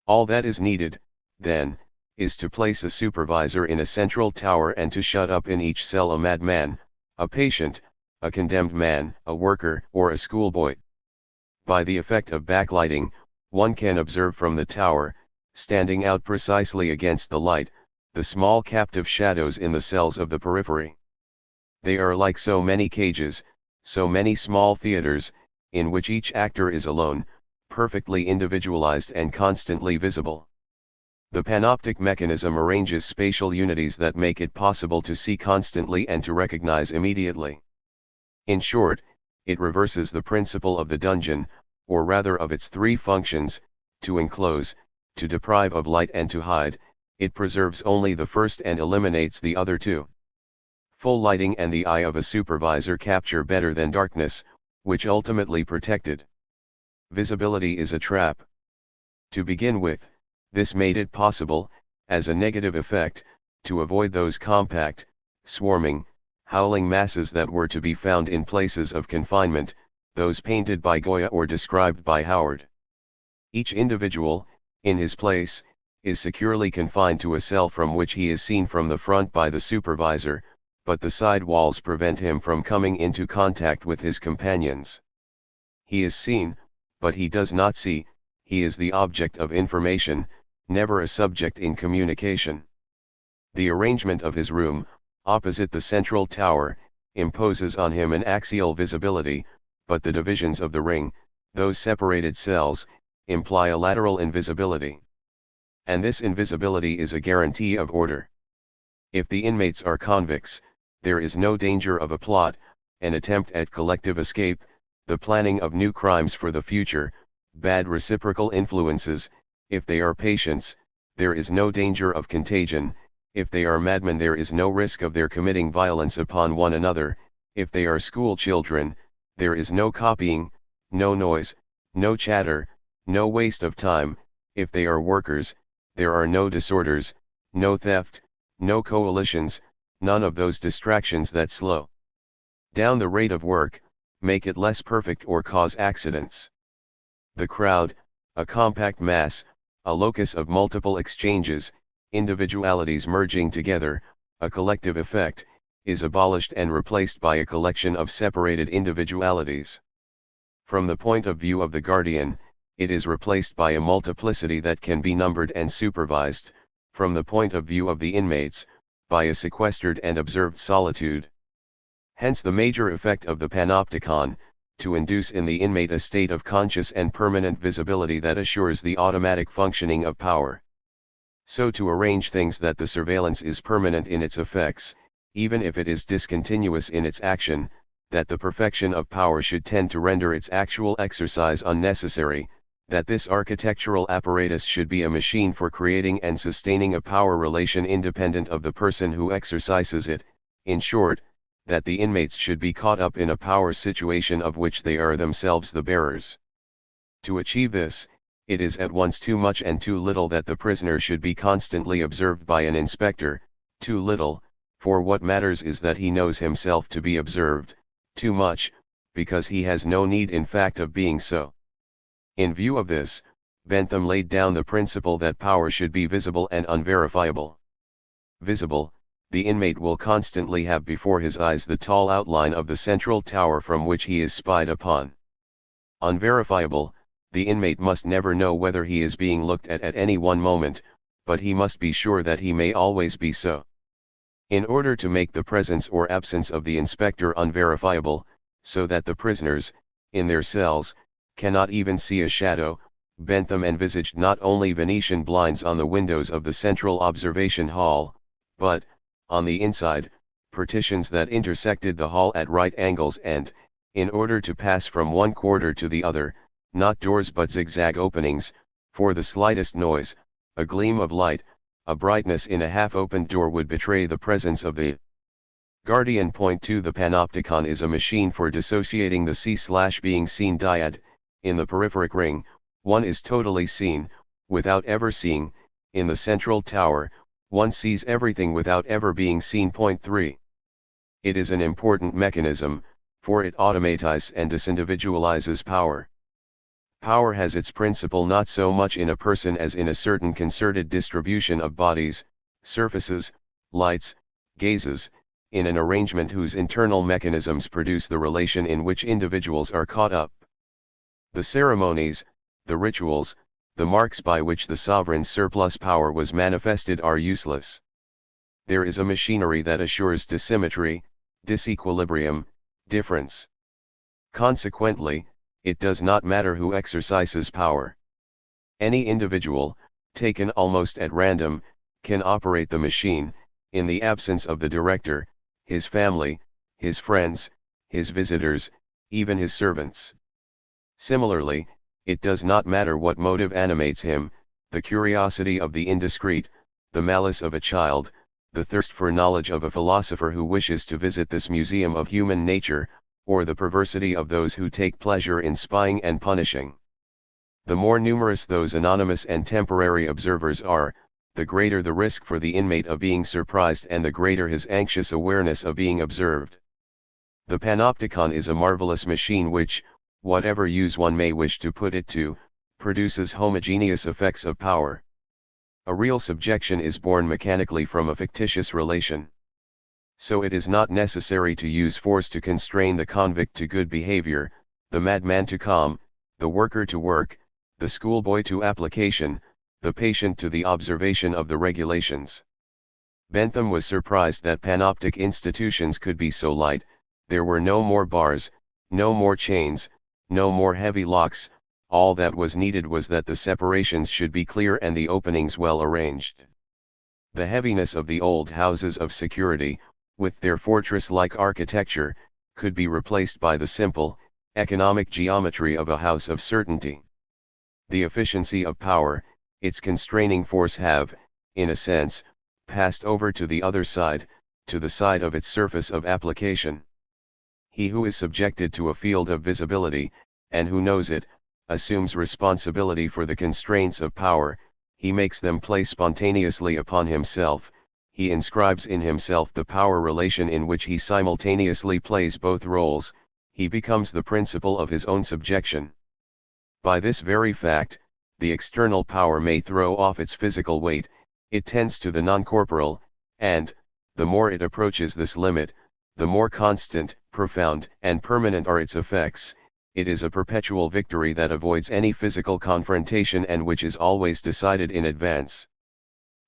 Speaker 1: All that is needed, then, is to place a supervisor in a central tower and to shut up in each cell a madman, a patient, a condemned man, a worker, or a schoolboy. By the effect of backlighting, one can observe from the tower, standing out precisely against the light, the small captive shadows in the cells of the periphery. They are like so many cages, so many small theaters, in which each actor is alone, perfectly individualized and constantly visible. The panoptic mechanism arranges spatial unities that make it possible to see constantly and to recognize immediately. In short, it reverses the principle of the dungeon, or rather of its three functions: to enclose, to deprive of light and to hide. It preserves only the first and eliminates the other two. Full lighting and the eye of a supervisor capture better than darkness, which ultimately protected. Visibility is a trap. To begin with, this made it possible, as a negative effect, to avoid those compact, swarming, howling masses that were to be found in places of confinement, those painted by Goya or described by Howard. Each individual, in his place, is securely confined to a cell from which he is seen from the front by the supervisor, but the side walls prevent him from coming into contact with his companions. He is seen, but he does not see; he is the object of information, never a subject in communication. The arrangement of his room, opposite the central tower, imposes on him an axial visibility, but the divisions of the ring, those separated cells, imply a lateral invisibility. And this invisibility is a guarantee of order. If the inmates are convicts, there is no danger of a plot, an attempt at collective escape, the planning of new crimes for the future, bad reciprocal influences. If they are patients, there is no danger of contagion; if they are madmen, there is no risk of their committing violence upon one another; if they are school children, there is no copying, no noise, no chatter, no waste of time; if they are workers, there are no disorders, no theft, no coalitions, none of those distractions that slow down the rate of work, make it less perfect, or cause accidents. The crowd, a compact mass, a locus of multiple exchanges, individualities merging together, a collective effect, is abolished and replaced by a collection of separated individualities. From the point of view of the guardian, it is replaced by a multiplicity that can be numbered and supervised; from the point of view of the inmates, by a sequestered and observed solitude. Hence the major effect of the panopticon, to induce in the inmate a state of conscious and permanent visibility that assures the automatic functioning of power. So to arrange things that the surveillance is permanent in its effects, even if it is discontinuous in its action, that the perfection of power should tend to render its actual exercise unnecessary, that this architectural apparatus should be a machine for creating and sustaining a power relation independent of the person who exercises it; in short, that the inmates should be caught up in a power situation of which they are themselves the bearers. To achieve this, it is at once too much and too little that the prisoner should be constantly observed by an inspector; too little, for what matters is that he knows himself to be observed; too much, because he has no need in fact of being so. In view of this, Bentham laid down the principle that power should be visible and unverifiable. Visible, the inmate will constantly have before his eyes the tall outline of the central tower from which he is spied upon. Unverifiable, the inmate must never know whether he is being looked at any one moment, but he must be sure that he may always be so. In order to make the presence or absence of the inspector unverifiable, so that the prisoners, in their cells, cannot even see a shadow, Bentham envisaged not only Venetian blinds on the windows of the central observation hall, but, on the inside, partitions that intersected the hall at right angles and, in order to pass from one quarter to the other, not doors but zigzag openings, for the slightest noise, a gleam of light, a brightness in a half-opened door would betray the presence of the guardian. Point 2. The panopticon is a machine for dissociating the see/being seen dyad. In the peripheric ring, one is totally seen, without ever seeing. In the central tower, one sees everything without ever being seen. Point 3. It is an important mechanism, for it automatizes and disindividualizes power. Power has its principle not so much in a person as in a certain concerted distribution of bodies, surfaces, lights, gazes, in an arrangement whose internal mechanisms produce the relation in which individuals are caught up. The ceremonies, the rituals, the marks by which the sovereign's surplus power was manifested are useless. There is a machinery that assures dissymmetry, disequilibrium, difference. Consequently, it does not matter who exercises power. Any individual, taken almost at random, can operate the machine, in the absence of the director, his family, his friends, his visitors, even his servants. Similarly, it does not matter what motive animates him, the curiosity of the indiscreet, the malice of a child, the thirst for knowledge of a philosopher who wishes to visit this museum of human nature, or the perversity of those who take pleasure in spying and punishing. The more numerous those anonymous and temporary observers are, the greater the risk for the inmate of being surprised and the greater his anxious awareness of being observed. The panopticon is a marvelous machine which, whatever use one may wish to put it to, produces homogeneous effects of power. A real subjection is born mechanically from a fictitious relation. So it is not necessary to use force to constrain the convict to good behavior, the madman to calm, the worker to work, the schoolboy to application, the patient to the observation of the regulations. Bentham was surprised that panoptic institutions could be so light. There were no more bars, no more chains, no more heavy locks. All that was needed was that the separations should be clear and the openings well arranged. The heaviness of the old houses of security, with their fortress-like architecture, could be replaced by the simple, economic geometry of a house of certainty. The efficiency of power, its constraining force have, in a sense, passed over to the other side, to the side of its surface of application. He who is subjected to a field of visibility, and who knows it, assumes responsibility for the constraints of power. He makes them play spontaneously upon himself. He inscribes in himself the power relation in which he simultaneously plays both roles. He becomes the principle of his own subjection. By this very fact, the external power may throw off its physical weight. It tends to the non-corporal, and, the more it approaches this limit, the more constant, profound, and permanent are its effects. It is a perpetual victory that avoids any physical confrontation and which is always decided in advance.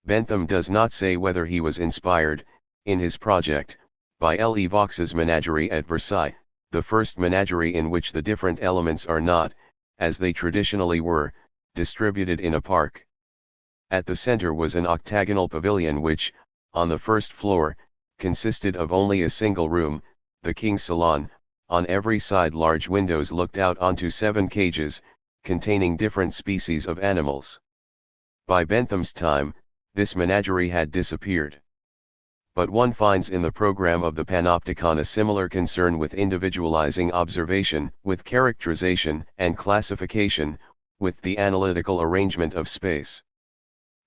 Speaker 1: Bentham does not say whether he was inspired, in his project, by L. E. Vaux's menagerie at Versailles, the first menagerie in which the different elements are not, as they traditionally were, distributed in a park. At the center was an octagonal pavilion which, on the first floor, consisted of only a single room, the king's salon. On every side large windows looked out onto 7 cages, containing different species of animals. By Bentham's time, this menagerie had disappeared. But one finds in the program of the panopticon a similar concern with individualizing observation, with characterization and classification, with the analytical arrangement of space.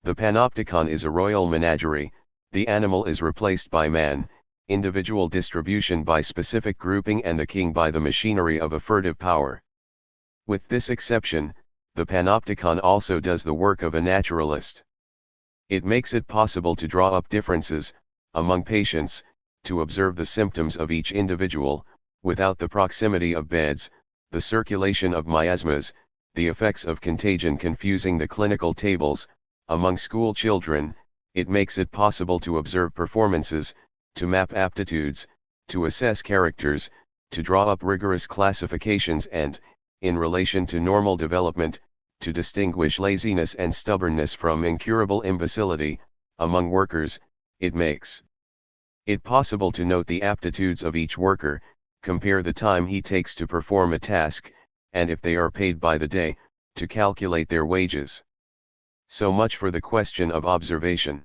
Speaker 1: The panopticon is a royal menagerie. The animal is replaced by man, individual distribution by specific grouping, and the king by the machinery of a furtive power. With this exception, the panopticon also does the work of a naturalist. It makes it possible to draw up differences, among patients, to observe the symptoms of each individual, without the proximity of beds, the circulation of miasmas, the effects of contagion confusing the clinical tables. Among school children, it makes it possible to observe performances, to map aptitudes, to assess characters, to draw up rigorous classifications and, in relation to normal development, to distinguish laziness and stubbornness from incurable imbecility. Among workers, it makes it possible to note the aptitudes of each worker, compare the time he takes to perform a task, and if they are paid by the day, to calculate their wages. So much for the question of observation.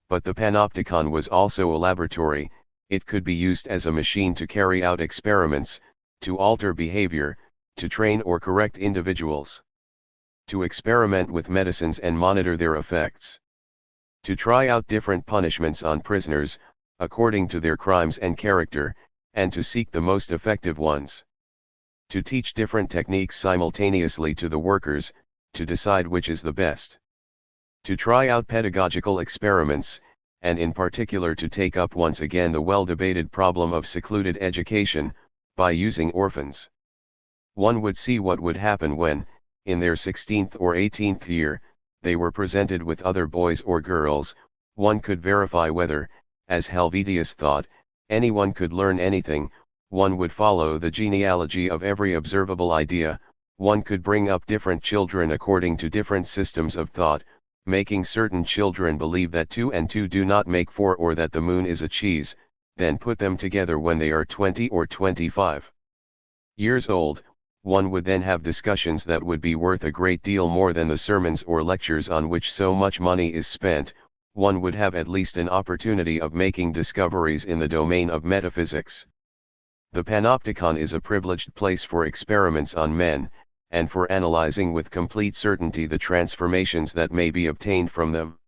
Speaker 1: But the panopticon was also a laboratory. It could be used as a machine to carry out experiments, to alter behavior, to train or correct individuals, to experiment with medicines and monitor their effects, to try out different punishments on prisoners, according to their crimes and character, and to seek the most effective ones, to teach different techniques simultaneously to the workers, to decide which is the best, to try out pedagogical experiments, and in particular to take up once again the well-debated problem of secluded education, by using orphans. One would see what would happen when, in their 16th or 18th year, they were presented with other boys or girls. One could verify whether, as Helvetius thought, anyone could learn anything. One would follow the genealogy of every observable idea. One could bring up different children according to different systems of thought, making certain children believe that 2 and 2 do not make 4 or that the moon is a cheese, then put them together when they are 20 or 25 years old. One would then have discussions that would be worth a great deal more than the sermons or lectures on which so much money is spent. One would have at least an opportunity of making discoveries in the domain of metaphysics. The panopticon is a privileged place for experiments on men, and for analyzing with complete certainty the transformations that may be obtained from them.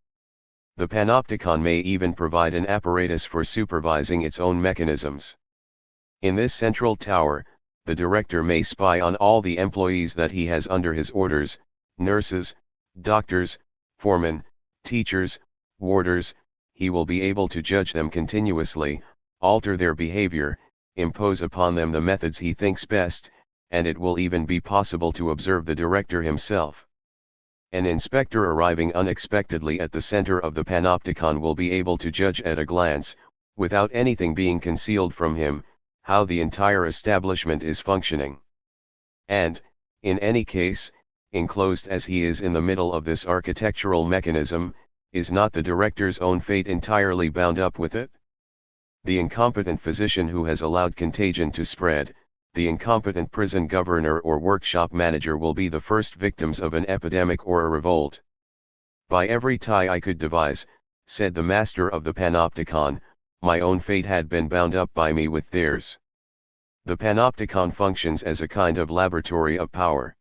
Speaker 1: The panopticon may even provide an apparatus for supervising its own mechanisms. In this central tower, the director may spy on all the employees that he has under his orders, nurses, doctors, foremen, teachers, warders. He will be able to judge them continuously, alter their behavior, impose upon them the methods he thinks best, and it will even be possible to observe the director himself. An inspector arriving unexpectedly at the center of the panopticon will be able to judge at a glance, without anything being concealed from him, how the entire establishment is functioning. And, in any case, enclosed as he is in the middle of this architectural mechanism, is not the director's own fate entirely bound up with it? The incompetent physician who has allowed contagion to spread, the incompetent prison governor or workshop manager will be the first victims of an epidemic or a revolt. By every tie I could devise, said the master of the panopticon, my own fate had been bound up by me with theirs. The panopticon functions as a kind of laboratory of power.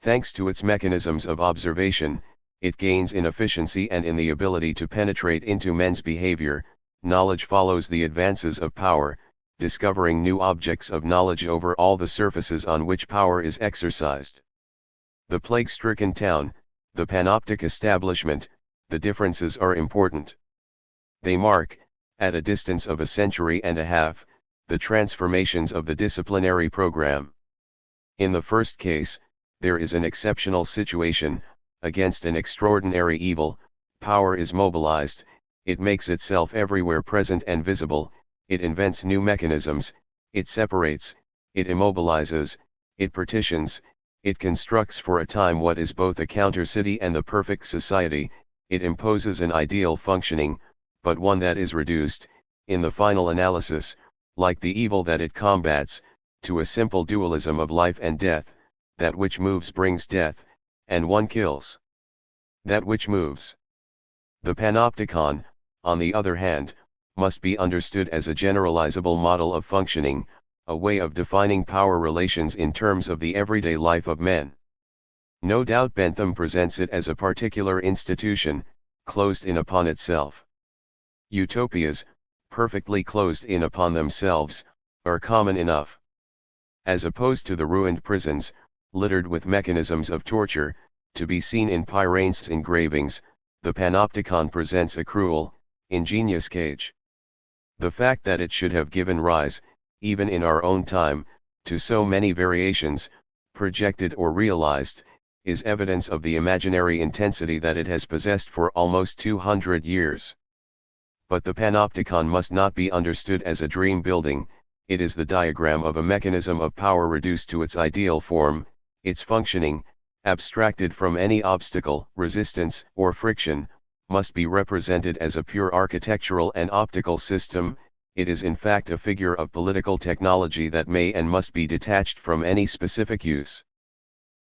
Speaker 1: Thanks to its mechanisms of observation, it gains in efficiency and in the ability to penetrate into men's behavior. Knowledge follows the advances of power, discovering new objects of knowledge over all the surfaces on which power is exercised. The plague-stricken town, the panoptic establishment, the differences are important. They mark, at a distance of a century and a half, the transformations of the disciplinary program. In the first case, there is an exceptional situation, against an extraordinary evil. Power is mobilized, it makes itself everywhere present and visible, it invents new mechanisms, it separates, it immobilizes, it partitions, it constructs for a time what is both a counter-city and the perfect society, it imposes an ideal functioning, but one that is reduced, in the final analysis, like the evil that it combats, to a simple dualism of life and death. That which moves brings death, and one kills that which moves. The panopticon, on the other hand, must be understood as a generalizable model of functioning, a way of defining power relations in terms of the everyday life of men. No doubt Bentham presents it as a particular institution, closed in upon itself. Utopias, perfectly closed in upon themselves, are common enough. As opposed to the ruined prisons, littered with mechanisms of torture, to be seen in Pyrainst's engravings, the panopticon presents a cruel, ingenious cage. The fact that it should have given rise, even in our own time, to so many variations, projected or realized, is evidence of the imaginary intensity that it has possessed for almost 200 years. But the panopticon must not be understood as a dream building. It is the diagram of a mechanism of power reduced to its ideal form. Its functioning, abstracted from any obstacle, resistance, or friction, must be represented as a pure architectural and optical system. It is in fact a figure of political technology that may and must be detached from any specific use.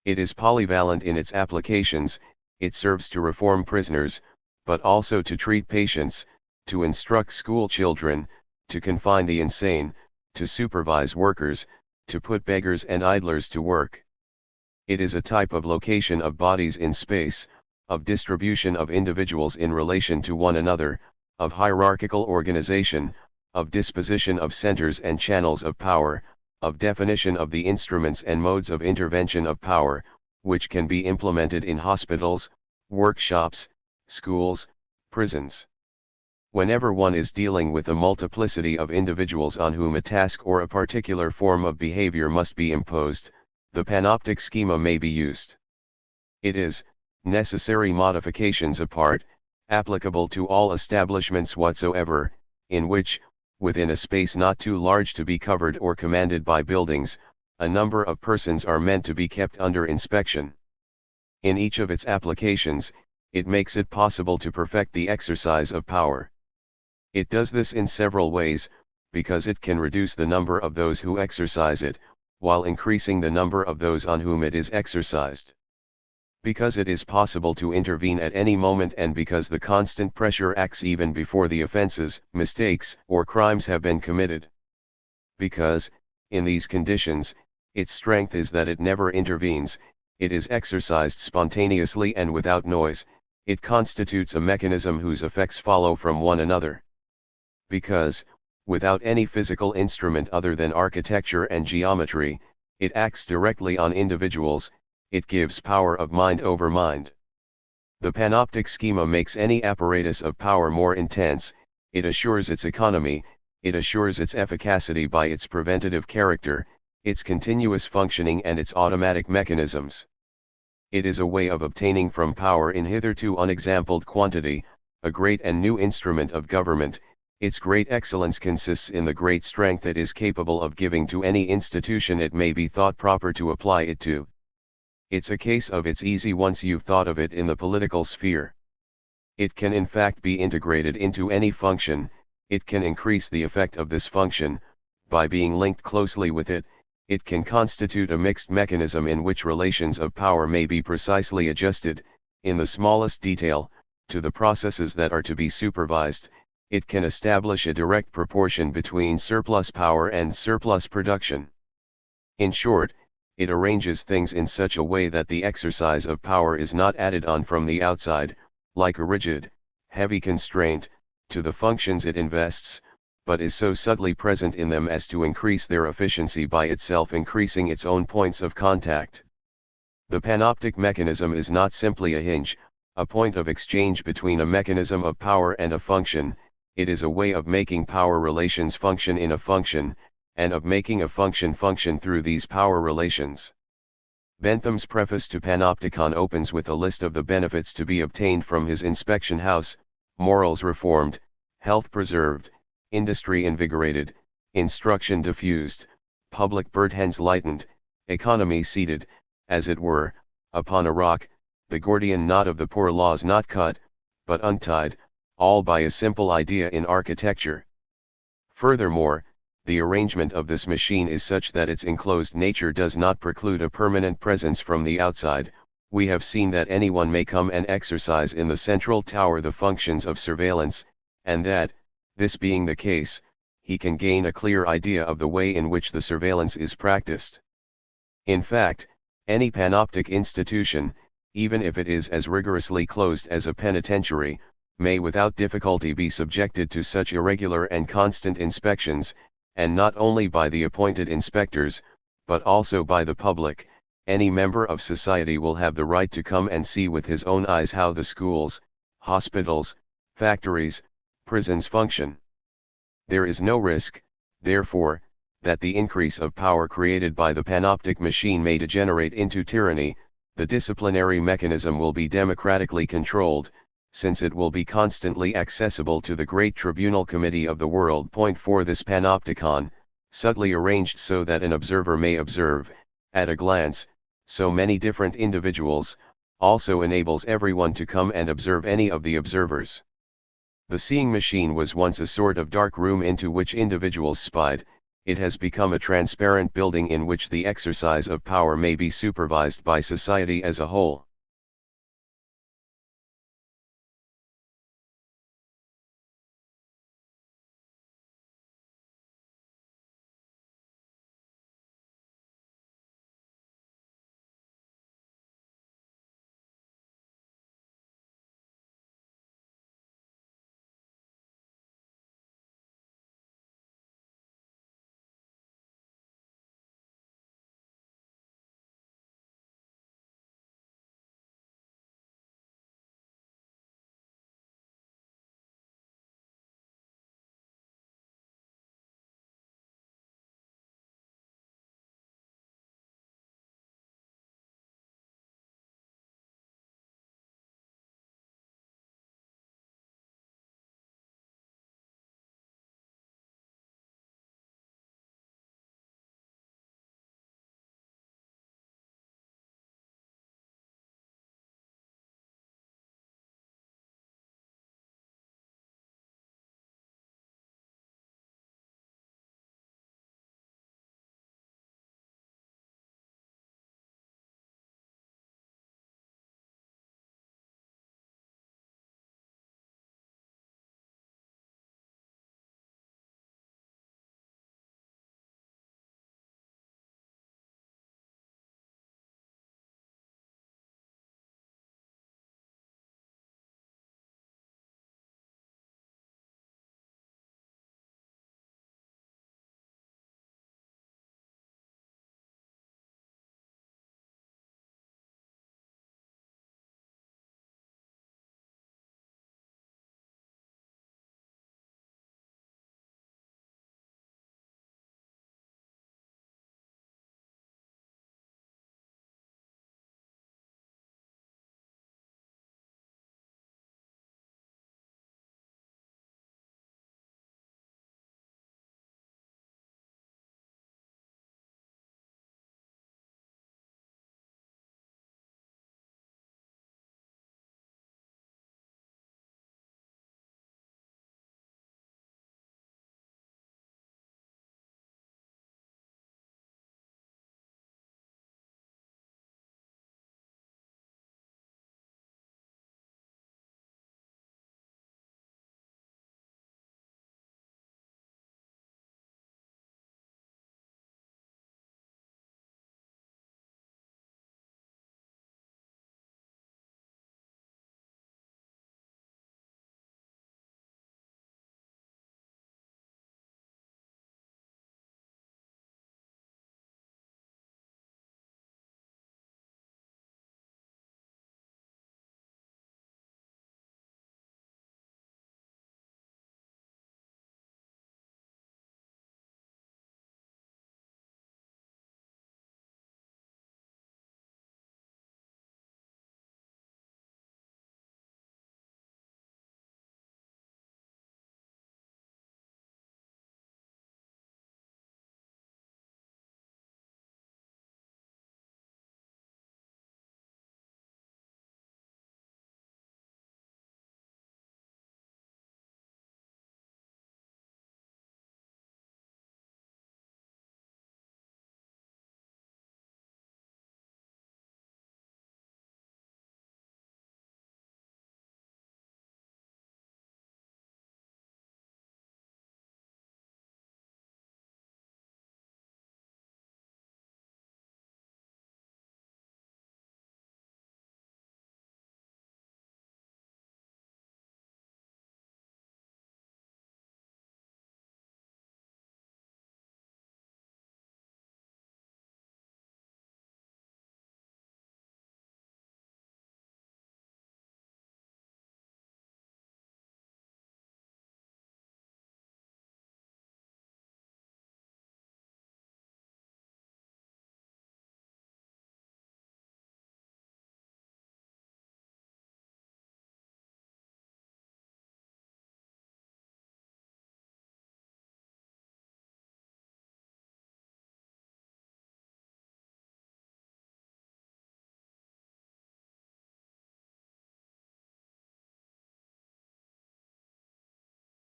Speaker 1: It is polyvalent in its applications, it serves to reform prisoners, but also to treat patients, to instruct school children, to confine the insane, to supervise workers, to put beggars and idlers to work. It is a type of location of bodies in space, of distribution of individuals in relation to one another, of hierarchical organization, of disposition of centers and channels of power, of definition of the instruments and modes of intervention of power, which can be implemented in hospitals, workshops, schools, prisons. Whenever one is dealing with a multiplicity of individuals on whom a task or a particular form of behavior must be imposed, the panoptic schema may be used. It is, necessary modifications apart, applicable to all establishments whatsoever, in which, within a space not too large to be covered or commanded by buildings, a number of persons are meant to be kept under inspection. In each of its applications, it makes it possible to perfect the exercise of power. It does this in several ways, because it can reduce the number of those who exercise it, while increasing the number of those on whom it is exercised. Because it is possible to intervene at any moment, and because the constant pressure acts even before the offenses, mistakes, or crimes have been committed. Because, in these conditions, its strength is that it never intervenes, it is exercised spontaneously and without noise, it constitutes a mechanism whose effects follow from one another. Because, without any physical instrument other than architecture and geometry, it acts directly on individuals, it gives power of mind over mind. The panoptic schema makes any apparatus of power more intense, it assures its economy, it assures its efficacy by its preventative character, its continuous functioning and its automatic mechanisms. It is a way of obtaining from power in hitherto unexampled quantity, a great and new instrument of government. Its great excellence consists in the great strength it is capable of giving to any institution it may be thought proper to apply it to. It's a case of it's easy once you've thought of it in the political sphere. It can in fact be integrated into any function, it can increase the effect of this function, by being linked closely with it, it can constitute a mixed mechanism in which relations of power may be precisely adjusted, in the smallest detail, to the processes that are to be supervised. It can establish a direct proportion between surplus power and surplus production. In short, it arranges things in such a way that the exercise of power is not added on from the outside, like a rigid, heavy constraint, to the functions it invests, but is so subtly present in them as to increase their efficiency by itself increasing its own points of contact. The panoptic mechanism is not simply a hinge, a point of exchange between a mechanism of power and a function. It is a way of making power relations function in a function, and of making a function function through these power relations. Bentham's preface to Panopticon opens with a list of the benefits to be obtained from his inspection house: morals reformed, health preserved, industry invigorated, instruction diffused, public burdens lightened, economy seated, as it were, upon a rock, the Gordian knot of the poor laws not cut, but untied, all by a simple idea in architecture. Furthermore, the arrangement of this machine is such that its enclosed nature does not preclude a permanent presence from the outside. We have seen that anyone may come and exercise in the central tower the functions of surveillance, and that, this being the case, he can gain a clear idea of the way in which the surveillance is practiced. In fact, any panoptic institution, even if it is as rigorously closed as a penitentiary, may without difficulty be subjected to such irregular and constant inspections, and not only by the appointed inspectors, but also by the public. Any member of society will have the right to come and see with his own eyes how the schools, hospitals, factories, prisons function. There is no risk, therefore, that the increase of power created by the panoptic machine may degenerate into tyranny. The disciplinary mechanism will be democratically controlled, since it will be constantly accessible to the great tribunal committee of the world. Point 4. This panopticon, subtly arranged so that an observer may observe, at a glance, so many different individuals, also enables everyone to come and observe any of the observers. The seeing machine was once a sort of dark room into which individuals spied. It has become a transparent building in which the exercise of power may be supervised by society as a whole.